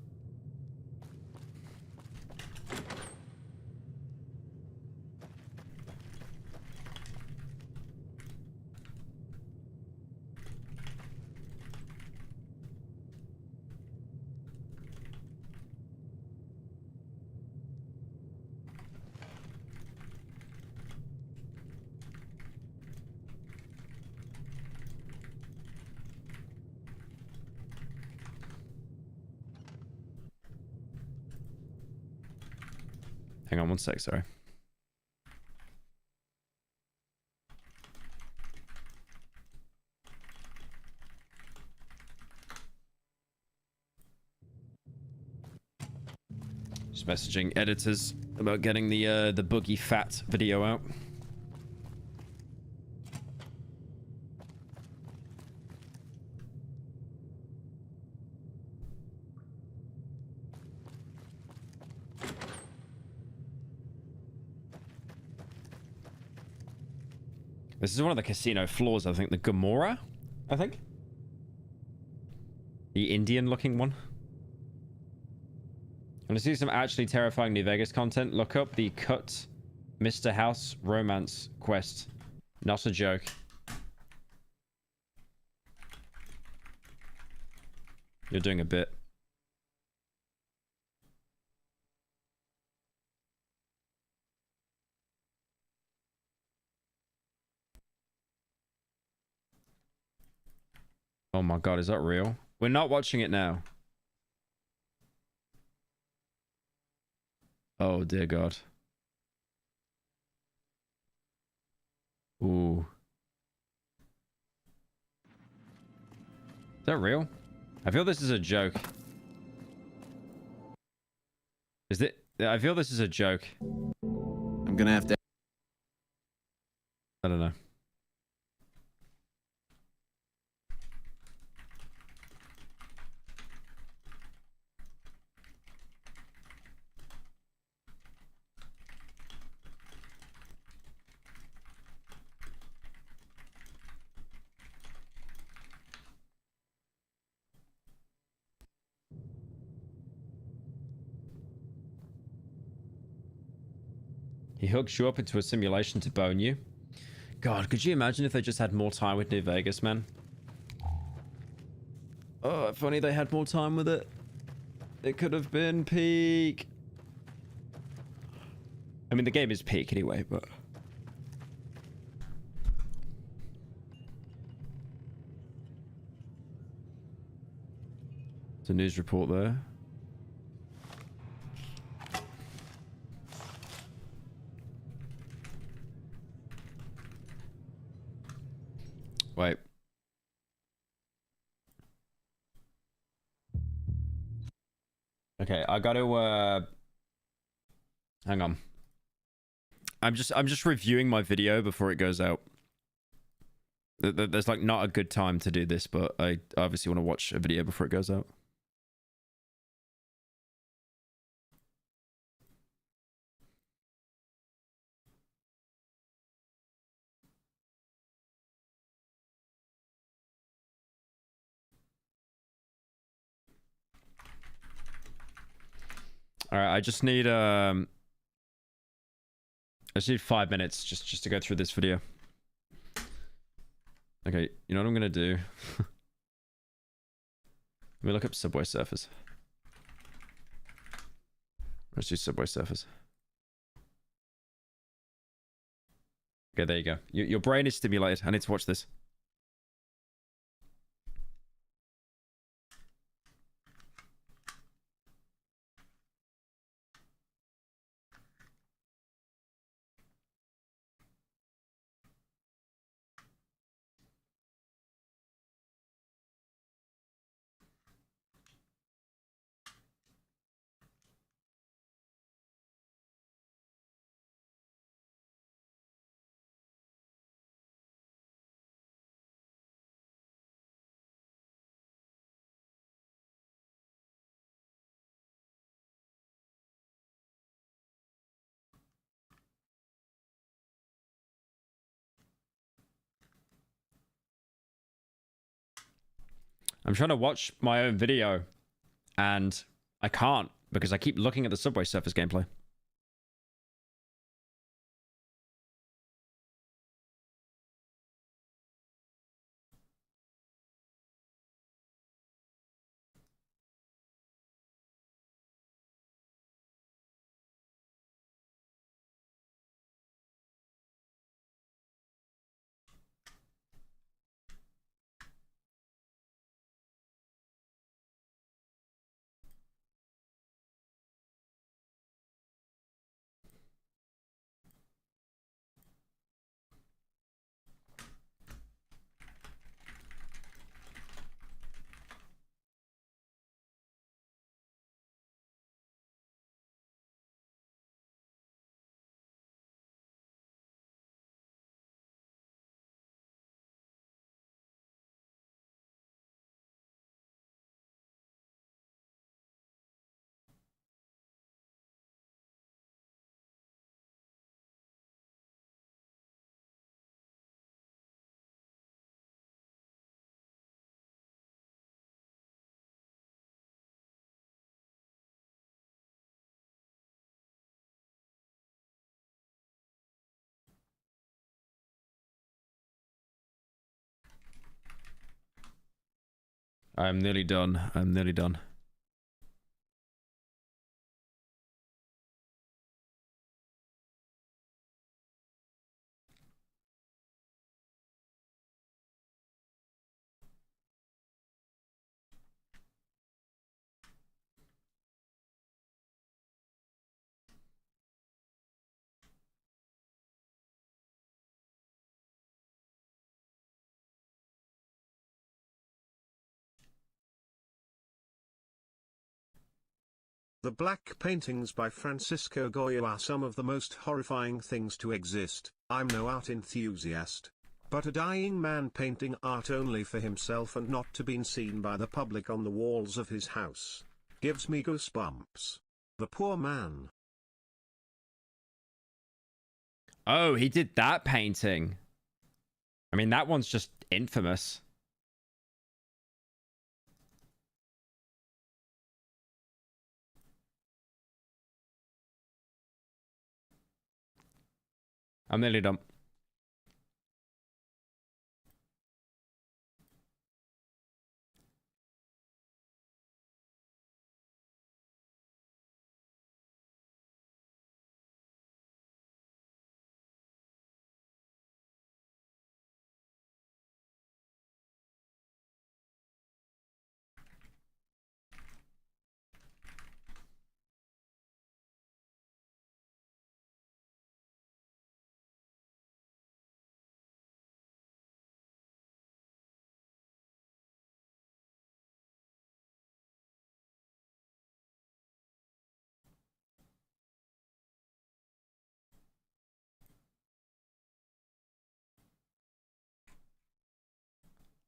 Hang on one sec, sorry. Just messaging editors about getting the boogie fat video out. This is one of the casino floors, I think. The Gamora, I think. The Indian-looking one. Want to see some actually terrifying New Vegas content? Look up the Cut Mr. House romance quest. Not a joke. You're doing a bit. Oh my god, is that real? We're not watching it now. Oh dear god. Ooh. Is that real? I feel this is a joke. Is it? I feel this is a joke. I'm gonna have to... I don't know. He hooks you up into a simulation to bone you. God, could you imagine if they just had more time with New Vegas, man? Oh, if only they had more time with it. It could have been peak. I mean, the game is peak anyway, but... There's a news report there. Wait. Okay, I got to hang on. I'm just reviewing my video before it goes out. There's like not a good time to do this, but I obviously want to watch a video before it goes out. All right, I just need 5 minutes just to go through this video. Okay, you know what I'm gonna do? Let me look up Subway Surfers. Let's do Subway Surfers. Okay, there you go. Your brain is stimulated. I need to watch this. I'm trying to watch my own video, and I can't because I keep looking at the Subway Surfers gameplay. I'm nearly done. I'm nearly done. The black paintings by Francisco Goya are some of the most horrifying things to exist. I'm no art enthusiast, but a dying man painting art only for himself and not to be seen by the public on the walls of his house gives me goosebumps. The poor man. Oh, he did that painting. I mean, that one's just infamous. I'm nearly done.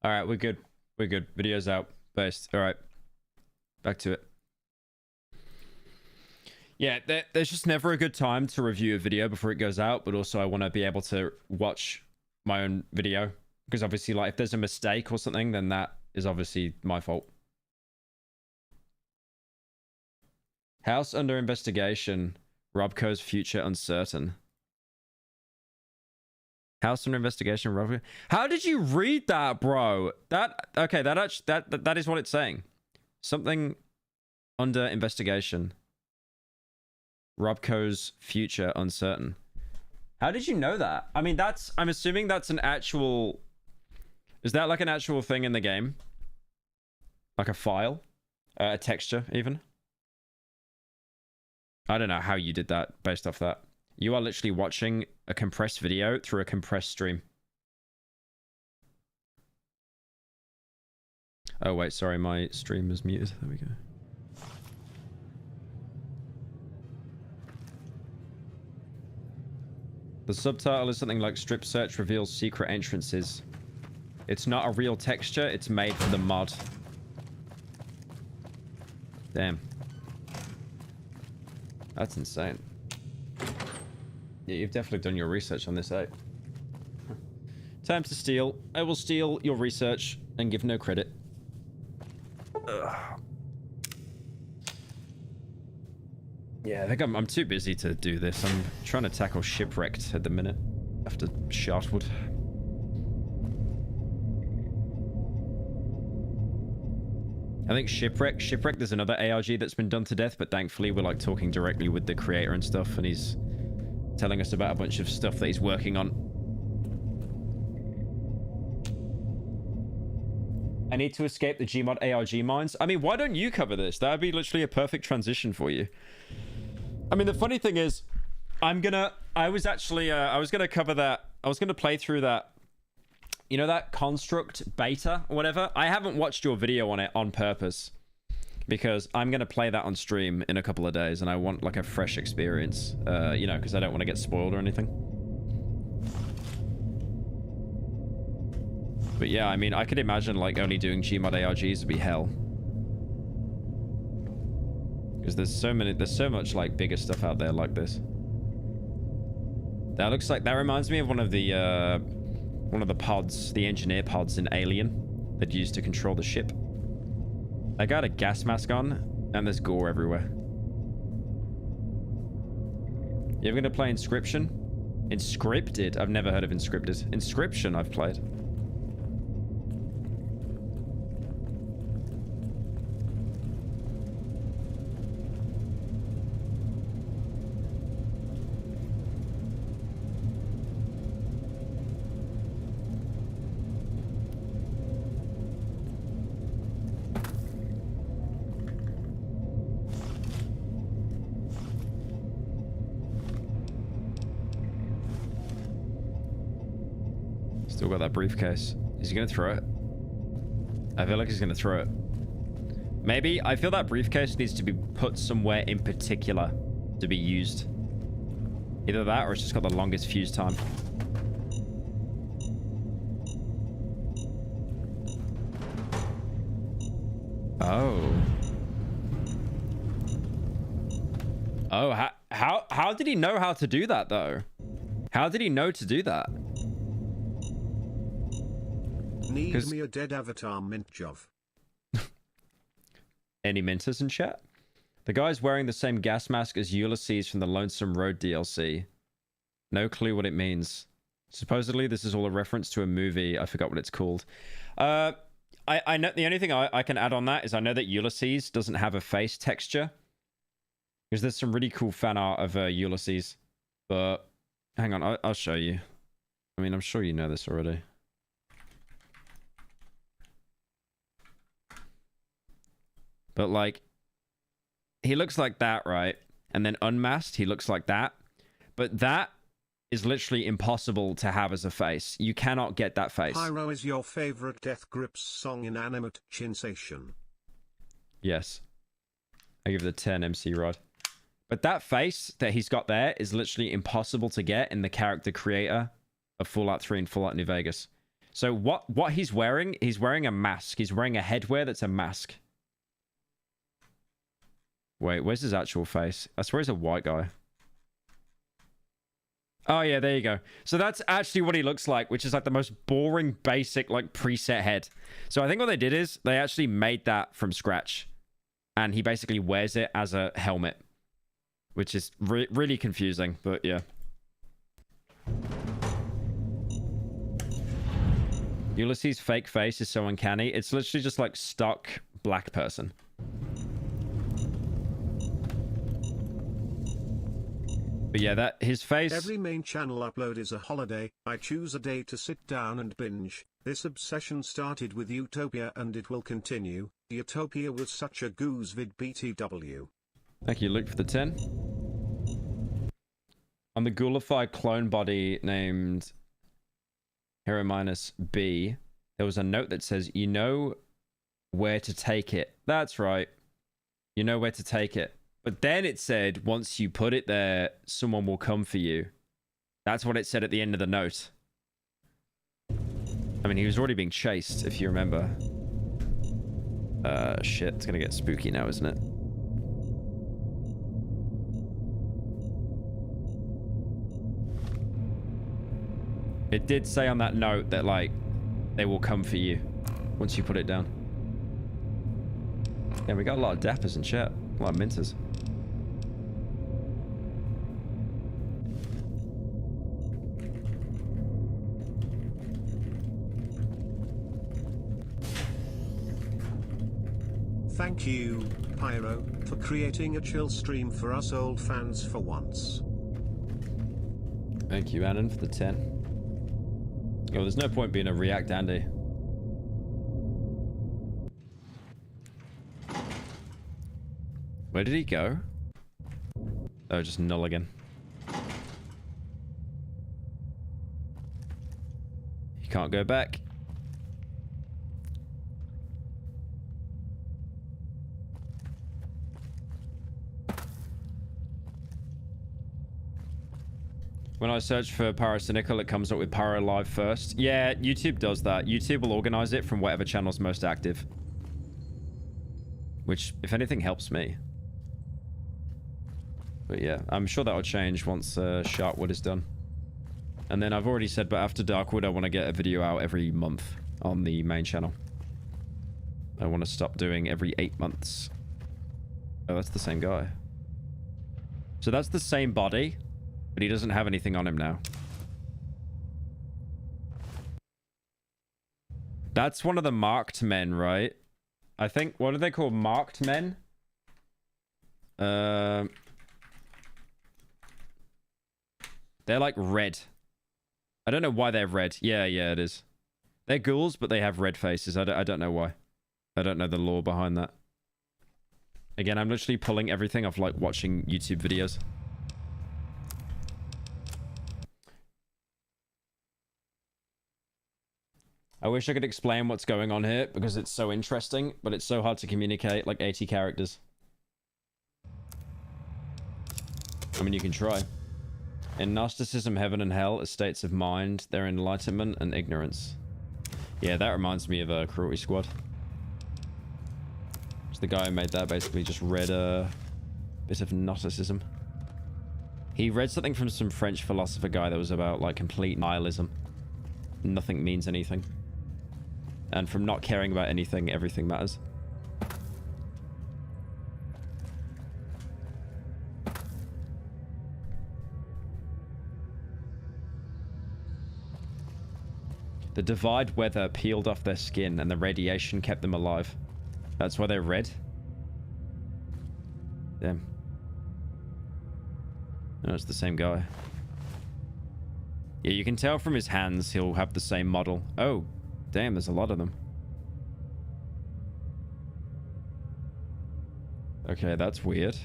All right, we're good. We're good. Video's out. Based. All right. Back to it. Yeah, there's just never a good time to review a video before it goes out, but also I want to be able to watch my own video. Because obviously, like, if there's a mistake or something, then that is obviously my fault. House under investigation. Robco's future uncertain. House under investigation. Robco. How did you read that, bro? Okay, that is what it's saying. Something under investigation. Robco's future uncertain. How did you know that? I mean, I'm assuming that's an actual... Is that like an actual thing in the game? Like a file? A texture, even? I don't know how you did that based off that. You are literally watching a compressed video through a compressed stream. Oh, wait, sorry, my stream is muted. There we go. The subtitle is something like Strip Search reveals secret entrances. It's not a real texture, it's made for the mod. Damn. That's insane. Yeah, you've definitely done your research on this, eh? Time to steal. I will steal your research and give no credit. Ugh. Yeah, I think I'm too busy to do this. I'm trying to tackle Shipwrecked at the minute after Shartwood. I think Shipwrecked, there's another ARG that's been done to death, but thankfully we're like talking directly with the creator and stuff, and he's telling us about a bunch of stuff that he's working on. I need to escape the Gmod ARG mines. I mean, why don't you cover this? That would be literally a perfect transition for you. I mean, the funny thing is, I was gonna cover that. I was gonna play through that. You know that Construct beta or whatever? I haven't watched your video on it on purpose because I'm going to play that on stream in a couple of days and I want like a fresh experience, you know, because I don't want to get spoiled or anything. But yeah, I mean, I could imagine like only doing Gmod ARGs would be hell. Because there's so much like bigger stuff out there like this. That reminds me of one of the pods, the engineer pods in Alien that used to control the ship. I got a gas mask on, and there's gore everywhere. You ever gonna play Inscription? Inscripted? I've never heard of Inscripted. Inscription I've played. Still got that briefcase. Is he gonna throw it? I feel like he's gonna throw it. Maybe. I feel that briefcase needs to be put somewhere in particular to be used. Either that or it's just got the longest fuse time. Oh. Oh, how did he know how to do that though? How did he know to do that? Need me a dead avatar mint job. Any minters in chat? The guy's wearing the same gas mask as Ulysses from the Lonesome Road DLC. No clue what it means. Supposedly this is all a reference to a movie. I forgot what it's called. I know the only thing I can add on that is I know that Ulysses doesn't have a face texture. Because there's some really cool fan art of Ulysses. But hang on, I'll show you. I mean, I'm sure you know this already. But like, he looks like that, right? And then unmasked, he looks like that. But that is literally impossible to have as a face. You cannot get that face. Pyro is your favorite Death Grips song Inanimate Chinsation. Yes. I give it a 10 MC Rod. But that face that he's got there is literally impossible to get in the character creator of Fallout 3 and Fallout New Vegas. So what he's wearing a mask. He's wearing a headwear that's a mask. Wait, where's his actual face? I swear he's a white guy. Oh yeah, there you go. So that's actually what he looks like, which is like the most boring, basic, like preset head. So I think what they did is they actually made that from scratch. And he basically wears it as a helmet. Which is really confusing, but yeah. Ulysses' fake face is so uncanny. It's literally just like stock black person. But yeah, that his face... Every main channel upload is a holiday. I choose a day to sit down and binge. This obsession started with Utopia and it will continue. Utopia was such a goose vid BTW. Thank you, Luke, for the 10. On the ghoulified clone body named Hero Minus B, there was a note that says, you know where to take it. That's right. You know where to take it. But then it said, once you put it there, someone will come for you. That's what it said at the end of the note. I mean, he was already being chased, if you remember. Shit, it's gonna get spooky now, isn't it? It did say on that note that, like, they will come for you once you put it down. Yeah, we got a lot of dappers in chat. A lot of minters. Thank you, Pyro, for creating a chill stream for us old fans for once. Thank you, Annan, for the 10. Oh, there's no point being a React Andy. Where did he go? Oh, just null again. He can't go back. When I search for Pyro Cynical, it comes up with Pyro Live first. Yeah, YouTube does that. YouTube will organize it from whatever channel's most active. Which, if anything, helps me. But yeah, I'm sure that'll change once Sharkwood is done. And then I've already said, but after Darkwood, I want to get a video out every month on the main channel. I want to stop doing every 8 months. Oh, that's the same guy. So that's the same body. But he doesn't have anything on him now. That's one of the marked men, right? I think, what are they called? Marked men? They're like red. I don't know why they're red. Yeah, it is. They're ghouls, but they have red faces. I don't know why. I don't know the lore behind that. Again, I'm literally pulling everything off like watching YouTube videos. I wish I could explain what's going on here because it's so interesting, but it's so hard to communicate like 80 characters. I mean, you can try. In Gnosticism, heaven and hell are states of mind, their enlightenment and ignorance. Yeah, that reminds me of a Cruelty Squad. So the guy who made that basically just read a bit of Gnosticism. He read something from some French philosopher guy that was about like complete nihilism. Nothing means anything. And from not caring about anything, everything matters. The divide weather peeled off their skin and the radiation kept them alive. That's why they're red? Damn. No, it's the same guy. Yeah, you can tell from his hands he'll have the same model. Oh, damn, there's a lot of them. Okay, that's weird.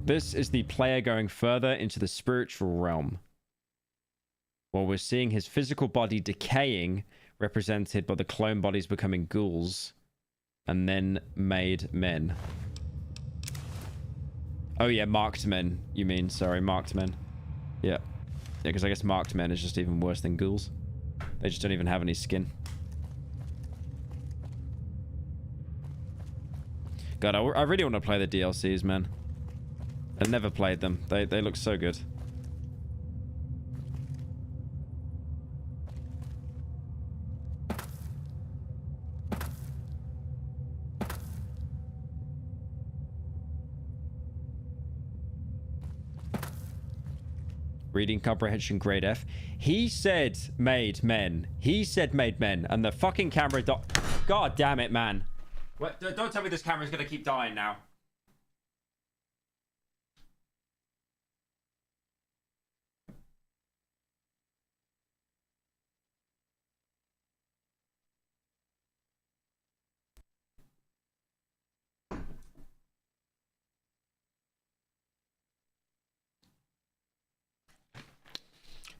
This is the player going further into the spiritual realm. While we're seeing his physical body decaying, represented by the clone bodies becoming ghouls, and then made men. Oh yeah, marked men, you mean. Sorry, marked men. Yeah. Yeah, because I guess marked men is just even worse than ghouls. They just don't even have any skin. God, I really want to play the DLCs, man. I've never played them. They look so good. Reading comprehension grade F. He said made men. He said made men. And the fucking camera God damn it, man. What? Don't tell me this camera's gonna keep dying now.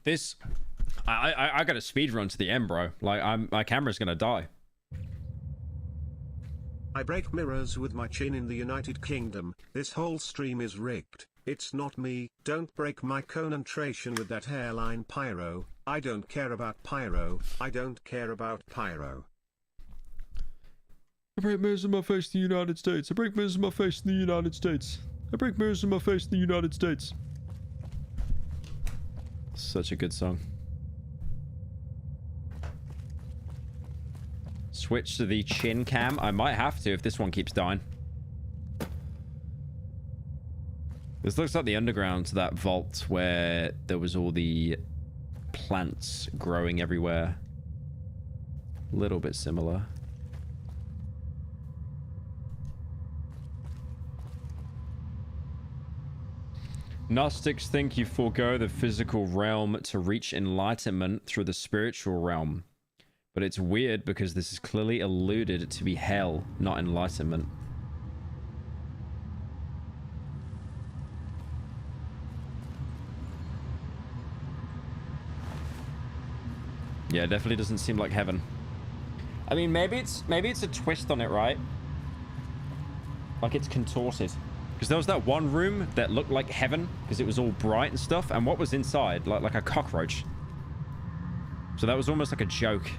This, I got a speed run to the end, bro. Like, my camera's gonna die. I break mirrors with my chin in the United Kingdom. This whole stream is rigged. It's not me. Don't break my concentration with that hairline, Pyro. I don't care about Pyro. I don't care about Pyro. I break mirrors in my face in the United States. I break mirrors in my face in the United States. I break mirrors in my face in the United States. Such a good song. Switch to the chin cam. I might have to if this one keeps dying. This looks like the underground to that vault where there was all the plants growing everywhere. A little bit similar. Gnostics think you forego the physical realm to reach enlightenment through the spiritual realm. But it's weird because this is clearly alluded to be hell, not enlightenment. Yeah, it definitely doesn't seem like heaven. I mean, maybe it's a twist on it, right? Like it's contorted. Because there was that one room that looked like heaven because it was all bright and stuff. And what was inside? Like a cockroach. So that was almost like a joke.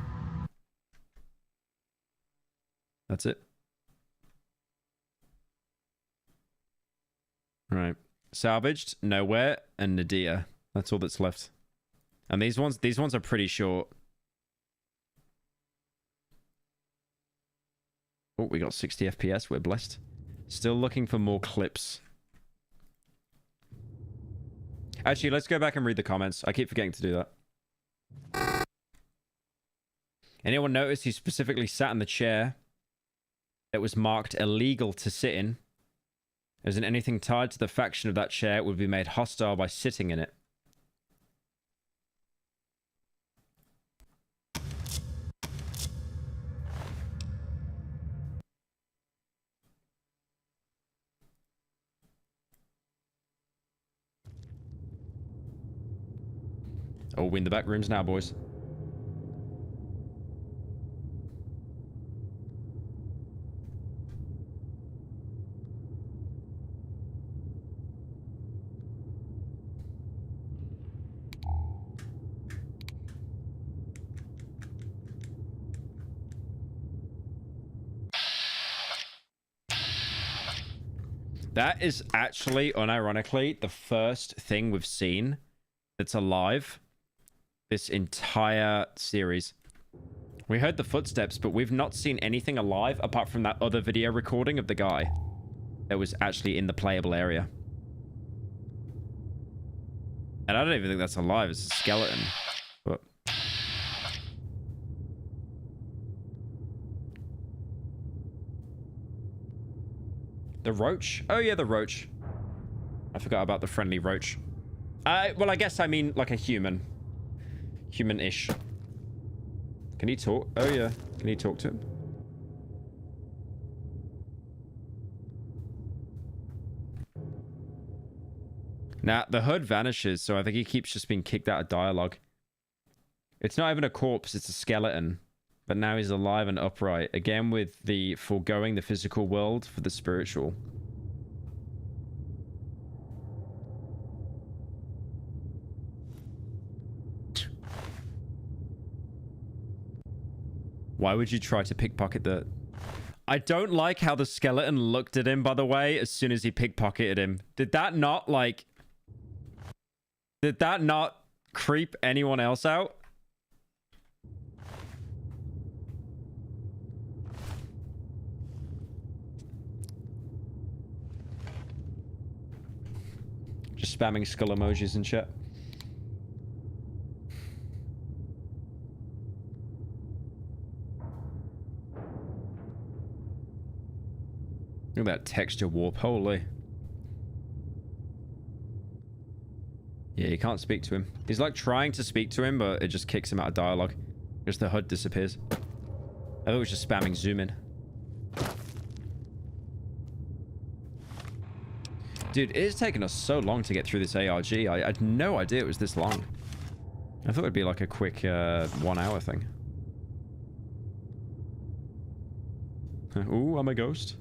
That's it. Right. Salvaged, Nowhere, and Nadia. That's all that's left. And these ones are pretty short. Oh, we got 60 FPS. We're blessed. Still looking for more clips. Actually, let's go back and read the comments. I keep forgetting to do that. Anyone notice he specifically sat in the chair that was marked illegal to sit in? Isn't anything tied to the faction of that chair would be made hostile by sitting in it? Oh, we're in the back rooms now, boys. That is actually, unironically, the first thing we've seen that's alive this entire series. We heard the footsteps, but we've not seen anything alive apart from that other video recording of the guy that was actually in the playable area. And I don't even think that's alive. It's a skeleton. But the roach? Oh yeah, the roach. I forgot about the friendly roach. Well, I guess I mean like a human. Human-ish. Can he talk? Oh yeah. Can he talk to him? Nah, the HUD vanishes, so I think he keeps just being kicked out of dialogue. It's not even a corpse, it's a skeleton. But now he's alive and upright. Again with the foregoing the physical world for the spiritual. Why would you try to pickpocket the... I don't like how the skeleton looked at him, by the way, as soon as he pickpocketed him. Did that not, like... Did that not creep anyone else out? Just spamming skull emojis and shit. Look at that texture warp, holy. Yeah, you can't speak to him. He's like trying to speak to him, but it just kicks him out of dialogue. Just the HUD disappears. I thought it was just spamming zoom in. Dude, it is taking us so long to get through this ARG. I had no idea it was this long. I thought it'd be like a quick 1 hour thing. Ooh, I'm a ghost.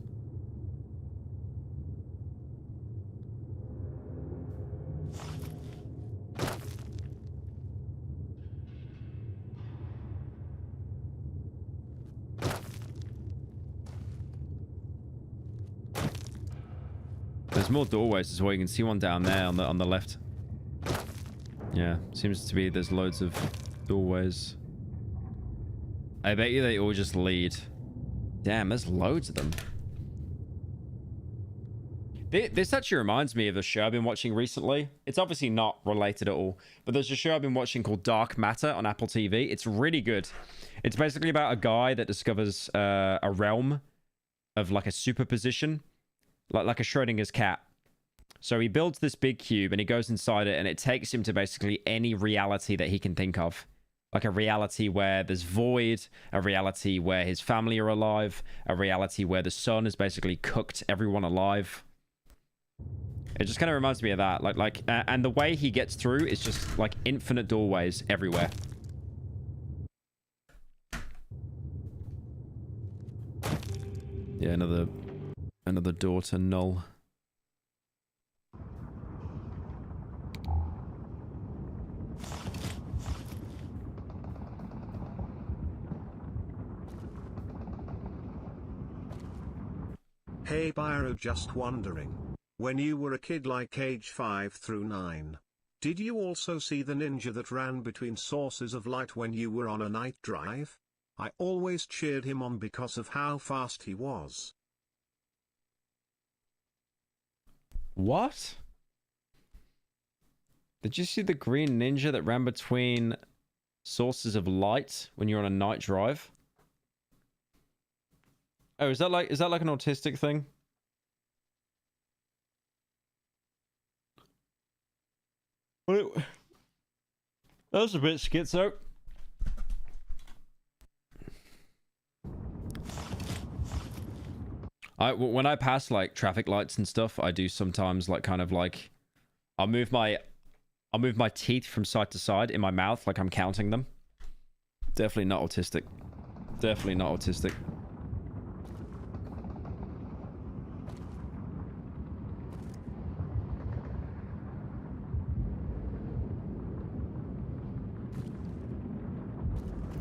There's more doorways as well. You can see one down there on the left. Yeah, seems to be there's loads of doorways. I bet you they all just lead. Damn, there's loads of them. This actually reminds me of a show I've been watching recently. It's obviously not related at all, but there's a show I've been watching called Dark Matter on Apple TV. It's really good. It's basically about a guy that discovers a realm of like a superposition. Like a Schrodinger's cat. So he builds this big cube and he goes inside it and it takes him to basically any reality that he can think of. Like a reality where there's void, a reality where his family are alive, a reality where the sun has basically cooked everyone alive. It just kind of reminds me of that. And the way he gets through is just like infinite doorways everywhere. Yeah, another door to null. Hey Pyro, just wondering. When you were a kid like age 5 through 9, did you also see the ninja that ran between sources of light when you were on a night drive? I always cheered him on because of how fast he was. What? Did you see the green ninja that ran between sources of light when you're on a night drive? Oh, is that like an autistic thing? That was a bit schizo. When I pass like traffic lights and stuff, I do sometimes like kind of like I'll move my teeth from side to side in my mouth like I'm counting them. Definitely not autistic. Definitely not autistic.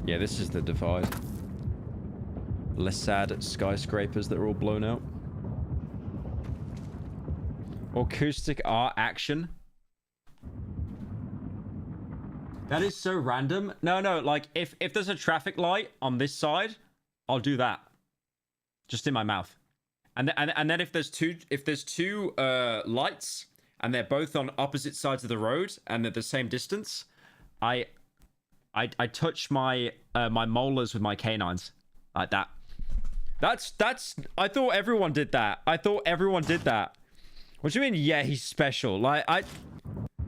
Yeah, this is the divide. Less sad skyscrapers that are all blown out. Acoustic art action. That is so random. No, like if there's a traffic light on this side, I'll do that. Just in my mouth. And then if there's two lights and they're both on opposite sides of the road and they're the same distance, I touch my my molars with my canines like that. That's I thought everyone did that. I thought everyone did that. What do you mean? Yeah, he's special. Like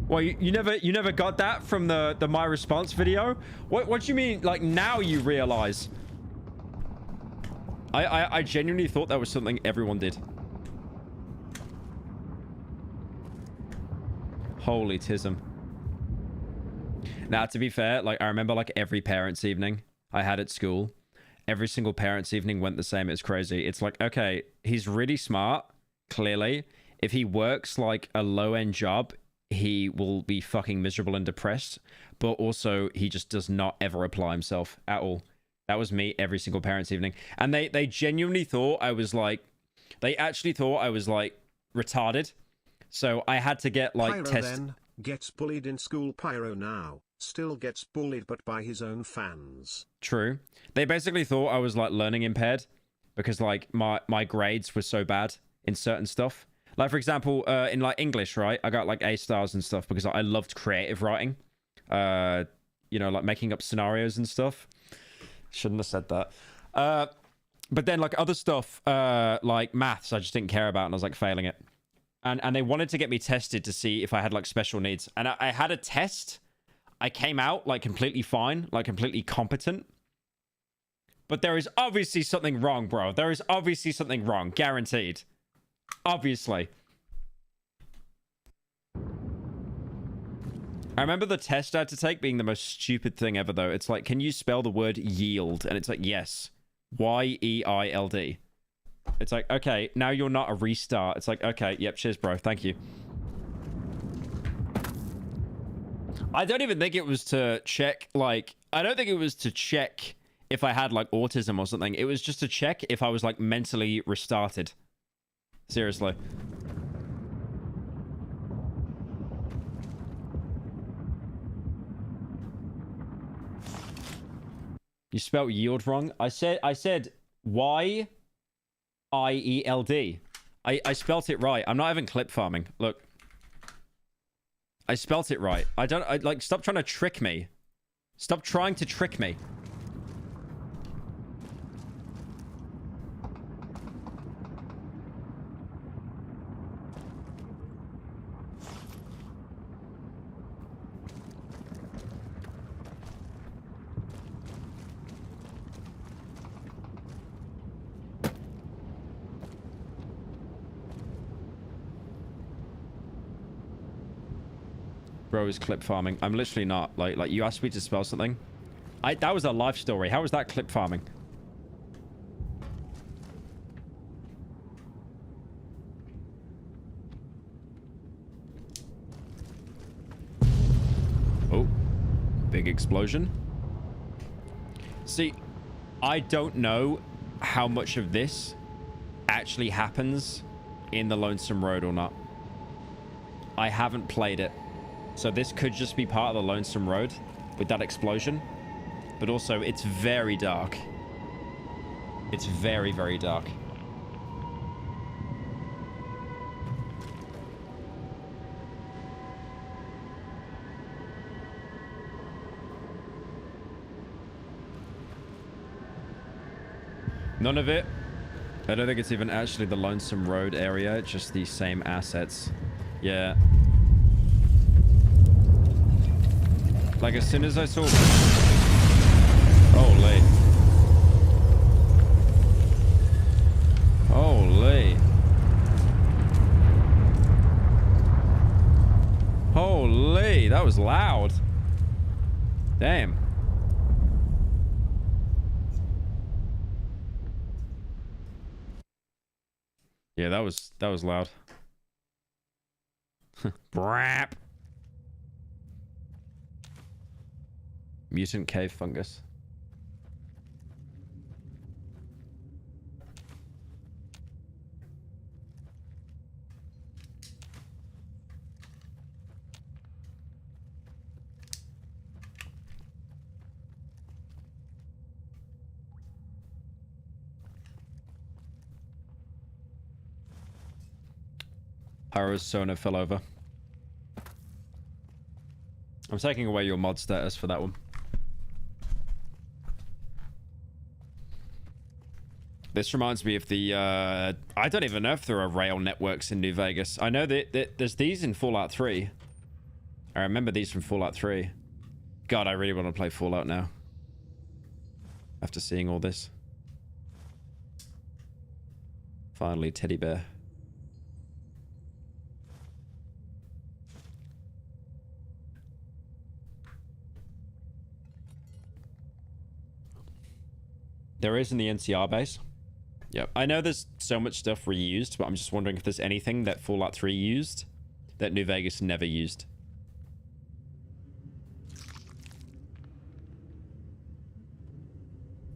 well, you never got that from the my response video? What do you mean? Like now you realize? I genuinely thought that was something everyone did. Holy tism. Now, to be fair, like I remember like every parents' evening I had at school. Every single parents' evening went the same. It's crazy. It's like, okay, he's really smart, clearly. If he works like a low-end job, he will be fucking miserable and depressed. But also, he just does not ever apply himself at all. That was me every single parents' evening. And they genuinely thought I was like... They actually thought I was like retarded. So I had to get like Pyro then gets bullied in school. Pyro now still gets bullied, but by his own fans. True. They basically thought I was like learning impaired because like my grades were so bad in certain stuff. Like for example, in like English, right? I got like A stars and stuff because I loved creative writing. You know, like making up scenarios and stuff. Shouldn't have said that. But then like other stuff, like maths, I just didn't care about and I was like failing it. And they wanted to get me tested to see if I had like special needs. And I had a test. I came out like completely fine, like completely competent. But there is obviously something wrong, bro. There is obviously something wrong. Guaranteed. Obviously. I remember the test I had to take being the most stupid thing ever, though. It's like, can you spell the word yield? And it's like, yes. Y-E-I-L-D. It's like, okay, now you're not a restart. It's like, okay, yep, cheers, bro. Thank you. I don't even think it was to check, like... I don't think it was to check if I had, like, autism or something. It was just to check if I was, like, mentally restarted. Seriously. You spelled yield wrong. I said Y-I-E-L-D. I spelt it right. I'm not even clip farming. Look. I spelt it right. Like, stop trying to trick me. Stop trying to trick me. Bro is clip farming. I'm literally not. Like you asked me to spell something. That was a life story. How was that clip farming? Oh. Big explosion. See, I don't know how much of this actually happens in the Lonesome Road or not. I haven't played it. So this could just be part of the Lonesome Road with that explosion. But also, it's very dark. It's very, very dark. None of it. I don't think it's even actually the Lonesome Road area. Just the same assets. Yeah. Like, as soon as I saw... Holy. Holy. Holy. That was loud. Damn. Yeah, that was loud. Brap. Mutant cave fungus. Pyro's Sona fell over. I'm taking away your mod status for that one. This reminds me of the, I don't even know if there are rail networks in New Vegas. I know that there's these in Fallout 3. I remember these from Fallout 3. God, I really want to play Fallout now. After seeing all this. Finally, teddy bear. There is in the NCR base. Yep. I know there's so much stuff reused, but I'm just wondering if there's anything that Fallout 3 used that New Vegas never used.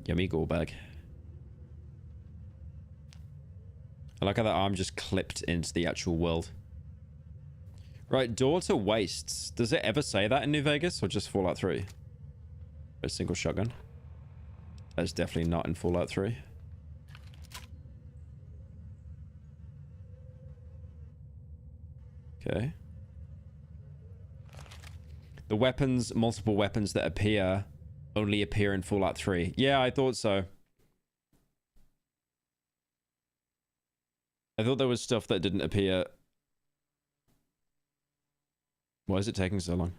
Yummy gore bag. I like how that arm just clipped into the actual world. Right, door to wastes. Does it ever say that in New Vegas or just Fallout 3? A single shotgun. That's definitely not in Fallout 3. Okay. The weapons, multiple weapons that appear, only appear in Fallout 3. Yeah, I thought so. I thought there was stuff that didn't appear. Why is it taking so long?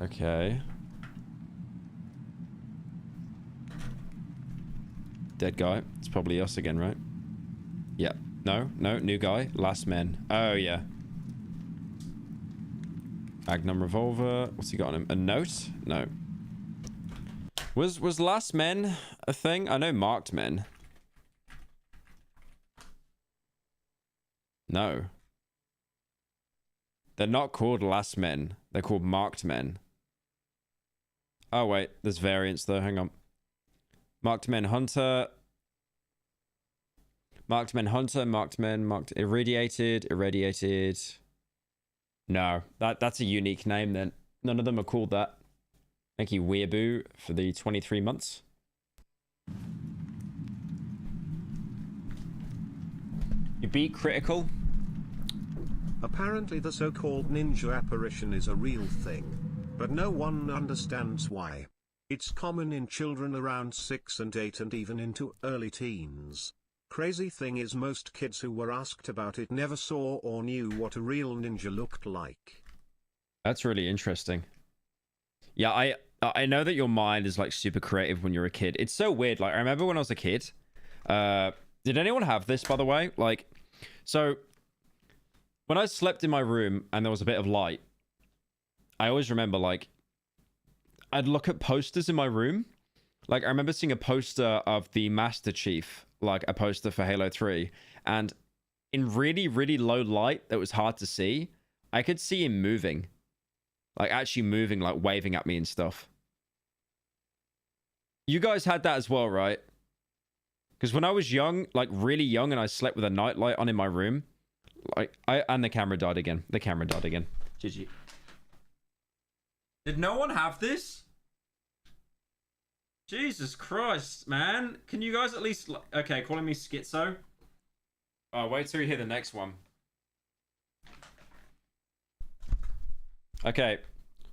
Okay. Dead guy. It's probably us again, right? Yep. No, new guy. Last men. Oh, yeah. Magnum revolver. What's he got on him? A note? No. Was last men a thing? I know marked men. No. They're not called last men. They're called marked men. Oh, wait. There's variants, though. Hang on. Marked men hunter. Marked men hunter. Marked men. Marked. Irradiated. Irradiated. No. That's a unique name, then. None of them are called that. Thank you, Weeaboo, for the 23 months. You beat critical? Apparently the so-called ninja apparition is a real thing. But no one understands why. It's common in children around 6 and 8 and even into early teens. Crazy thing is most kids who were asked about it never saw or knew what a real ninja looked like. That's really interesting. Yeah, I know that your mind is like super creative when you're a kid. It's so weird. Like I remember when I was a kid. Did anyone have this, by the way? Like, so when I slept in my room and there was a bit of light, I always remember, like, I'd look at posters in my room. Like, I remember seeing a poster of the Master Chief, like a poster for Halo 3. And in really, really low light that was hard to see, I could see him moving. Like, actually moving, like, waving at me and stuff. You guys had that as well, right? Because when I was young, like, really young, and I slept with a nightlight on in my room, like, and the camera died again. The camera died again. GG. Did no one have this? Jesus Christ, man. Can you guys at least... Okay, calling me schizo? Oh, wait till you hear the next one. Okay.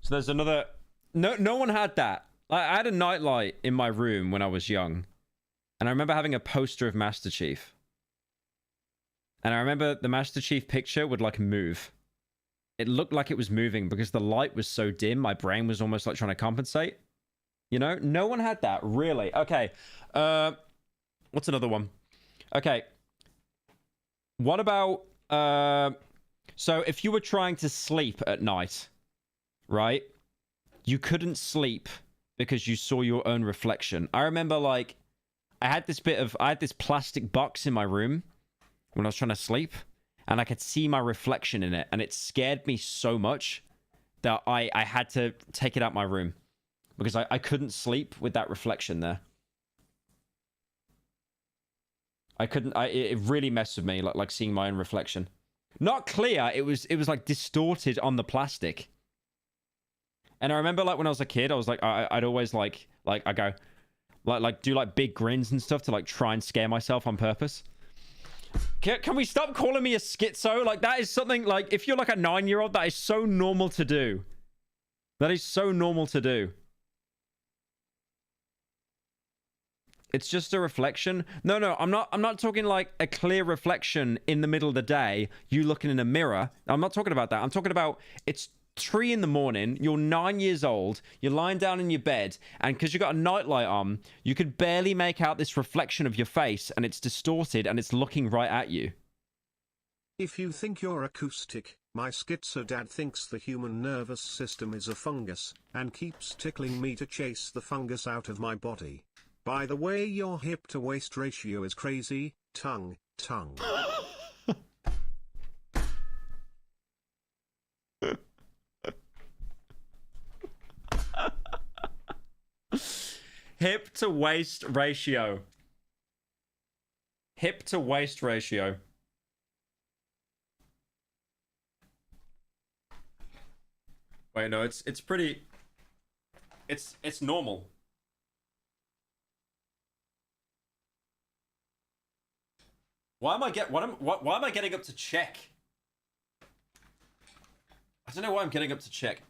So there's another... No one had that. I had a nightlight in my room when I was young. And I remember having a poster of Master Chief. And I remember the Master Chief picture would, like, move. It looked like it was moving because the light was so dim, my brain was almost like trying to compensate. You know? No one had that, really. Okay. What's another one? Okay. What about... So, if you were trying to sleep at night, right? You couldn't sleep because you saw your own reflection. I remember, like, I had this plastic box in my room when I was trying to sleep. And I could see my reflection in it. And it scared me so much that I had to take it out my room. Because I couldn't sleep with that reflection there. I couldn't... It really messed with me, like seeing my own reflection. Not clear. It was like distorted on the plastic. And I remember like when I was a kid, I was like, I'd always like I go, like do like big grins and stuff to like try and scare myself on purpose. Can we stop calling me a schizo? Like that is something like if you're like a 9-year-old, that is so normal to do. That is so normal to do. It's just a reflection. No, I'm not talking like a clear reflection in the middle of the day, you looking in a mirror. I'm not talking about that. I'm talking about it's 3 in the morning, you're 9 years old, you're lying down in your bed, and because you got a nightlight on, you could barely make out this reflection of your face, and it's distorted, and it's looking right at you. If you think you're acoustic, my schizo dad thinks the human nervous system is a fungus, and keeps tickling me to chase the fungus out of my body. By the way, your hip-to-waist ratio is crazy, tongue. Hip to waist ratio. Hip to waist ratio. Wait, no, it's pretty. It's normal. Why am I getting up to check? I don't know why I'm getting up to check.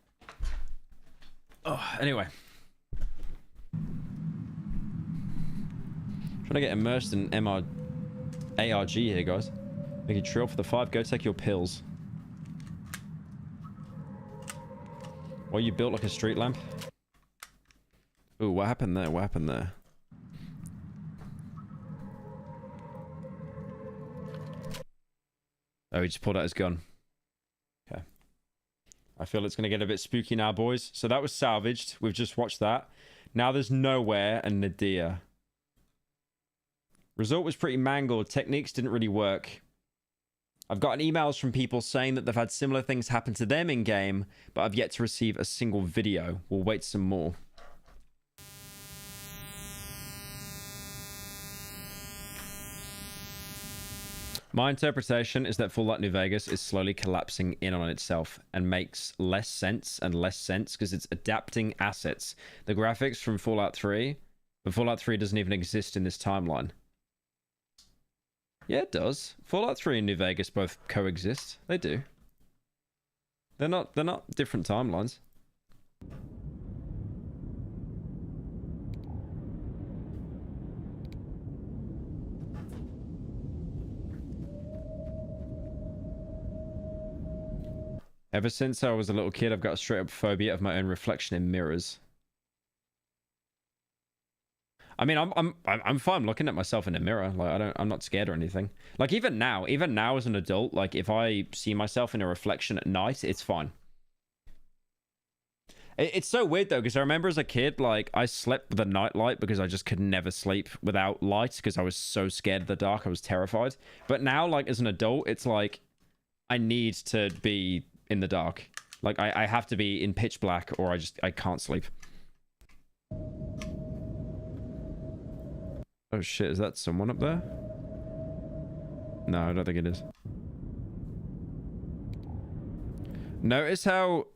Oh, anyway. Trying to get immersed in ARG here, guys. Make it trill for the 5. Go take your pills. Well, you built like a street lamp. Ooh, what happened there? What happened there? Oh, he just pulled out his gun. Okay. I feel it's going to get a bit spooky now, boys. So that was salvaged. We've just watched that. Now there's Nowhere and Nadir. Result was pretty mangled. Techniques didn't really work. I've gotten emails from people saying that they've had similar things happen to them in-game, but I've yet to receive a single video. We'll wait some more. My interpretation is that Fallout New Vegas is slowly collapsing in on itself and makes less sense because it's adapting assets. The graphics from Fallout 3, but Fallout 3 doesn't even exist in this timeline. Yeah, it does. Fallout 3 and New Vegas both coexist. They do. They're not different timelines. Ever since I was a little kid, I've got a straight up phobia of my own reflection in mirrors. I mean, I'm fine looking at myself in a mirror. Like I'm not scared or anything. Like even now as an adult, like if I see myself in a reflection at night, it's fine. It's so weird though, because I remember as a kid, like I slept with a nightlight because I just could never sleep without light because I was so scared of the dark. I was terrified. But now, like as an adult, it's like I need to be in the dark. Like I have to be in pitch black or I can't sleep. Oh shit, is that someone up there? No, I don't think it is. Notice how...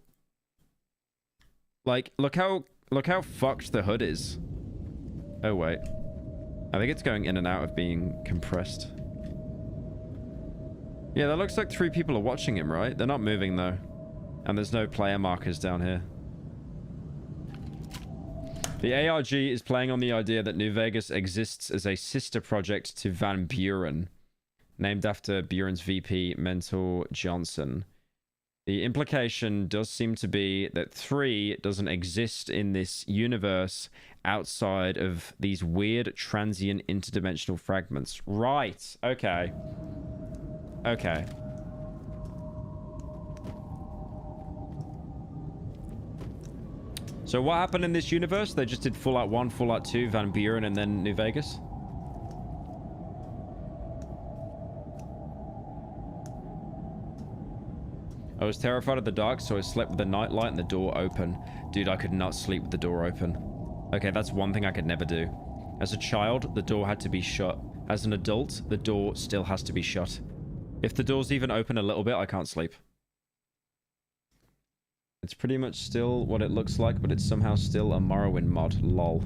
Like, look how fucked the hood is. Oh wait. I think it's going in and out of being compressed. Yeah, that looks like 3 people are watching him, right? They're not moving though. And there's no player markers down here. The ARG is playing on the idea that New Vegas exists as a sister project to Van Buren, named after Buren's VP, Mentor Johnson. The implication does seem to be that 3 doesn't exist in this universe outside of these weird transient interdimensional fragments. Right, okay. Okay. So what happened in this universe? They just did Fallout 1, Fallout 2, Van Buren, and then New Vegas? I was terrified of the dark, so I slept with the nightlight and the door open. Dude, I could not sleep with the door open. Okay, that's one thing I could never do. As a child, the door had to be shut. As an adult, the door still has to be shut. If the doors even open a little bit, I can't sleep. It's pretty much still what it looks like, but it's somehow still a Morrowind mod. Lol.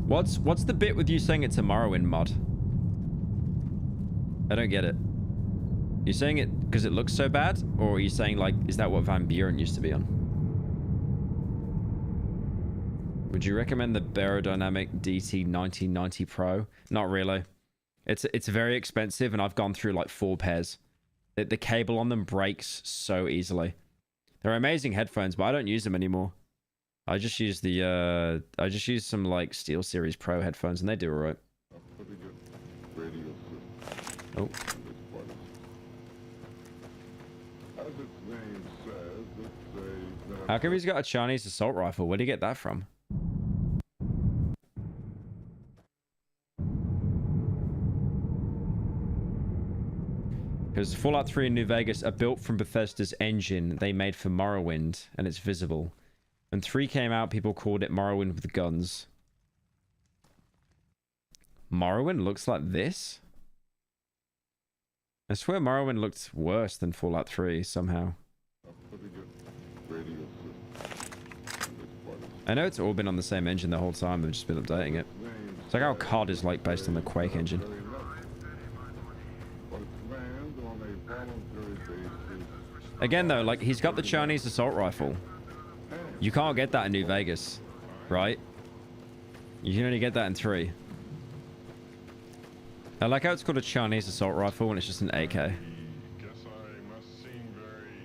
What's the bit with you saying it's a Morrowind mod? I don't get it. You saying it because it looks so bad? Or are you saying, like, is that what Van Buren used to be on? Would you recommend the Aerodynamic DT 1990 Pro? Not really. It's very expensive, and I've gone through like 4 pairs. The cable on them breaks so easily. They're amazing headphones, but I don't use them anymore. I just use the I just use some like SteelSeries Pro headphones, and they do alright. Oh. How come he's got a Chinese assault rifle? Where'd he get that from? Because Fallout 3 and New Vegas are built from Bethesda's engine they made for Morrowind, and it's visible. When 3 came out, people called it Morrowind with guns. Morrowind looks like this? I swear Morrowind looked worse than Fallout 3 somehow. I know it's all been on the same engine the whole time, they've just been updating it. It's like how COD is like based on the Quake engine. Again though, like, he's got the Chinese assault rifle. You can't get that in New Vegas, right? You can only get that in 3. I like how it's called a Chinese assault rifle when it's just an AK. Guess I must seem very,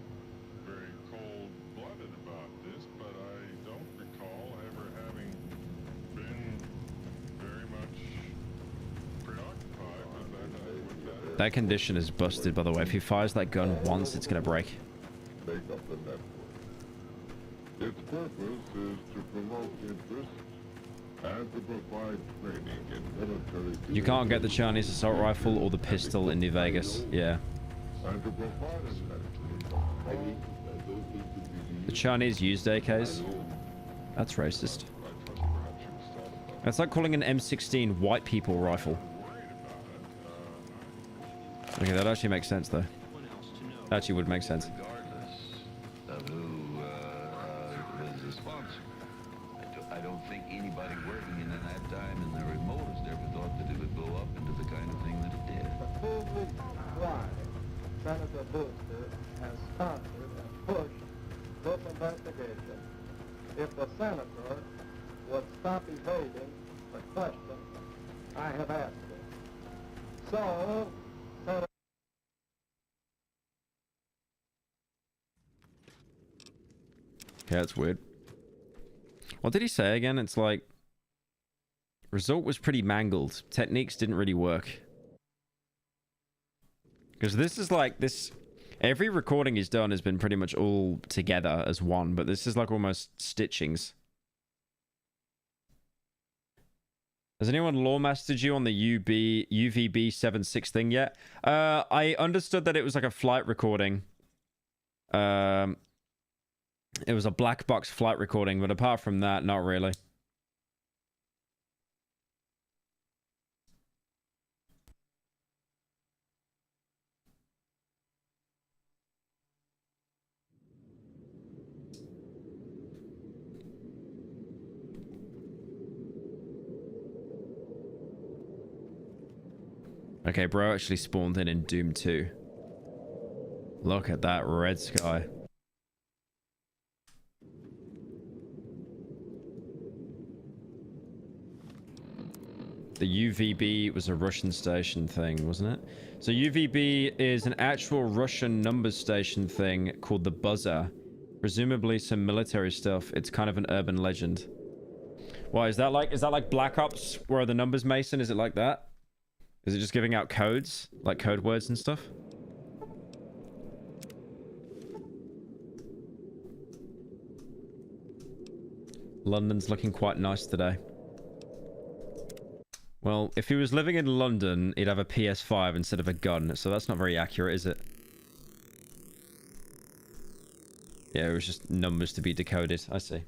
very cold-blooded about this, but I don't recall ever having been very much preoccupied with that. That condition is busted, by the way. If he fires that gun once, it's gonna break. Make up the network. Its purpose is to promote interest and to provide training in military. You can't get the Chinese assault rifle or the pistol in New Vegas. Yeah. And to provide The Chinese used AKs? That's racist. That's like calling an M16 white people rifle. Okay, that actually makes sense though. That actually would make sense. Of who was the sponsor. I don't think anybody working in that time in the remotest ever thought that it would blow up into the kind of thing that it did. The full reason why Senator Booster has sponsored and pushed this investigation. If the senator would stop evading the question I have asked him. So, Senator... Yeah, it's weird. What did he say again? It's like... Result was pretty mangled. Techniques didn't really work. Because this is like... this. Every recording he's done has been pretty much all together as one. But this is like almost stitchings. Has anyone lawmastered you on the UVB-76 thing yet? I understood that it was like a flight recording. It was a black box flight recording, but apart from that, not really. Okay, bro actually spawned in Doom 2. Look at that red sky. The UVB was a Russian station thing, wasn't it? So UVB is an actual Russian numbers station thing called the Buzzer. Presumably some military stuff. It's kind of an urban legend. Why, is that like Black Ops where the numbers Mason? Is it like that? Is it just giving out codes? Like code words and stuff? London's looking quite nice today. Well, if he was living in London, he'd have a PS5 instead of a gun, so that's not very accurate, is it? Yeah, it was just numbers to be decoded. I see.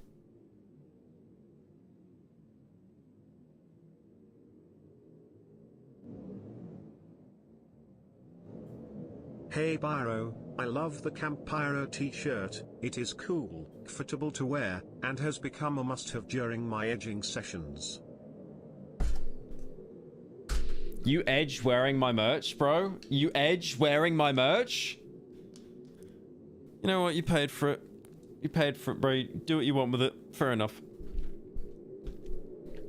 Hey Pyro, I love the Camp Pyro t-shirt, it is cool, comfortable to wear, and has become a must-have during my edging sessions. You edge wearing my merch, bro? You edge wearing my merch? You know what? You paid for it. You paid for it, bro. Do what you want with it. Fair enough.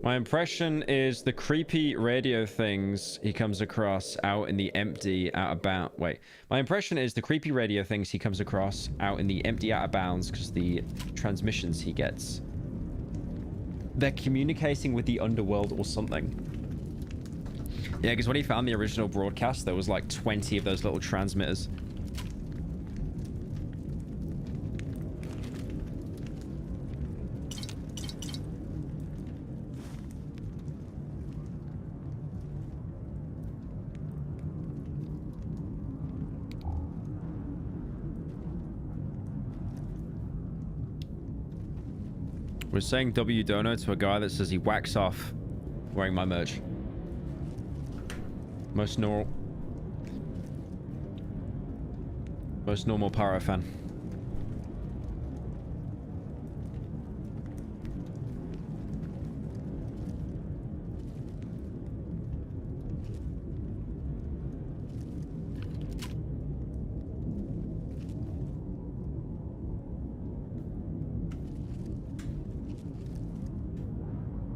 My impression is the creepy radio things he comes across out in the empty out of bounds. Wait. My impression is the creepy radio things he comes across out in the empty out of bounds because the transmissions he gets. They're communicating with the underworld or something. Yeah, because when he found the original broadcast, there was like 20 of those little transmitters. We're saying W Dono to a guy that says he whacks off wearing my merch. Most normal Pyro fan.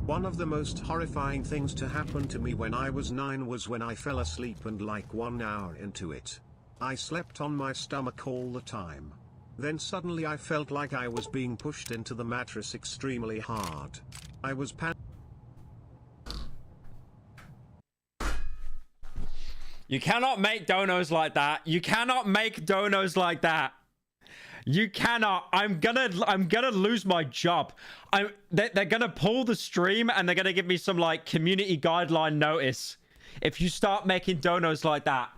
One of the most horrifying things to happen to me when I was 9 was when I fell asleep and like 1 hour into it, I slept on my stomach all the time. Then suddenly I felt like I was being pushed into the mattress extremely hard. I was You cannot make donos like that. You cannot make donos like that. You cannot. I'm gonna lose my job. They're gonna pull the stream and they're gonna give me some like community guideline notice if you start making donos like that.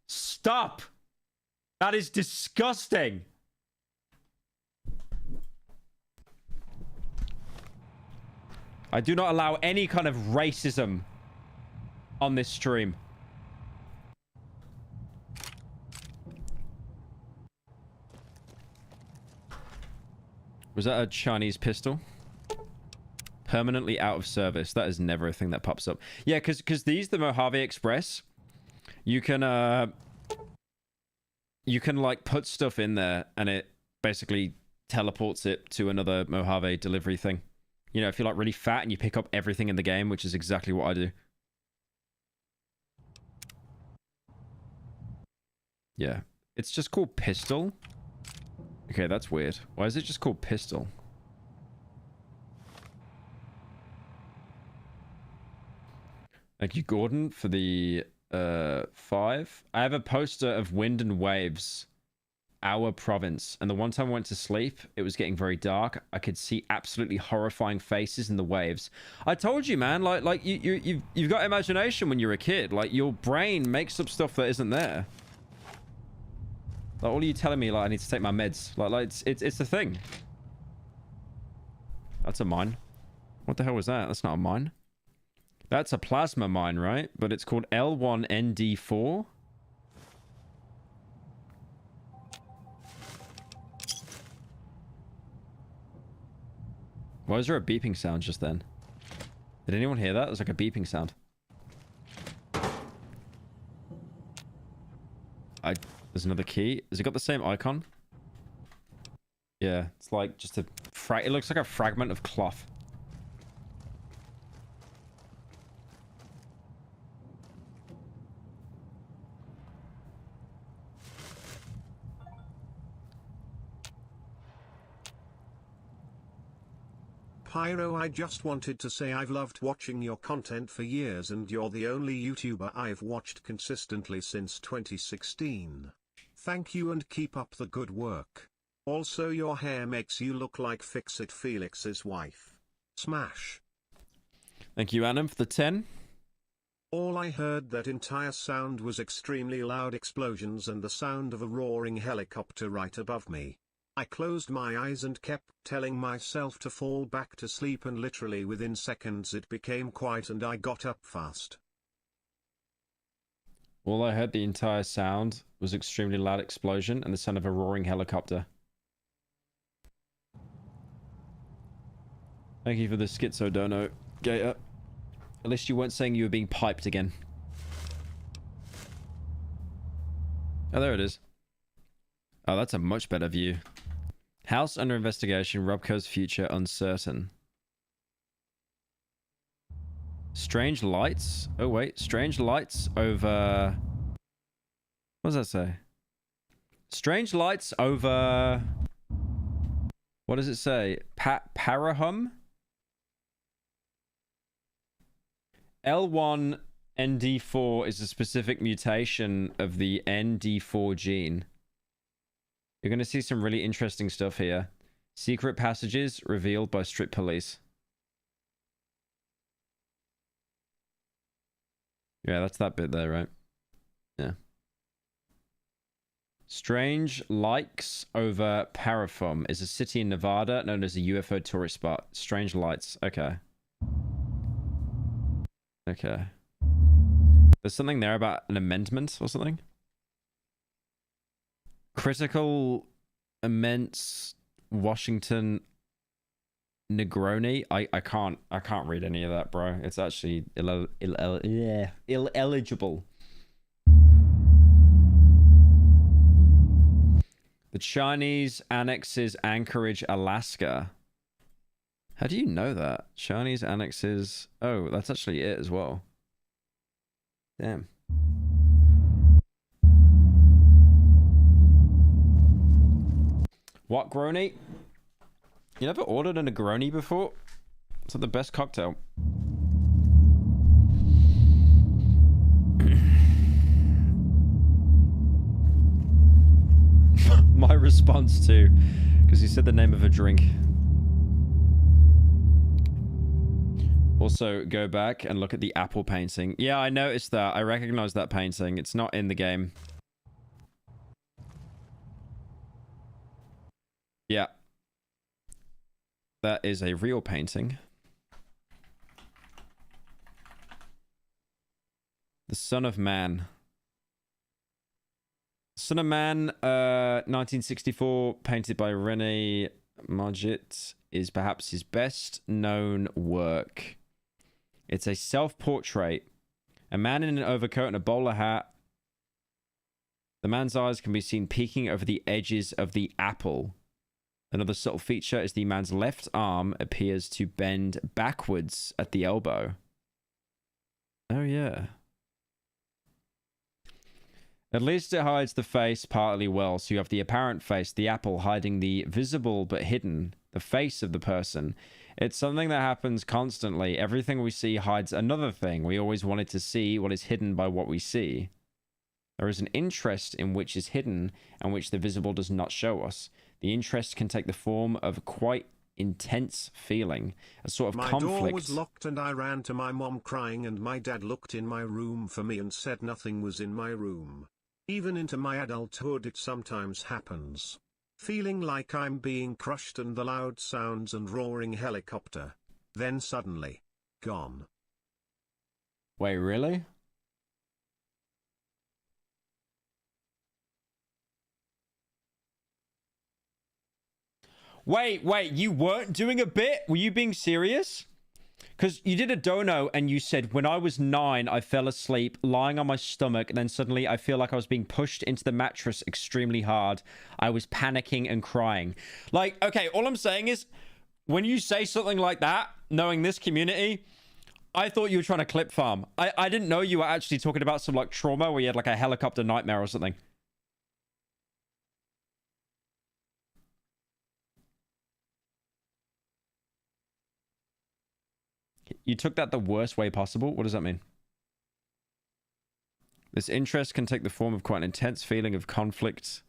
Stop. That is disgusting. I do not allow any kind of racism on this stream. Was that a Chinese pistol? Permanently out of service. That is never a thing that pops up. Yeah, because these, the Mojave Express, you can like put stuff in there and it basically teleports it to another Mojave delivery thing. You know, if you're like really fat and you pick up everything in the game, which is exactly what I do. Yeah. It's just called pistol. Okay, that's weird. Why is it just called pistol? Thank you, Gordon, for the 5. I have a poster of Wind and Waves, our province. And the one time I went to sleep, it was getting very dark. I could see absolutely horrifying faces in the waves. I told you, man, like you've got imagination when you're a kid. Like, your brain makes up stuff that isn't there. Like, all of you telling me, like, I need to take my meds. Like it's a thing. That's a mine. What the hell was that? That's not a mine. That's a plasma mine, right? But it's called L1ND4. Why was there a beeping sound just then? Did anyone hear that? It was like a beeping sound. There's another key. Has it got the same icon? Yeah, it's like just a it looks like a fragment of cloth. Pyro, I just wanted to say I've loved watching your content for years and you're the only YouTuber I've watched consistently since 2016. Thank you and keep up the good work. Also, your hair makes you look like Fix-It Felix's wife. Smash. Thank you, Adam, for the 10. All I heard that entire sound was extremely loud explosions and the sound of a roaring helicopter right above me. I closed my eyes and kept telling myself to fall back to sleep, and literally within seconds it became quiet and I got up fast. All I heard the entire sound was extremely loud explosion and the sound of a roaring helicopter. Thank you for the schizo dono, Gator. At least you weren't saying you were being piped again. Oh, there it is. Oh, that's a much better view. House under investigation, Robco's future uncertain. Strange lights? Oh, wait. Strange lights over... What does that say? Strange lights over... What does it say? Parahum? L1 ND4 is a specific mutation of the ND4 gene. You're going to see some really interesting stuff here. Secret passages revealed by strip police. Yeah, that's that bit there, right? Yeah. Strange Likes over Parathum is a city in Nevada known as a UFO tourist spot. Strange Lights. Okay. Okay. There's something there about an amendment or something? Critical immense Washington Negroni. I can't read any of that, bro. It's actually illegible. The Chinese annexes Anchorage, Alaska. How do you know that? Chinese annexes... Oh, that's actually it as well. Damn. What Grony? You never ordered a Negroni before? It's like the best cocktail. My response to... Because he said the name of a drink. Also, go back and look at the apple painting. Yeah, I noticed that. I recognize that painting. It's not in the game. Yeah. That is a real painting. The Son of Man. Son of Man, 1964, painted by René Magritte, is perhaps his best known work. It's a self-portrait. A man in an overcoat and a bowler hat. The man's eyes can be seen peeking over the edges of the apple. Another subtle feature is the man's left arm appears to bend backwards at the elbow. Oh, yeah. At least it hides the face partly well, so you have the apparent face, the apple hiding the visible but hidden, the face of the person. It's something that happens constantly. Everything we see hides another thing. We always wanted to see what is hidden by what we see. There is an interest in which is hidden and which the visible does not show us. The interest can take the form of quite intense feeling, a sort of conflict. My door was locked and I ran to my mom crying, and my dad looked in my room for me and said nothing was in my room. Even into my adulthood it sometimes happens. Feeling like I'm being crushed and the loud sounds and roaring helicopter. Then suddenly, gone. Wait, really? Wait, you weren't doing a bit? Were you being serious? Because you did a dono and you said, when I was 9, I fell asleep lying on my stomach, and then suddenly I feel like I was being pushed into the mattress extremely hard. I was panicking and crying. Like, okay, all I'm saying is, when you say something like that, knowing this community, I thought you were trying to clip farm. I didn't know you were actually talking about some, like, trauma where you had, like, a helicopter nightmare or something. You took that the worst way possible? What does that mean? This interest can take the form of quite an intense feeling of conflict.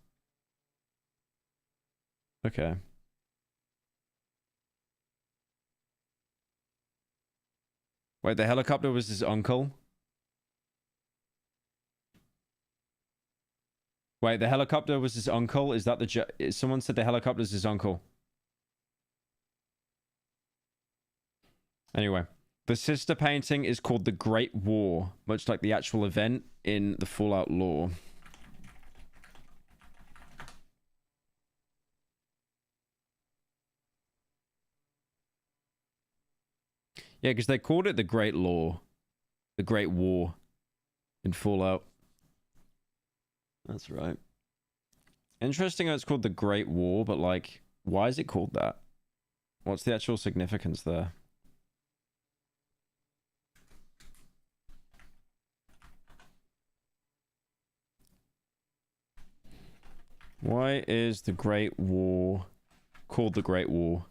Okay. Wait, the helicopter was his uncle? Wait, the helicopter was his uncle? Is that the... Someone said the helicopter is his uncle. Anyway. The sister painting is called the Great War, much like the actual event in the Fallout lore. Yeah, because they called it the Great Law. The Great War in Fallout. That's right. Interesting how it's called the Great War, but like, why is it called that? What's the actual significance there? Why is the Great War called the Great War?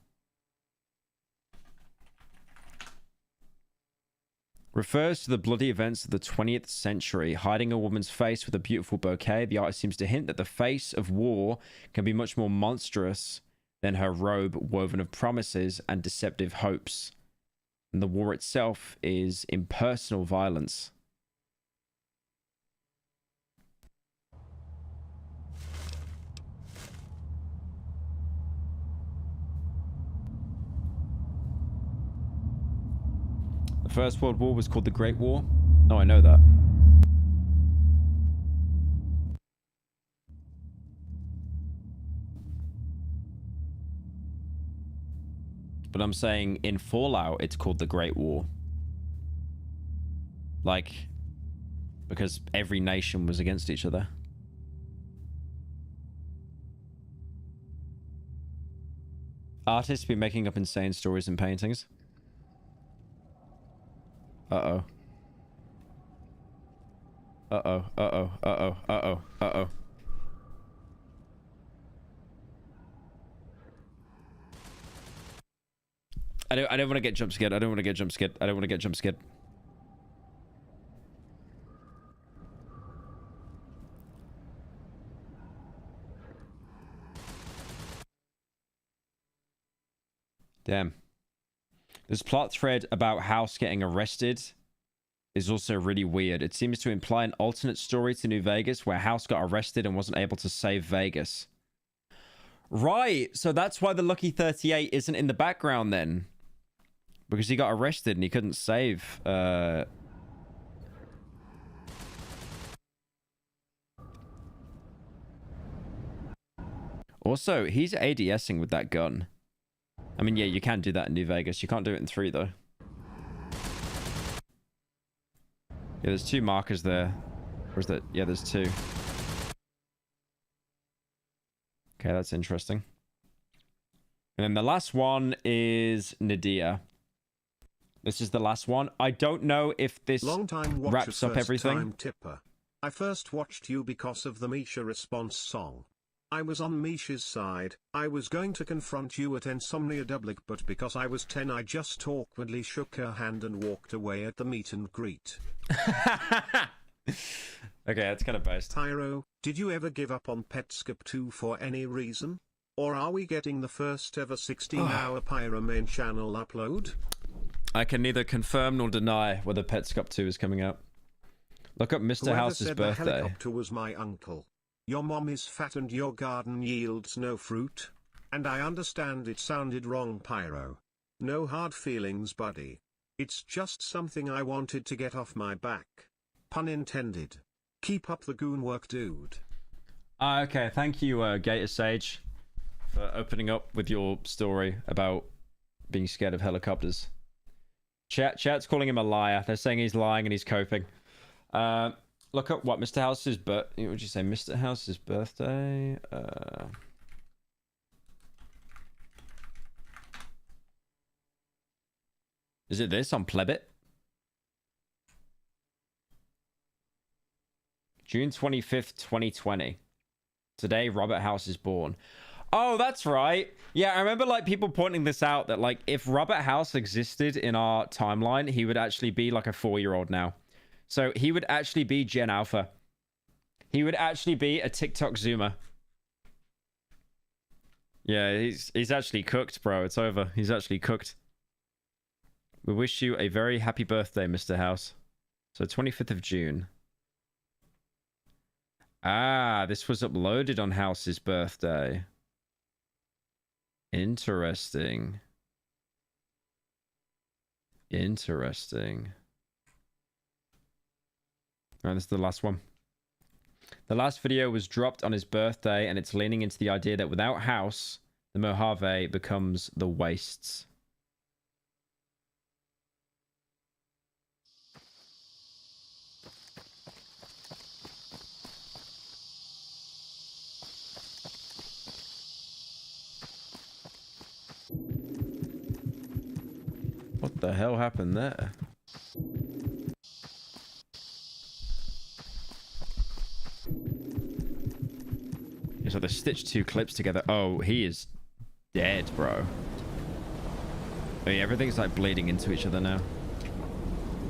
Refers to the bloody events of the 20th century. Hiding a woman's face with a beautiful bouquet, the artist seems to hint that the face of war can be much more monstrous than her robe woven of promises and deceptive hopes. And the war itself is impersonal violence. The First World War was called the Great War? Oh, I know that. But I'm saying in Fallout, it's called the Great War. Like, because every nation was against each other. Artists be making up insane stories and paintings. Uh-oh. Uh-oh, uh-oh, uh-oh, uh-oh, uh-oh. I don't want to get jump scared. I don't want to get jump scared. I don't want to get jump scared. Damn. This plot thread about House getting arrested is also really weird. It seems to imply an alternate story to New Vegas where House got arrested and wasn't able to save Vegas. Right, so that's why the Lucky 38 isn't in the background then. Because he got arrested and he couldn't save... Also, he's ADSing with that gun. I mean, yeah, you can do that in New Vegas. You can't do it in 3, though. Yeah, there's 2 markers there. Or is that? Yeah, there's 2. Okay, that's interesting. And then the last one is Nadia. This is the last one. I don't know if this wraps up everything. Time tipper. I first watched you because of the Misha response song. I was on Misha's side. I was going to confront you at Insomnia Doublic, but because I was 10 I just awkwardly shook her hand and walked away at the meet and greet. Okay, that's kind of based. Pyro, did you ever give up on Petscop 2 for any reason? Or are we getting the first ever 16-hour Pyro main channel upload? I can neither confirm nor deny whether Petscop 2 is coming out. Look up Mr. Whoever House's said birthday. The helicopter was my uncle. Your mom is fat and your garden yields no fruit. And I understand it sounded wrong, Pyro. No hard feelings, buddy. It's just something I wanted to get off my back. Pun intended. Keep up the goon work, dude. Okay, thank you, Gator Sage, for opening up with your story about being scared of helicopters. Chat's calling him a liar. They're saying he's lying and he's coping. Look up what Mr. House's what would you say? Mr. House's birthday. Is it this on Plebit? June 25th, 2020. Today, Robert House is born. Oh, that's right. Yeah, I remember like people pointing this out that like if Robert House existed in our timeline, he would actually be like a 4-year-old now. So he would actually be Gen Alpha. He would actually be a TikTok Zoomer. Yeah, he's actually cooked, bro. It's over. He's actually cooked. We wish you a very happy birthday, Mr. House. So 25th of June. Ah, this was uploaded on House's birthday. Interesting. Interesting. All right, this is the last one. The last video was dropped on his birthday, and it's leaning into the idea that without House, the Mojave becomes the Wastes. What the hell happened there? So they stitched 2 clips together. Oh, he is dead, bro. Oh, yeah, everything's like bleeding into each other now.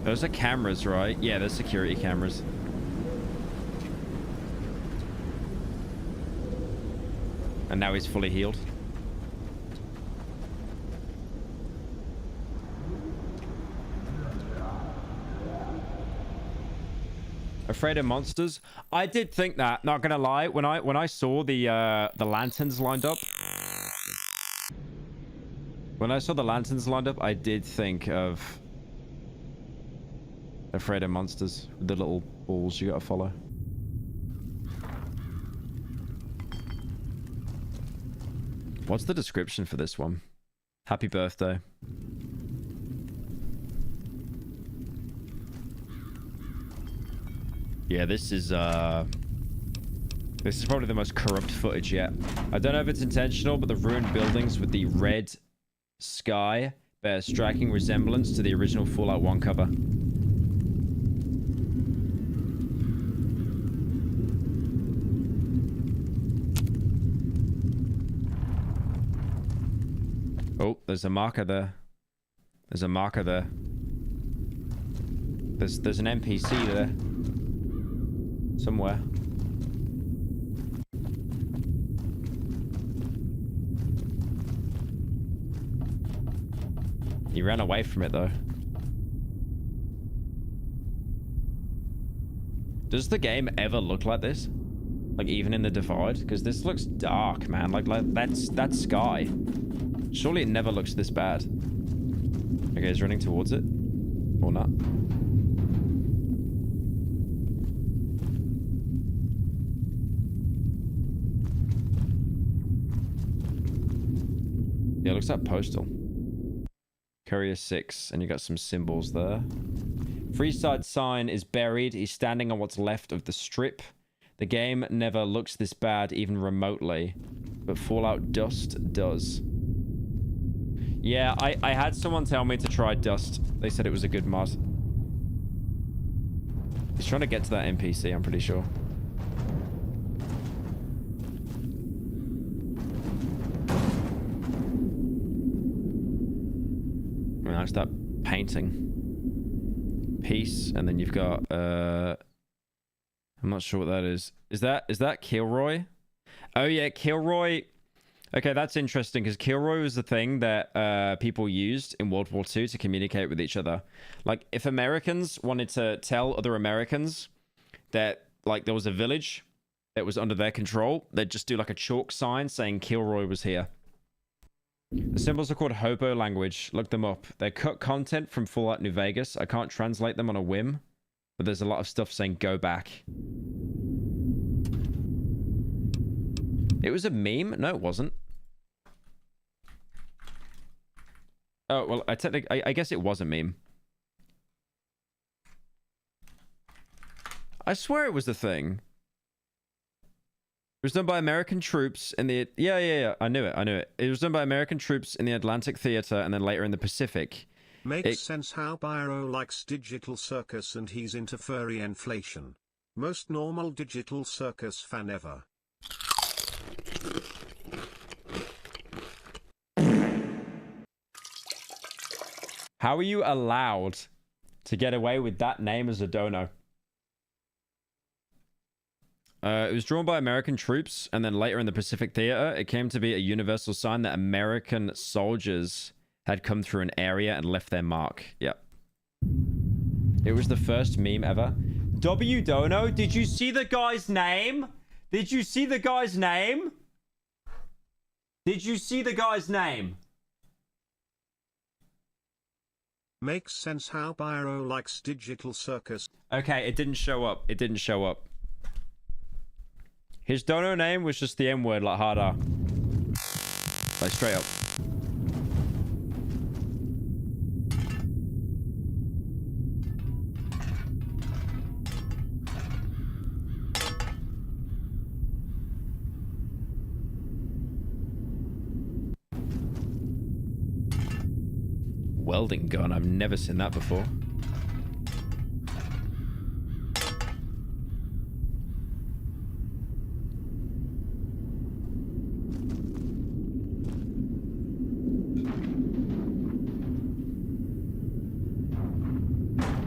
Those are cameras, right? Yeah, they're security cameras. And now he's fully healed. Afraid of monsters? I did think that, not gonna lie. When I saw the lanterns lined up. When I saw the lanterns lined up, I did think of Afraid of Monsters. The little balls you gotta follow. What's the description for this one? Happy birthday. Yeah, this is probably the most corrupt footage yet. I don't know if it's intentional, but the ruined buildings with the red sky bear striking resemblance to the original Fallout 1 cover. Oh, there's a marker there. There's a marker there. There's an NPC there. Somewhere. He ran away from it though. Does the game ever look like this? Like even in the Divide? Because this looks dark, man. Like that's sky. Surely it never looks this bad. Okay, he's running towards it. Or not. Yeah, it looks like Postal. Courier 6, and you got some symbols there. Freeside sign is buried. He's standing on what's left of the strip. The game never looks this bad, even remotely. But Fallout Dust does. Yeah, I had someone tell me to try Dust. They said it was a good mod. He's trying to get to that NPC, I'm pretty sure. I start painting. Peace, and then you've got I'm not sure what that is. Is that Kilroy? Oh yeah, Kilroy. Okay, that's interesting because Kilroy was the thing that people used in World War II to communicate with each other. Like if Americans wanted to tell other Americans that like there was a village that was under their control, they'd just do like a chalk sign saying Kilroy was here. The symbols are called Hobo language. Look them up. They cut content from Fallout New Vegas. I can't translate them on a whim, but there's a lot of stuff saying go back. It was a meme? No, it wasn't. Oh, well, I guess it was a meme. I swear it was the thing. It was done by American troops in the... Yeah. I knew it. It was done by American troops in the Atlantic Theater and then later in the Pacific. Makes sense how Pyro likes Digital Circus and he's into furry inflation. Most normal Digital Circus fan ever. How are you allowed to get away with that name as a dono? It was drawn by American troops, and then later in the Pacific Theater, it came to be a universal sign that American soldiers had come through an area and left their mark. Yep. It was the first meme ever. W Dono, did you see the guy's name? Did you see the guy's name? Did you see the guy's name? Makes sense how Pyro likes digital circus. Okay, it didn't show up. It didn't show up. His dono name was just the M word, like harder. Like straight up. Welding gun. I've never seen that before.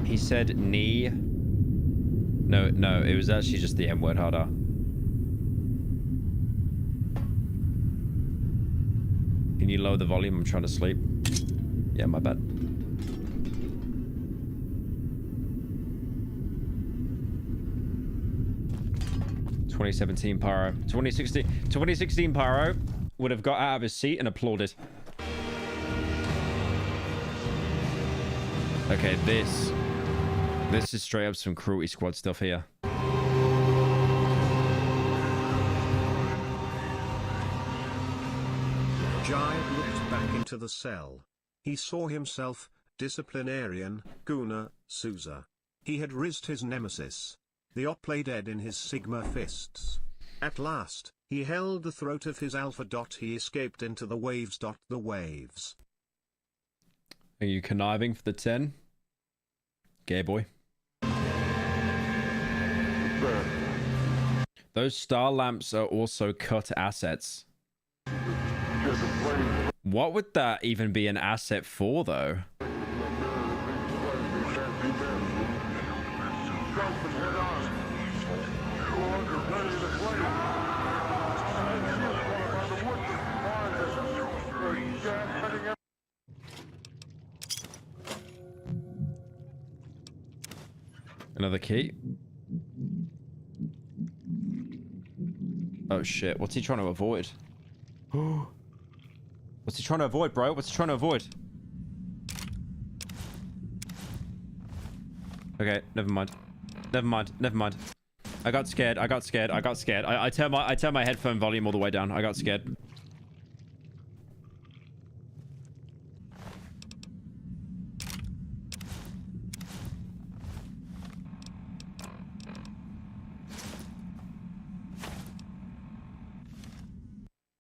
He said knee. No, it was actually just the M word harder. Can you lower the volume? I'm trying to sleep. Yeah, my bad. ...2017 Pyro. 2016 Pyro would have got out of his seat and applauded. Okay, this is straight up some Cruelty Squad stuff here. Giant looked back into the cell. He saw himself, disciplinarian, Guna, Souza. He had rizzed his nemesis. The op lay dead in his Sigma fists. At last, he held the throat of his Alpha. He escaped into the waves. The waves. Are you conniving for the 10? Gay boy. Those star lamps are also cut assets. What would that even be an asset for, though? Another key. Oh shit, what's he trying to avoid? What's he trying to avoid, bro? What's he trying to avoid? Okay, never mind. Never mind. Never mind. I got scared. I got scared. I got scared. I turned my headphone volume all the way down. I got scared.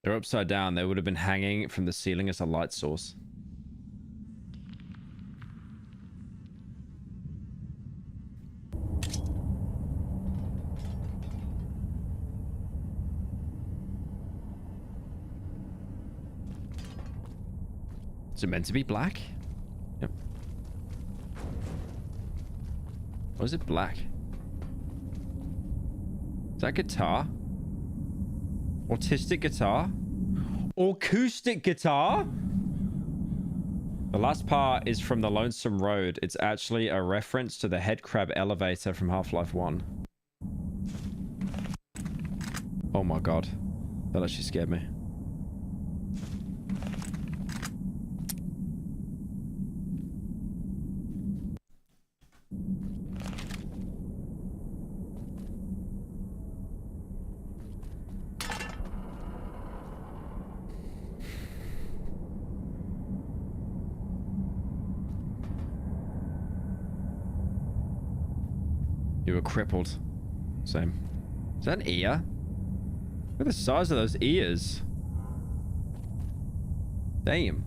They're upside down. They would have been hanging from the ceiling as a light source. Is it meant to be black? Yep. Or is it black? Is that guitar? Autistic guitar? Acoustic guitar? The last part is from the Lonesome Road. It's actually a reference to the headcrab elevator from Half-Life 1. Oh my god. That actually scared me. You were crippled. Same. Is that an ear? Look at the size of those ears. Damn.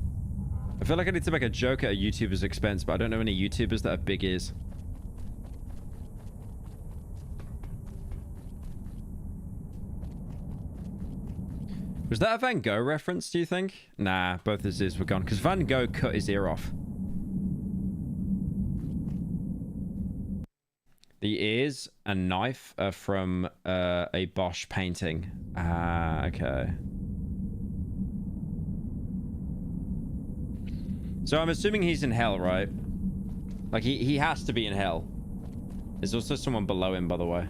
I feel like I need to make a joke at a YouTuber's expense, but I don't know any YouTubers that have big ears. Was that a Van Gogh reference, do you think? Nah, both his ears were gone, because Van Gogh cut his ear off. The ears and knife are from a Bosch painting. Ah, okay. So I'm assuming he's in hell, right? Like, he has to be in hell. There's also someone below him, by the way.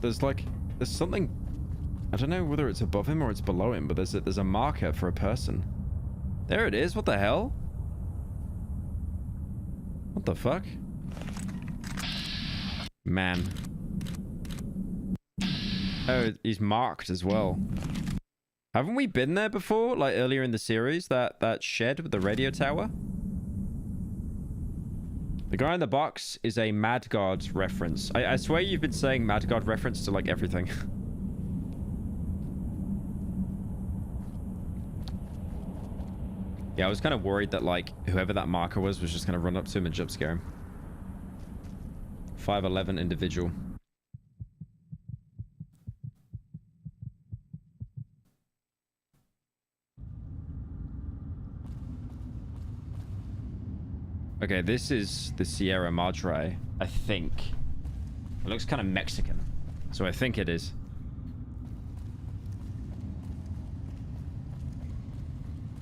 There's like, there's something, I don't know whether it's above him or it's below him, but there's a marker for a person. There it is. What the hell? What the fuck? Man. Oh, he's marked as well. Haven't we been there before? Like earlier in the series, that shed with the radio tower? The guy in the box is a Mad God reference. I swear you've been saying Mad God reference to like everything. Yeah, I was kind of worried that like whoever that marker was just going to run up to him and jump scare him. 5'11" individual. Okay, this is the Sierra Madre, I think. It looks kind of Mexican, so I think it is.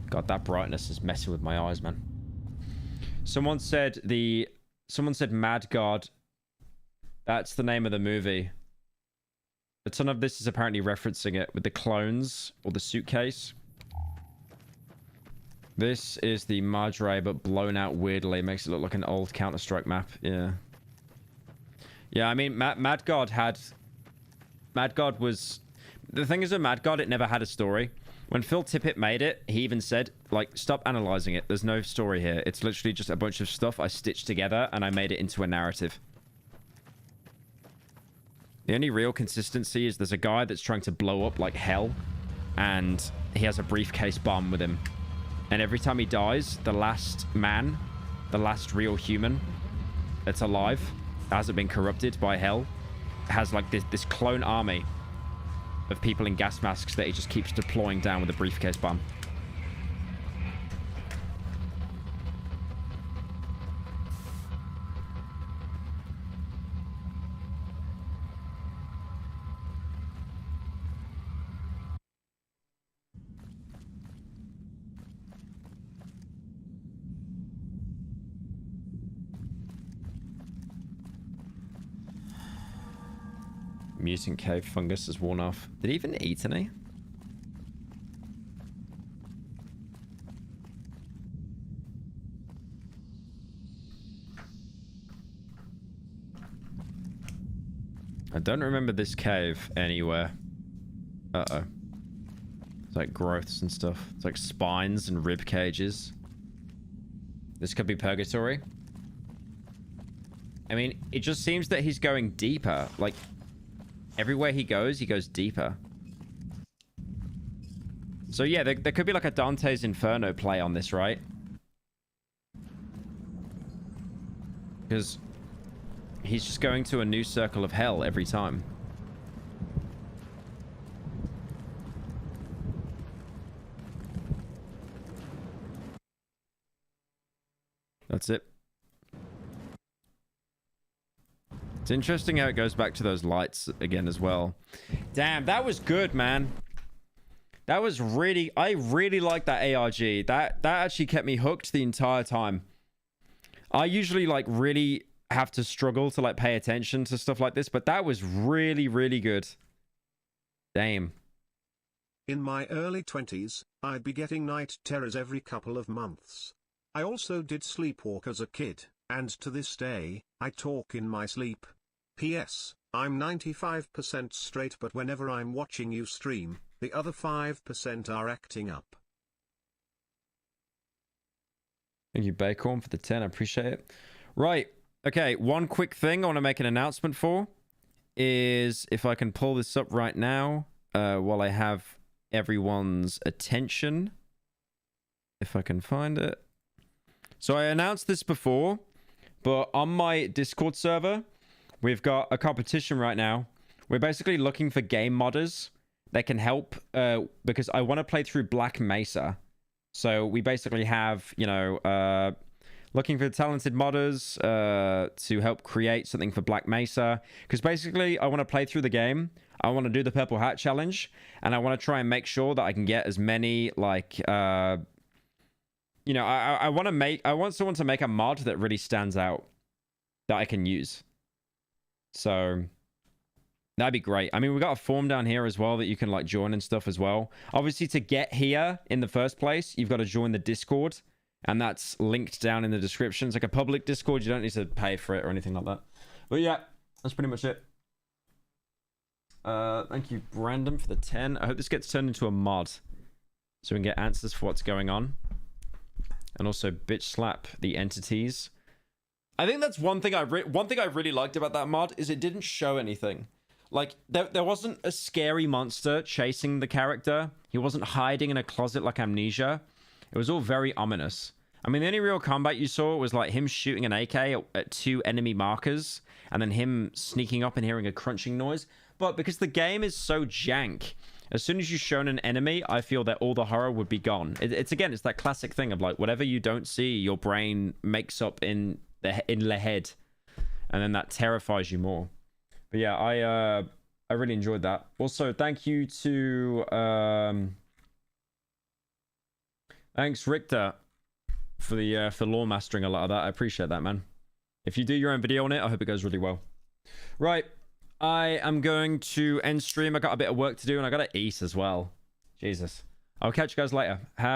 God, that brightness is messing with my eyes, man. Someone said Mad God. That's the name of the movie. A ton of this is apparently referencing it with the clones or the suitcase. This is the Madre, but blown out weirdly. Makes it look like an old Counter-Strike map. Yeah. Yeah, I mean, Mad God was... The thing is with Mad God, it never had a story. When Phil Tippett made it, he even said, like, stop analyzing it. There's no story here. It's literally just a bunch of stuff I stitched together, and I made it into a narrative. The only real consistency is there's a guy that's trying to blow up like hell, and he has a briefcase bomb with him. And every time he dies, the last man, the last real human that's alive, that hasn't been corrupted by hell, has like this clone army of people in gas masks that he just keeps deploying down with a briefcase bomb. Mutant cave fungus has worn off. Did he even eat any? I don't remember this cave anywhere. Uh-oh. It's like growths and stuff. It's like spines and rib cages. This could be purgatory. I mean, it just seems that he's going deeper. Like, everywhere he goes deeper. So yeah, there could be like a Dante's Inferno play on this, right? Because he's just going to a new circle of hell every time. That's it. It's interesting how it goes back to those lights again as well. Damn, that was good, man. That was really... I really like that ARG. That actually kept me hooked the entire time. I usually, like, really have to struggle to, like, pay attention to stuff like this, but that was really, really good. Damn. In my early 20s, I'd be getting night terrors every couple of months. I also did sleepwalk as a kid, and to this day, I talk in my sleep. P.S. I'm 95% straight, but whenever I'm watching you stream, the other 5% are acting up. Thank you, Bacon, for the 10. I appreciate it. Right. Okay, one quick thing I want to make an announcement for is if I can pull this up right now while I have everyone's attention. If I can find it. So I announced this before, but on my Discord server, we've got a competition right now. We're basically looking for game modders that can help because I want to play through Black Mesa. So we basically have, you know, looking for talented modders to help create something for Black Mesa. Because basically, I want to play through the game. I want to do the Purple Hat Challenge. And I want to try and make sure that I can get as many, like... you know, I want someone to make a mod that really stands out that I can use. So That'd be great. I mean, we got a form down here as well that you can like join and stuff as well. Obviously, to get here in the first place, you've got to join the Discord, and that's linked down in the description. It's like a public Discord. You don't need to pay for it or anything like that. But yeah, that's pretty much it. Thank you, Brandon, for the 10. I hope this gets turned into a mod, so we can get answers for what's going on, and also bitch slap the entities. I think that's one thing I really liked about that mod is it didn't show anything. Like, there wasn't a scary monster chasing the character. He wasn't hiding in a closet like Amnesia. It was all very ominous. I mean, the only real combat you saw was like him shooting an AK at 2 enemy markers, and then him sneaking up and hearing a crunching noise. But because the game is so jank, as soon as you've shown an enemy, I feel that all the horror would be gone. It's that classic thing of like, whatever you don't see, your brain makes up in the head, and then that terrifies you more. But yeah, I really enjoyed that. Also, thank you to thanks Richter for the for lore mastering a lot of that. I appreciate that, man. If you do your own video on it, I hope it goes really well. Right, I am going to end stream. I got a bit of work to do, and I gotta eat as well. Jesus. I'll catch you guys later. Have